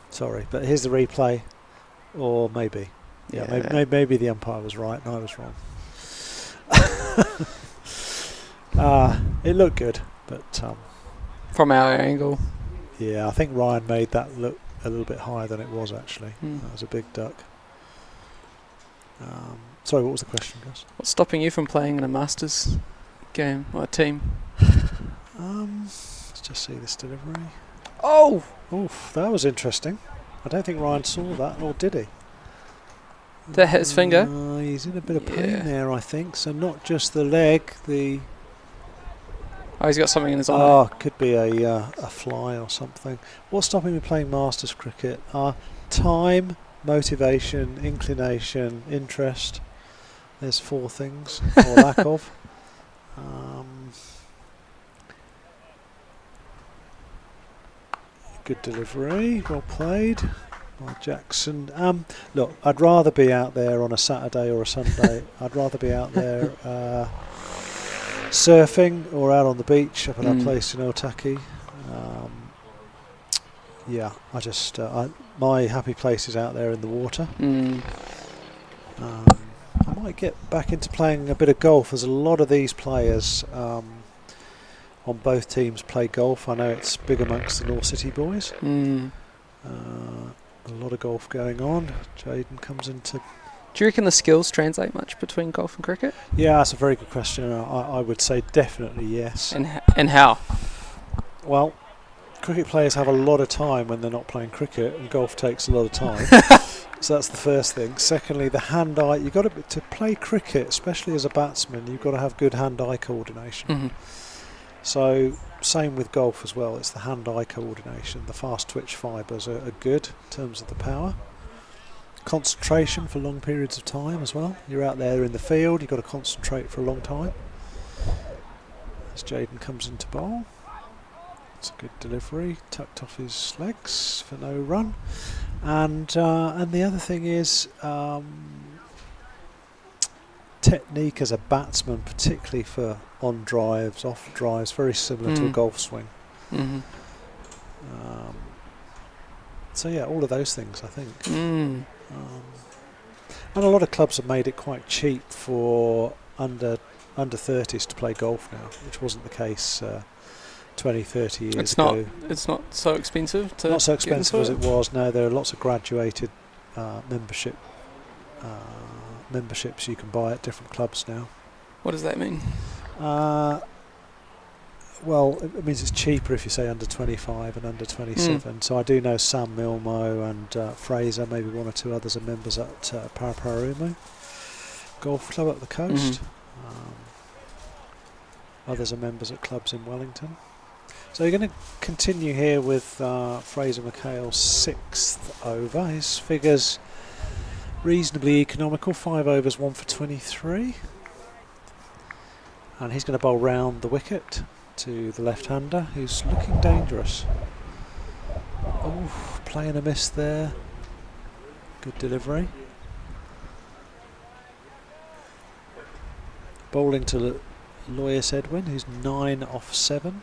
sorry, but here's the replay, or maybe. Yeah, maybe the umpire was right and I was wrong. It looked good, but from our angle. Yeah, I think Ryan made that look a little bit higher than it was actually. That was a big duck. Sorry, what was the question, Gus? What's stopping you from playing in a Masters game or team? Let's just see this delivery. Oh! Oof, that was interesting. I don't think Ryan saw that, or did he? That hit his finger? He's in a bit of pain there, I think. So not just the leg, the... Oh, he's got something in his eye. Oh, could be a fly or something. What's stopping me playing Masters cricket? Time, motivation, inclination, interest. There's 4 things, or lack of. Good delivery, well played by Jackson. Look, I'd rather be out there on a Saturday or a Sunday. I'd rather be out there surfing or out on the beach up at our place in Otaki. Yeah, I just my happy place is out there in the water. I might get back into playing a bit of golf. There's a lot of these players on both teams play golf. I know it's big amongst the North City boys. A lot of golf going on. Jaden comes into... Do you reckon the skills translate much between golf and cricket? Yeah, that's a very good question. I would say definitely yes. And how? Well, cricket players have a lot of time when they're not playing cricket, and golf takes a lot of time. So that's the first thing. Secondly, the hand-eye. You've got to play cricket, especially as a batsman. You've got to have good hand-eye coordination. So same with golf as well. It's the hand-eye coordination. The fast twitch fibres are good in terms of the power. Concentration for long periods of time as well. You're out there in the field. You've got to concentrate for a long time. As Jaden comes into bowl. It's a good delivery, tucked off his legs for no run, and the other thing is technique as a batsman, particularly for on drives, off drives, very similar to a golf swing. So yeah, all of those things I think. And a lot of clubs have made it quite cheap for under 30s to play golf now, which wasn't the case 20, 30 years ago. It's not so expensive to Not so get into expensive as it? it was. No, there are lots of graduated memberships you can buy at different clubs now. What does that mean? Well, it means it's cheaper if you say under 25 and under 27. So I do know Sam Milmo and Fraser, maybe 1 or 2 others are members at Porirua Golf Club up the coast. Others are members at clubs in Wellington. So you're going to continue here with Fraser McHale's 6th over. His figures reasonably economical, 5 overs, 1 for 23. And he's going to bowl round the wicket to the left-hander, who's looking dangerous. Oh, playing a miss there. Good delivery. Bowling to Loyus Edwin, who's 9 off 7.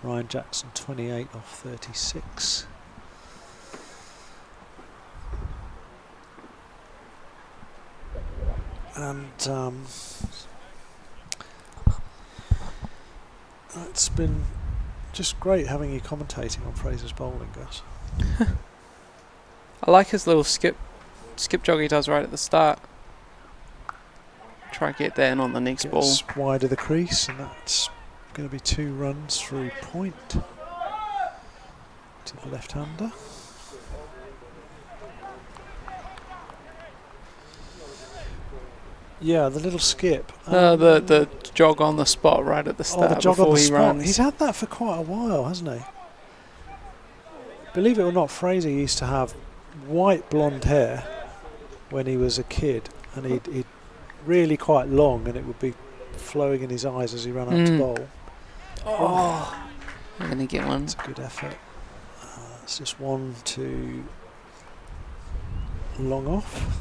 Ryan Jackson 28 off 36. And it's been just great having you commentating on Fraser's bowling, Gus. I like his little skip jog he does right at the start. Try and get that in on the next ball. Gets wide of the crease, and that's going to be 2 runs through point to the left-hander. Yeah, the little skip. The jog on the spot right at the start the jog before on the he spot. runs. He's had that for quite a while, hasn't he? Believe it or not, Fraser used to have white blonde hair when he was a kid, and he'd really quite long, and it would be flowing in his eyes as he ran up to bowl. Oh, I'm going to get one. It's a good effort. It's just 1 to long off.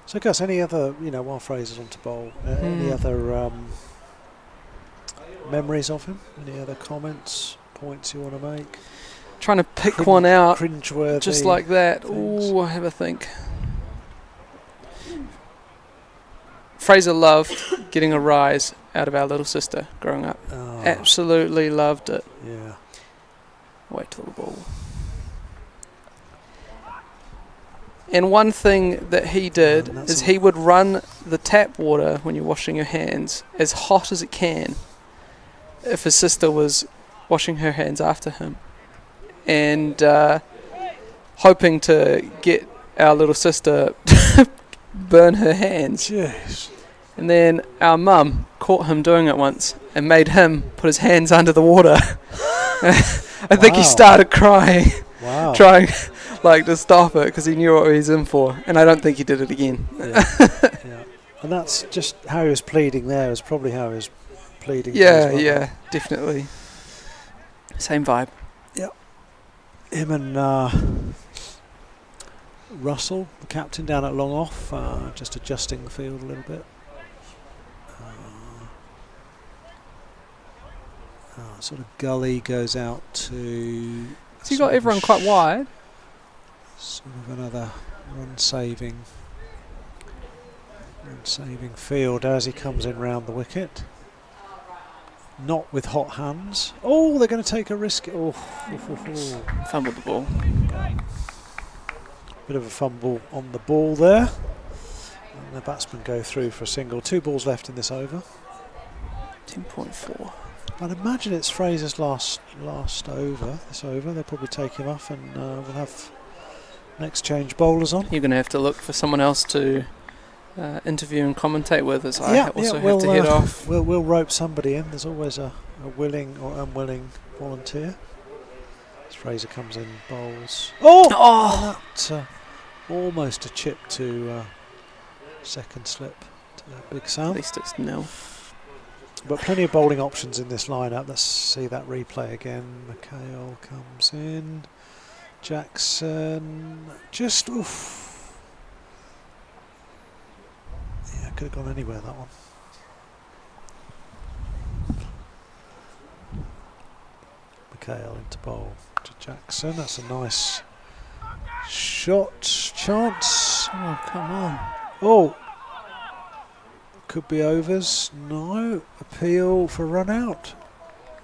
So, Gus, any other, while Fraser's on to bowl, any other memories of him? Any other comments, points you want to make? Trying to pick one out, cringeworthy just like that. things. Ooh, I have a think. Fraser loved getting a rise out of our little sister growing up. Oh, Absolutely loved it. yeah. Wait till the ball. And one thing that he did is he would run the tap water when you're washing your hands as hot as it can if his sister was washing her hands after him. And hoping to get our little sister burn her hands. Jeez. And then our mum caught him doing it once and made him put his hands under the water. I think he started crying, trying to stop it because he knew what he was in for. And I don't think he did it again. Yeah. Yeah. And that's just how he was pleading there, is probably how he was pleading. Yeah, definitely. Same vibe. Yep. Him and Russell, the captain, down at long off, just adjusting the field a little bit. Sort of gully goes out to... So you got everyone quite wide. Sort of another run-saving field as he comes in round the wicket. Not with hot hands. Oh, they're going to take a risk. Oh. Fumbled the ball. Bit of a fumble on the ball there. And the batsmen go through for a single. 2 balls left in this over. 10.4. I'd imagine it's Fraser's last over. This over, they'll probably take him off, and we'll have next change bowlers on. You're going to have to look for someone else to interview and commentate with, as I have to head off. We'll rope somebody in. There's always a willing or unwilling volunteer. As Fraser comes in, bowls. Oh! That, almost a chip to second slip to Big Sam. At least it's nil. But plenty of bowling options in this lineup. Let's see that replay again. McHale comes in. Jackson just oof. Yeah, could have gone anywhere, that one. McHale into bowl to Jackson. That's a nice shot. Chance. Oh, come on. Oh. Could be overs. No. Appeal for run out.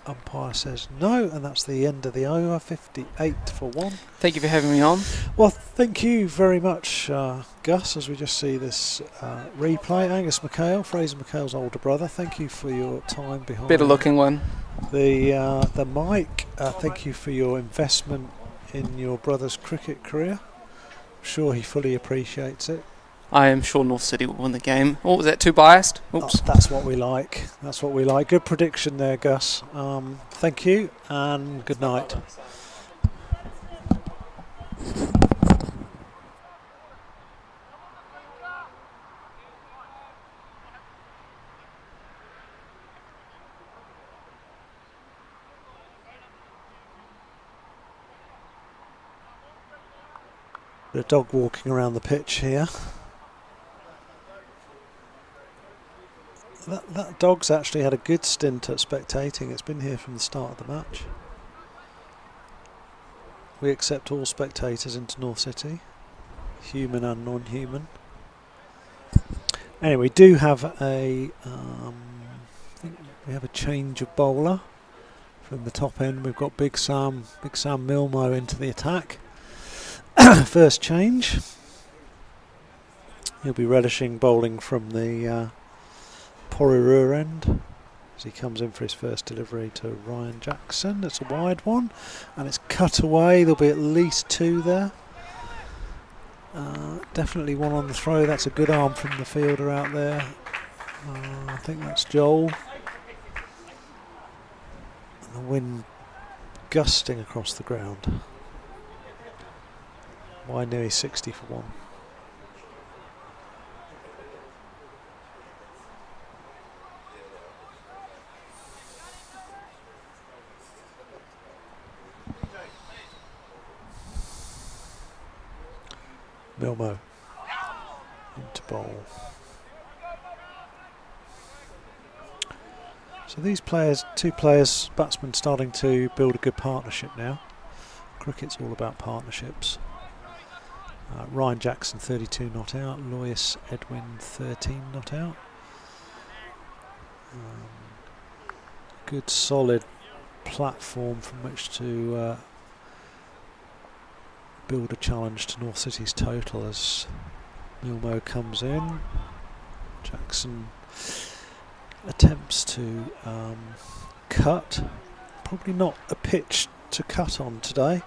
Umpire says no, and that's the end of the over. 58 for 1. Thank you for having me on. Well, thank you very much, Gus, as we just see this replay. Angus McHale, Fraser McHale's older brother. Thank you for your time behind Better looking one. the mic. Thank you for your investment in your brother's cricket career. I'm sure he fully appreciates it. I am sure North City will win the game. Oh, was that too biased? Oops. That's what we like. That's what we like. Good prediction there, Gus. Thank you and good night. The dog walking around the pitch here. That dog's actually had a good stint at spectating. It's been here from the start of the match. We accept all spectators into North City, human and non-human. Anyway, we do have I think we have a change of bowler from the top end. We've got Big Sam Milmo into the attack. First change. He'll be relishing bowling from the Porirua end as he comes in for his first delivery to Ryan Jackson. It's a wide one and it's cut away. There'll be at least 2 there. Definitely one on the throw. That's a good arm from the fielder out there. I think that's Joel. And the wind gusting across the ground. Wainuiomata 60 for 1. Milmo into bowl. So these players, 2 players, batsmen starting to build a good partnership now. Cricket's all about partnerships. Ryan Jackson 32 not out, Lois Edwin 13 not out. Good solid platform from which to build a challenge to North City's total as Milmo comes in. Jackson attempts to cut. Probably not a pitch to cut on today.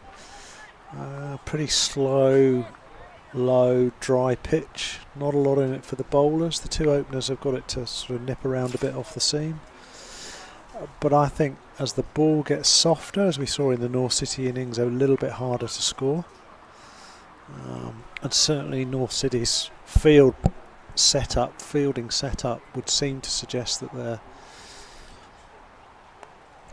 Pretty slow, low, dry pitch. Not a lot in it for the bowlers. The 2 openers have got it to sort of nip around a bit off the seam. But I think as the ball gets softer, as we saw in the North City innings, they're a little bit harder to score. And certainly North City's fielding setup would seem to suggest that they're...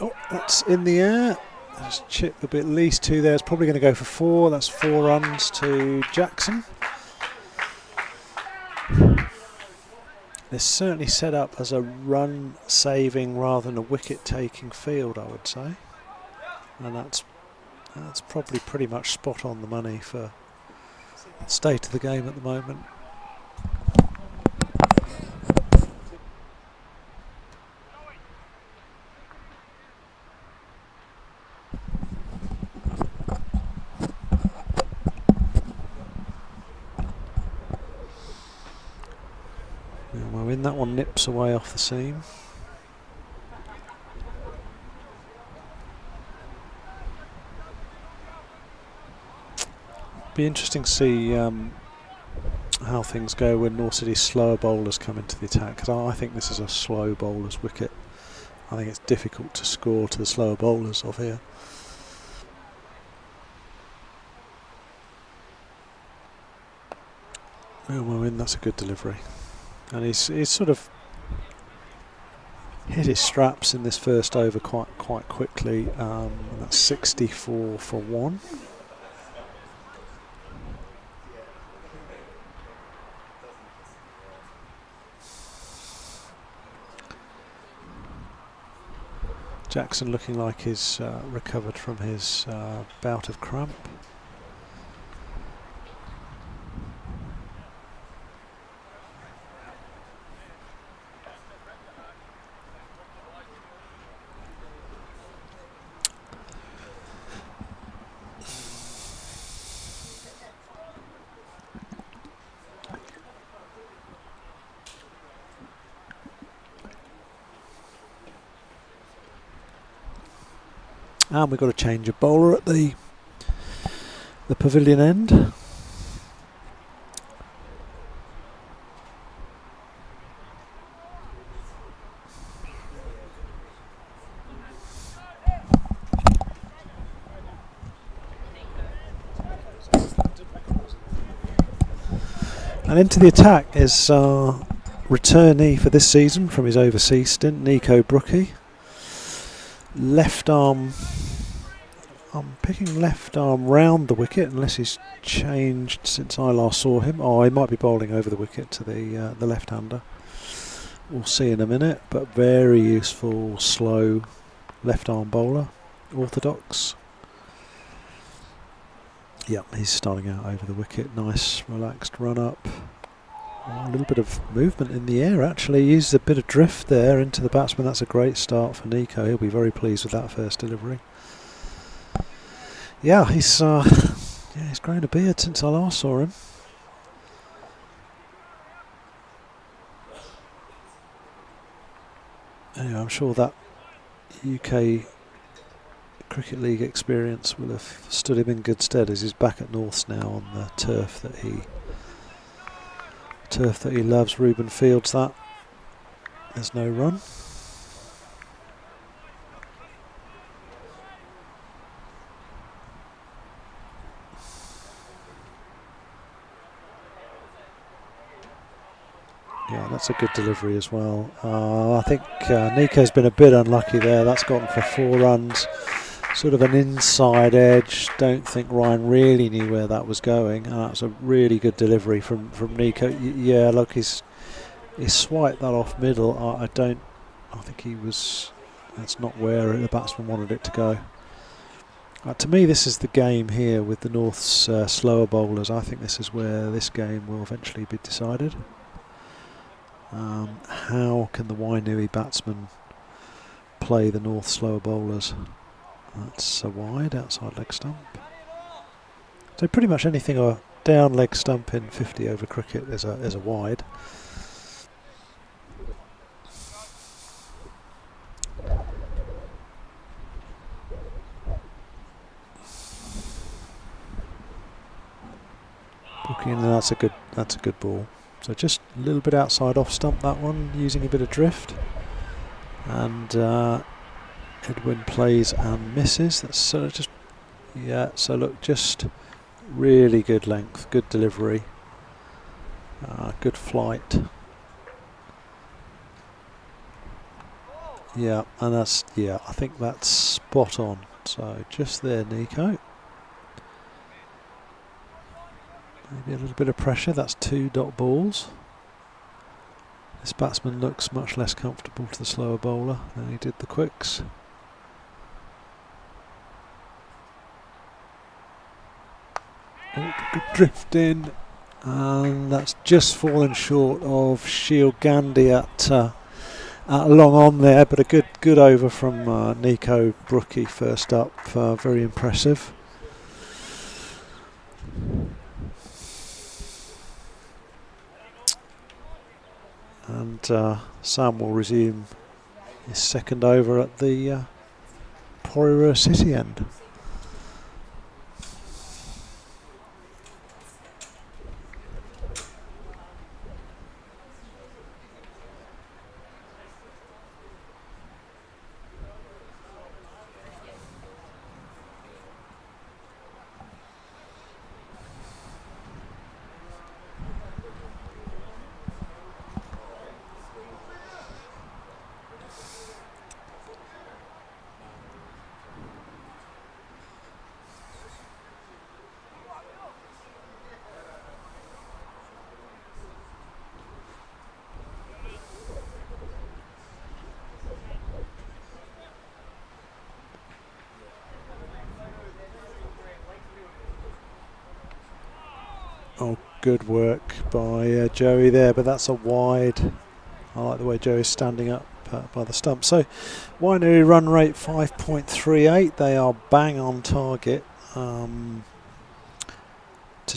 Oh, that's in the air. There's chip, there'll be at least 2 there. It's probably going to go for 4. That's 4 runs to Jackson. They're certainly set up as a run-saving rather than a wicket-taking field, I would say. And that's probably pretty much spot on the money for the state of the game at the moment. Well, in that one nips away off the seam. Be interesting to see how things go when North City's slower bowlers come into the attack, because I think this is a slow bowler's wicket. I think it's difficult to score to the slower bowlers of here. Well, in, that's a good delivery. And he's sort of hit his straps in this first over quite quickly. That's 64 for 1. Jackson looking like he's recovered from his bout of cramp. And we've got a change of bowler at the pavilion end. And into the attack is returnee for this season from his overseas stint, Nico Brookie. Left arm I'm picking left arm round the wicket unless he's changed since I last saw him. Oh, he might be bowling over the wicket to the left-hander. We'll see in a minute, but very useful, slow left-arm bowler, orthodox. Yep, he's starting out over the wicket. Nice, relaxed run-up. Oh, a little bit of movement in the air, actually. Uses a bit of drift there into the batsman. That's a great start for Nico. He'll be very pleased with that first delivery. Yeah, he's grown a beard since I last saw him. Anyway, I'm sure that UK Cricket League experience will have stood him in good stead as he's back at Norths now on the turf that he loves. Ruben fields that. There's no run. Yeah, that's a good delivery as well. I think Nico's been a bit unlucky there. That's gone for 4 runs. Sort of an inside edge. Don't think Ryan really knew where that was going. And that's a really good delivery from Nico. Yeah, look, he's swiped that off middle. I think he was. That's not where the batsman wanted it to go. To me, this is the game here with the North's slower bowlers. I think this is where this game will eventually be decided. How can the Wainui batsmen play the North slower bowlers? That's a wide outside leg stump. So pretty much anything a down leg stump in 50 over cricket is a wide. Booking in, that's a good ball. So just a little bit outside off stump that one, using a bit of drift. And Edwin plays and misses. That's sort of just, yeah, so look, just really good length, good delivery, good flight. Yeah, and that's, yeah, I think that's spot on. So just there, Nico. Maybe a little bit of pressure. That's 2 dot balls. This batsman looks much less comfortable to the slower bowler than he did the quicks. Oh, good drift in, and that's just fallen short of Shield Gandhi at long on there, but a good over from Nico Brookie first up. Very impressive. And Sam will resume his second over at the Porirua City end. Oh, good work by Joey there, but that's a wide. I like the way Joey's standing up by the stump. So Wainui run rate 5.38. They are bang on target to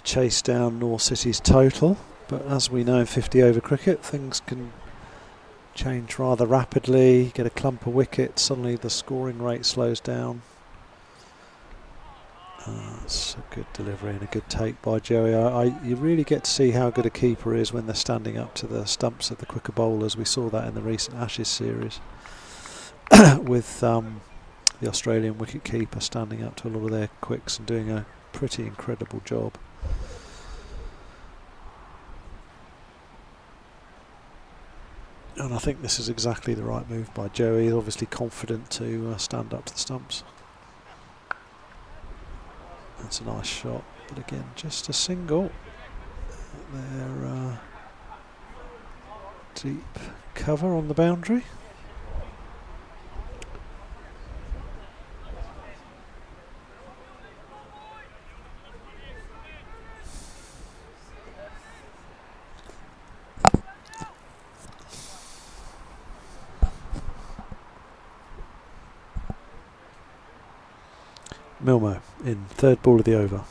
chase down North City's total. But as we know in 50 over cricket, things can change rather rapidly. Get a clump of wickets, suddenly the scoring rate slows down. That's a good delivery and a good take by Joey. You really get to see how good a keeper is when they're standing up to the stumps of the quicker bowlers. We saw that in the recent Ashes series with the Australian wicket keeper standing up to a lot of their quicks and doing a pretty incredible job. And I think this is exactly the right move by Joey. He's obviously confident to stand up to the stumps. That's a nice shot, but again, just a single. They're deep cover on the boundary. Milmo in third ball of the over.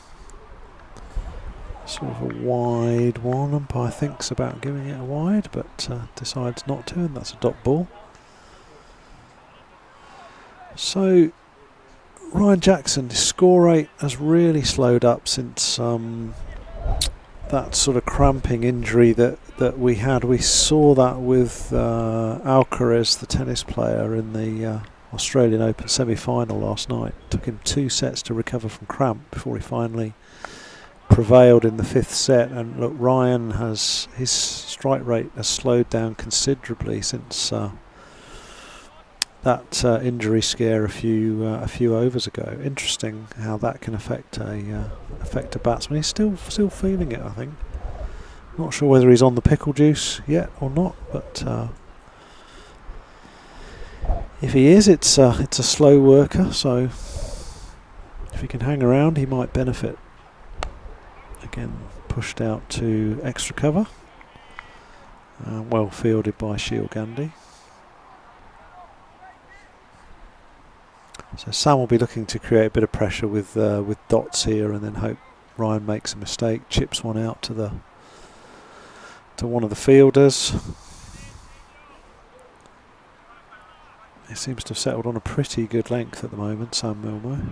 Sort of a wide one. Umpire thinks about giving it a wide, but decides not to, and that's a dot ball. So Ryan Jackson, his score rate has really slowed up since that sort of cramping injury that we had. We saw that with Alcaraz, the tennis player, in the Australian Open semi-final last night. Took him 2 sets to recover from cramp before he finally prevailed in the 5th set. And look, Ryan has, his strike rate has slowed down considerably since that injury scare a few overs ago. Interesting how that can affect a batsman. He's still feeling it, I think. Not sure whether he's on the pickle juice yet or not, but if he is, it's a slow worker, so if he can hang around, he might benefit. Again, pushed out to extra cover. Well fielded by Shiel Gandhi. So Sam will be looking to create a bit of pressure with dots here, and then hope Ryan makes a mistake, chips one out to one of the fielders. He seems to have settled on a pretty good length at the moment, Sam Milmo.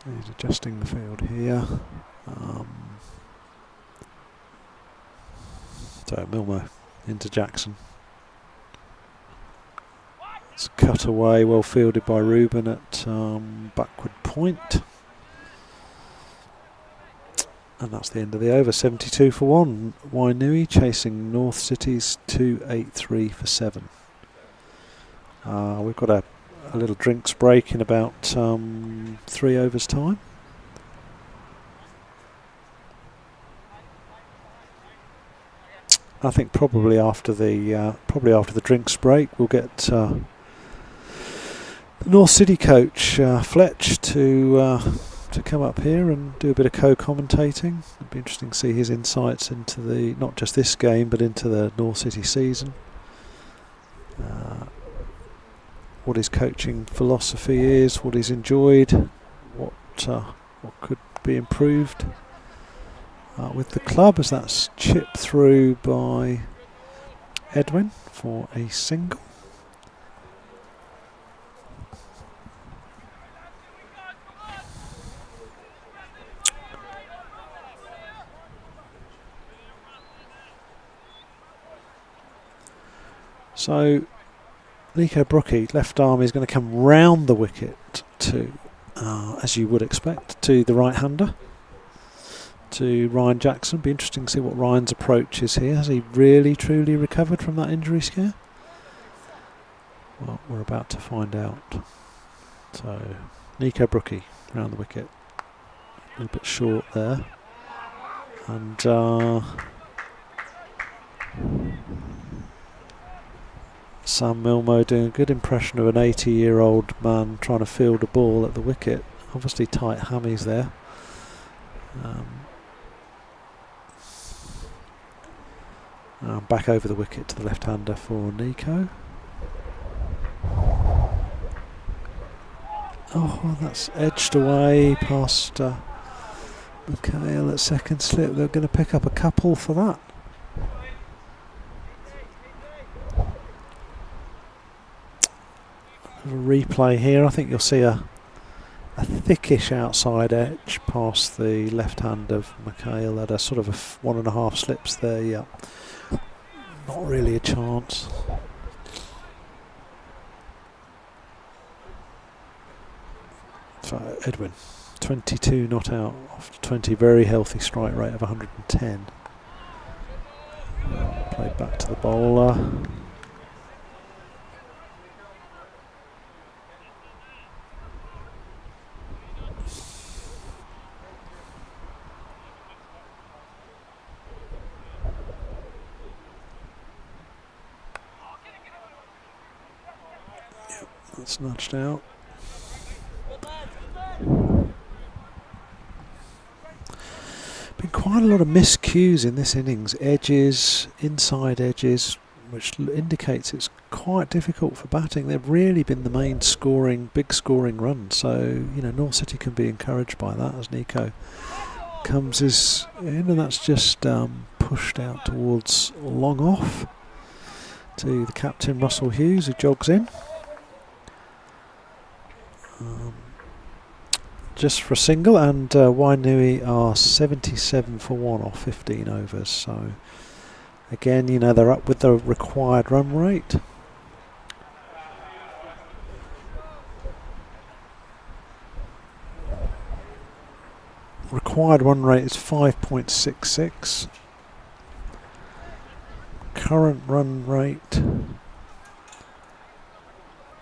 He's adjusting the field here. So Milmo into Jackson. It's cut away, well fielded by Ruben at backward point. And that's the end of the over, 72 for 1. Wainui chasing North City's 283 for 7. We've got a little drinks break in about 3 overs time. I think probably after the drinks break we'll get the North City coach Fletch to come up here and do a bit of co-commentating. It'd be interesting to see his insights into not just this game but into the North City season. What his coaching philosophy is, what he's enjoyed, what could be improved with the club, as that's chipped through by Edwin for a single. So Nico Brookie, left arm, is going to come round the wicket to, as you would expect, to the right-hander, to Ryan Jackson. Be interesting to see what Ryan's approach is here. Has he really, truly recovered from that injury scare? Well, we're about to find out. So, Nico Brookie round the wicket. A little bit short there. And Sam Milmo doing a good impression of an 80-year-old man trying to field a ball at the wicket. Obviously tight hammies there. Back over the wicket to the left-hander for Nico. Oh, that's edged away past Mikhail at second slip. They're going to pick up a couple for that. A replay here. I think you'll see a thickish outside edge past the left hand of Mikhail at a sort of 1.5 slips there. Yeah, not really a chance. So Edwin, 22 not out after 20, very healthy strike rate of 110. Played back to the bowler. That's nudged out. Been quite a lot of miscues in this innings. Edges, inside edges, which indicates it's quite difficult for batting. They've really been the main big scoring run. So, North City can be encouraged by that as Nico comes in, and that's just pushed out towards long off to the captain Russell Hughes, who jogs in. Just for a single, and Wainui are 77 for 1 off 15 overs. So again, they're up with the required run rate. Required run rate is 5.66. Current run rate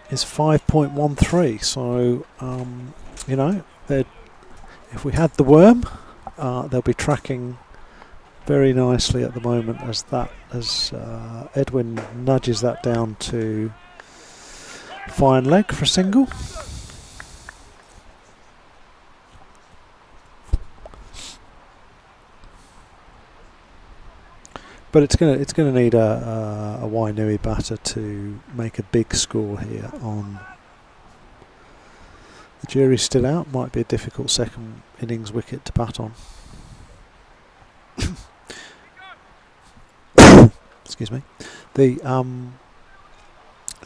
is 5.13. So if we had the worm, they'll be tracking very nicely at the moment as Edwin nudges that down to fine leg for a single. But it's gonna need a Wainui batter to make a big score here on. The jury's still out. Might be a difficult second innings wicket to bat on. Excuse me. The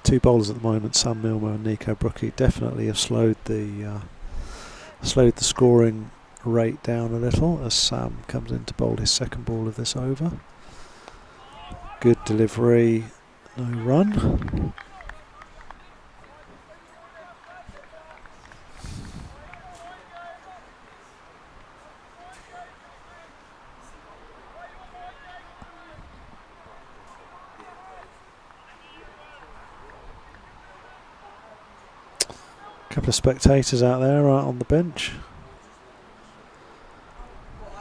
two bowlers at the moment, Sam Milner and Nico Brookie, definitely have slowed the scoring rate down a little as Sam comes in to bowl his second ball of this over. Good delivery, no run. Couple of spectators out there on the bench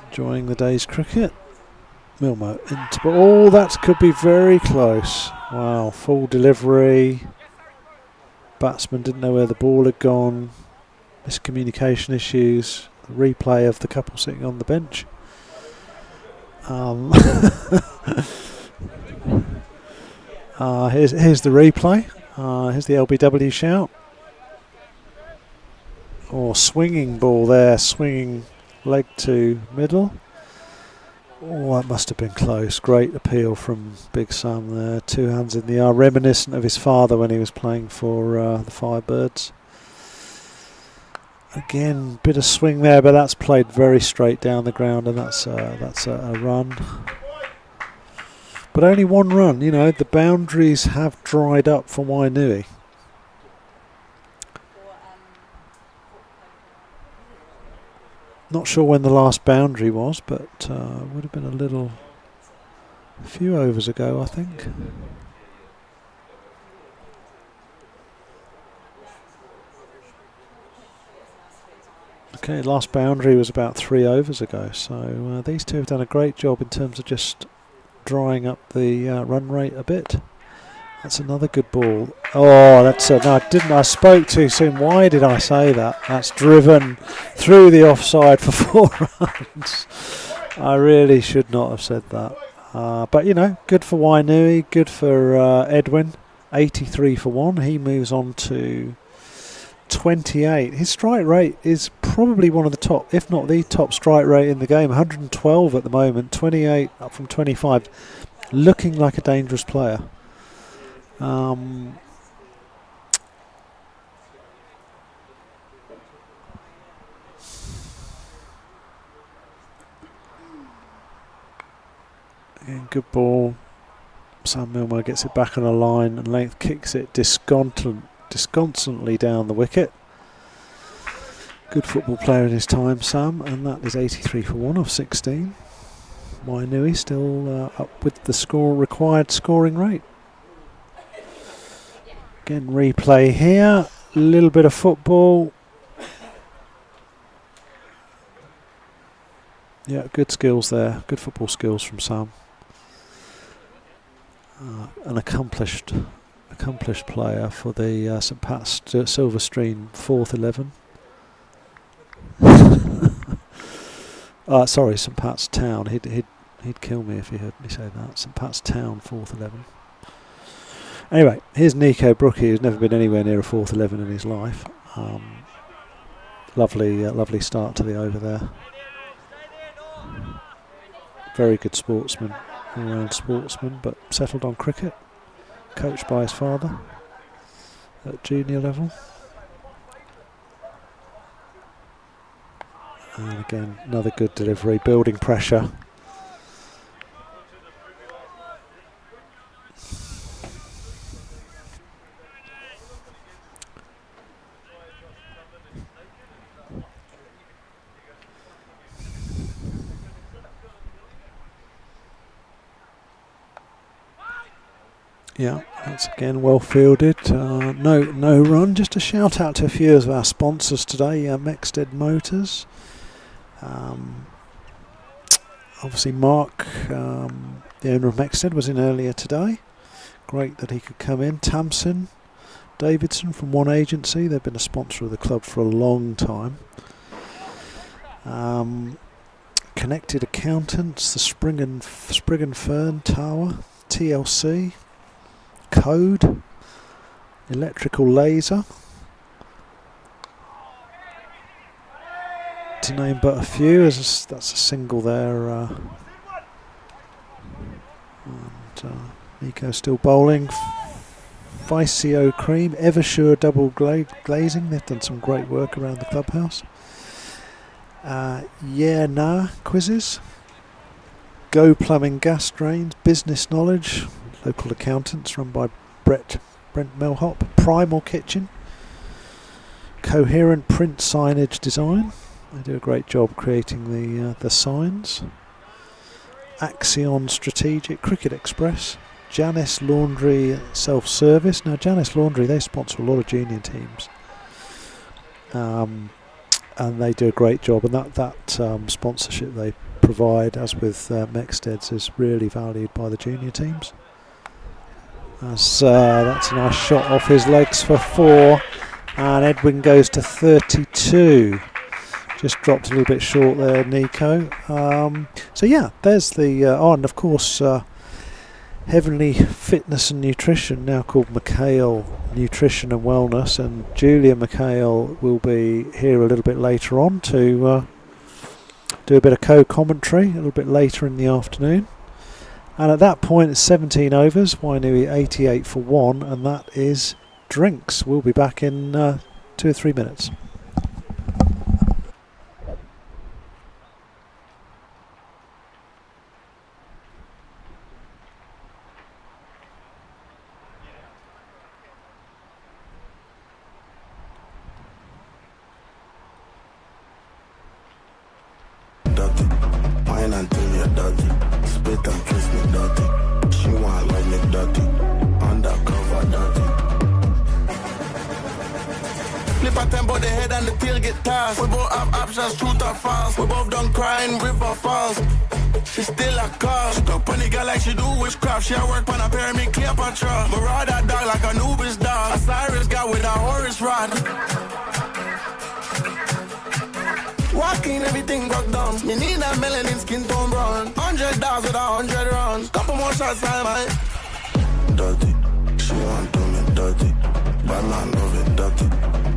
enjoying the day's cricket. Milmo into that could be very close. Wow, full delivery. Batsman didn't know where the ball had gone. Miscommunication issues. The replay of the couple sitting on the bench. Here's the replay. Here's the LBW shout. Swinging ball there, swinging leg to middle. That must have been close. Great appeal from Big Sam there. 2 hands in the air, reminiscent of his father when he was playing for the Firebirds. Again, bit of swing there, but that's played very straight down the ground, and that's a run. But only one run. The boundaries have dried up for Wainui. Not sure when the last boundary was, but would have been a few overs ago, I think. Okay, last boundary was about 3 overs ago, so these two have done a great job in terms of just drying up the run rate a bit. That's another good ball. That's no, I spoke too soon. Why did I say that? That's driven through the offside for 4 runs. I really should not have said that. But good for Wainui, good for Edwin. 83 for 1. He moves on to 28. His strike rate is probably one of the top, if not the top strike rate in the game. 112 at the moment. 28 up from 25. Looking like a dangerous player. Again, good ball. Sam Milner gets it back on a line and length, kicks it disconsolately down the wicket. Good football player in his time, Sam, and that is 83 for 1 of 16. Wainui still up with the required scoring rate. Again, replay here. A little bit of football. Yeah, good skills there. Good football skills from Sam. An accomplished accomplished player for the St Pat's Silverstream 4th 11. Sorry, St Pat's Town. He'd kill me if he heard me say that. St Pat's Town 4th 11. Anyway, here's Nico Brookie, who's never been anywhere near a 4th 11 in his life. Lovely start to the over there. Very good sportsman, all-round sportsman, but settled on cricket. Coached by his father at junior level. And again, another good delivery, building pressure. Yeah, that's again well fielded. No run. Just a shout out to a few of our sponsors today. Mexted Motors. Obviously Mark, the owner of Mexted, was in earlier today. Great that he could come in. Tamsin Davidson from One Agency. They've been a sponsor of the club for a long time. Connected Accountants, the Spring and Fern Tower, TLC. Code, Electrical Laser, to name but a few. That's a single there. And Nico still bowling. Vicio Cream, Eversure double glazing. They've done some great work around the clubhouse. Quizzes. Go Plumbing Gas Drains, Business Knowledge. Local accountants run by Brent Melhop. Primal Kitchen. Coherent Print Signage Design. They do a great job creating the signs. Axion Strategic. Cricket Express. Janice Laundry Self-Service. Now Janice Laundry, they sponsor a lot of junior teams. And they do a great job. And that sponsorship they provide, as with Mexted's, is really valued by the junior teams. That's a nice shot off his legs for 4, and Edwin goes to 32. Just dropped a little bit short there, Nico. So yeah, there's the and of course Heavenly Fitness and Nutrition, now called McHale Nutrition and Wellness, and Julia McHale will be here a little bit later on to do a bit of co-commentary a little bit later in the afternoon. And at that point it's 17 overs, Wainui 88 for 1, and that is drinks. We'll be back in 2 or 3 minutes. Dirty, wine until you're dirty. Spit and kiss me dirty. She want like me dirty. Undercover dirty. Flip a tempo, the head and the tail get tossed. We both have options, truth or false. We both done crying, river falls. She still a call. She talk funny girl like she do witchcraft. She a work on a pyramid, Cleopatra. Marauder dog like a Anubis dog. A Cyrus guy with a Horus rod. Walking, everything broke down. Me need that melanin skin tone brown. 100 dollars with 100 rounds. Couple more shots, I might. Dirty, she want to me dirty. But man love it dirty.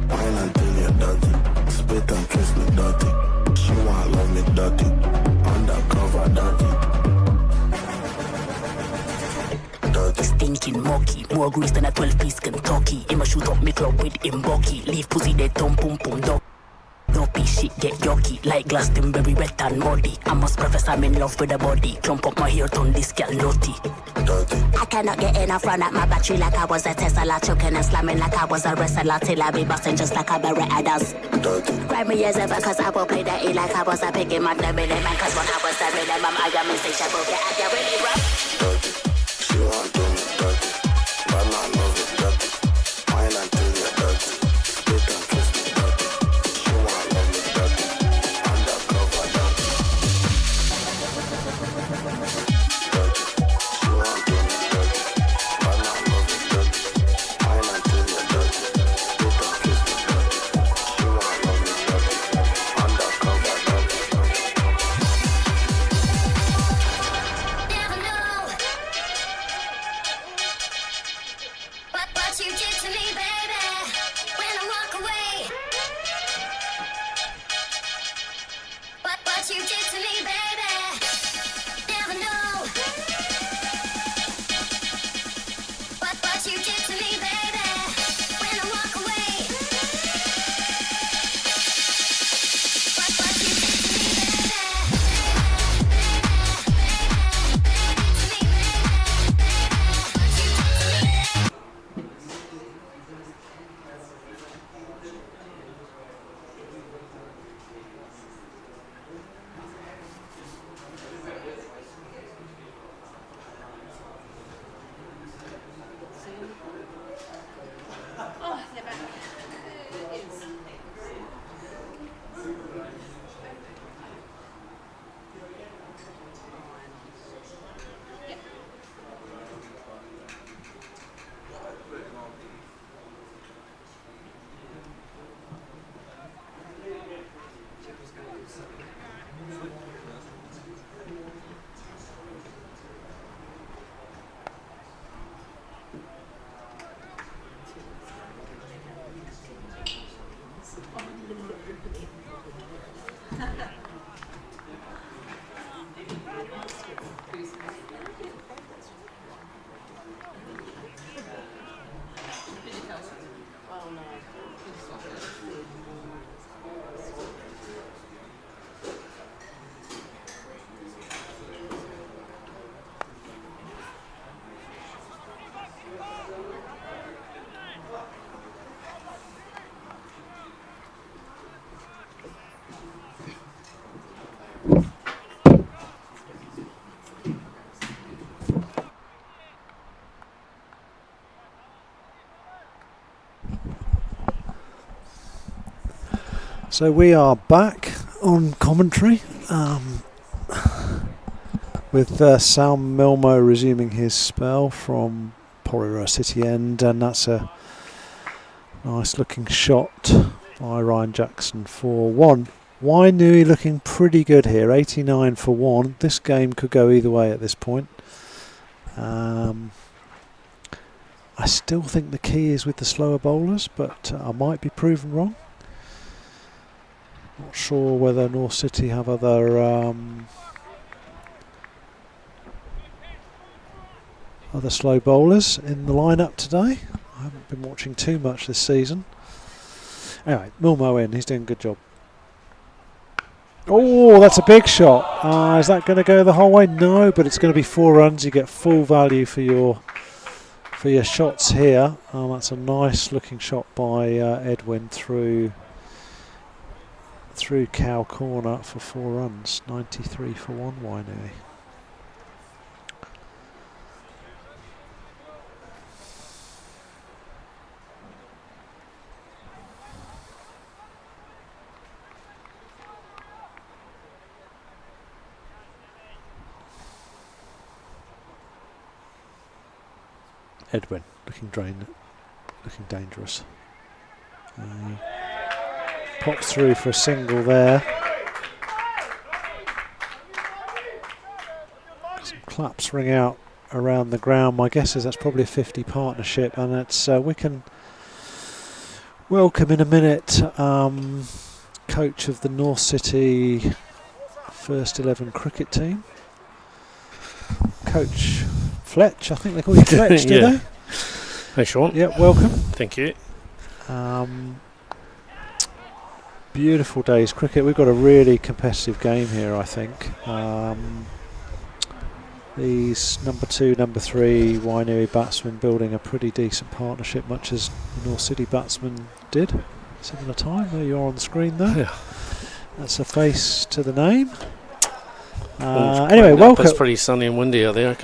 Wine until you're dirty. Spit and kiss me dirty. She want love me dirty. Undercover dirty. Stinking monkey, more grease than a 12-piece Kentucky. I'ma shoot up me club with him bucky. Leave pussy dead, pum pum dog. Dopey shit get yucky, like glass very wet and muddy. I must profess I'm in love with the body. Clump up my hair, turn this girl naughty. Dirty. I cannot get enough, run at my battery like I was a Tesla. Choking and slamming like I was a wrestler. Till I be busting just like a Beretta does. Dirty. Cry me as ever, cause I will play that E like I was a pig in my man. Cause when I was the minimum, I am insatiable. Get out there really rough. Dirty. She want to me dirty. But man love it dirty. Wine until you're dirty. Spit and kiss me dirty. She want love me dirty. Undercover dirty. Dirty. She want to me dirty. But man love it dirty. So we are back on commentary with Sam Milmo resuming his spell from Porirua City End, and that's a nice looking shot by Ryan Jackson for 1. Wainui looking pretty good here, 89 for 1. This game could go either way at this point. I still think the key is with the slower bowlers, but I might be proven wrong. Not sure whether North City have other slow bowlers in the lineup today. I haven't been watching too much this season. Anyway, Milmo in, he's doing a good job. Oh, that's a big shot. Is that going to go the whole way? No, but it's going to be 4 runs. You get full value for your shots here. That's a nice looking shot by Edwin through cow corner for 4 runs. 93 for 1, Wainui. Edwin looking dangerous. Pops through for a single there. Some claps ring out around the ground. My guess is that's probably a 50 partnership, and it's we can welcome in a minute coach of the North City First 11 cricket team, Coach Fletch. I think they call you Fletch, do they? Hey, Sean. Yeah, welcome. Thank you. Beautiful day's cricket. We've got a really competitive game here, I think. These number 2, number 3 Wainui batsmen building a pretty decent partnership, much as the North City batsmen did. Similar time. There you are on the screen there. Yeah. That's a face to the name. Anyway, welcome. It's pretty sunny and windy out there.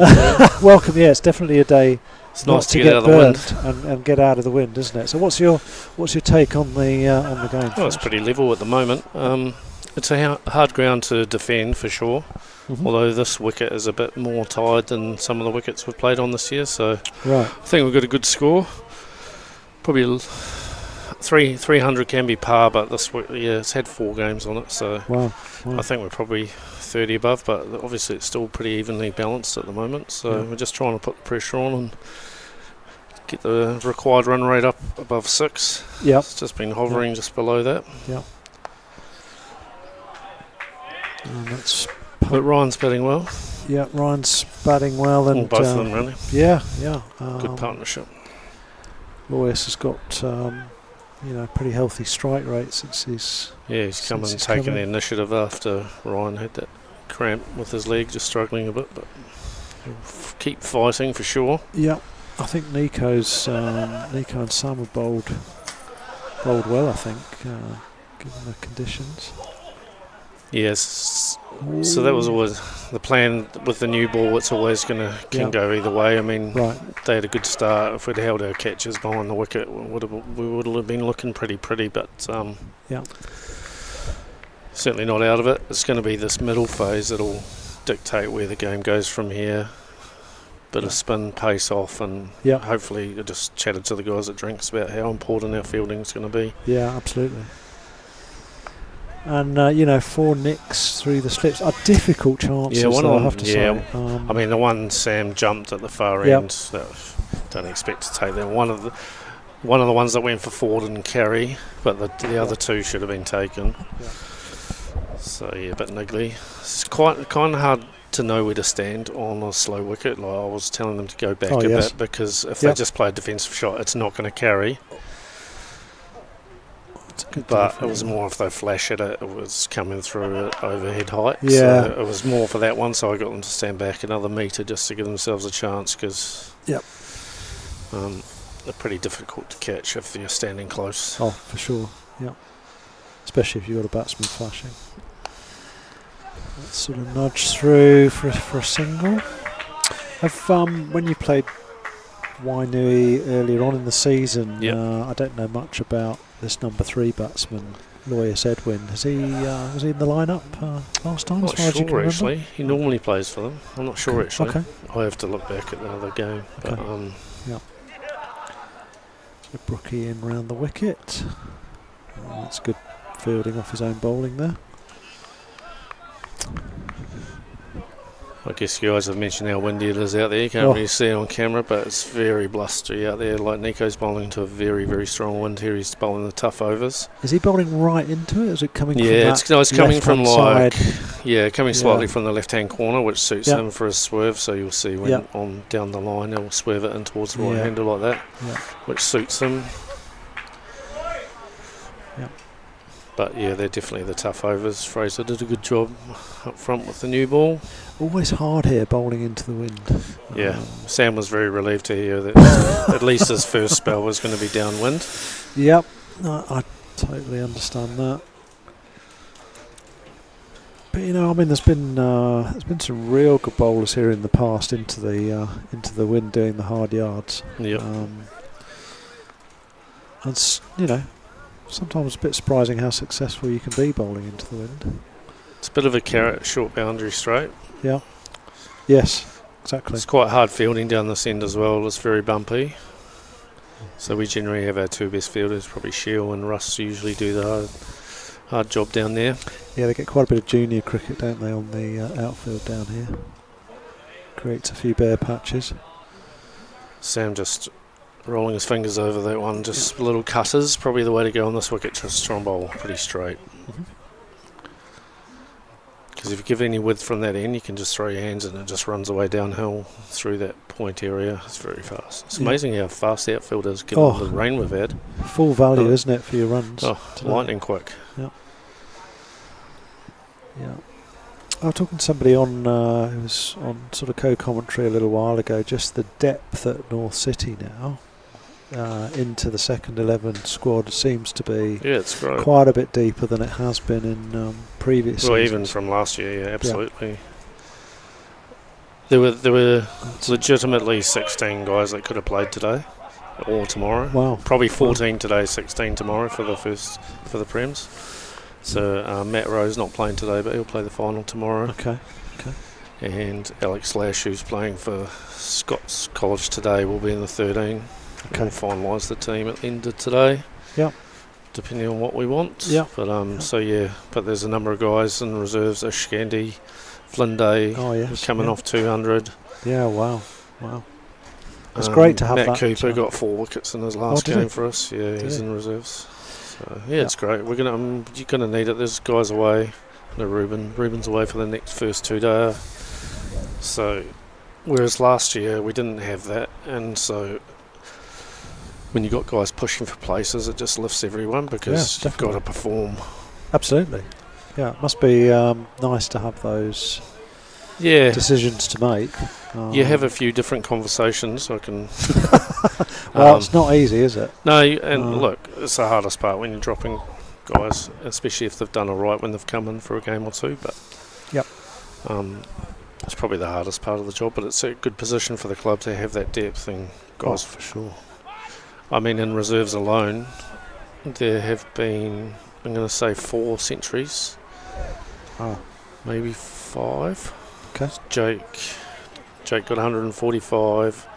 Welcome. Yeah, it's definitely a day. It's nice to get out of the wind and get out of the wind, isn't it? So, what's your take on the game? Well, it's pretty level at the moment. It's a hard ground to defend for sure. Mm-hmm. Although this wicket is a bit more tired than some of the wickets we've played on this year, so right. I think we've got a good score. Probably 300 can be par, but it's had 4 games on it, so wow. I think we're probably 30 above, but obviously it's still pretty evenly balanced at the moment, so we're just trying to put the pressure on and get the required run rate up above 6. Yep. It's just been hovering just below that. Yep. But Ryan's batting well. Yeah, Ryan's batting well, and both of them really. Yeah. Good partnership. Lois has got pretty healthy strike rate since he's come and taken the initiative after Ryan had that cramp with his leg, just struggling a bit, but he'll keep fighting for sure. Yeah, I think Nico and Sam have bowled well, I think, given the conditions. Yes, so that was always the plan with the new ball. It's always can go either way. I mean, they had a good start. If we'd held our catches behind the wicket, we would have been looking pretty, but certainly not out of it. It's going to be this middle phase that'll dictate where the game goes from here. Bit of spin, pace off, and hopefully I just chatted to the guys at Drinks about how important our fielding is going to be. Yeah, absolutely. And 4 nicks through the slips are difficult chances. I have to say. I mean, the one Sam jumped at the far end. Don't expect to take that. One of the ones that went for 4 didn't carry, but the other 2 should have been taken. So yeah, a bit niggly. It's kind of hard to know where to stand on a slow wicket. Like I was telling them to go back a bit, because if they just play a defensive shot, it's not going to carry. But it was more if they flash at it, it was coming through at overhead height. Yeah. So it was more for that one, so I got them to stand back another metre just to give themselves a chance, because they're pretty difficult to catch if you're standing close. Oh, for sure, yeah. Especially if you've got a batsman flashing. Let's sort of nudge through for a single. When you played Wainui earlier on in the season, I don't know much about this number 3 batsman, Loyus Edwin. Was he in the lineup last time? Not sure actually. He normally plays for them. I'm not sure actually. Okay. I have to look back at the other game. Okay. But, The Brookie in round the wicket. That's good fielding off his own bowling there. I guess you guys have mentioned how windy it is out there. You can't really see it on camera, but it's very blustery out there. Like Nico's bowling to a very, very strong wind here. He's bowling the tough overs. Is he bowling right into it? Or is it coming from it's coming from side? Coming slightly from the left-hand corner, which suits him for his swerve. So you'll see when on down the line, he'll swerve it in towards the right hander like that, which suits him. But yeah, they're definitely the tough overs. Fraser did a good job up front with the new ball. Always hard here, bowling into the wind. Yeah, Sam was very relieved to hear that at least his first spell was going to be downwind. Yep, I totally understand that. But you know, I mean, there's been some real good bowlers here in the past into the wind doing the hard yards. Yep. And you know, sometimes a bit surprising how successful you can be bowling into the wind. It's a bit of a carrot, short boundary straight. Yeah. Yes, exactly. It's quite hard fielding down this end as well. It's very bumpy. So we generally have our 2 best fielders, probably Shiel and Russ usually do the hard job down there. Yeah, they get quite a bit of junior cricket, don't they, on the outfield down here. Creates a few bare patches. Sam just rolling his fingers over that one, just little cutters, probably the way to go on this wicket, just strong bowl, pretty straight. Because if you give any width from that end, you can just throw your hands and it just runs away downhill through that point area. It's very fast. It's amazing how fast the outfield is given the rain we've had. Full value, isn't it, for your runs? Oh, lightning quick. Yeah. Yeah. I was talking to somebody on who was on sort of co-commentary a little while ago, just the depth at North City now into the second 11 squad seems to be it's great. Quite a bit deeper than it has been in previous seasons. Even from last year, absolutely. There were legitimately 16 guys that could have played today or tomorrow. Wow. Probably 14 today, 16 tomorrow for the Prems. So Matt Rowe's not playing today, but he'll play the final tomorrow. Okay. And Alex Lash, who's playing for Scots College today, will be in the 13. We'll finalise the team at the end of today. Yep. Depending on what we want. Yep. But but there's a number of guys in reserves. Ashkandy, Flynn who's coming off 200. Yeah. Wow. It's great to have Matt that. Cooper got 4 wickets in his last game for us. Yeah, he's in reserves. So it's great. We're you're gonna need it. There's guys away. No, Ruben's away for the first 2 days. So whereas last year we didn't have that, and so when you got guys pushing for places, it just lifts everyone because you've got to perform. Absolutely. Yeah, it must be nice to have those decisions to make. You have a few different conversations. I can. Well, it's not easy, is it? No, and look, it's the hardest part when you're dropping guys, especially if they've done all right when they've come in for a game or 2. But it's probably the hardest part of the job. But it's a good position for the club to have that depth and guys. For sure. I mean, in reserves alone, there have been, I'm going to say 4 centuries. Maybe 5. Okay. Jake got 145.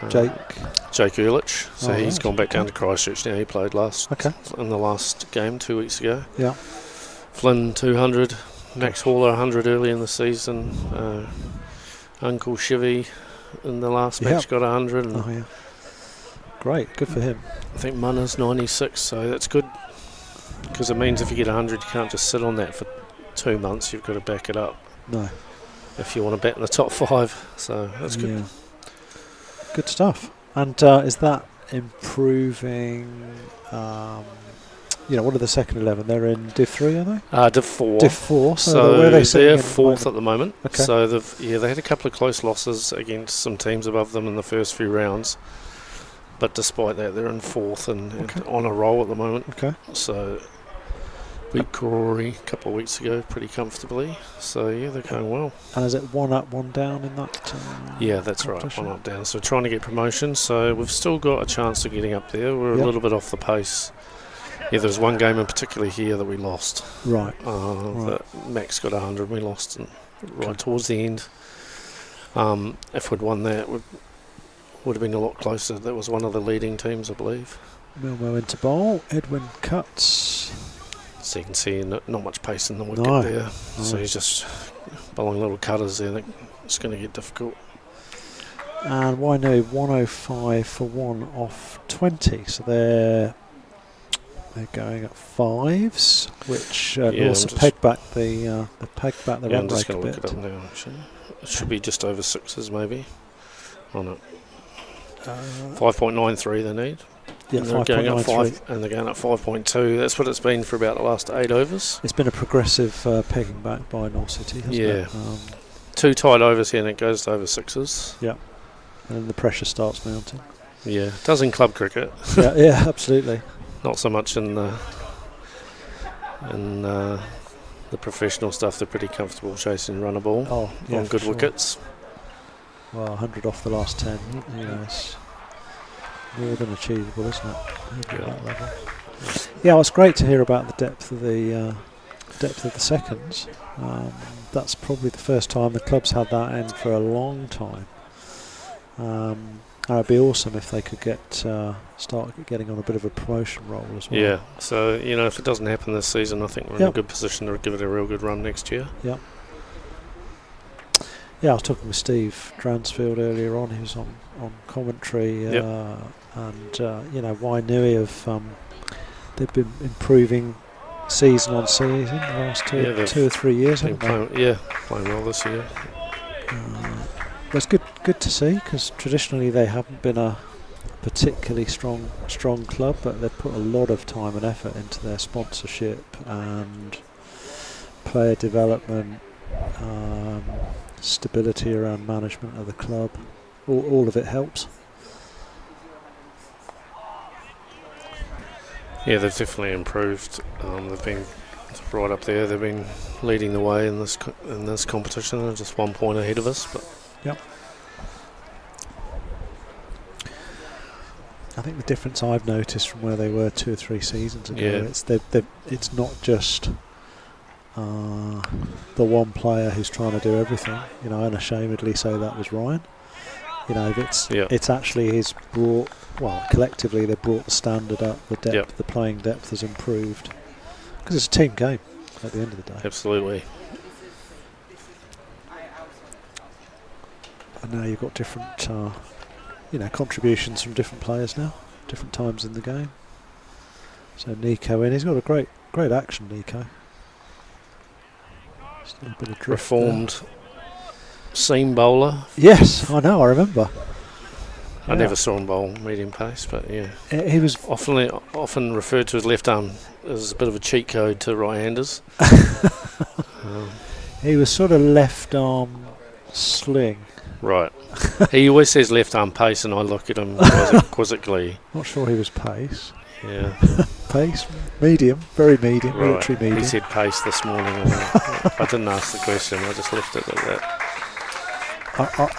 Jake Ehrlich. So he's gone back down to Christchurch now. He played in the last game 2 weeks ago. Yeah. Flynn 200. Max Hauler 100 early in the season. Uncle Chivy in the last match got 100. Great, good for him. I think Munna's 96, so that's good. Because it means if you get 100, you can't just sit on that for 2 months, you've got to back it up. No. If you want to bat in the top 5, so that's good. Yeah. Good stuff. And is that improving? What are the second 11? They're in Div 3, are they? Div 4. Div 4. So where are they sitting they're in fourth at the moment. Okay. So they had a couple of close losses against some teams above them in the first few rounds. But despite that, they're in fourth and on a roll at the moment. Okay. So beat Karori a couple of weeks ago pretty comfortably. So yeah, they're going well. And is it 1 up, 1 down in that? Yeah, that's right. 1 up, down. So trying to get promotion. So we've still got a chance of getting up there. We're a little bit off the pace. Yeah, there's one game in particular here that we lost. Right. That Max got 100 and we lost right towards the end. If we'd won that, would have been a lot closer. That was one of the leading teams, I believe. Milmo into bowl. Edwin cuts. So you can see not much pace in the wicket there. No. So he's just bowling little cutters there. I think it's going to get difficult. And Wainui 105 for 1 off 20. So they're going at 5s, which also peg back the run rate I'm just a going to bit. look it up now. Actually, it should be just over 6s maybe. Oh no. 5.93 they need. Yeah, and they're going up 5, and they're going up 5.2. That's what it's been for about the last 8 overs. It's been a progressive pegging back by North City, hasn't it? 2 tight overs here and it goes to over 6s. Yeah, and then the pressure starts mounting. Yeah, it does in club cricket. yeah, absolutely. Not so much in the professional stuff. They're pretty comfortable chasing run a ball on good wickets. Well, 100 off the last 10. It's more than achievable, isn't it? At that level. Yeah, well, it's great to hear about the depth of the seconds. That's probably the first time the club's had that in for a long time. It'd be awesome if they could start getting on a bit of a promotion roll as well. Yeah, so if it doesn't happen this season, I think we're in a good position to give it a real good run next year. Yeah. Yeah, I was talking with Steve Dransfield earlier on. He was on commentary, and Wainui they've been improving season on season the last 2 or 3 years. Playing well this year. It's good to see, because traditionally they haven't been a particularly strong club, but they've put a lot of time and effort into their sponsorship and player development, stability around management of the club. All of it helps. Yeah, they've definitely improved. They've been right up there. They've been leading the way in this competition. They're just 1 point ahead of us. But yep. I think the difference I've noticed from where they were 2 or 3 seasons ago, it's not just the one player who's trying to do everything. Unashamedly say that was Ryan. It's actually he's brought. Well, collectively they brought the standard up. The depth, the playing depth has improved, because it's a team game at the end of the day. Absolutely. And now you've got different, contributions from different players now, different times in the game. So Nico he's got a great action, Nico. Still a bit of drift reformed seam bowler. Yes, I know. I remember. I never saw him bowl medium pace, but he was often referred to as left arm as a bit of a cheat code to right-handers. He was sort of left arm sling. Right. He always says left arm pace, and I look at him quizzically. Not sure he was pace. Yeah. Pace, medium, very medium, right. military medium. He said pace this morning. I didn't ask the question. I just left it like that.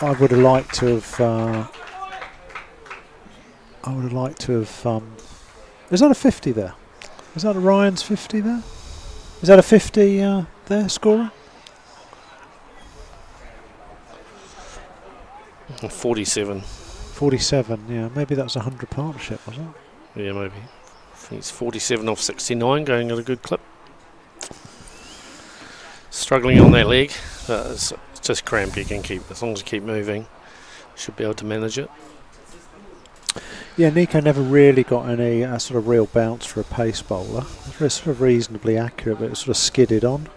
I would have liked to have. Is that a 50 there? Is that a Ryan's 50 there? Is that a 50 there, scorer? 47. 47, yeah. Maybe that was a 100 partnership, was it? Yeah, maybe. I think it's 47 off 69, going at a good clip. Struggling on that leg, but it's just cramp. You can keep, as long as you keep moving, should be able to manage it. Yeah, Nico never really got any sort of real bounce for a pace bowler. It was sort of reasonably accurate, but it sort of skidded on.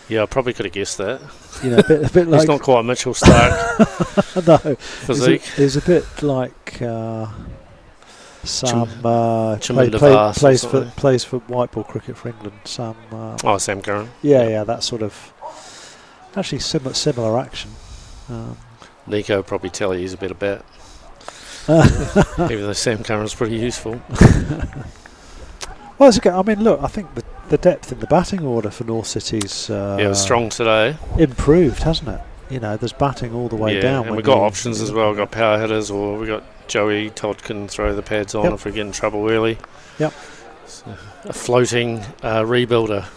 Yeah, I probably could have guessed that. You know, a bit like He's not quite Mitchell Stark no, physique. He's a bit like Sam Chimunda plays for white ball cricket for England. Sam. Sam Curran. Yeah, that sort of actually similar action. Nico would probably tell you he's a better bat. Even though Sam Curran's pretty useful. Well, it's okay. I mean, look, I think the depth in the batting order for North City's it was strong today. Improved, hasn't it? You know, there's batting all the way down. And we've got options as well. We've got power hitters, or we've got Joey Todd can throw the pads on if we get in trouble early. Yep. So a floating rebuilder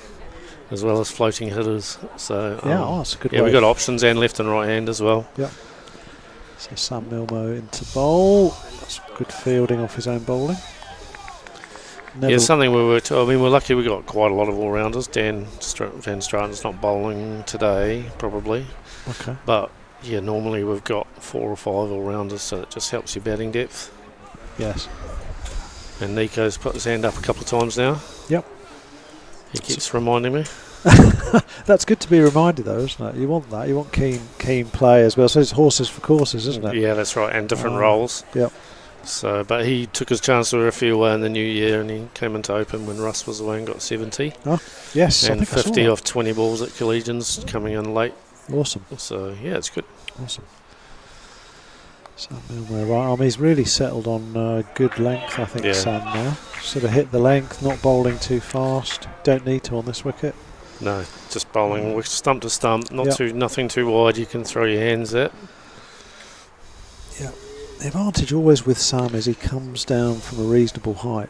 as well as floating hitters. So that's a good way. We've got options and left and right hand as well. Yep. So Sam Milmo into bowl. That's good fielding off his own bowling. Something we're lucky we got quite a lot of all-rounders. Dan Van Straten's not bowling today, probably. Okay. But, normally we've got 4 or 5 all-rounders, so it just helps your batting depth. Yes. And Nico's put his hand up a couple of times now. Yep. He keeps reminding me. That's good to be reminded, though, isn't it? You want that. You want keen play as well. So it's horses for courses, isn't it? Yeah, that's right, and different roles. Yep. So, but he took his chance to a few away in the new year, and he came into Open when Russ was away and got 70. Oh, yes. And I think 50 off 20 balls at Collegians coming in late. Awesome. So, it's good. Awesome. Sam Milmo, right arm. He's really settled on good length, I think, Sam now. Sort of hit the length, not bowling too fast. Don't need to on this wicket. No, just bowling stump to stump, nothing too wide you can throw your hands at. Yeah. The advantage always with Sam is he comes down from a reasonable height,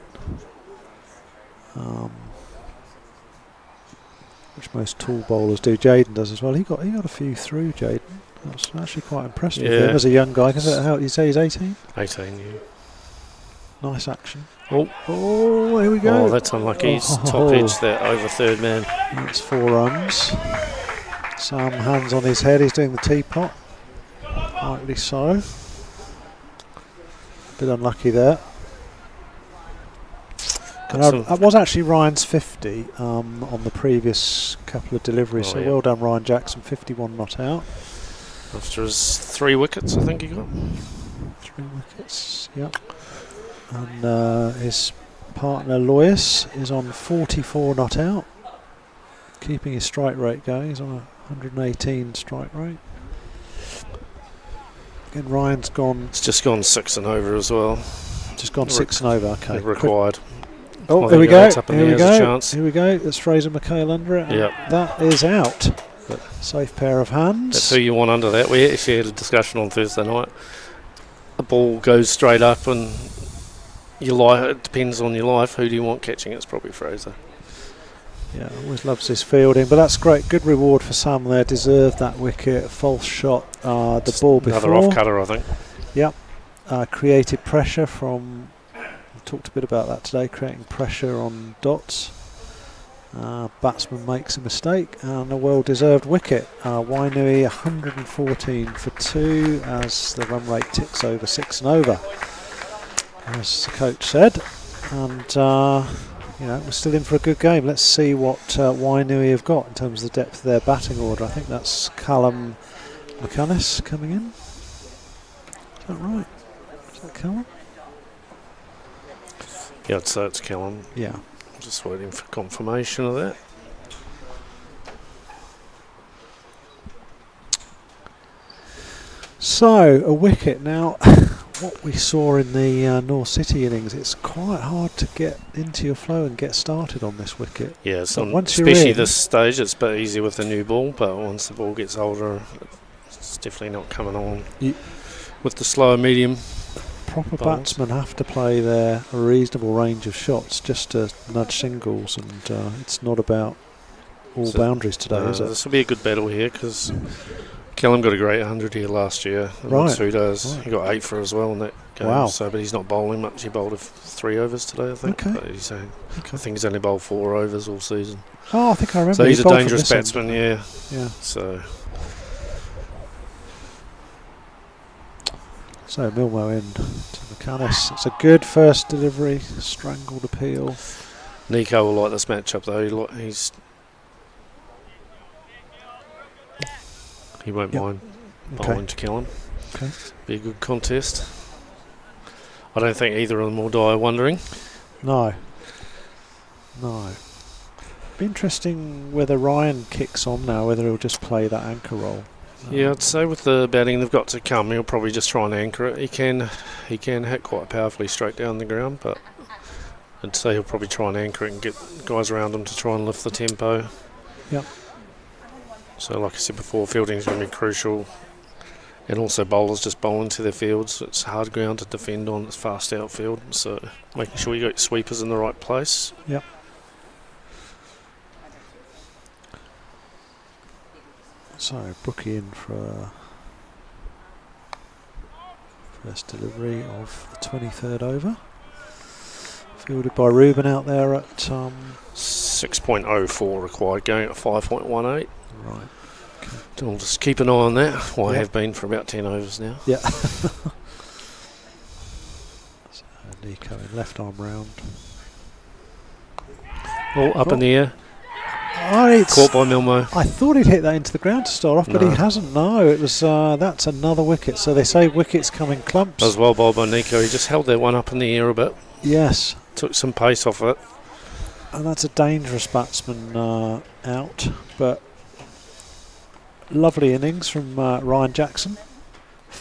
which most tall bowlers do. Jaden does as well. He got a few through, Jaden. I was actually quite impressed with him as a young guy. How you say he's 18? 18, yeah. Nice action. Oh, here we go. Oh, that's unlucky. He's top edge there over third man. That's 4 runs. Sam hands on his head. He's doing the teapot. Rightly so. Bit unlucky there. That was actually Ryan's 50 on the previous couple of deliveries. Well done, Ryan Jackson. 51 not out. After his 3 wickets, I think he got. 3 wickets, yep. And his partner Lois is on 44 not out, keeping his strike rate going. He's on a 118 strike rate. Again, Ryan's gone. It's just gone 6 and over as well. Just gone 6 and over. Okay. Required. Oh, here we go. Here we go. That's Fraser McHale under it. Yep. That is out. Safe pair of hands. That's who you want under that. We actually had a discussion on Thursday night. The ball goes straight up, and it depends on your life. Who do you want catching? It's probably Fraser. Yeah, always loves his fielding, but that's great. Good reward for Sam there. Deserved that wicket. False shot. The ball before. Another off cutter, I think. Yep. Created pressure from. We talked a bit about that today. Creating pressure on dots. Batsman makes a mistake and a well-deserved wicket. Wainui 114 for 2 as the run rate ticks over 6 and over, as the coach said. And we're still in for a good game. Let's see what Wainui have got in terms of the depth of their batting order. I think that's Callum McCunness coming in. Is that right? Is that Callum? Yeah, I'd say it's Callum. Yeah. Just waiting for confirmation of that. So, a wicket. Now, what we saw in the North City innings, it's quite hard to get into your flow and get started on this wicket. Yeah, especially this stage, it's a bit easier with the new ball, but once the ball gets older, it's definitely not coming on with the slower medium. Proper batsmen have to play a reasonable range of shots just to nudge singles, and it's not about all boundaries today, is it? This will be a good battle here because Callum got a great 100 here last year. Right. He got 8 for as well in that game. Wow. So, but he's not bowling much. He bowled 3 overs today, I think. Okay. But I think he's only bowled 4 overs all season. Oh, I think I remember. So he's a dangerous batsman, yeah. So Milmo in to McCunness. It's a good first delivery. Strangled appeal. Nico will like this matchup though. he won't mind bowling to kill him. Okay. Be a good contest. I don't think either of them will die wondering. No. Be interesting whether Ryan kicks on now, whether he'll just play that anchor role. Yeah, I'd say with the batting they've got to come, he'll probably just try and anchor it. He can hit quite powerfully straight down the ground, but I'd say he'll probably try and anchor it and get guys around him to try and lift the tempo. Yep. So like I said before, fielding is going to be crucial. And also bowlers just bowling to their fields. It's hard ground to defend on, it's fast outfield. So making sure you got your sweepers in the right place. Yep. So Brookie in for first delivery of the 23rd over. Fielded by Ruben out there at 6.04 required, going at 5.18. Right. Okay. I'll just keep an eye on that. Well, I have been for about 10 overs now. Yeah. So Nico in left arm round. Oh, up in the air. Oh, caught by Milmo. I thought he'd hit that into the ground to start off, but he hasn't. No, it was that's another wicket. So they say wickets come in clumps. As well bowled by Nico. He just held that one up in the air a bit. Yes. Took some pace off it. And that's a dangerous batsman out, but lovely innings from Ryan Jackson.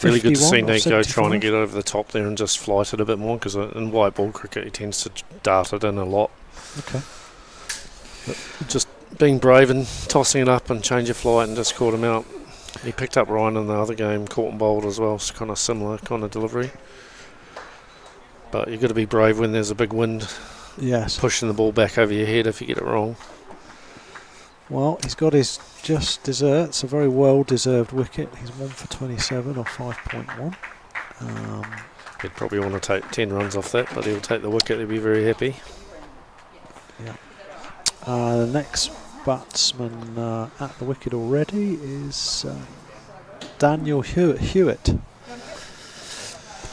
Really good to see 51 or Nico 75. trying to get over the top there and just flight it a bit more, because in white ball cricket he tends to dart it in a lot. Okay. But just being brave and tossing it up and change your flight and just caught him out. He picked up Ryan in the other game, caught and bowled as well. It's kind of similar kind of delivery. But you've got to be brave when there's a big wind. Yes. Pushing the ball back over your head if you get it wrong. Well, he's got his just desserts, a very well-deserved wicket. He's 1 for 27 or 5.1. He'd probably want to take 10 runs off that, but he'll take the wicket. He'll be very happy. Yeah. The next batsman at the wicket already is Daniel Hewitt.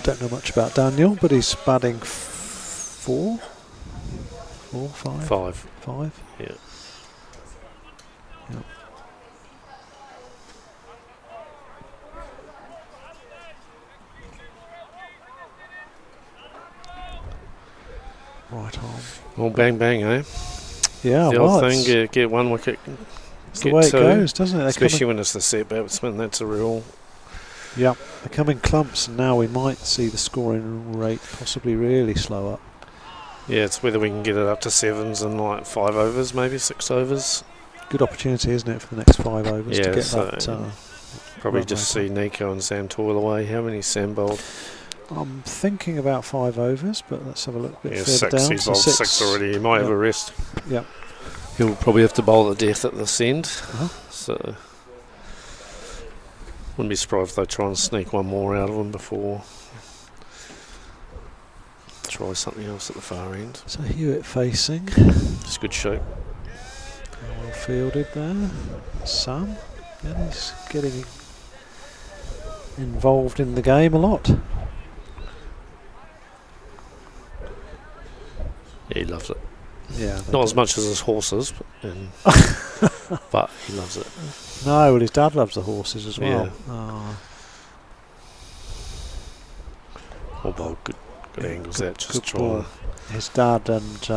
Don't know much about Daniel, but he's batting 5. Yeah. Yep. Right arm. Well, bang bang, eh? Yeah, the well, old thing, get one wicket. It's the way it goes, doesn't it? Especially when it's the set batsman, that's a real. Yeah, they come in clumps, and now we might see the scoring rate possibly really slow up. Yeah, it's whether we can get it up to 7s in like 5 overs, maybe 6 overs. Good opportunity, isn't it, for the next 5 overs to get so that. Probably just see Nico and Sam toil away. How many Sam bowled? I'm thinking about 5 overs, but let's have a look. Yeah, further 6. down. He's bowled 6 already. He might have a rest. Yeah. He'll probably have to bowl at death at this end. So wouldn't be surprised if they try and sneak one more out of him before. Try something else at the far end. So Hewitt facing. It's a good shape. Well fielded there. Sam. Yeah, he's getting involved in the game a lot. Yeah, he loves it. Yeah. Not as much as his horses, but he loves it. No, well, his dad loves the horses as well. Well bowled, good angles good, that. Just good ball. His dad and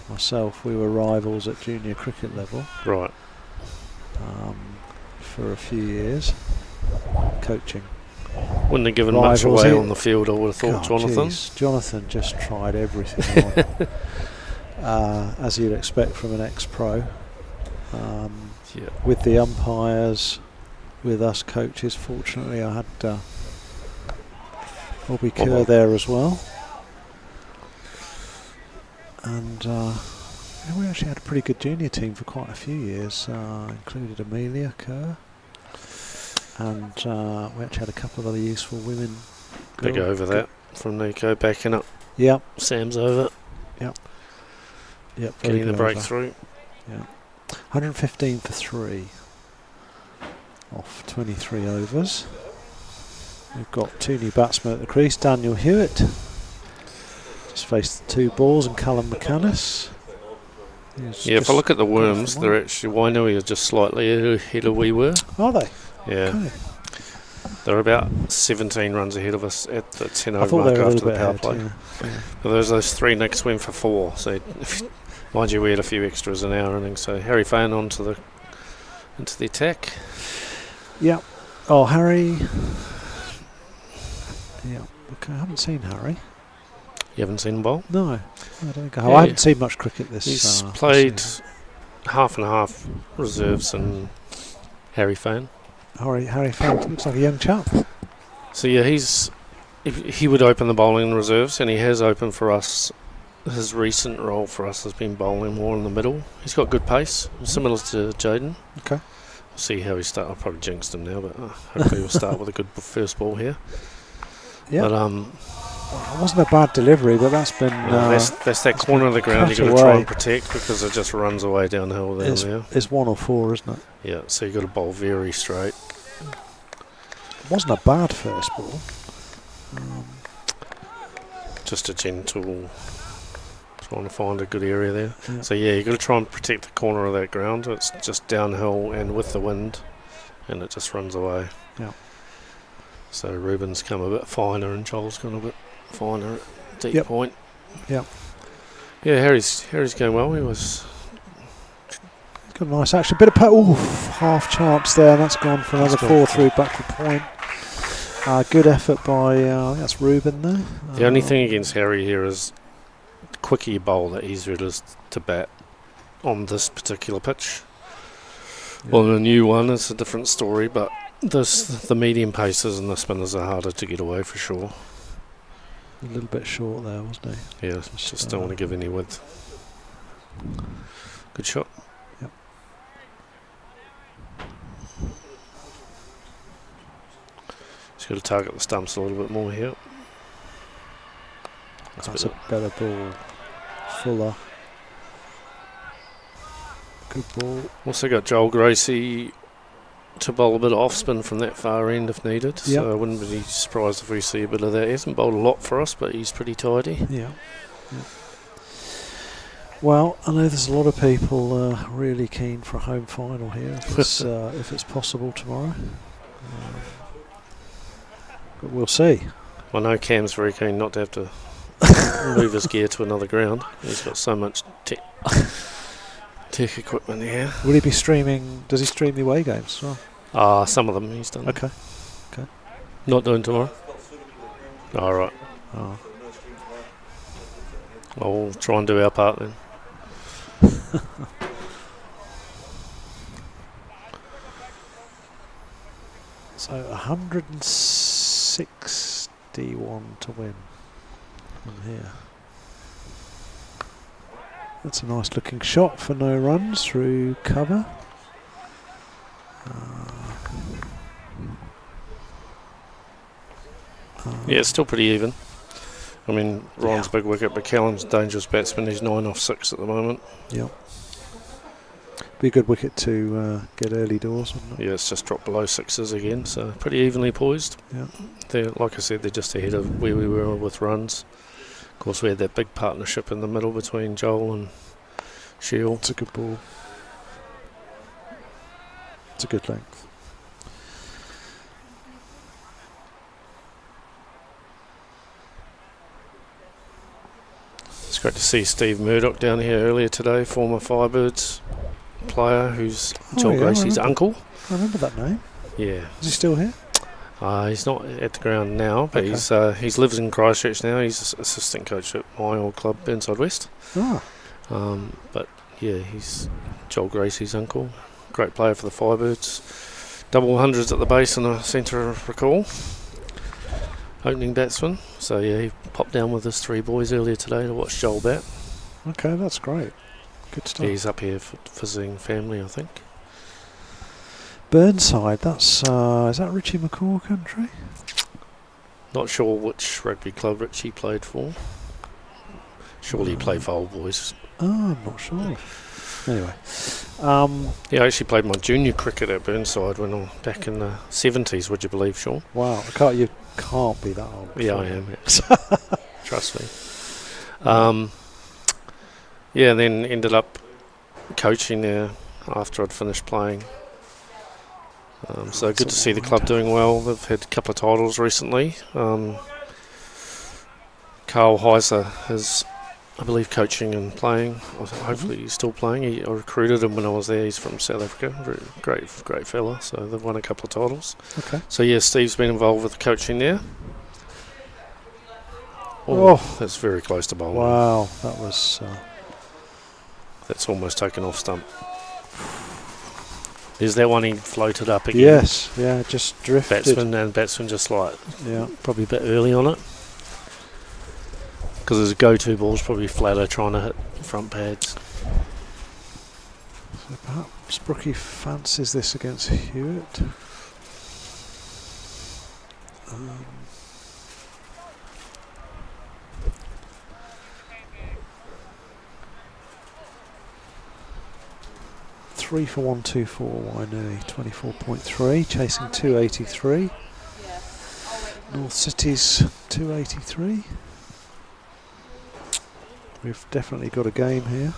myself, we were rivals at junior cricket level. Right. For a few years, coaching. Wouldn't have given much away on the field, I would have thought, Jonathan. Geez, Jonathan just tried everything on, as you'd expect from an ex-pro. With the umpires, with us coaches, fortunately I had Bobby Kerr there as well. And we actually had a pretty good junior team for quite a few years, included Amelia Kerr. And we actually had a couple of other useful women. Big over that from Nico, backing up. Yep. Sam's over. Yep. Yep. Getting the breakthrough. Yeah. 115 for 3 off 23 overs. We've got 2 new batsmen at the crease. Daniel Hewitt just faced the 2 balls, and Callum McCannis. Yeah, if I look at the worms, they're actually Wainui are just slightly ahead of we were. Are they? Yeah. Okay. They're about 17 runs ahead of us at the 10 I over thought mark they were a after little the bit power ahead. play. Yeah. But those 3 nicks went for 4. So, mind you, we had a few extras in our innings. So Harry Fane into the attack. Yeah. Oh, Harry. Yeah. Okay, I haven't seen Harry. You haven't seen him bowl? No, I don't think I have. Yeah. I haven't seen much cricket this. He's this played season. half and half reserves and Harry Fane. Harry Fane looks like a young chap. So yeah, he would open the bowling in reserves, and he has opened for us. His recent role for us has been bowling more in the middle. He's got good pace, similar to Jaden. Okay. We'll see how he starts. I'll probably jinxed him now, but hopefully we'll start with a good first ball here. Yeah. But it wasn't a bad delivery, but that's been. That's that corner of the ground you've got to try and protect because it just runs away downhill there. It's 1 or 4, isn't it? Yeah, so you've got to bowl very straight. It wasn't a bad first ball. Just a gentle, trying to find a good area there. Yeah. So yeah, you've got to try and protect the corner of that ground. It's just downhill and with the wind, and it just runs away. Yeah. So Ruben's come a bit finer and Joel's gone a bit finer at deep point. Yeah. Yeah, Harry's going well. He was. Got a nice action. Bit of half chance there. That's gone for another 4 through back to point. Good effort by that's Ruben there. The only thing against Harry here is the quicker you bowl, the easier it is to bat on this particular pitch. Yeah. On a new one, it's a different story, but the medium paces and the spinners are harder to get away for sure. A little bit short there, wasn't he? Yeah, just don't want to give any width. Good shot. Yep. Just got to target the stumps a little bit more here. That's a better ball. Fuller. Good ball. Also got Joel Gracie to bowl a bit of off spin from that far end if needed. Yep. So I wouldn't be surprised if we see a bit of that. He hasn't bowled a lot for us, but he's pretty tidy. Yeah. Well, I know there's a lot of people really keen for a home final here if it's possible tomorrow. But we'll see. I know Cam's very keen not to have to move his gear to another ground. He's got so much tech equipment here. Will he be streaming? Does he stream the away games as well? Some of them he's done. Okay. Not doing tomorrow? All right. Oh. Well, we'll try and do our part then. So 161 to win from here. That's a nice looking shot for no runs through cover. Yeah, it's still pretty even. I mean, Ryan's big wicket, but Callum's a dangerous batsman. He's 9 off 6 at the moment. Yep. Be a good wicket to get early doors, wouldn't it? Yeah, it's just dropped below 6s again, so pretty evenly poised. Yeah. They're, like I said, they're just ahead of where we were with runs. Of course, we had that big partnership in the middle between Joel and Shield. It's a good ball. It's a good length. It's great to see Steve Murdoch down here earlier today, former Firebirds player who's Joel Gracie's uncle. I remember that name. Yeah. Is he still here? He's not at the ground now, but Okay. he lives in Christchurch now. He's assistant coach at my old club, Burnside West. Ah. But yeah, he's Joel Gracie's uncle. Great player for the Firebirds. Double hundreds at the base and a centre of recall. Opening batsman. So yeah, he popped down with his 3 boys earlier today to watch Joel bat. Okay, that's great. Good stuff. He's up here visiting family, I think. Burnside, that's is that Richie McCaw country? Not sure which rugby club Richie played for. Surely he played for Old Boys. Oh, I'm not sure. Anyway. Yeah, I actually played my junior cricket at Burnside when I was back in the 70s, would you believe, Sean? Wow, you can't be that old. Yeah, I am. Trust me. Yeah, and then ended up coaching there after I'd finished playing. So good to see the club doing well. They've had a couple of titles recently. Carl Heiser is, I believe, coaching and playing. Hopefully he's still playing. I recruited him when I was there. He's from South Africa. Great fella. So they've won a couple of titles. Okay. So yeah, Steve's been involved with the coaching there. Oh, that's very close to bowling. Wow, that was... That's almost taken off stump. Is that one he floated up again? Yes, yeah, just drifted. Batsman just like, yeah, probably a bit early on it. Because his go-to ball's probably flatter trying to hit front pads. So perhaps Brookie fancies this against Hewitt. 3 for 124, Wainui 24.3, chasing 283. North City's 283. We've definitely got a game here.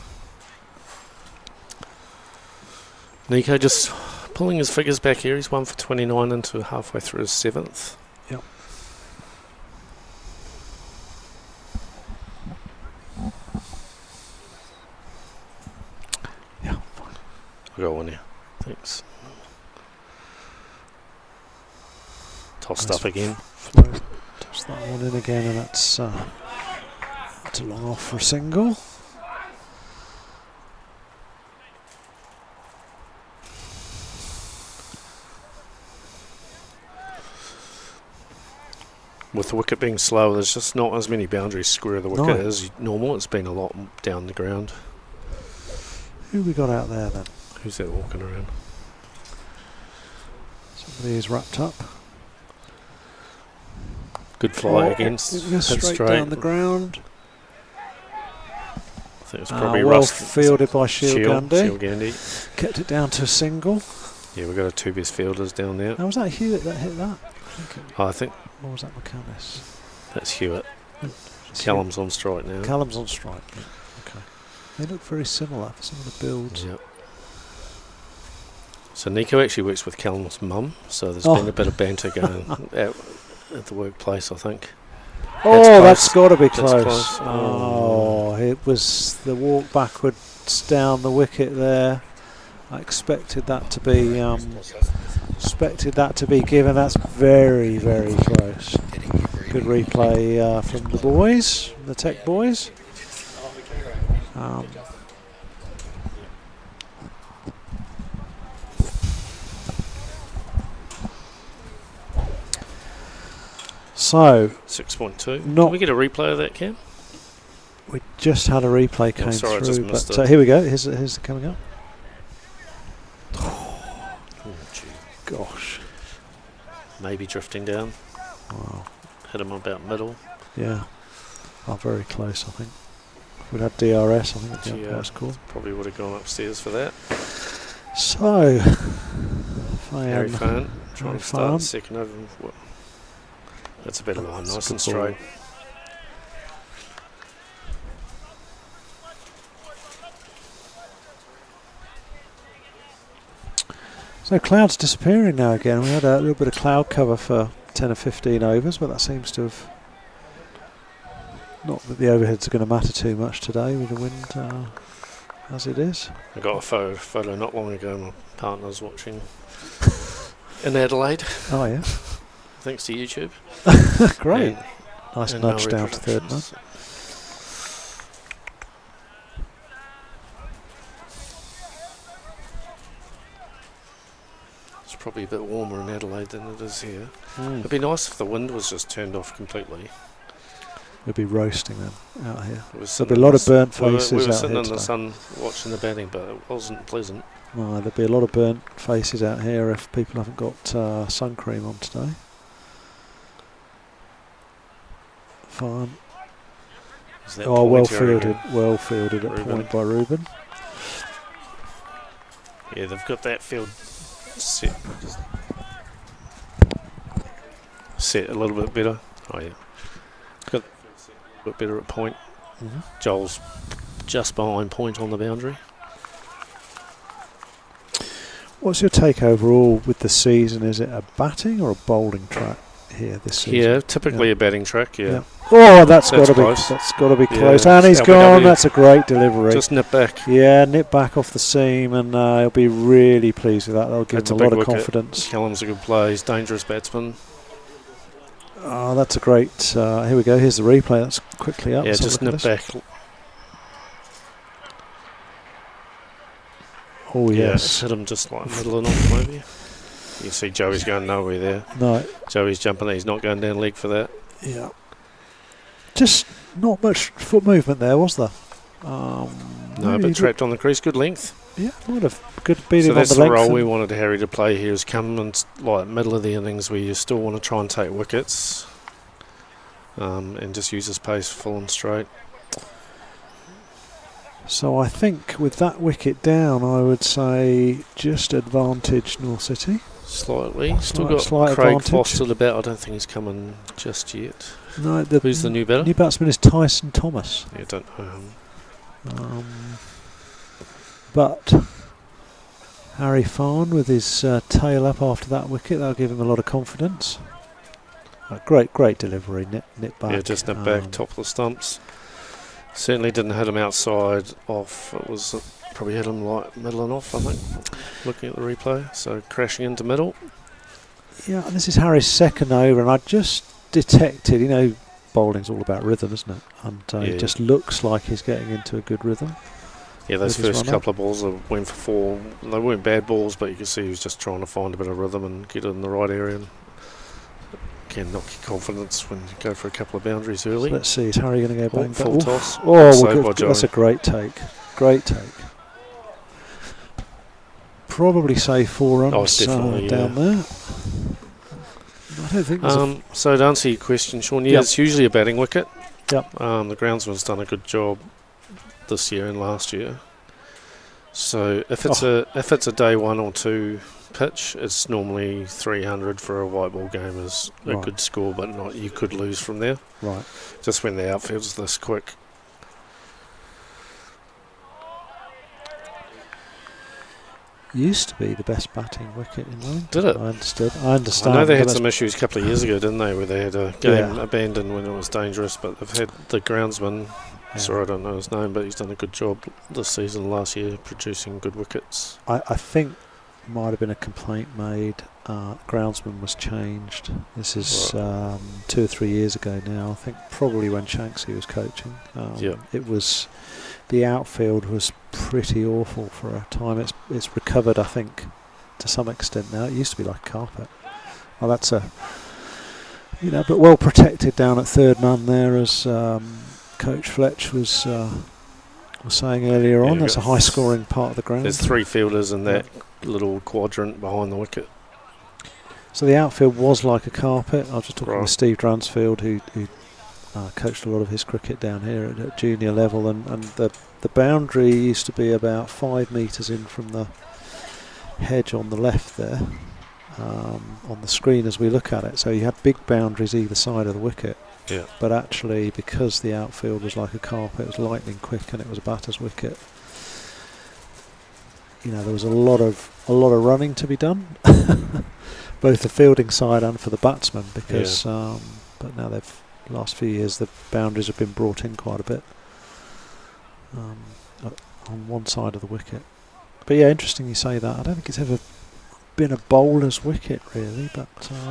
Nico just pulling his figures back here. He's 1 for 29 into halfway through his 7th. Yep. Yeah, fine. I got one here. Thanks. Tossed up again. Toss that one in again, and that's a long off for a single. With the wicket being slow, there's just not as many boundaries square of the wicket as normal. It's been a lot down the ground. Who we got out there then? Who's that walking around? Somebody is wrapped up. Good fly against. Straight down the ground. I think it's probably well Rust. fielded by Shield Gandhi. Kept it down to a single. Yeah, we've got our two best fielders down there. Now, was that Hewitt that hit that? I think. Or was that McCannis? That's Hewitt. Callum's on strike now. Callum's on strike. Okay. They look very similar for some of the builds. Yep. So Nico actually works with Callum's mum, so there's been a bit of banter going at the workplace, I think. That's got to be close. Oh, it was the walk backwards down the wicket there. I expected that to be given. That's very, very close. Good replay from the boys, the Tech boys. So 6.2. Can we get a replay of that, Cam? We just had a replay came sorry, through, I just missed but it. here we go. Here's the coming up. Gosh. Maybe drifting down. Wow. Hit him about middle. Yeah. Very close, I think. If we'd had DRS, I think the umpire's cool. Probably would have gone upstairs for that. So, Harry Farn trying to start Farn. the second over. That's a better line, nice and good ball. straight. So clouds disappearing now again. We had a little bit of cloud cover for 10 or 15 overs, but that seems to have... Not that the overheads are going to matter too much today with the wind as it is. I got a photo not long ago. My partner was watching in Adelaide. Oh yeah. Thanks to YouTube. Great. Nice nudge down to third man. It's probably a bit warmer in Adelaide than it is here. It'd be nice if the wind was just turned off completely. We'd be roasting them out here. There'd be a lot of burnt faces we were out sitting here in the today. sun watching the batting, but it wasn't pleasant. No, there'd be a lot of burnt faces out here if people haven't got sun cream on today. Fine. Well fielded at point by Ruben. Yeah, they've got that field set a little bit better. Oh yeah, got a bit better at point. Joel's just behind point on the boundary. What's your take overall with the season? Is it a batting or a bowling track here this season? Yeah, typically a batting track. Yeah. Oh, that's got to be close. that's got to be Yeah, close. And he's LBW. gone. That's a great delivery. Just nip back. Yeah, nip back off the seam, and he'll be really pleased with that. That'll give That's him a big lot of wicket. confidence. Callum's a good player. He's a dangerous batsman. Oh, that's a great. Here we go. Here's the replay. That's quickly up. Yeah, Let's have a just look nip at this. back. Oh Yeah, yes. it's hit him just like middle and off maybe. You see Joey's going nowhere there. No. Joey's jumping. He's not going down leg for that. Yeah. Just not much foot movement there, was there? No, maybe but he trapped on the crease. Good length. Yeah, might have good beat So him on that's the the length. role and- we wanted Harry to play here, is come in like middle of the innings where you still want to try and take wickets, and just use his pace full and straight. So I think with that wicket down, I would say just advantage North City. Slightly. Still got slight Craig advantage. Foster about. I don't think he's coming just yet. No, Who's the new batter? New batsman is Tyson Thomas. Yeah, don't know him. But Harry Farn with his tail up after that wicket, that'll give him a lot of confidence. Great delivery, nip back. Yeah, just nip back, top of the stumps. Certainly didn't hit him outside off. It was probably hit him like middle and off, I think, looking at the replay. So crashing into middle. Yeah, and this is Harry's second over, and I just detected, bowling's all about rhythm, isn't it? And it just looks like he's getting into a good rhythm. Yeah, those with his first run-up. couple of balls that went for 4, they weren't bad balls, but you could see he was just trying to find a bit of rhythm and get it in the right area. And can knock your confidence when you go for a couple of boundaries early. So let's see, is Harry going to go bang? Full toss. Oh, Saved by that's a Joey. great take. Great take. Probably save 4 runs Oh, it's definitely, down there. I don't think there's so to answer your question, Sean, yeah, Yep. it's usually a batting wicket. Yep. The groundsman's done a good job this year and last year. So if it's a day 1 or 2 pitch, it's normally 300 for a white ball game is a Right. good score, but not you could lose from there. Right. Just when the outfield's this quick. used to be the best batting wicket in Wellington. Did it? I understand. I know they had but some issues a couple of years ago, didn't they, where they had a game abandoned when it was dangerous, but they've had the groundsman, sorry I don't know his name, but he's done a good job this season, last year, producing good wickets. I think might have been a complaint made. Groundsman was changed. This is 2 or 3 years ago now. I think probably when Shanksy was coaching. It was, the outfield was pretty awful for a time. It's recovered, I think, to some extent now. It used to be like carpet. Well, that's but well protected down at third man there, as Coach Fletch was saying earlier on. That's a high scoring part of the ground. There's 3 fielders in that little quadrant behind the wicket. So the outfield was like a carpet. I was just talking with Steve Dransfield, who coached a lot of his cricket down here at junior level, and the boundary used to be about 5 metres in from the hedge on the left there, on the screen as we look at it. So you had big boundaries either side of the wicket. Yeah. But actually, because the outfield was like a carpet, it was lightning quick, and it was a batter's wicket. There was a lot of running to be done, both the fielding side and for the batsmen. Because, but now last few years the boundaries have been brought in quite a bit on one side of the wicket. But yeah, interesting you say that. I don't think it's ever been a bowler's wicket really, but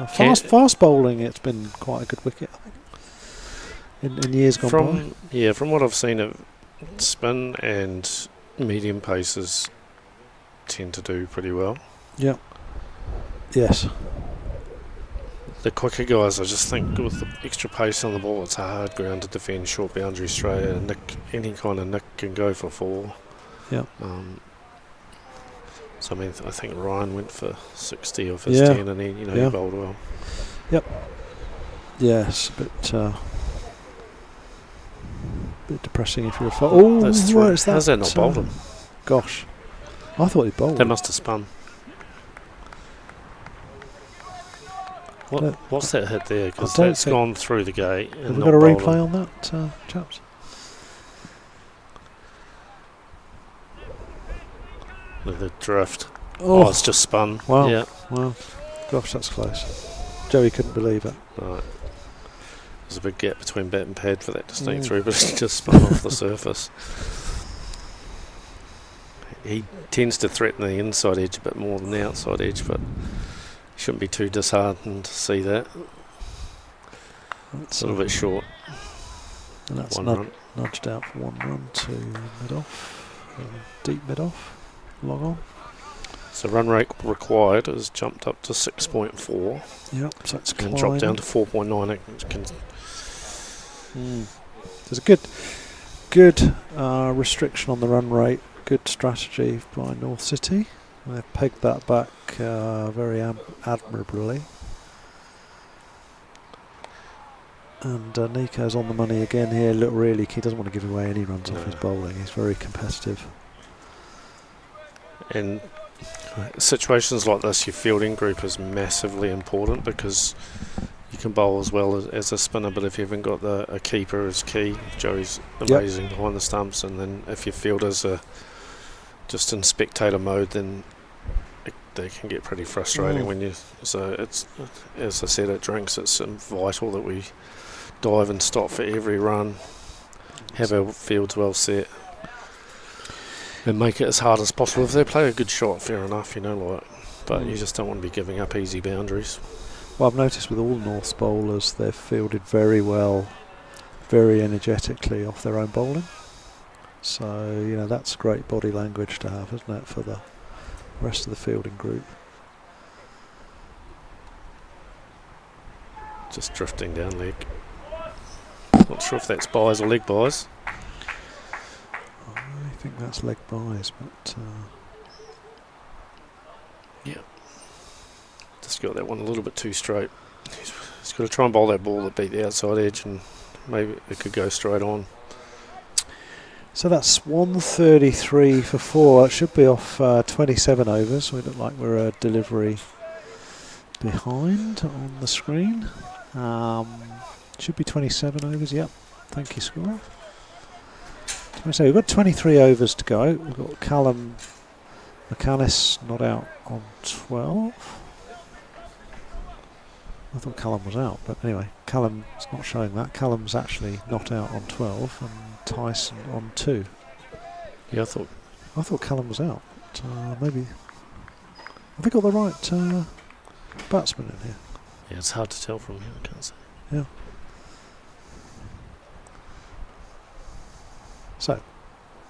fast bowling, it's been quite a good wicket, I think, in years gone by. Yeah, from what I've seen, spin and medium paces tend to do pretty well. Yeah. Yes. The quicker guys, I just think with the extra pace on the ball, it's a hard ground to defend short boundary straight, and any kind of nick can go for 4. Yeah. So I think Ryan went for 60 off his 10, and he bowled well. Yep. Yes, but bit depressing if you're a Oh, that's 3. where's that? How's that not bowled him? Gosh, I thought he bowled. They must have spun. What's that hit there? Because that's gone through the gate. Have we got a replay on that, chaps? The drift. Oh, it's just spun. Wow. Yeah. Wow. Gosh, that's close. Joey couldn't believe it. Right. There's a big gap between bat and pad for that to sneak through, but it's just spun off the surface. He tends to threaten the inside edge a bit more than the outside edge, but shouldn't be too disheartened to see that. It's a little bit short. And that's nudged out for 1 run to mid-off. Deep mid-off. Long on. So run rate required has jumped up to 6.4. Yep, so it's and dropped down to 4.9. There's a good restriction on the run rate. Good strategy by North City. They've pegged that back very admirably. And Nico's on the money again here. Look, really, he doesn't want to give away any runs off his bowling. He's very competitive. And situations like this, your fielding group is massively important because you can bowl as well as a spinner, but if you haven't got a keeper is key. Joey's amazing behind the stumps, and then if your fielders are just in spectator mode, then they can get pretty frustrating when you. So it's, as I said, at drinks, it's vital that we dive and stop for every run, have our fields well set, and make it as hard as possible. If they play a good shot, fair enough, but you just don't want to be giving up easy boundaries. Well, I've noticed with all North's bowlers, they've fielded very well, very energetically off their own bowling. So, that's great body language to have, isn't it, for the rest of the fielding group. Just drifting down leg. Not sure if that's buys or leg buys. I think that's leg buys, but just got that one a little bit too straight. He's got to try and bowl that ball that beat the outside edge, and maybe it could go straight on. So that's 133 for 4. It should be off 27 overs. We look like we're a delivery behind on the screen. Should be 27 overs. Yep. Thank you, score. So we've got 23 overs to go. We've got Callum McAnnis not out on 12. I thought Callum was out, but anyway, Callum's not showing that. Callum's actually not out on 12, and Tyson on 2. Yeah, I thought Callum was out. But, maybe have we got the right batsman in here? Yeah, it's hard to tell from here. I can't say. Yeah. So,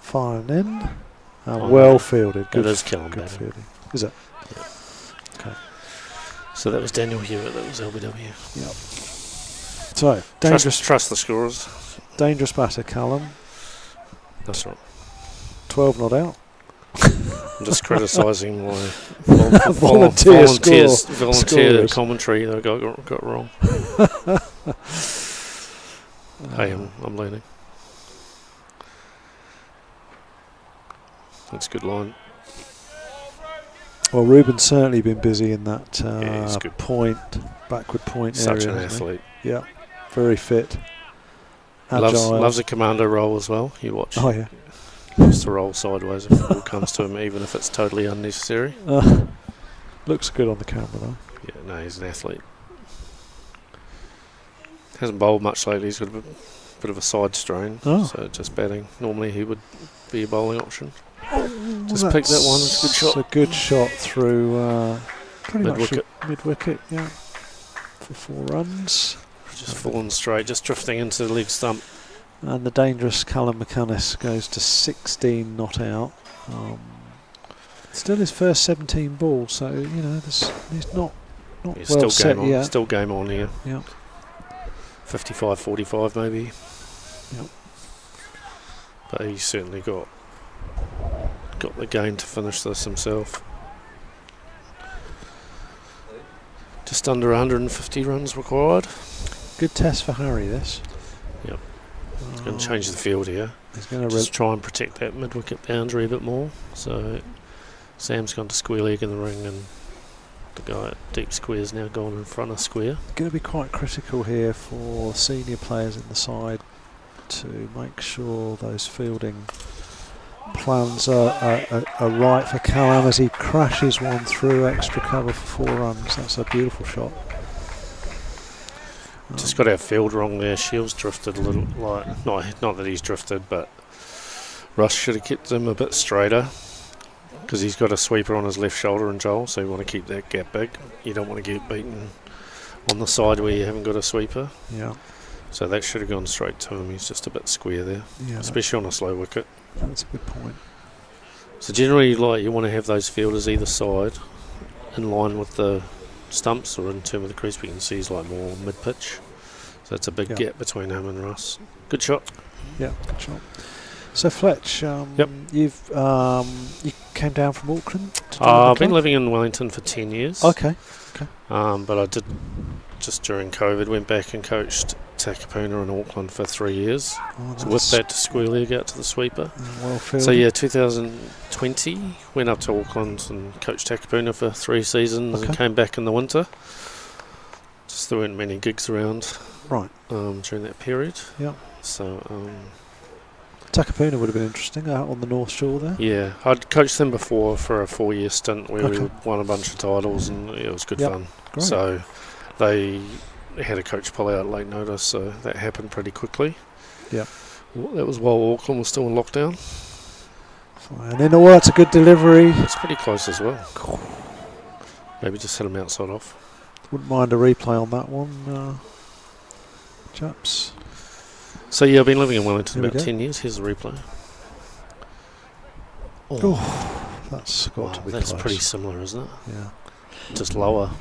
fine in. Well fielded. Good. It is Callum. Good fielding. Is it? Yeah. Okay. So that was Daniel Hewitt. That was LBW. Yep. So dangerous. Trust the scorers. Dangerous batter, Callum. That's right. 12 not out. I'm just criticising my volunteer commentary that I got wrong. Hey, I'm learning. That's a good line. Well, Ruben's certainly been busy in that backward point area. Such an athlete. Yeah, very fit. Agile. Loves a commando roll as well. You watch. Oh yeah. Loves to roll sideways if the ball comes to him, even if it's totally unnecessary. Looks good on the camera though. Yeah, no, he's an athlete. Hasn't bowled much lately. He's got a bit of a side strain, so just batting. Normally he would be a bowling option. Just pick that one. It's a good shot. A good shot through pretty much mid-wicket. Mid-wicket, yeah. For 4 runs. Just falling straight, just drifting into the leg stump. And the dangerous Callum McAnnis goes to 16 not out. Still his first 17 balls, so he's not He's well still set game on. yet. Still game on here. Yeah. 55-45 maybe. Yep. But he's certainly got the game to finish this himself. Just under 150 runs required. Good test for Harry, this. Yep. He's going to change the field here. He's going to just try and protect that mid-wicket boundary a bit more. So Sam's gone to square leg in the ring, and the guy at deep square's now gone in front of square. Going to be quite critical here for senior players in the side to make sure those fielding plans are right for Callum as he crashes one through extra cover for 4 runs. That's a beautiful shot. Just got our field wrong there. Shields drifted a little, like not that he's drifted, but Russ should have kept him a bit straighter because he's got a sweeper on his left shoulder and Joel, so you want to keep that gap big. You don't want to get beaten on the side where you haven't got a sweeper. Yeah. So that should have gone straight to him. He's just a bit square there, Yeah, especially on a slow wicket. That's a good point. So generally, like, you want to have those fielders either side in line with the stumps or in terms of the crease. We can see he's like more mid-pitch. So it's a big gap between him and Russ. Good shot. Yeah, good shot. So Fletch, you came down from Auckland? I've been living in Wellington for 10 years. Okay. But I did, just during COVID, went back and coached Takapuna in Auckland for 3 years. So with that to square leg out to the sweeper. So yeah, 2020 went up to Auckland and coached Takapuna for 3 seasons and came back in the winter. Just there weren't many gigs around during that period. Yeah. So Takapuna would have been interesting out on the North Shore there. yeah, I'd coached them before for a 4-year stint where we won a bunch of titles and it was good fun. Great. So they had a coach pull out at late notice, so that happened pretty quickly. Yeah. That was while Auckland was still in lockdown. Fine. And then, that's a good delivery. It's pretty close as well. Maybe just hit him outside off. Wouldn't mind a replay on that one, chaps. So yeah, I've been living in Wellington Here we about go. 10 years. Here's the replay. That's got to be that's close. pretty similar, isn't it? Yeah. Just lower.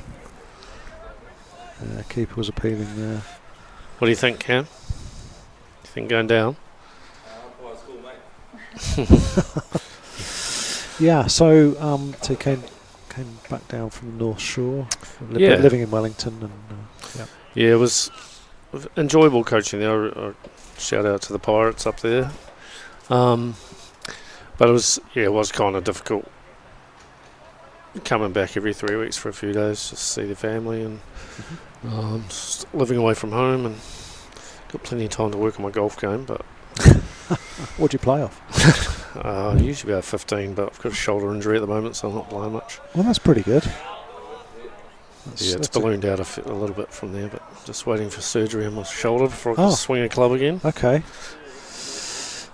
Yeah, keeper was appealing there. What do you think, Cam? You think going down? Yeah, so he came back down from the North Shore, living in Wellington, and yeah, it was enjoyable coaching there. I shout out to the Pirates up there, but it was kind of difficult coming back every 3 weeks for a few days just to see the family and just living away from home, and got plenty of time to work on my golf game. But what'd you play off? Usually about 15, but I've got a shoulder injury at the moment, so I'm not playing much. Well, that's pretty good. It's ballooned out a little bit from there, but just waiting for surgery on my shoulder before I can swing a club again. Okay.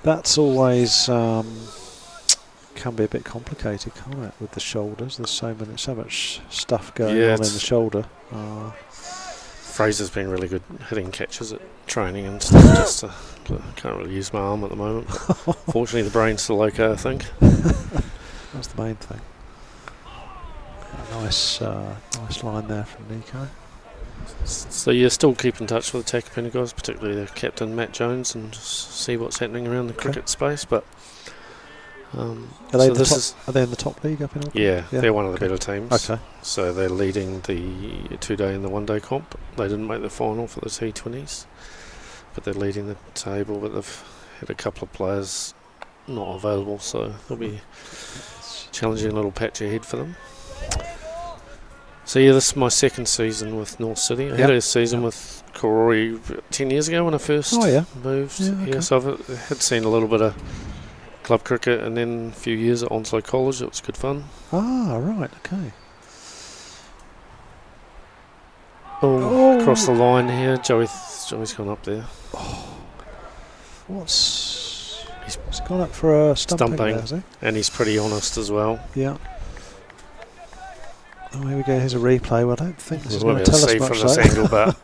That's always can be a bit complicated, can't it, with the shoulders? There's so much stuff going on in the shoulder. Fraser's been really good hitting catches at training and stuff. Just can't really use my arm at the moment. Fortunately, the brain's still okay, I think. That's the main thing. Nice line there from Nico. So you still keep in touch with the Takapuna guys, particularly the captain Matt Jones, and just see what's happening around the cricket space. But are they in the top league up in Auckland? Yeah, they're one of the better teams. Okay. So they're leading the 2-day and the 1-day comp. They didn't make the final for the T20s, but they're leading the table. But they've had a couple of players not available, so it'll be challenging little patch ahead for them. So yeah, this is my second season with North City. I had a season with Karori 10 years ago when I first moved. Yeah, so I've had seen a little bit of club cricket and then a few years at Onslow College. It was good fun. Ah, right, okay. Across the line here. Joey's gone up there. He's gone up for a stumping there, has he? And he's pretty honest as well. Yeah. Oh, here we go. Here's a replay. Well, I don't think this is We'll going to tell us see much. from this angle, but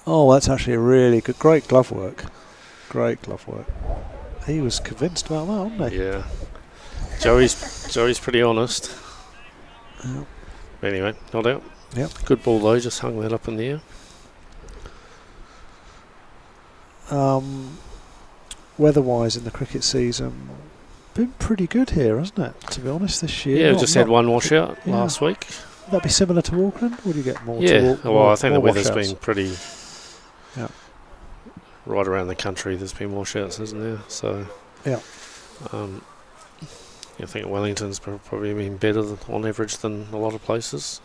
that's actually a really good, great glove work. Great glove work. He was convinced about that, wasn't he? Yeah. Joey's pretty honest. Yeah. Anyway, not out. Yep. Good ball though. Just hung that up in the air. Weather-wise in the cricket season, been pretty good here, hasn't it? To be honest, this year. Yeah, we just had one washout last week. Would that be similar to Auckland? Would you get more? Yeah. Well, I think the weather's washouts? been pretty. Yeah. Right around the country, there's been washouts, isn't there? So. Yeah. I think Wellington's probably been better on average than a lot of places.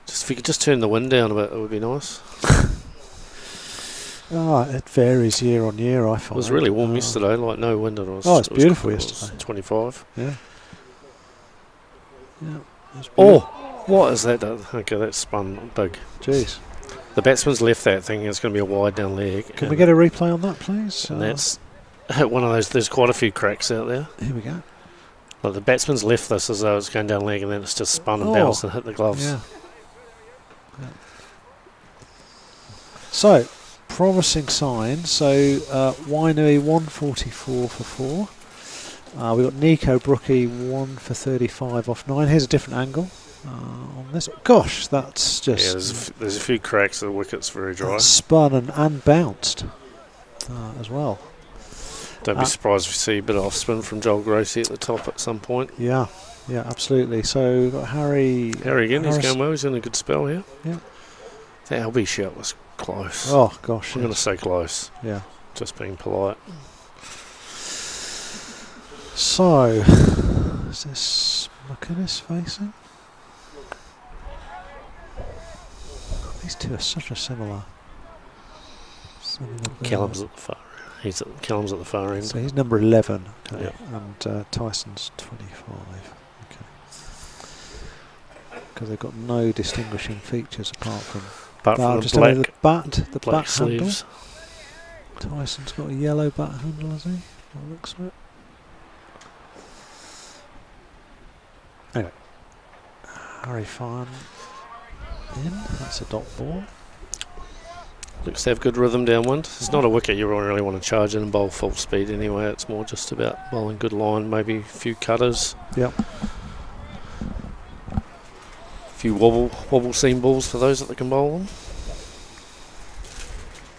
Just if you could just turn the wind down a bit, it would be nice. It varies year on year, I find. It was really warm yesterday, like no wind. It was, it's beautiful yesterday. 25. Yeah. What is that? Okay, that's spun big. Jeez. The batsman's left that thing. It's going to be a wide down leg. Can we get a replay on that, please? And that's one of those. There's quite a few cracks out there. Here we go. Like the batsman's left this as though it's going down leg, and then it's just spun and bounced and hit the gloves. Yeah. So, promising signs. So, Wainui 144 for 4. We've got Nico Brookie 1 for 35 off 9. Here's a different angle on this. Gosh, that's just... Yeah, there's a few cracks. The wicket's very dry. Spun and bounced as well. Don't be surprised if you see a bit of off spin from Joel Gracie at the top at some point. Yeah, absolutely. So, we've got Harry again, he's going well. He's in a good spell here. Yeah. The LB shot was close. Oh, gosh. I'm going to say close. Yeah. Just being polite. So, is this McInnes facing? These two are such a similar Callum's at the far. Callum's at the far end. So he's number 11, okay. Yep. And Tyson's 25. Okay. Because they've got no distinguishing features apart from the bat sleeves. handle. Tyson's got a yellow bat handle, has he? By the looks of it. Anyway, Harry Farn in. That's a dot ball. Looks to have good rhythm downwind. It's not a wicket you really want to charge in and bowl full speed anyway. It's more just about bowling good line, maybe a few cutters. Yep. A few wobble seam balls for those that can bowl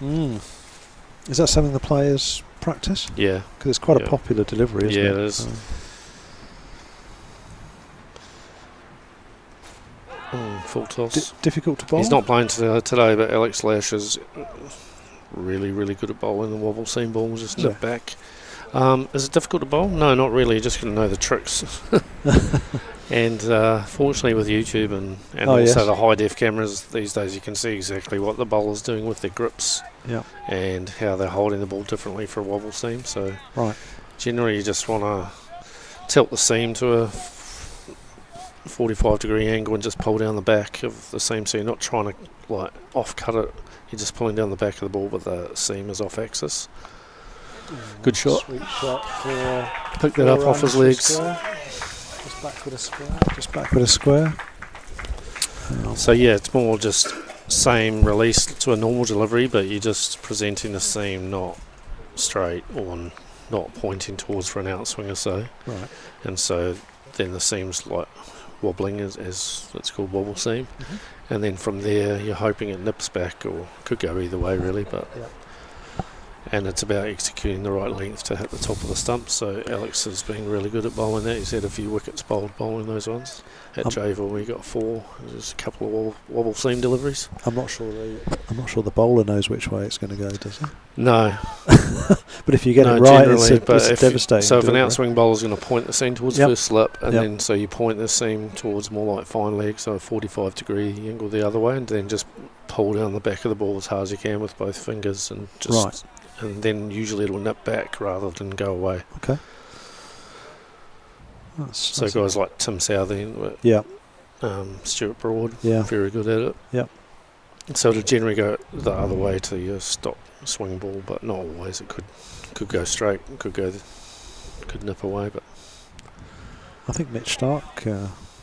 them. Is that something the players practice? Yeah. Because it's quite a popular delivery, isn't it? Yeah, it is. Full toss. Difficult to bowl? He's not playing today, but Alex Lash is really, really good at bowling the wobble seam ball. Just nip back. Is it difficult to bowl? No, not really. You're just going to know the tricks. And fortunately with YouTube and also the high def cameras these days, you can see exactly what the bowler's doing with their grips and how they're holding the ball differently for a wobble seam. So generally you just want to tilt the seam to a 45-degree angle and just pull down the back of the seam, so you're not trying to like off cut it. You're just pulling down the back of the ball, but the seam is off axis. Good shot. Sweet shot for pick that up off his legs. Just back with a square. Just back with a square. So yeah, it's more just same release to a normal delivery, but you're just presenting the seam not straight or not pointing towards for an outswing or so. Right. And so then the seam's like wobbling as it's called wobble seam, and then from there you're hoping it nips back, or could go either way really, but and it's about executing the right length to hit the top of the stump. So Alex has been really good at bowling that. He's had a few wickets bowled bowling those ones. At Javel we got 4. There's a couple of wobble seam deliveries. I'm not sure the bowler knows which way it's going to go, does he? No. But if you get it right, it's devastating. So if an outswing bowler's going to point the seam towards the first slip, and then so you point the seam towards more like fine leg, so a 45-degree angle the other way, and then just pull down the back of the ball as hard as you can with both fingers, and just and then usually it'll nip back rather than go away. Okay. So guys like Tim Southey, Stuart Broad, very good at it. Yep. So it'll generally go the other way to your stop swing ball, but not always. It could go straight, could nip away, but I think Mitch Stark.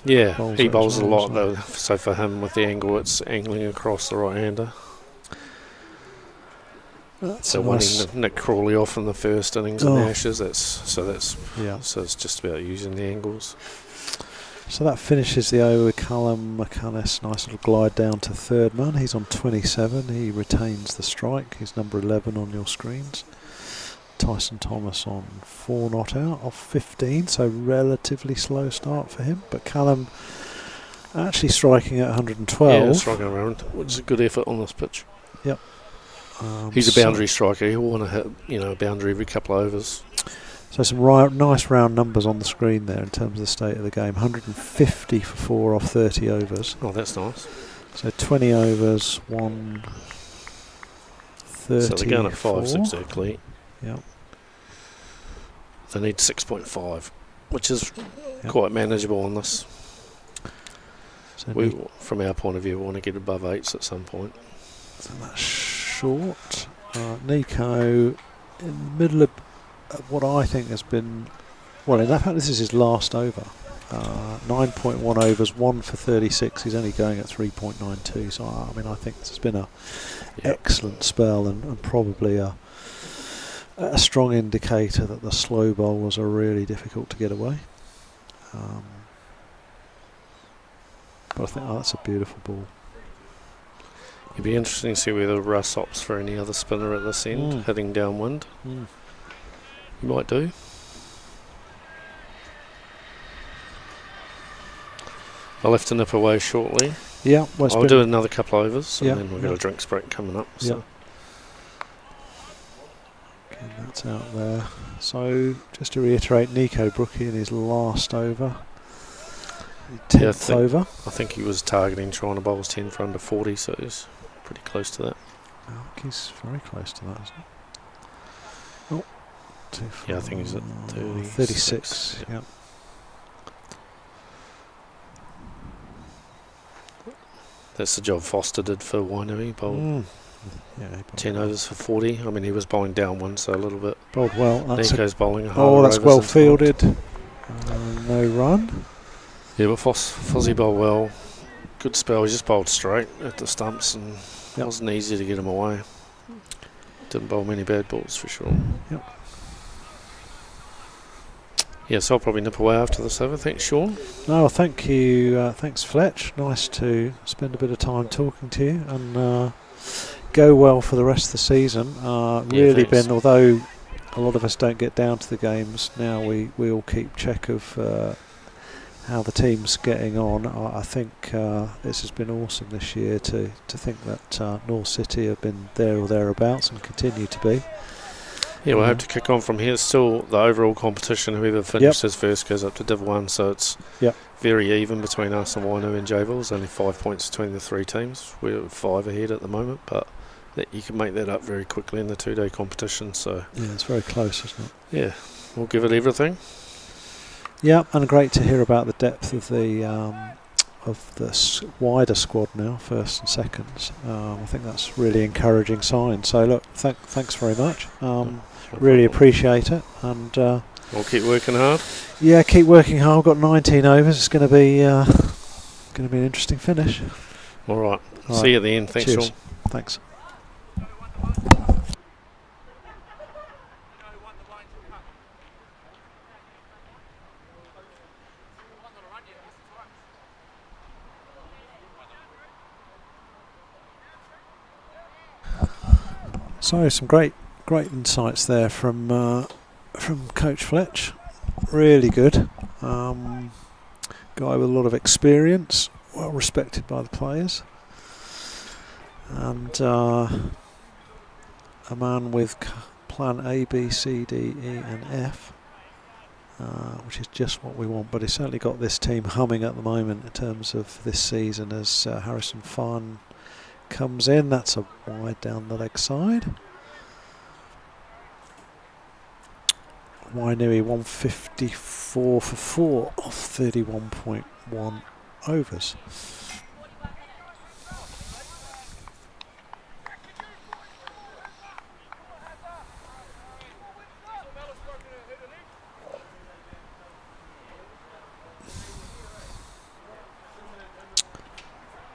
He bowls a lot though. So for him, with the angle, it's angling across the right-hander. So winning Nick Crawley off in the first innings in the Ashes. So it's just about using the angles. So that finishes the over with Callum McInnes. Nice little glide down to third man. He's on 27. He retains the strike. He's number 11 on your screens. Tyson Thomas on 4 not out off 15. So relatively slow start for him. But Callum actually striking at 112. Yeah, striking around, which is a good effort on this pitch. Yep. He's a boundary striker. He'll want to hit a boundary every couple of overs. So some nice round numbers on the screen there in terms of the state of the game. 150 for 4 off 30 overs. Oh, that's nice. So 20 overs, 34. So they're going at 5s exactly. Yep. They need 6.5, which is quite manageable on this. So from our point of view, we want to get above 8s at some point. So that's short. Nico in the middle of what I think has been, well, in fact this is his last over. 9.1 overs, 1 for 36. He's only going at 3.92. So I mean, I think this has been a excellent spell and probably a strong indicator that the slow bowlers are really difficult to get away. But I think that's a beautiful ball. It'd be interesting to see whether Russ opts for any other spinner at this end, hitting downwind. You might do. I'll have to nip away shortly. Yeah, I'll do another couple overs, and Yeah, then we've got a drinks break coming up. So. Okay, that's out there. So just to reiterate, Nico Brookie in his last over. 10th over. I think he was targeting trying to bowl 10 for under 40, so he's pretty close to that. He's very close to that, isn't he? Oh, yeah, I think he's at 36. Yeah. That's the job Foster did for Wainuiomata. Bowled 10 overs for 40. I mean, he was bowling downwind, so a little bit. Bowled well. Nico's bowling harder. Oh, that's well fielded. No run. Yeah, but Fozzie bowled well. Good spell. He just bowled straight at the stumps, and it wasn't easy to get him away. Didn't bowl many bad balls for sure. Yep. Yeah, so I'll probably nip away after this over. Thanks, Sean. No, thank you. Thanks, Fletch. Nice to spend a bit of time talking to you, and go well for the rest of the season. Really been, although a lot of us don't get down to the games now, we all keep check of how the team's getting on. I think this has been awesome this year to think that North City have been there or thereabouts and continue to be. Yeah, we'll have to kick on from here. Still, the overall competition, whoever finishes first goes up to Div 1, so it's very even between us and Wainuiomata and Javel. There's only 5 points between the three teams. We're 5 ahead at the moment, but you can make that up very quickly in the 2-day competition. So yeah, it's very close, isn't it? Yeah, we'll give it everything. Yeah, and great to hear about the depth of the wider squad now, first and seconds. I think that's really encouraging sign. So look, thanks very much. Really appreciate it, and we'll keep working hard. Yeah, keep working hard. We've got 19 overs. It's going to be an interesting finish. All right. See you at the end. Thanks, Cheers. Sean. Thanks. So some great insights there from Coach Fletch. Really good. Guy with a lot of experience, well respected by the players, and a man with plan A, B, C, D, E and F, which is just what we want. But he's certainly got this team humming at the moment in terms of this season as Harrison Farn comes in. That's a wide down the leg side. Wainuiomata 154 for 4 off 31.1 overs.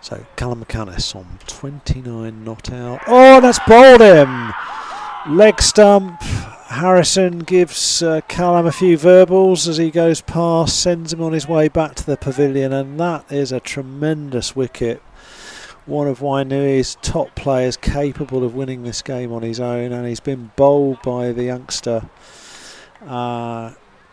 So Callum McCannis on 29 not out. Oh, that's bowled him! Leg stump. Harrison gives Callum a few verbals as he goes past, sends him on his way back to the pavilion, and that is a tremendous wicket. One of Wainuiomata's top players capable of winning this game on his own, and he's been bowled by the youngster.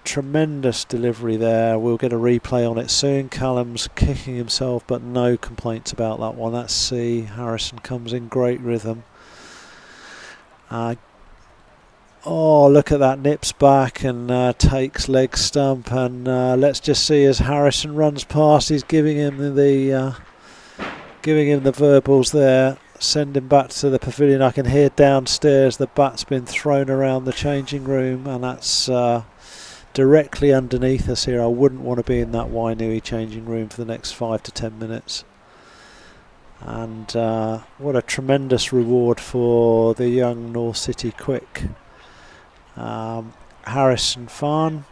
Tremendous delivery there. We'll get a replay on it soon. Callum's kicking himself, but no complaints about that one. That's C. Harrison comes in great rhythm. Oh, look at that, nips back and takes leg stump, and let's just see as Harrison runs past, he's giving him the verbals there. send him back to the pavilion. I can hear downstairs the bat's been thrown around the changing room, and that's directly underneath us here. I wouldn't want to be in that Wainui changing room for the next 5 to 10 minutes. And what a tremendous reward for the young North City Quick. Harrison Farn,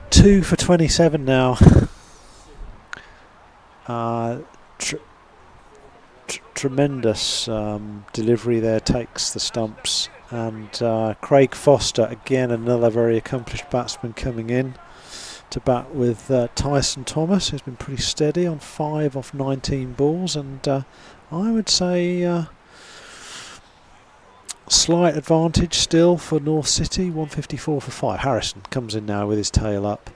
2 for 27 now. Tremendous delivery there, takes the stumps. And Craig Foster, again another very accomplished batsman coming in to bat with Tyson Thomas, who's been pretty steady on 5 off 19 balls. And I would say slight advantage still for North City, 154 for 5. Harrison comes in now with his tail up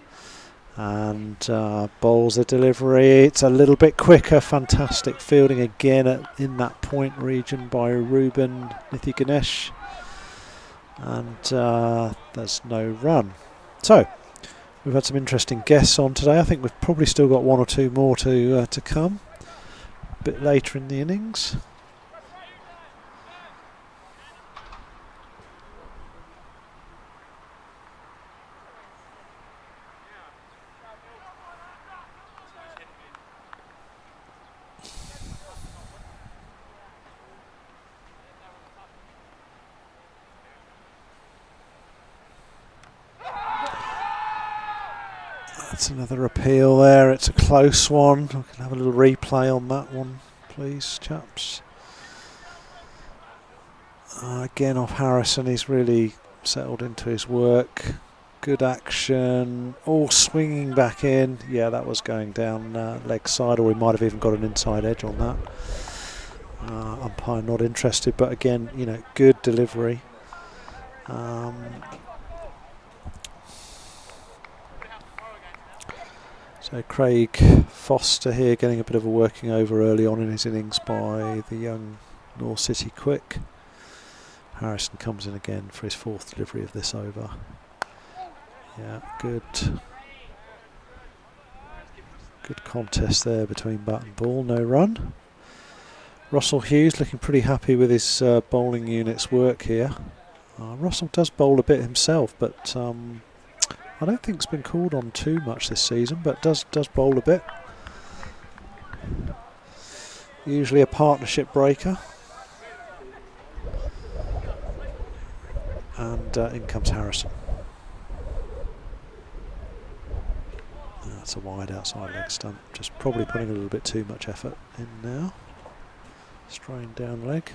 and bowls the delivery. It's a little bit quicker. Fantastic fielding again in that point region by Ruben Nithiganesh, and there's no run. So we've had some interesting guests on today. I think we've probably still got 1 or 2 more to come a bit later in the innings. That's another appeal there. It's a close one. We can have a little replay on that one, please, chaps. Again, off Harrison, he's really settled into his work. Good action. All swinging back in. Yeah, that was going down leg side, or he might have even got an inside edge on that. Umpire not interested, but again, you know, good delivery. So Craig Foster here getting a bit of a working over early on in his innings by the young North City Quick. Harrison comes in again for his 4th delivery of this over. Yeah, good contest there between bat and ball, no run. Russell Hughes looking pretty happy with his bowling unit's work here. Russell does bowl a bit himself, but I don't think it's been called on too much this season, but does bowl a bit. Usually a partnership breaker. And in comes Harrison. That's a wide outside leg stump. Just probably putting a little bit too much effort in now. Strained down leg.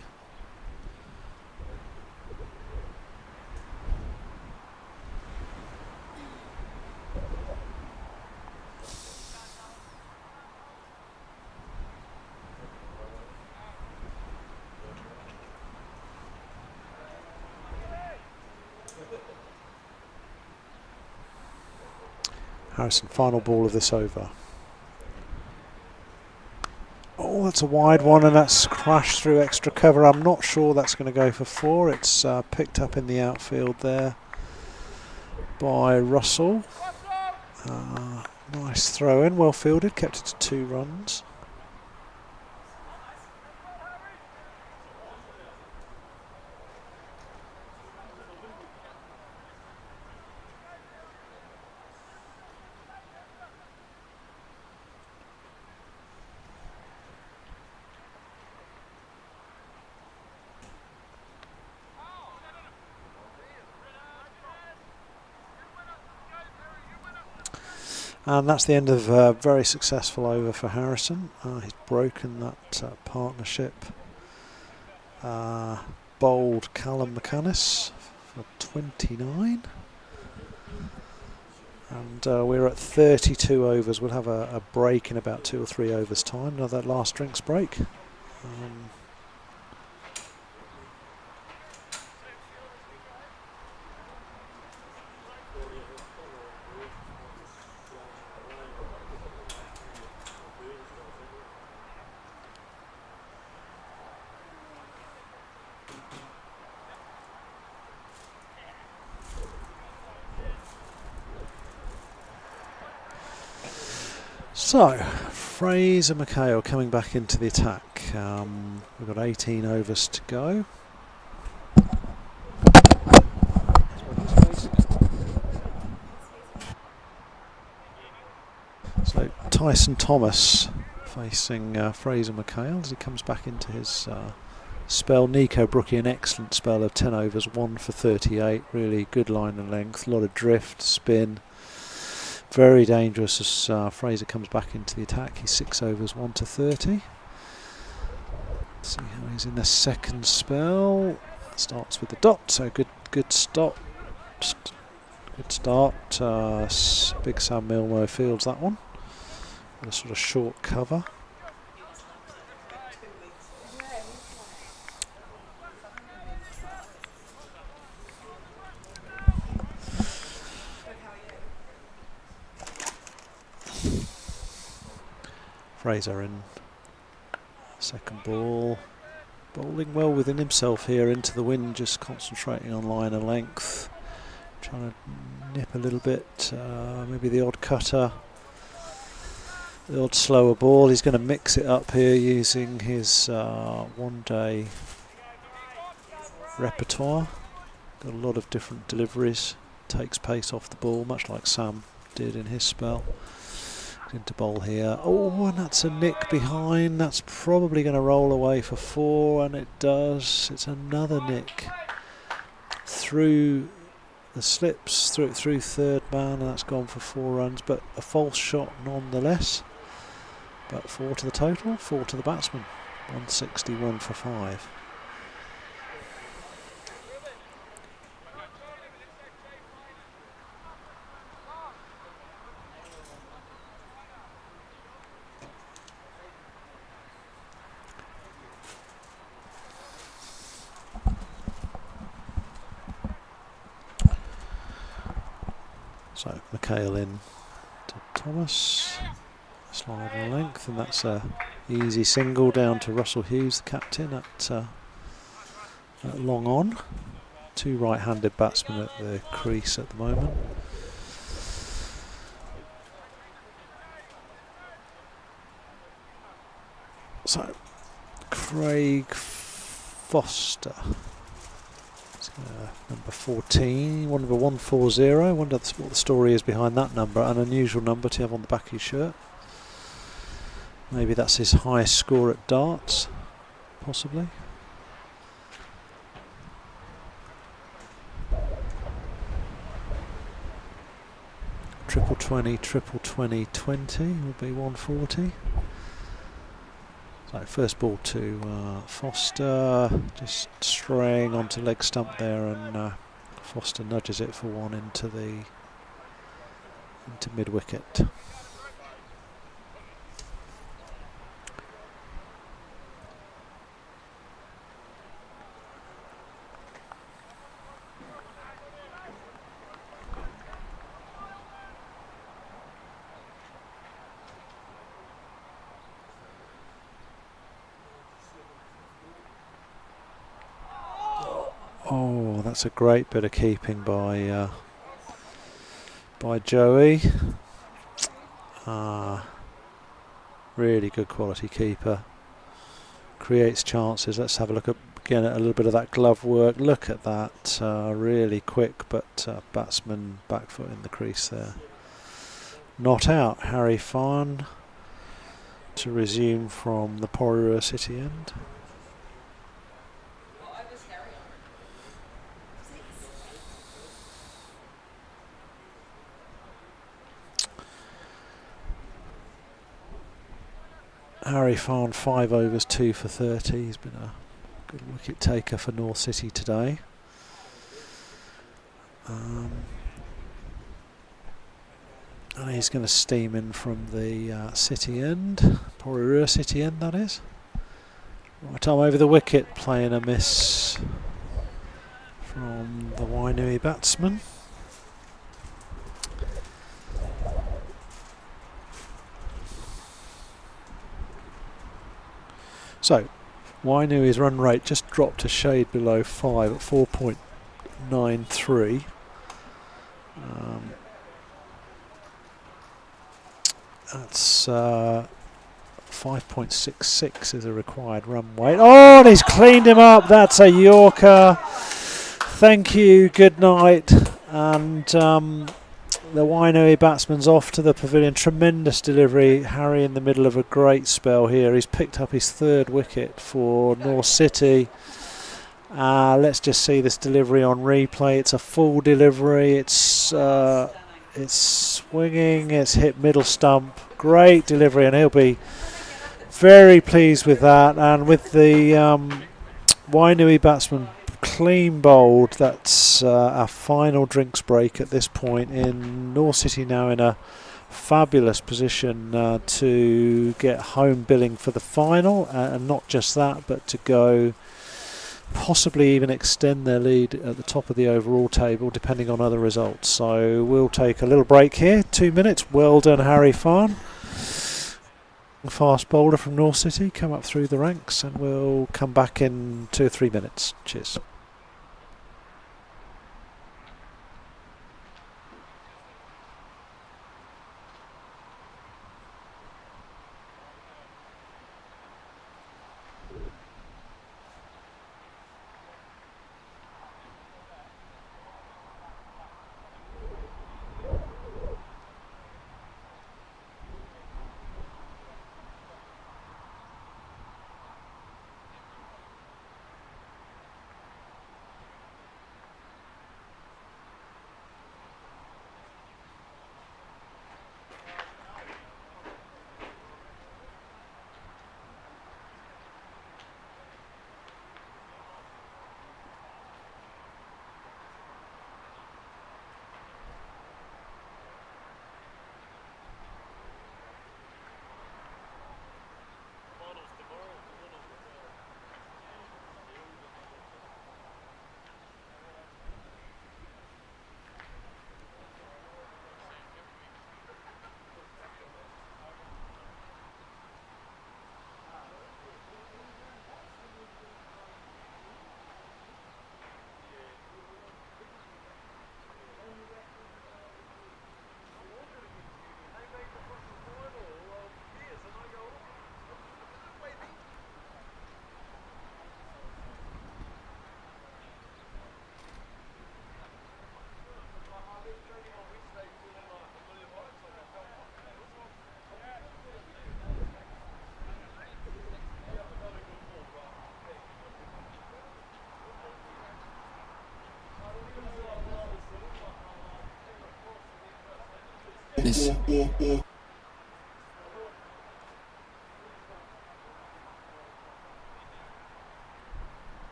Harrison, final ball of this over. Oh, that's a wide one, and that's crashed through extra cover. I'm not sure that's going to go for 4. It's picked up in the outfield there by Russell. Nice throw in, well fielded, kept it to 2 runs. And that's the end of a very successful over for Harrison. He's broken that partnership. Bowled Callum McCannis for 29. And we're at 32 overs. We'll have a break in about 2 or 3 overs time. Another last drinks break. So, Fraser McHale coming back into the attack. We've got 18 overs to go. So Tyson Thomas facing Fraser McHale as he comes back into his spell. Nico Brookie, an excellent spell of 10 overs, 1 for 38. Really good line and length, a lot of drift, spin. Very dangerous as Fraser comes back into the attack. He's 6 overs, 1 to 30. Let's see how he's in the second spell. Starts with the dot, so good stop. Good start. Big Sam Milmo fields that one. A sort of short cover. Fraser in second ball, bowling well within himself here into the wind, just concentrating on line and length, trying to nip a little bit, maybe the odd cutter. The odd slower ball. He's going to mix it up here using his one-day repertoire. Got a lot of different deliveries. Takes pace off the ball, much like Sam did in his spell. Into bowl here. Oh, and that's a nick behind. That's probably going to roll away for 4, and it does. It's another nick through the slips, through third man, and that's gone for 4 runs, but a false shot nonetheless. But 4 to the total, 4 to the batsman. 161 for 5. So McHale in to Thomas. Slide on length, and that's a easy single down to Russell Hughes, the captain, at long on. 2 right-handed batsmen at the crease at the moment. So Craig Foster, number 14, number 140. I wonder what the story is behind that number. An unusual number to have on the back of his shirt. Maybe that's his highest score at darts, possibly. Triple 20, 20 will be 140. So first ball to Foster, just straying onto leg stump there, and Foster nudges it for 1 into mid wicket. Oh, that's a great bit of keeping by Joey. Really good quality keeper. Creates chances. Let's have a look again at a little bit of that glove work. Look at that. Really quick, but batsman back foot in the crease there. Not out. Harry Farn to resume from the Porirua City end. Harry Farn 5 overs, 2 for 30. He's been a good wicket taker for North City today. And he's going to steam in from the City end, Porirua City end, that is. Right time over the wicket, playing a miss from the Wainui batsman. So, Wainui's run rate just dropped a shade below 5 at 4.93. That's 5.66 is a required run weight. Oh, and he's cleaned him up. That's a Yorker. Thank you, good night. And the Wainui batsman's off to the pavilion. Tremendous delivery. Harry in the middle of a great spell here. He's picked up his 3rd wicket for North City. Let's just see this delivery on replay. It's a full delivery. It's swinging. It's hit middle stump. Great delivery, and he'll be very pleased with that. And with the Wainui batsman clean bowled, that's our final drinks break at this point. In North City now in a fabulous position to get home billing for the final, and not just that, but to go possibly even extend their lead at the top of the overall table depending on other results. So we'll take a little break here, 2 minutes. Well done, Harry Farn, the fast bowler from North City, come up through the ranks, and we'll come back in 2 or 3 minutes. Cheers.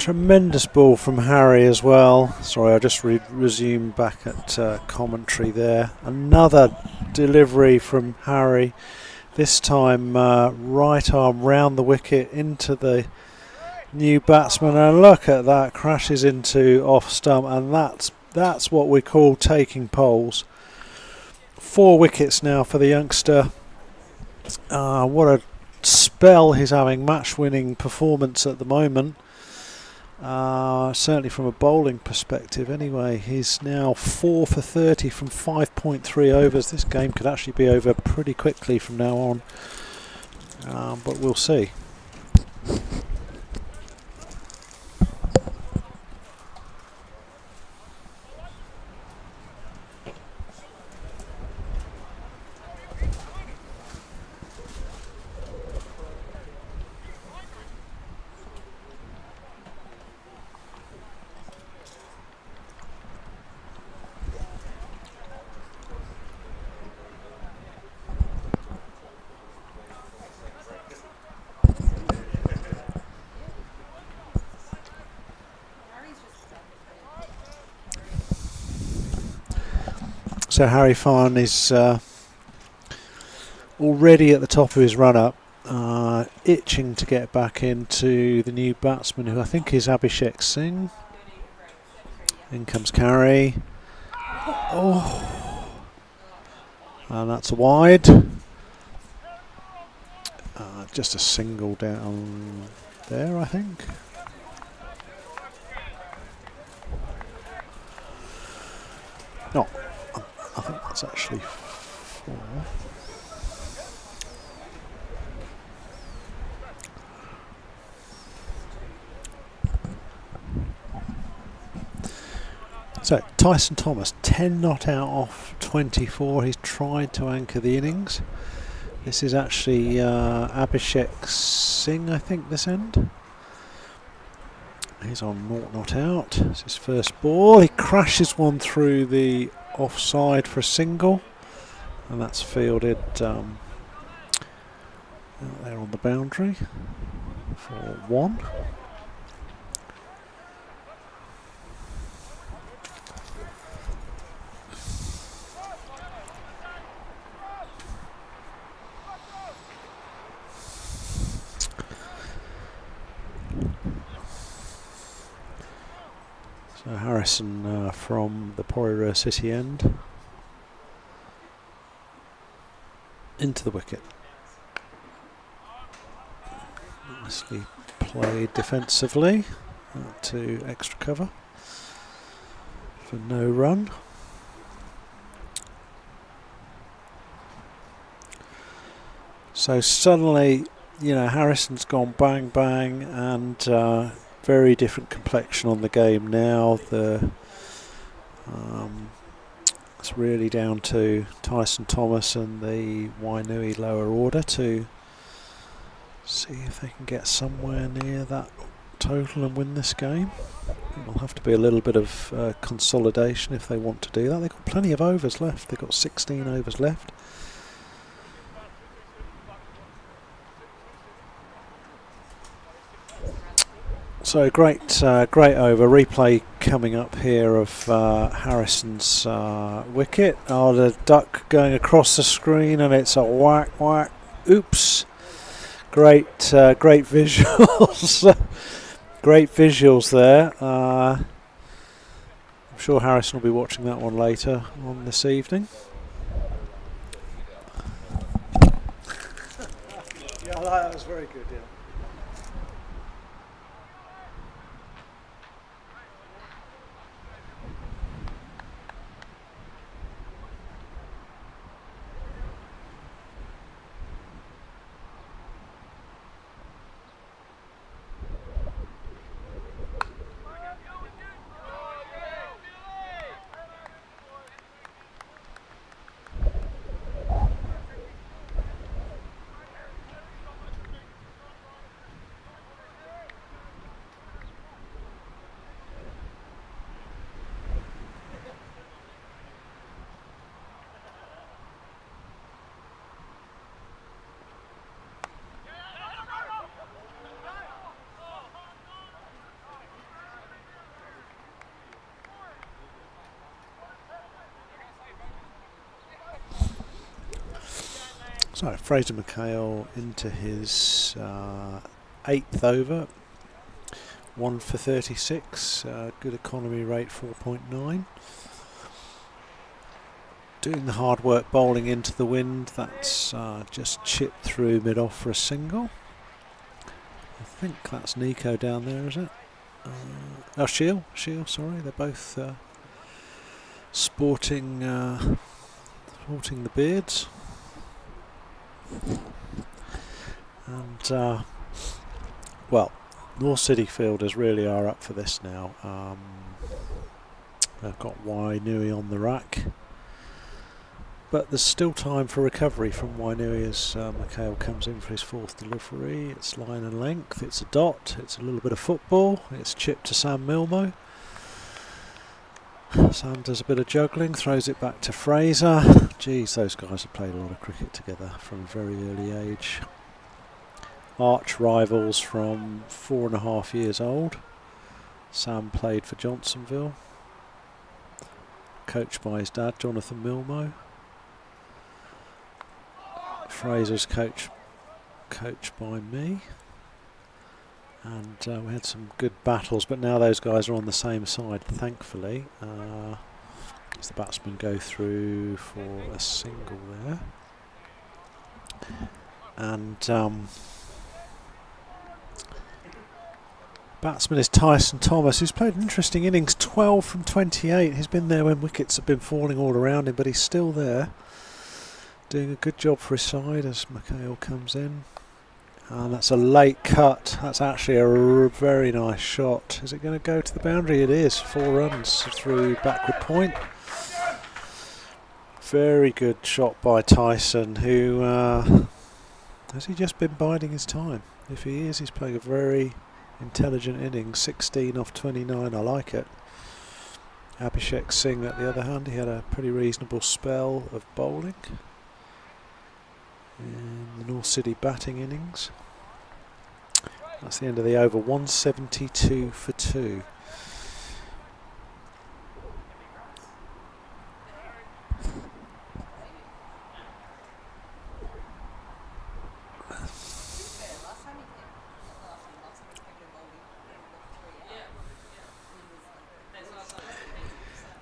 Tremendous ball from Harry as well. Sorry, I just resumed back at commentary there. Another delivery from Harry. This time right arm round the wicket into the new batsman, and look at that, crashes into off stump, and that's what we call taking poles. 4 wickets now for the youngster. What a spell he's having, match-winning performance at the moment. Certainly from a bowling perspective anyway. He's now 4 for 30 from 5.3 overs. This game could actually be over pretty quickly from now on, but we'll see. So Harry Farn is already at the top of his run-up, itching to get back into the new batsman, who I think is Abhishek Singh. In comes Carey. Oh, and that's a wide. Just a single down there, I think. No. I think that's actually 4. So Tyson Thomas, 10 not out off 24. He's tried to anchor the innings. This is actually Abhishek Singh, I think, this end. He's on 0 not out. It's his first ball. He crashes one through the offside for a single, and that's fielded out there on the boundary for 1. So Harrison from the Porirua City end into the wicket. Nicely played defensively to extra cover for no run. So suddenly, you know, Harrison's gone bang bang, and very different complexion on the game now. It's really down to Tyson Thomas and the Wainui lower order to see if they can get somewhere near that total and win this game. It'll have to be a little bit of consolidation if they want to do that. They've got plenty of overs left. They've got 16 overs left. So great over. Replay coming up here of Harrison's wicket. Oh, the duck going across the screen, and it's a whack whack. Oops! Great visuals. Great visuals there. I'm sure Harrison will be watching that one later on this evening. Yeah, that was very good. Yeah. So Fraser McHale into his 8th over, 1 for 36, good economy rate 4.9. Doing the hard work bowling into the wind, that's just chipped through mid-off for a single. I think that's Nico down there, is it? Oh, Shiel, sorry, they're both sporting the beards. And well, North City fielders really are up for this now. They've got Wainui on the rack, but there's still time for recovery from Wainui as McHale comes in for his 4th delivery. It's line and length, it's a dot, it's a little bit of football, it's chipped to Sam Milmo. Sam does a bit of juggling, throws it back to Fraser. Geez, those guys have played a lot of cricket together from a very early age. Arch rivals from 4.5 years old. Sam played for Johnsonville, coached by his dad, Jonathan Milmo. Fraser's coached by me. And we had some good battles, but now those guys are on the same side, thankfully. As the batsmen go through for a single there. And batsman is Tyson Thomas, who's played an interesting innings, 12 from 28. He's been there when wickets have been falling all around him, but he's still there, doing a good job for his side as McHale comes in. And that's a late cut. That's actually a very nice shot. Is it going to go to the boundary? It is. 4 runs through backward point. Very good shot by Tyson, who has he just been biding his time? If he is, he's playing a very intelligent innings. 16 off 29. I like it. Abhishek Singh at the other hand, he had a pretty reasonable spell of bowling in the North City batting innings. That's the end of the over, 172 for 2.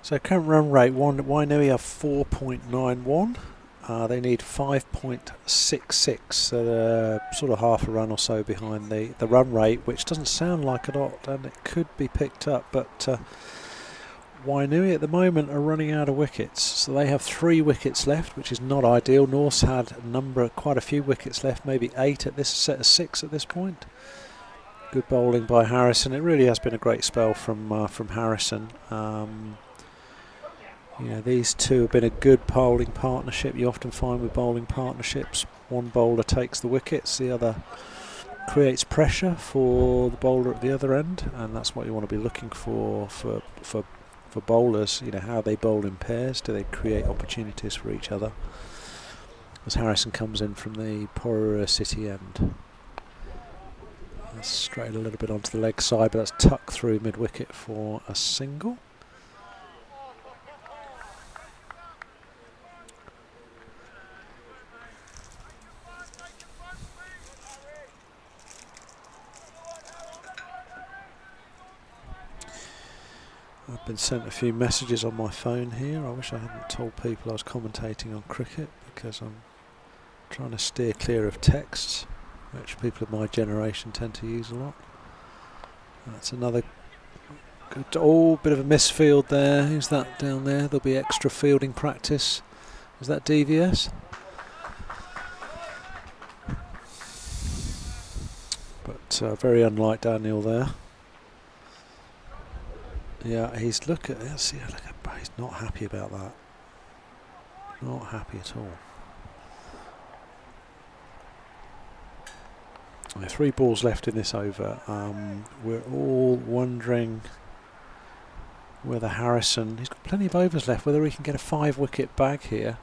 So current run rate, Wainui are 4.91. They need 5.66, so they're sort of half a run or so behind the run rate, which doesn't sound like a lot, and it could be picked up, but Wainui at the moment are running out of wickets, so they have 3 wickets left, which is not ideal. North's had quite a few wickets left, maybe 8 at this set of 6 at this point. Good bowling by Harrison. It really has been a great spell from Harrison. These two have been a good bowling partnership. You often find with bowling partnerships, one bowler takes the wickets, the other creates pressure for the bowler at the other end, and that's what you want to be looking for bowlers. How they bowl in pairs. Do they create opportunities for each other? As Harrison comes in from the Porirua City end. That's straight a little bit onto the leg side, but that's tucked through mid-wicket for a single. I've been sent a few messages on my phone here. I wish I hadn't told people I was commentating on cricket, because I'm trying to steer clear of texts, which people of my generation tend to use a lot. That's another good, bit of a misfield there. Who's that down there? There'll be extra fielding practice. Is that DVS? But very unlike Daniel there. Yeah, he's he's not happy about that. Not happy at all. 3 balls left in this over. We're all wondering whether Harrison, he's got plenty of overs left, whether he can get a 5-wicket bag here.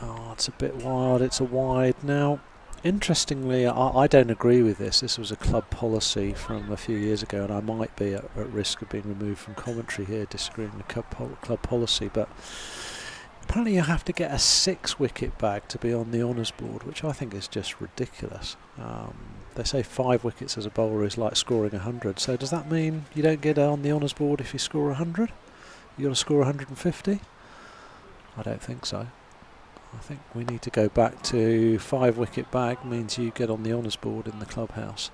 Oh, it's a bit wild. It's a wide now. Interestingly, I don't agree with this. This was a club policy from a few years ago, and I might be at risk of being removed from commentary here, disagreeing with club policy. But apparently you have to get a 6-wicket bag to be on the honours board, which I think is just ridiculous. They say 5 wickets as a bowler is like scoring 100. So does that mean you don't get on the honours board if you score 100? You got to score 150? I don't think so. I think we need to go back to 5-wicket bag means you get on the honours board in the clubhouse.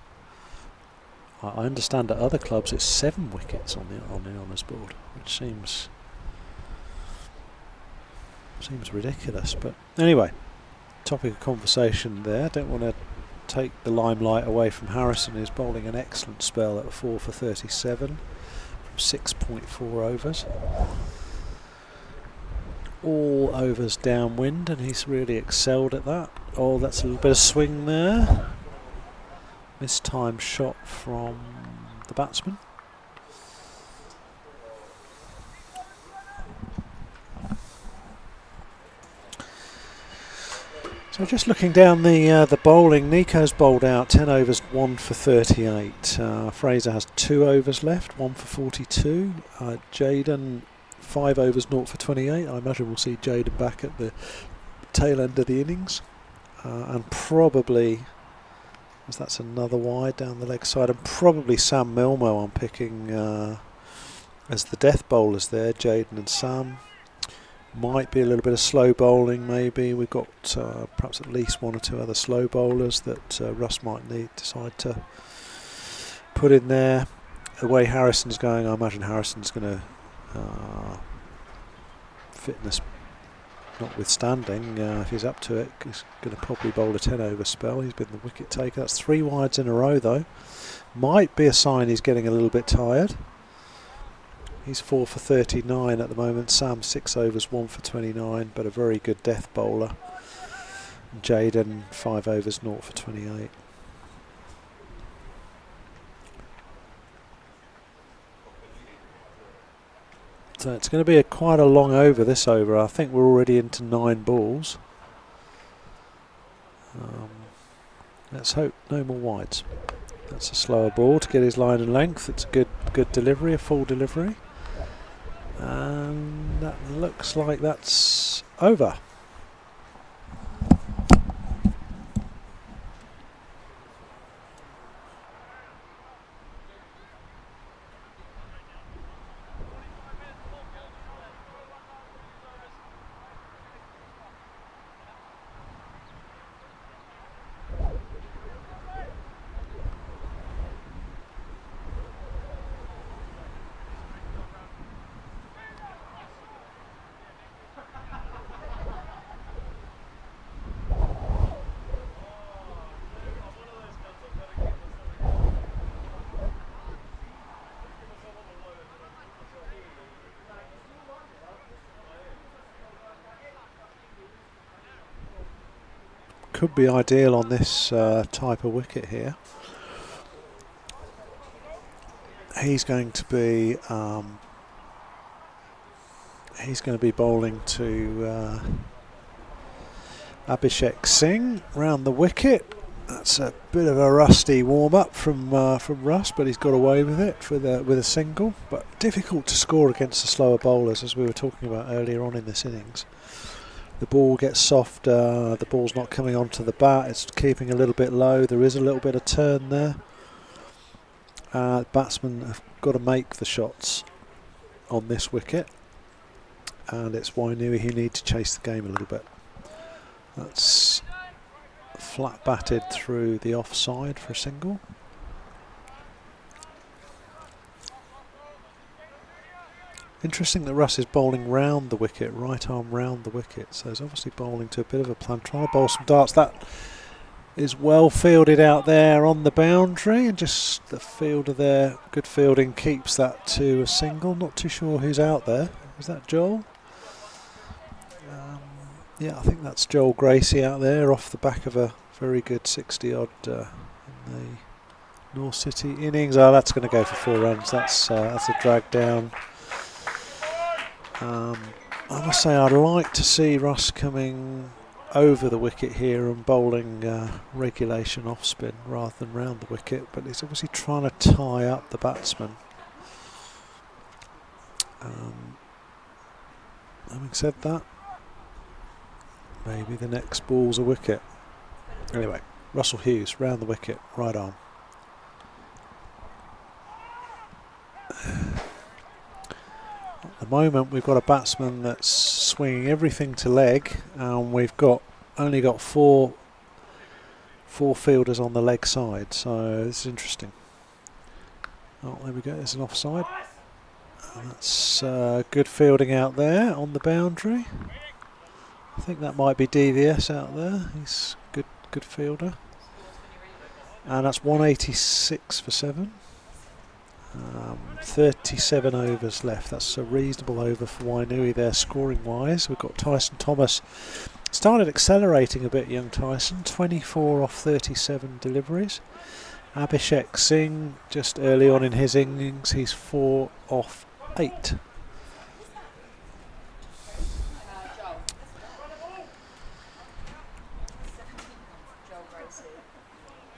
I understand at other clubs it's 7 wickets on the honours board, which seems ridiculous. But anyway, topic of conversation there. Don't want to take the limelight away from Harrison, who's bowling an excellent spell at 4 for 37 from 6.4 overs. All overs downwind, and he's really excelled at that. Oh, that's a little bit of swing there. Mistimed shot from the batsman. So just looking down the bowling, Nico's bowled out 10 overs, 1 for 38. Fraser has 2 overs left, 1 for 42. Jaden 5 overs, 0 for 28. I imagine we'll see Jaden back at the tail end of the innings, and probably, as that's another wide down the leg side, and probably Sam Milmo I'm picking as the death bowlers there. Jaden and Sam. Might be a little bit of slow bowling maybe. We've got perhaps at least 1 or 2 other slow bowlers that Russ might decide to put in there. The way Harrison's going, I imagine Harrison's going to, fitness notwithstanding, if he's up to it, he's going to probably bowl a 10 over spell. He's been the wicket taker. That's 3 wides in a row though. Might be a sign he's getting a little bit tired. He's 4 for 39 at the moment. Sam 6 overs, 1 for 29, but a very good death bowler. Jaden 5 overs, 0 for 28. So it's going to be quite a long over this over. I think we're already into 9 balls. Let's hope no more wides. That's a slower ball to get his line and length. It's a good delivery, a full delivery. And that looks like that's over. Could be ideal on this type of wicket here. He's going to be bowling to Abhishek Singh round the wicket. That's a bit of a rusty warm-up from Russ, but he's got away with it with a single. But difficult to score against the slower bowlers, as we were talking about earlier on in this innings. The ball gets soft, the ball's not coming onto the bat, it's keeping a little bit low, there is a little bit of turn there. Batsmen have got to make the shots on this wicket, and it's Wainui who need to chase the game a little bit. That's flat batted through the offside for a single. Interesting that Russ is bowling round the wicket, right arm round the wicket, so he's obviously bowling to a bit of a plan, trying to bowl some darts. That is well fielded out there on the boundary, and just the fielder there, good fielding, keeps that to a single. Not too sure who's out there. Is that Joel? Yeah, I think that's Joel Gracie out there off the back of a very good 60 odd in the North City innings. Oh, that's going to go for 4 runs. That's a drag down. I must say I'd like to see Russ coming over the wicket here and bowling regulation off spin rather than round the wicket, but he's obviously trying to tie up the batsman. Having said that, Maybe the next ball's a wicket. Anyway, Russell Hughes round the wicket, right arm. At the moment we've got a batsman that's swinging everything to leg, and we've only got four fielders on the leg side, so this is interesting. Oh, there we go, there's an offside. That's good fielding out there on the boundary. I think that might be DVS out there. He's good fielder. And that's 186 for 7. 37 overs left. That's a reasonable over for Wainui there, scoring wise. We've got Tyson Thomas. Started accelerating a bit, young Tyson. 24 off 37 deliveries. Abhishek Singh, just early on in his innings, he's 4 off 8.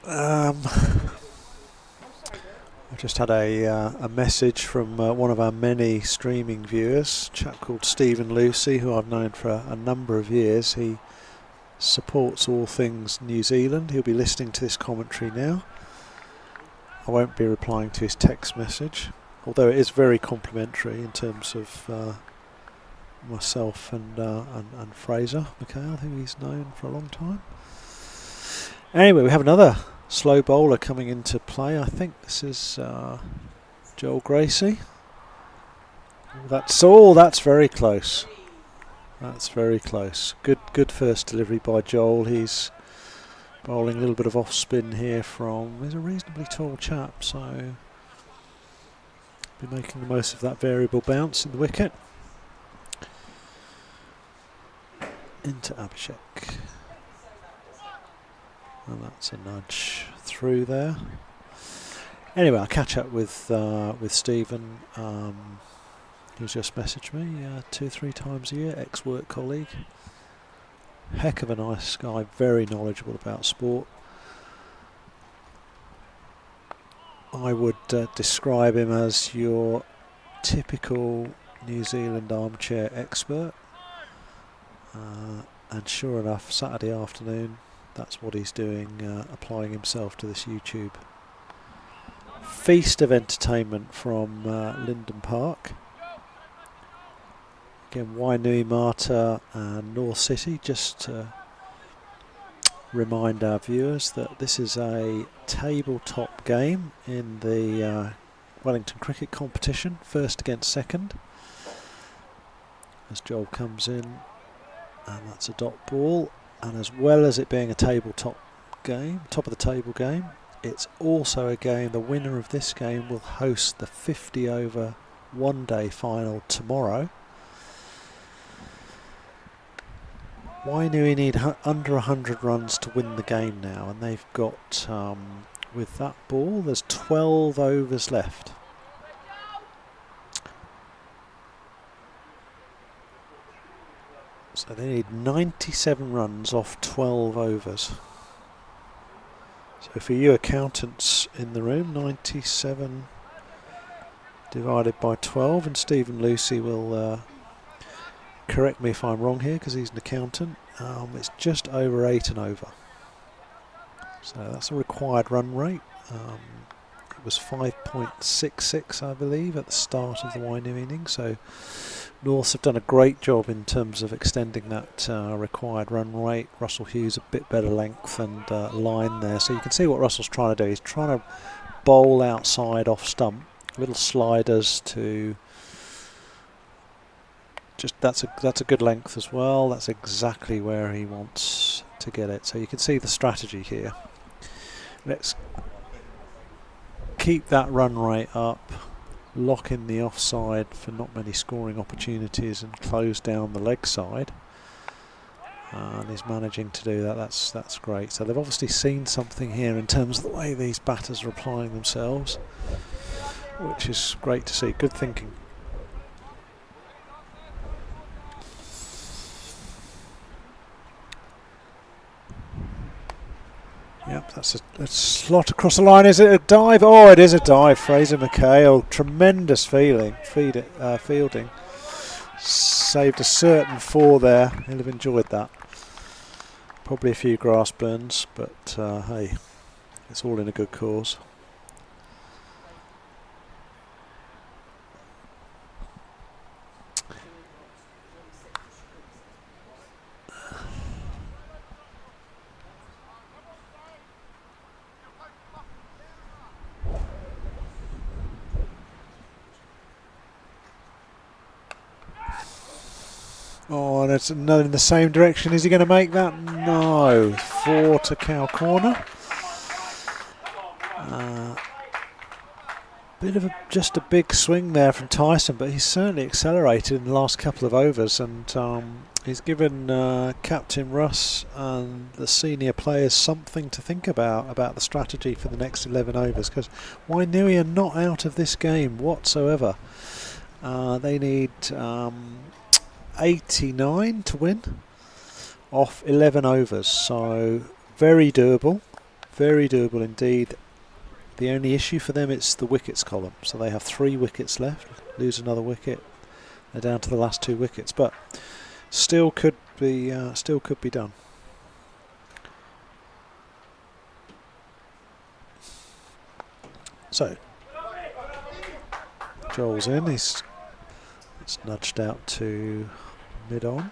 I just had a message from one of our many streaming viewers, a chap called Stephen Lucy, who I've known for a number of years. He supports all things New Zealand. He'll be listening to this commentary now. I won't be replying to his text message, although it is very complimentary in terms of myself and Fraser McHale, who he's known for a long time. Anyway, we have another slow bowler coming into play. I think this is Joel Gracie. That's very close. That's very close. Good first delivery by Joel. He's bowling a little bit of off spin here he's a reasonably tall chap, so be making the most of that variable bounce in the wicket. Into Abhishek. And that's a nudge through there. Anyway, I'll catch up with Stephen, who's just messaged me 2-3 times a year, ex-work colleague. Heck of a nice guy, very knowledgeable about sport. I would describe him as your typical New Zealand armchair expert. And sure enough, Saturday afternoon, that's what he's doing, applying himself to this YouTube. Feast of entertainment from Linden Park. Again, Wainuiomata and North City, just to remind our viewers that this is a tabletop game in the Wellington Cricket Competition, first against second. As Joel comes in, and that's a dot ball. And as well as it being a tabletop game, top of the table game, it's also a game, the winner of this game will host the 50 over one day final tomorrow. Wainui need under 100 runs to win the game now, and they've got, with that ball, there's 12 overs left. So they need 97 runs off 12 overs. So for you accountants in the room, 97 divided by 12, and Stephen Lucy will correct me if I'm wrong here because he's an accountant. It's just over 8 and over. So that's a required run rate. It was 5.66, I believe, at the start of the Wainui innings. So Norths have done a great job in terms of extending that required run rate. Russell Hughes a bit better length and line there. So you can see what Russell's trying to do. He's trying to bowl outside off stump, little sliders to just that's a good length as well. That's exactly where he wants to get it. So you can see the strategy here. Let's keep that run rate up, lock in the offside for not many scoring opportunities, and close down the leg side. And he's managing to do that. That's great. So they've obviously seen something here in terms of the way these batters are applying themselves, which is great to see. Good thinking. Yep, that's a slot across the line. Is it a dive? Oh, it is a dive. Fraser McHale, tremendous fielding. Saved a certain 4 there. He'll have enjoyed that. Probably a few grass burns, but hey, it's all in a good cause. Oh, and it's another in the same direction. Is he going to make that? No. 4 to cow corner. Bit of just a big swing there from Tyson, but he's certainly accelerated in the last couple of overs, and he's given Captain Russ and the senior players something to think about the strategy for the next 11 overs, because Wainui are not out of this game whatsoever. They need 89 to win off 11 overs, so very doable indeed. The only issue for them is the wickets column, so they have 3 wickets left. Lose another wicket, they're down to the last 2 wickets, but still could be done. So Joel's in. It's nudged out to mid-on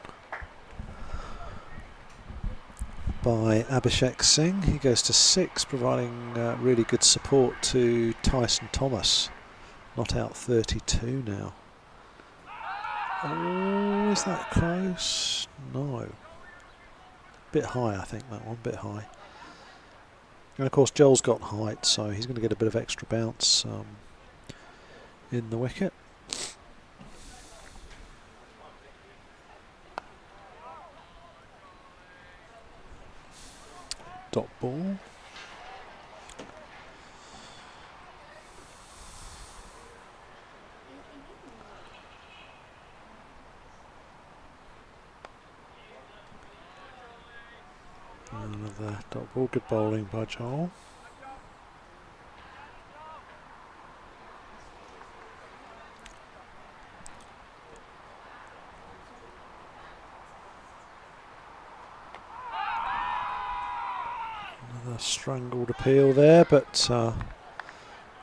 by Abhishek Singh. He goes to 6, providing really good support to Tyson Thomas. Not out 32 now. Oh, is that close? No. Bit high, I think, that one, bit high. And of course Joel's got height, so he's going to get a bit of extra bounce in the wicket. Dot ball. Another dot ball. Good bowling by Joel. Another strangled appeal there, but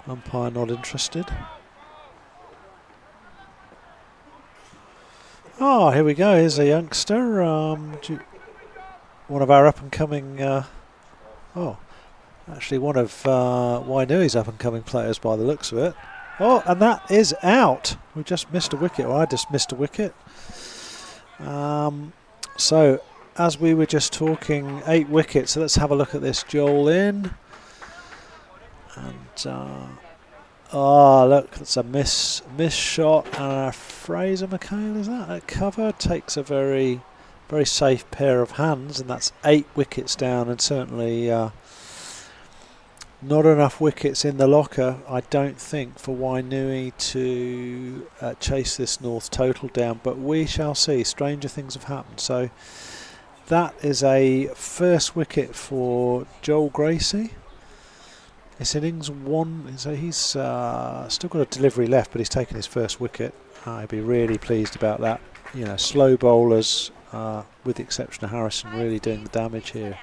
umpire not interested. Oh, here we go. Here's a youngster. One of our up-and-coming, actually one of Wainui's up-and-coming players by the looks of it. Oh, and that is out. We just missed a wicket, or I just missed a wicket. So, as we were just talking, 8 wickets, so let's have a look at this. Joel in. And, look, that's a miss shot. And Fraser McHale, is that at cover? Takes a very safe pair of hands, and that's 8 wickets down, and certainly not enough wickets in the locker, I don't think, for Wainui to chase this North total down, but we shall see. Stranger things have happened. So that is a first wicket for Joel Gracie. This innings one, so he's still got a delivery left, but he's taken his first wicket. I'd be really pleased about that. You know, slow bowlers, with the exception of Harrison, really doing the damage here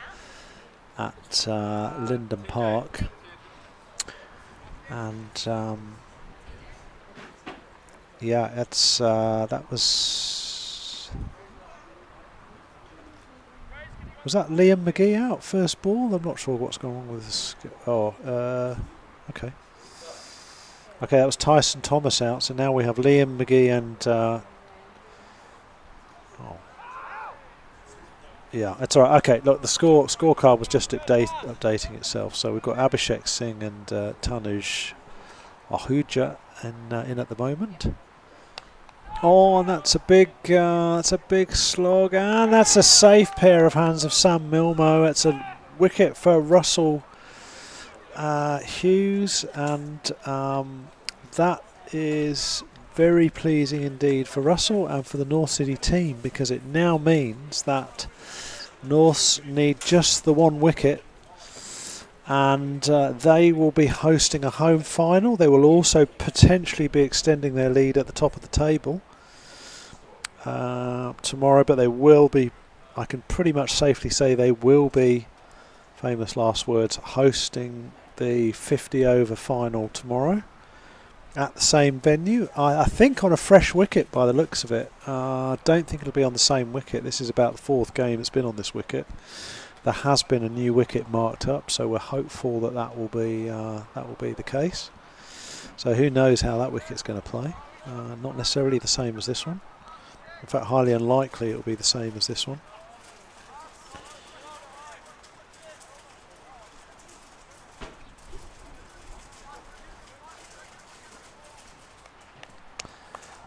at Linden Park. And yeah, it's that was that Liam McGee out first ball? I'm not sure what's going on with this. Okay, that was Tyson Thomas out. So now we have Liam McGee and. Yeah, that's all right. Okay, look, the scorecard was just updating itself. So we've got Abhishek Singh and Tanuj Ahuja in at the moment. Oh, and that's a big slog, and that's a safe pair of hands of Sam Milmo. It's a wicket for Russell Hughes, and that is very pleasing indeed for Russell and for the North City team, because it now means that Norths need just the 1 wicket, and they will be hosting a home final. They will also potentially be extending their lead at the top of the table tomorrow, but they will be I can pretty much safely say they will be, famous last words, hosting the 50 over final tomorrow at the same venue. I think on a fresh wicket by the looks of it. I don't think it'll be on the same wicket. This is about the 4th game it's been on this wicket. There has been a new wicket marked up, so we're hopeful that that will be the case. So who knows how that wicket's going to play. Not necessarily the same as this one. In fact, highly unlikely it'll be the same as this one.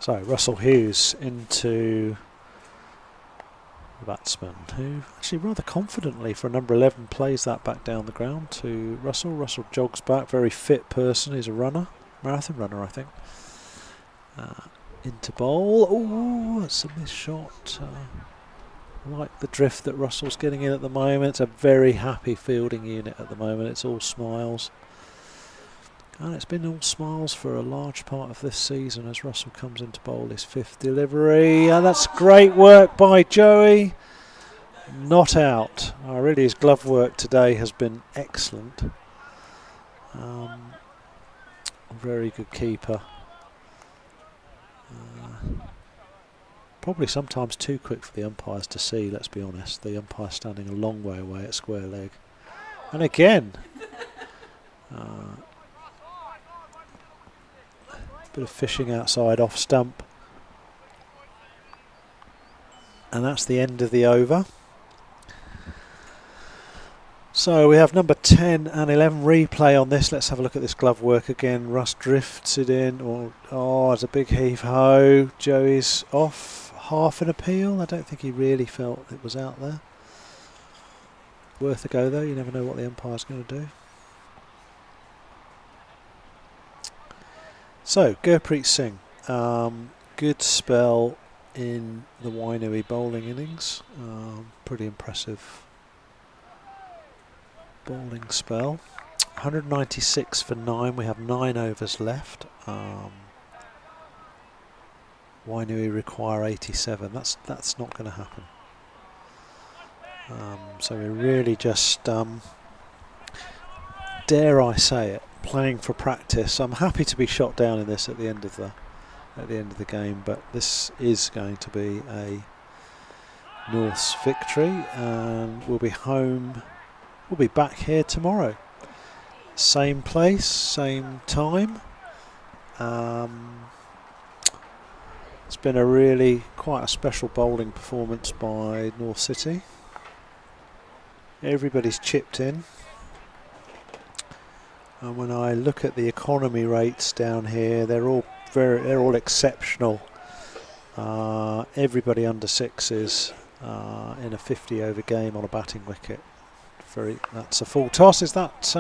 So Russell Hughes into the batsman, who actually rather confidently for a number 11 plays that back down the ground to Russell. Russell jogs back, very fit person. He's a runner, marathon runner, I think. Into bowl. Oh, it's a missed shot. Like the drift that Russell's getting in at the moment. It's a very happy fielding unit at the moment. It's all smiles. And it's been all smiles for a large part of this season as Russell comes into bowl his 5th delivery. And that's great work by Joey. Not out. Really, his glove work today has been excellent. Very good keeper. Probably sometimes too quick for the umpires to see, let's be honest. The umpire standing a long way away at square leg. And again, bit of fishing outside off stump. And that's the end of the over. So we have number 10 and 11 replay on this. Let's have a look at this glove work again. Russ drifts it in. Oh, it's a big heave-ho. Joey's off. Half an appeal. I don't think he really felt it was out there. Worth a go though. You never know what the umpire's going to do. So, Gurpreet Singh, good spell in the Wainui bowling innings, pretty impressive bowling spell. 196 for 9, we have 9 overs left. Wainui require 87, that's not going to happen. So we're really just, dare I say it, playing for practice. I'm happy to be shot down in this at the end of the game, but this is going to be a North's victory, and we'll be home. We'll be back here tomorrow, same place, same time. It's been a really quite a special bowling performance by North City. Everybody's chipped in. And when I look at the economy rates down here, they're all exceptional. Everybody under 6s in a 50 over game on a batting wicket. That's a full toss. Is that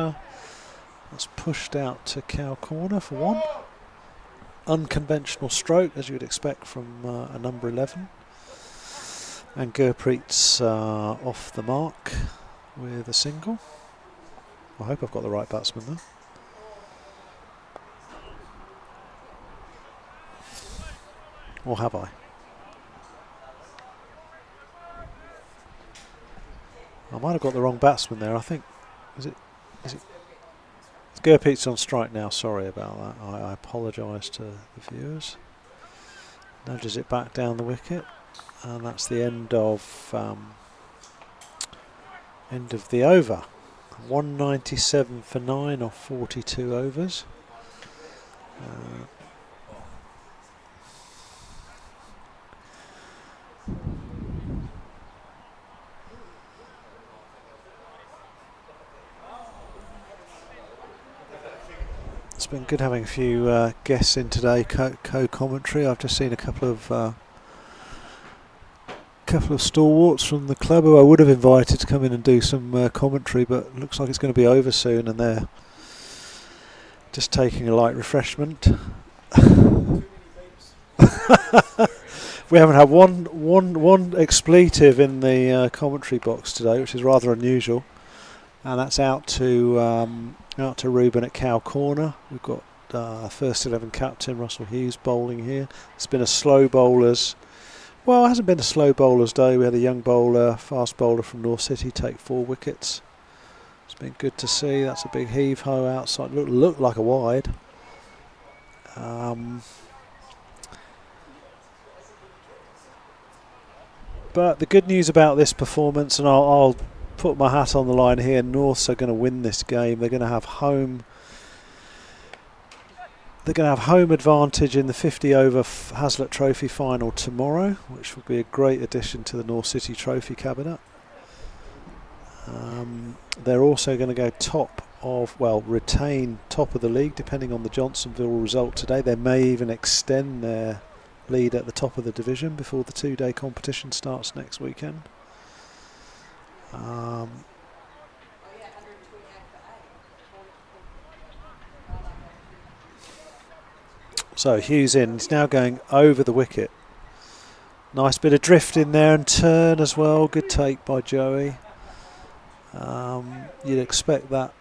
that's pushed out to cow corner for 1? Unconventional stroke, as you would expect from a number 11. And Gurpreet's off the mark with a single. I hope I've got the right batsman there. Or have I? I might have got the wrong batsman there, I think. Is it Gurpreet's on strike now, sorry about that. I apologise to the viewers. Nudges it back down the wicket, and that's the end of the over. 197 for 9 off 42 overs. It's been good having a few guests in today, co-commentary. I've just seen a couple of stalwarts from the club who I would have invited to come in and do some commentary, but looks like it's going to be over soon, and they're just taking a light refreshment. We haven't had one expletive in the commentary box today, which is rather unusual, and that's out to Ruben at cow corner. We've got first 11 captain Russell Hughes bowling here. It's been a slow bowlers Well, it hasn't been a slow bowler's day. We had a young bowler, fast bowler from North City take 4 wickets. It's been good to see. That's a big heave-ho outside. Looked like a wide. But the good news about this performance, and I'll put my hat on the line here, Norths are going to win this game. They're going to have home. They're going to have home advantage in the 50-over Hazlitt Trophy final tomorrow, which will be a great addition to the North City Trophy cabinet. They're also going to go retain top of the league, depending on the Johnsonville result today. They may even extend their lead at the top of the division before the 2-day competition starts next weekend. So Hughes in, he's now going over the wicket. Nice bit of drift in there and turn as well. Good take by Joey. You'd expect that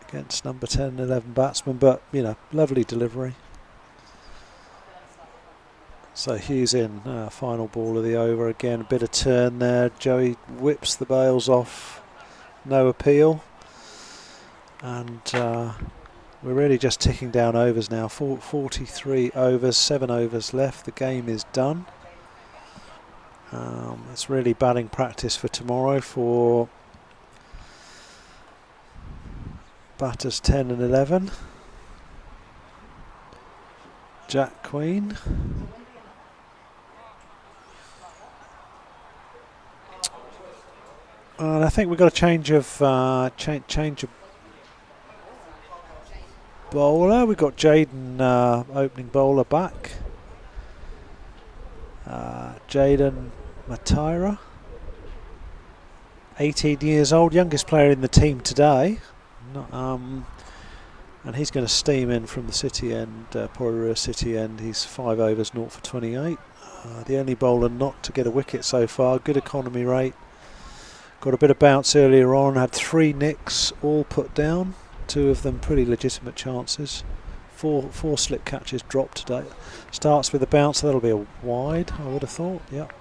against number 10 and 11 batsmen, but lovely delivery. So Hughes in, final ball of the over again. A bit of turn there. Joey whips the bails off. No appeal. And we're really just ticking down overs now. 43 overs, 7 overs left. The game is done. It's really batting practice for tomorrow for batters 10 and 11. Jack Queen. And I think we've got a change of bowler. We've got Jaden opening bowler back. Jaden Matira, 18 years old, youngest player in the team today. And he's going to steam in from the city end, Porirua city end. He's 5 overs, 0 for 28. The only bowler not to get a wicket so far. Good economy rate. Got a bit of bounce earlier on. Had 3 nicks, all put down. 2 of them pretty legitimate chances. 4 slip catches dropped today. Starts with a bounce. That'll be a wide, I would have thought. Yep.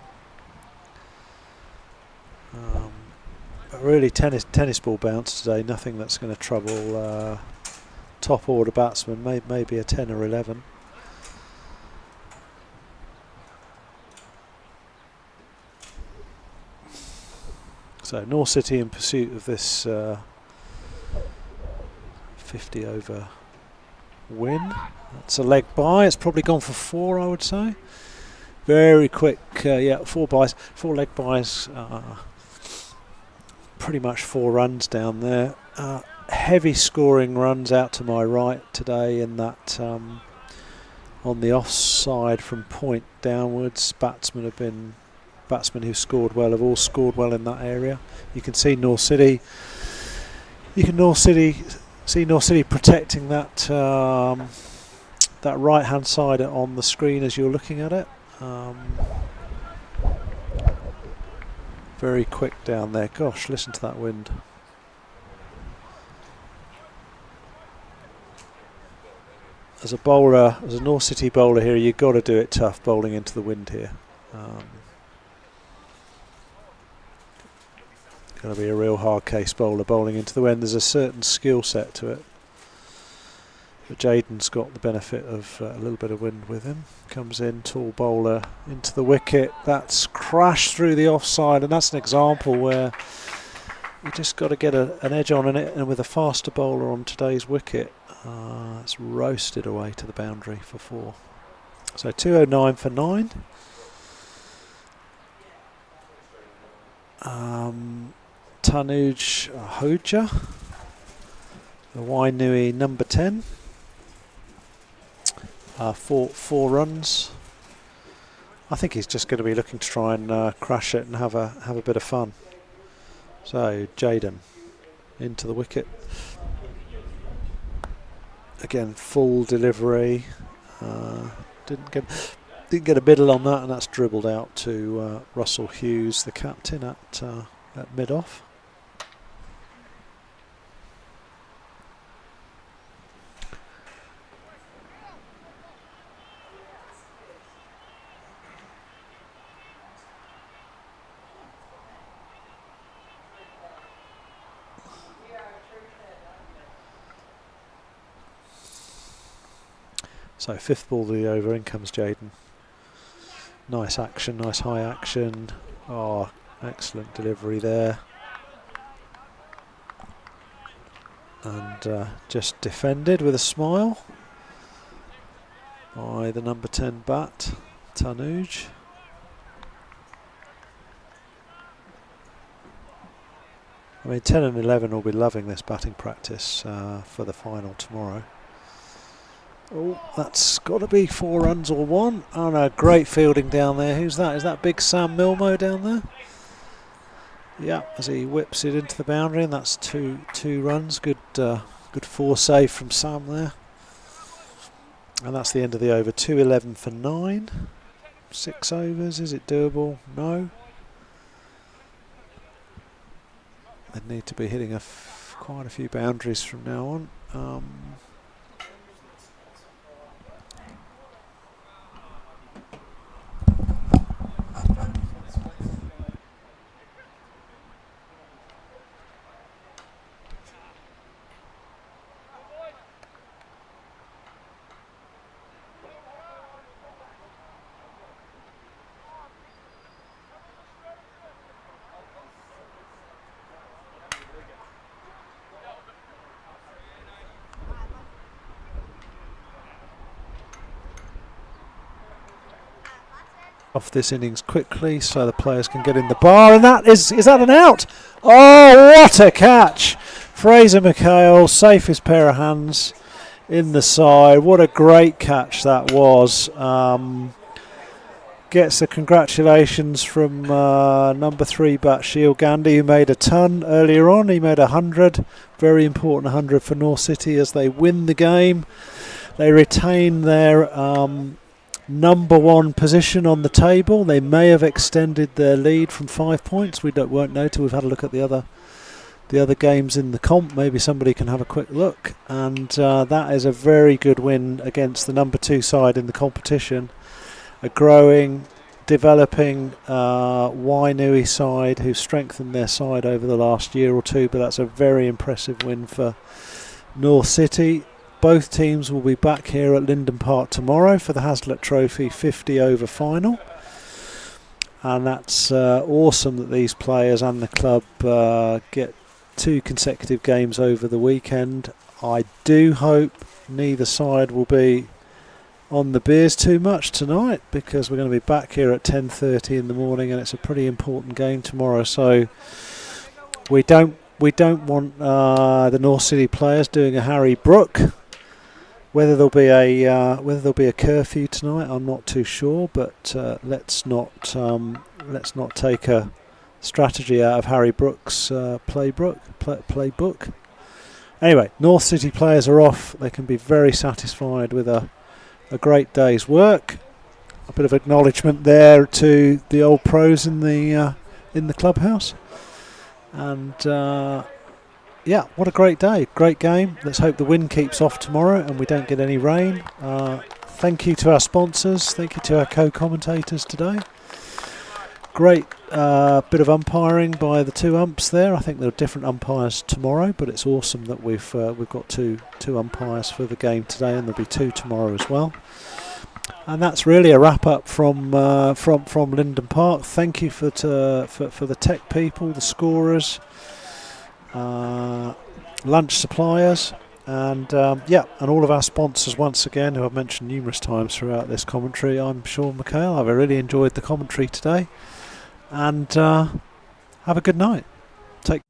But really tennis ball bounce today. Nothing that's going to trouble top order batsmen. Maybe a 10 or 11. So North City in pursuit of this 50 over win. That's a leg by. It's probably gone for 4, I would say. Very quick. 4 buys, 4 leg buys. Pretty much 4 runs down there. Heavy scoring runs out to my right today in that on the offside from point downwards. Batsmen who've scored well have all scored well in that area. You can see North City. See North City protecting that that right hand side on the screen as you're looking at it. Very quick down there. Gosh, listen to that wind. As a bowler, as a North City bowler here, you've got to do it tough bowling into the wind here. Going to be a real hard case bowler bowling into the wind. There's a certain skill set to it. But Jaden's got the benefit of a little bit of wind with him. Comes in, tall bowler into the wicket. That's crashed through the offside, and that's an example where you just got to get an edge on it, and with a faster bowler on today's wicket, it's roasted away to the boundary for 4. So 209 for 9. Tanuj Hoja, the Wainui number 10. 4 runs. I think he's just going to be looking to try and crash it and have a bit of fun. So Jaden into the wicket. Again, full delivery. Didn't get a middle on that, and that's dribbled out to Russell Hughes, the captain, at mid-off. So 5th ball of the over, in comes Jaden. Nice action, nice high action. Oh, excellent delivery there. And just defended with a smile by the number 10 bat, Tanuj. I mean, 10 and 11 will be loving this batting practice for the final tomorrow. Oh, that's got to be 4 runs or 1. Oh no, great fielding down there. Who's that? Is that big Sam Milmo down there? Yeah, as he whips it into the boundary, and that's two runs. Good force save from Sam there. And that's the end of the over. 2:11 for 9. 6 overs. Is it doable? No. They'd need to be hitting quite a few boundaries from now on. Off this innings quickly so the players can get in the bar, and that is that an out? Oh, what a catch! Fraser McHale, safest pair of hands in the side. What a great catch that was. Gets the congratulations from number 3 bat Shiel Gandhi, who made a ton earlier on. He made 100, very important 100 for North City as they win the game. They retain their number 1 position on the table. They may have extended their lead from 5 points. We won't know till we've had a look at the other games in the comp. Maybe somebody can have a quick look. And that is a very good win against the number 2 side in the competition. A growing, developing Wainui side who've strengthened their side over the last year or two. But that's a very impressive win for North City. Both teams will be back here at Linden Park tomorrow for the Hazlitt Trophy 50 over final. And that's awesome that these players and the club get 2 consecutive games over the weekend. I do hope neither side will be on the beers too much tonight, because we're going to be back here at 10:30 in the morning, and it's a pretty important game tomorrow. So we don't want the North City players doing a Harry Brook. Whether there'll be a curfew tonight, I'm not too sure. But let's not take a strategy out of Harry Brook's playbook. Anyway, North City players are off. They can be very satisfied with a great day's work. A bit of acknowledgement there to the old pros in the clubhouse. And yeah, what a great day, great game. Let's hope the wind keeps off tomorrow and we don't get any rain. Thank you to our sponsors. Thank you to our co-commentators today. Great bit of umpiring by the 2 umps there. I think there are different umpires tomorrow, but it's awesome that we've got two umpires for the game today, and there'll be 2 tomorrow as well. And that's really a wrap up from Linden Park. Thank you for the tech people, the scorers, lunch suppliers, and and all of our sponsors once again, who I've mentioned numerous times throughout this commentary. I'm Sean McHale. I've really enjoyed the commentary today. And have a good night. Take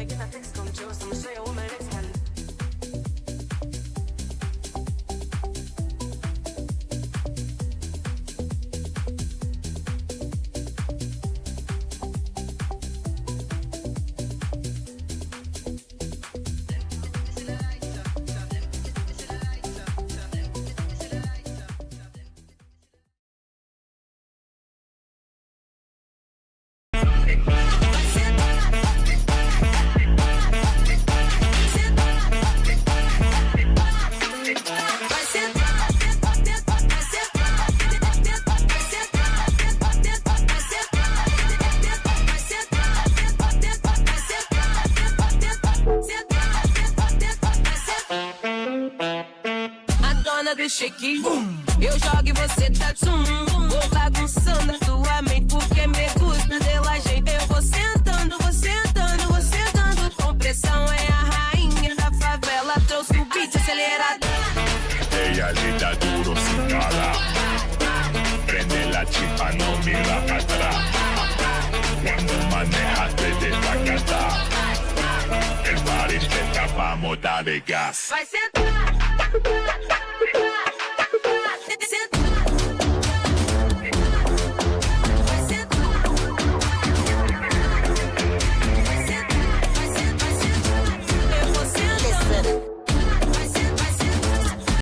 I get a text come true, so I'ma show you what my next can. Do shake, eu jogo e você tá tum. Vou bagunçando a tua mente porque me gusta dela jeito. Eu vou sentando, vou sentando, vou sentando. Com pressão é a rainha da favela. Trouxe o beat acelerado. Ella grita duro sin nada. Prende la chispa, no mira para atrás. Cuando manejas te desacata. El party te escapamos, dale gas. Vai sentar.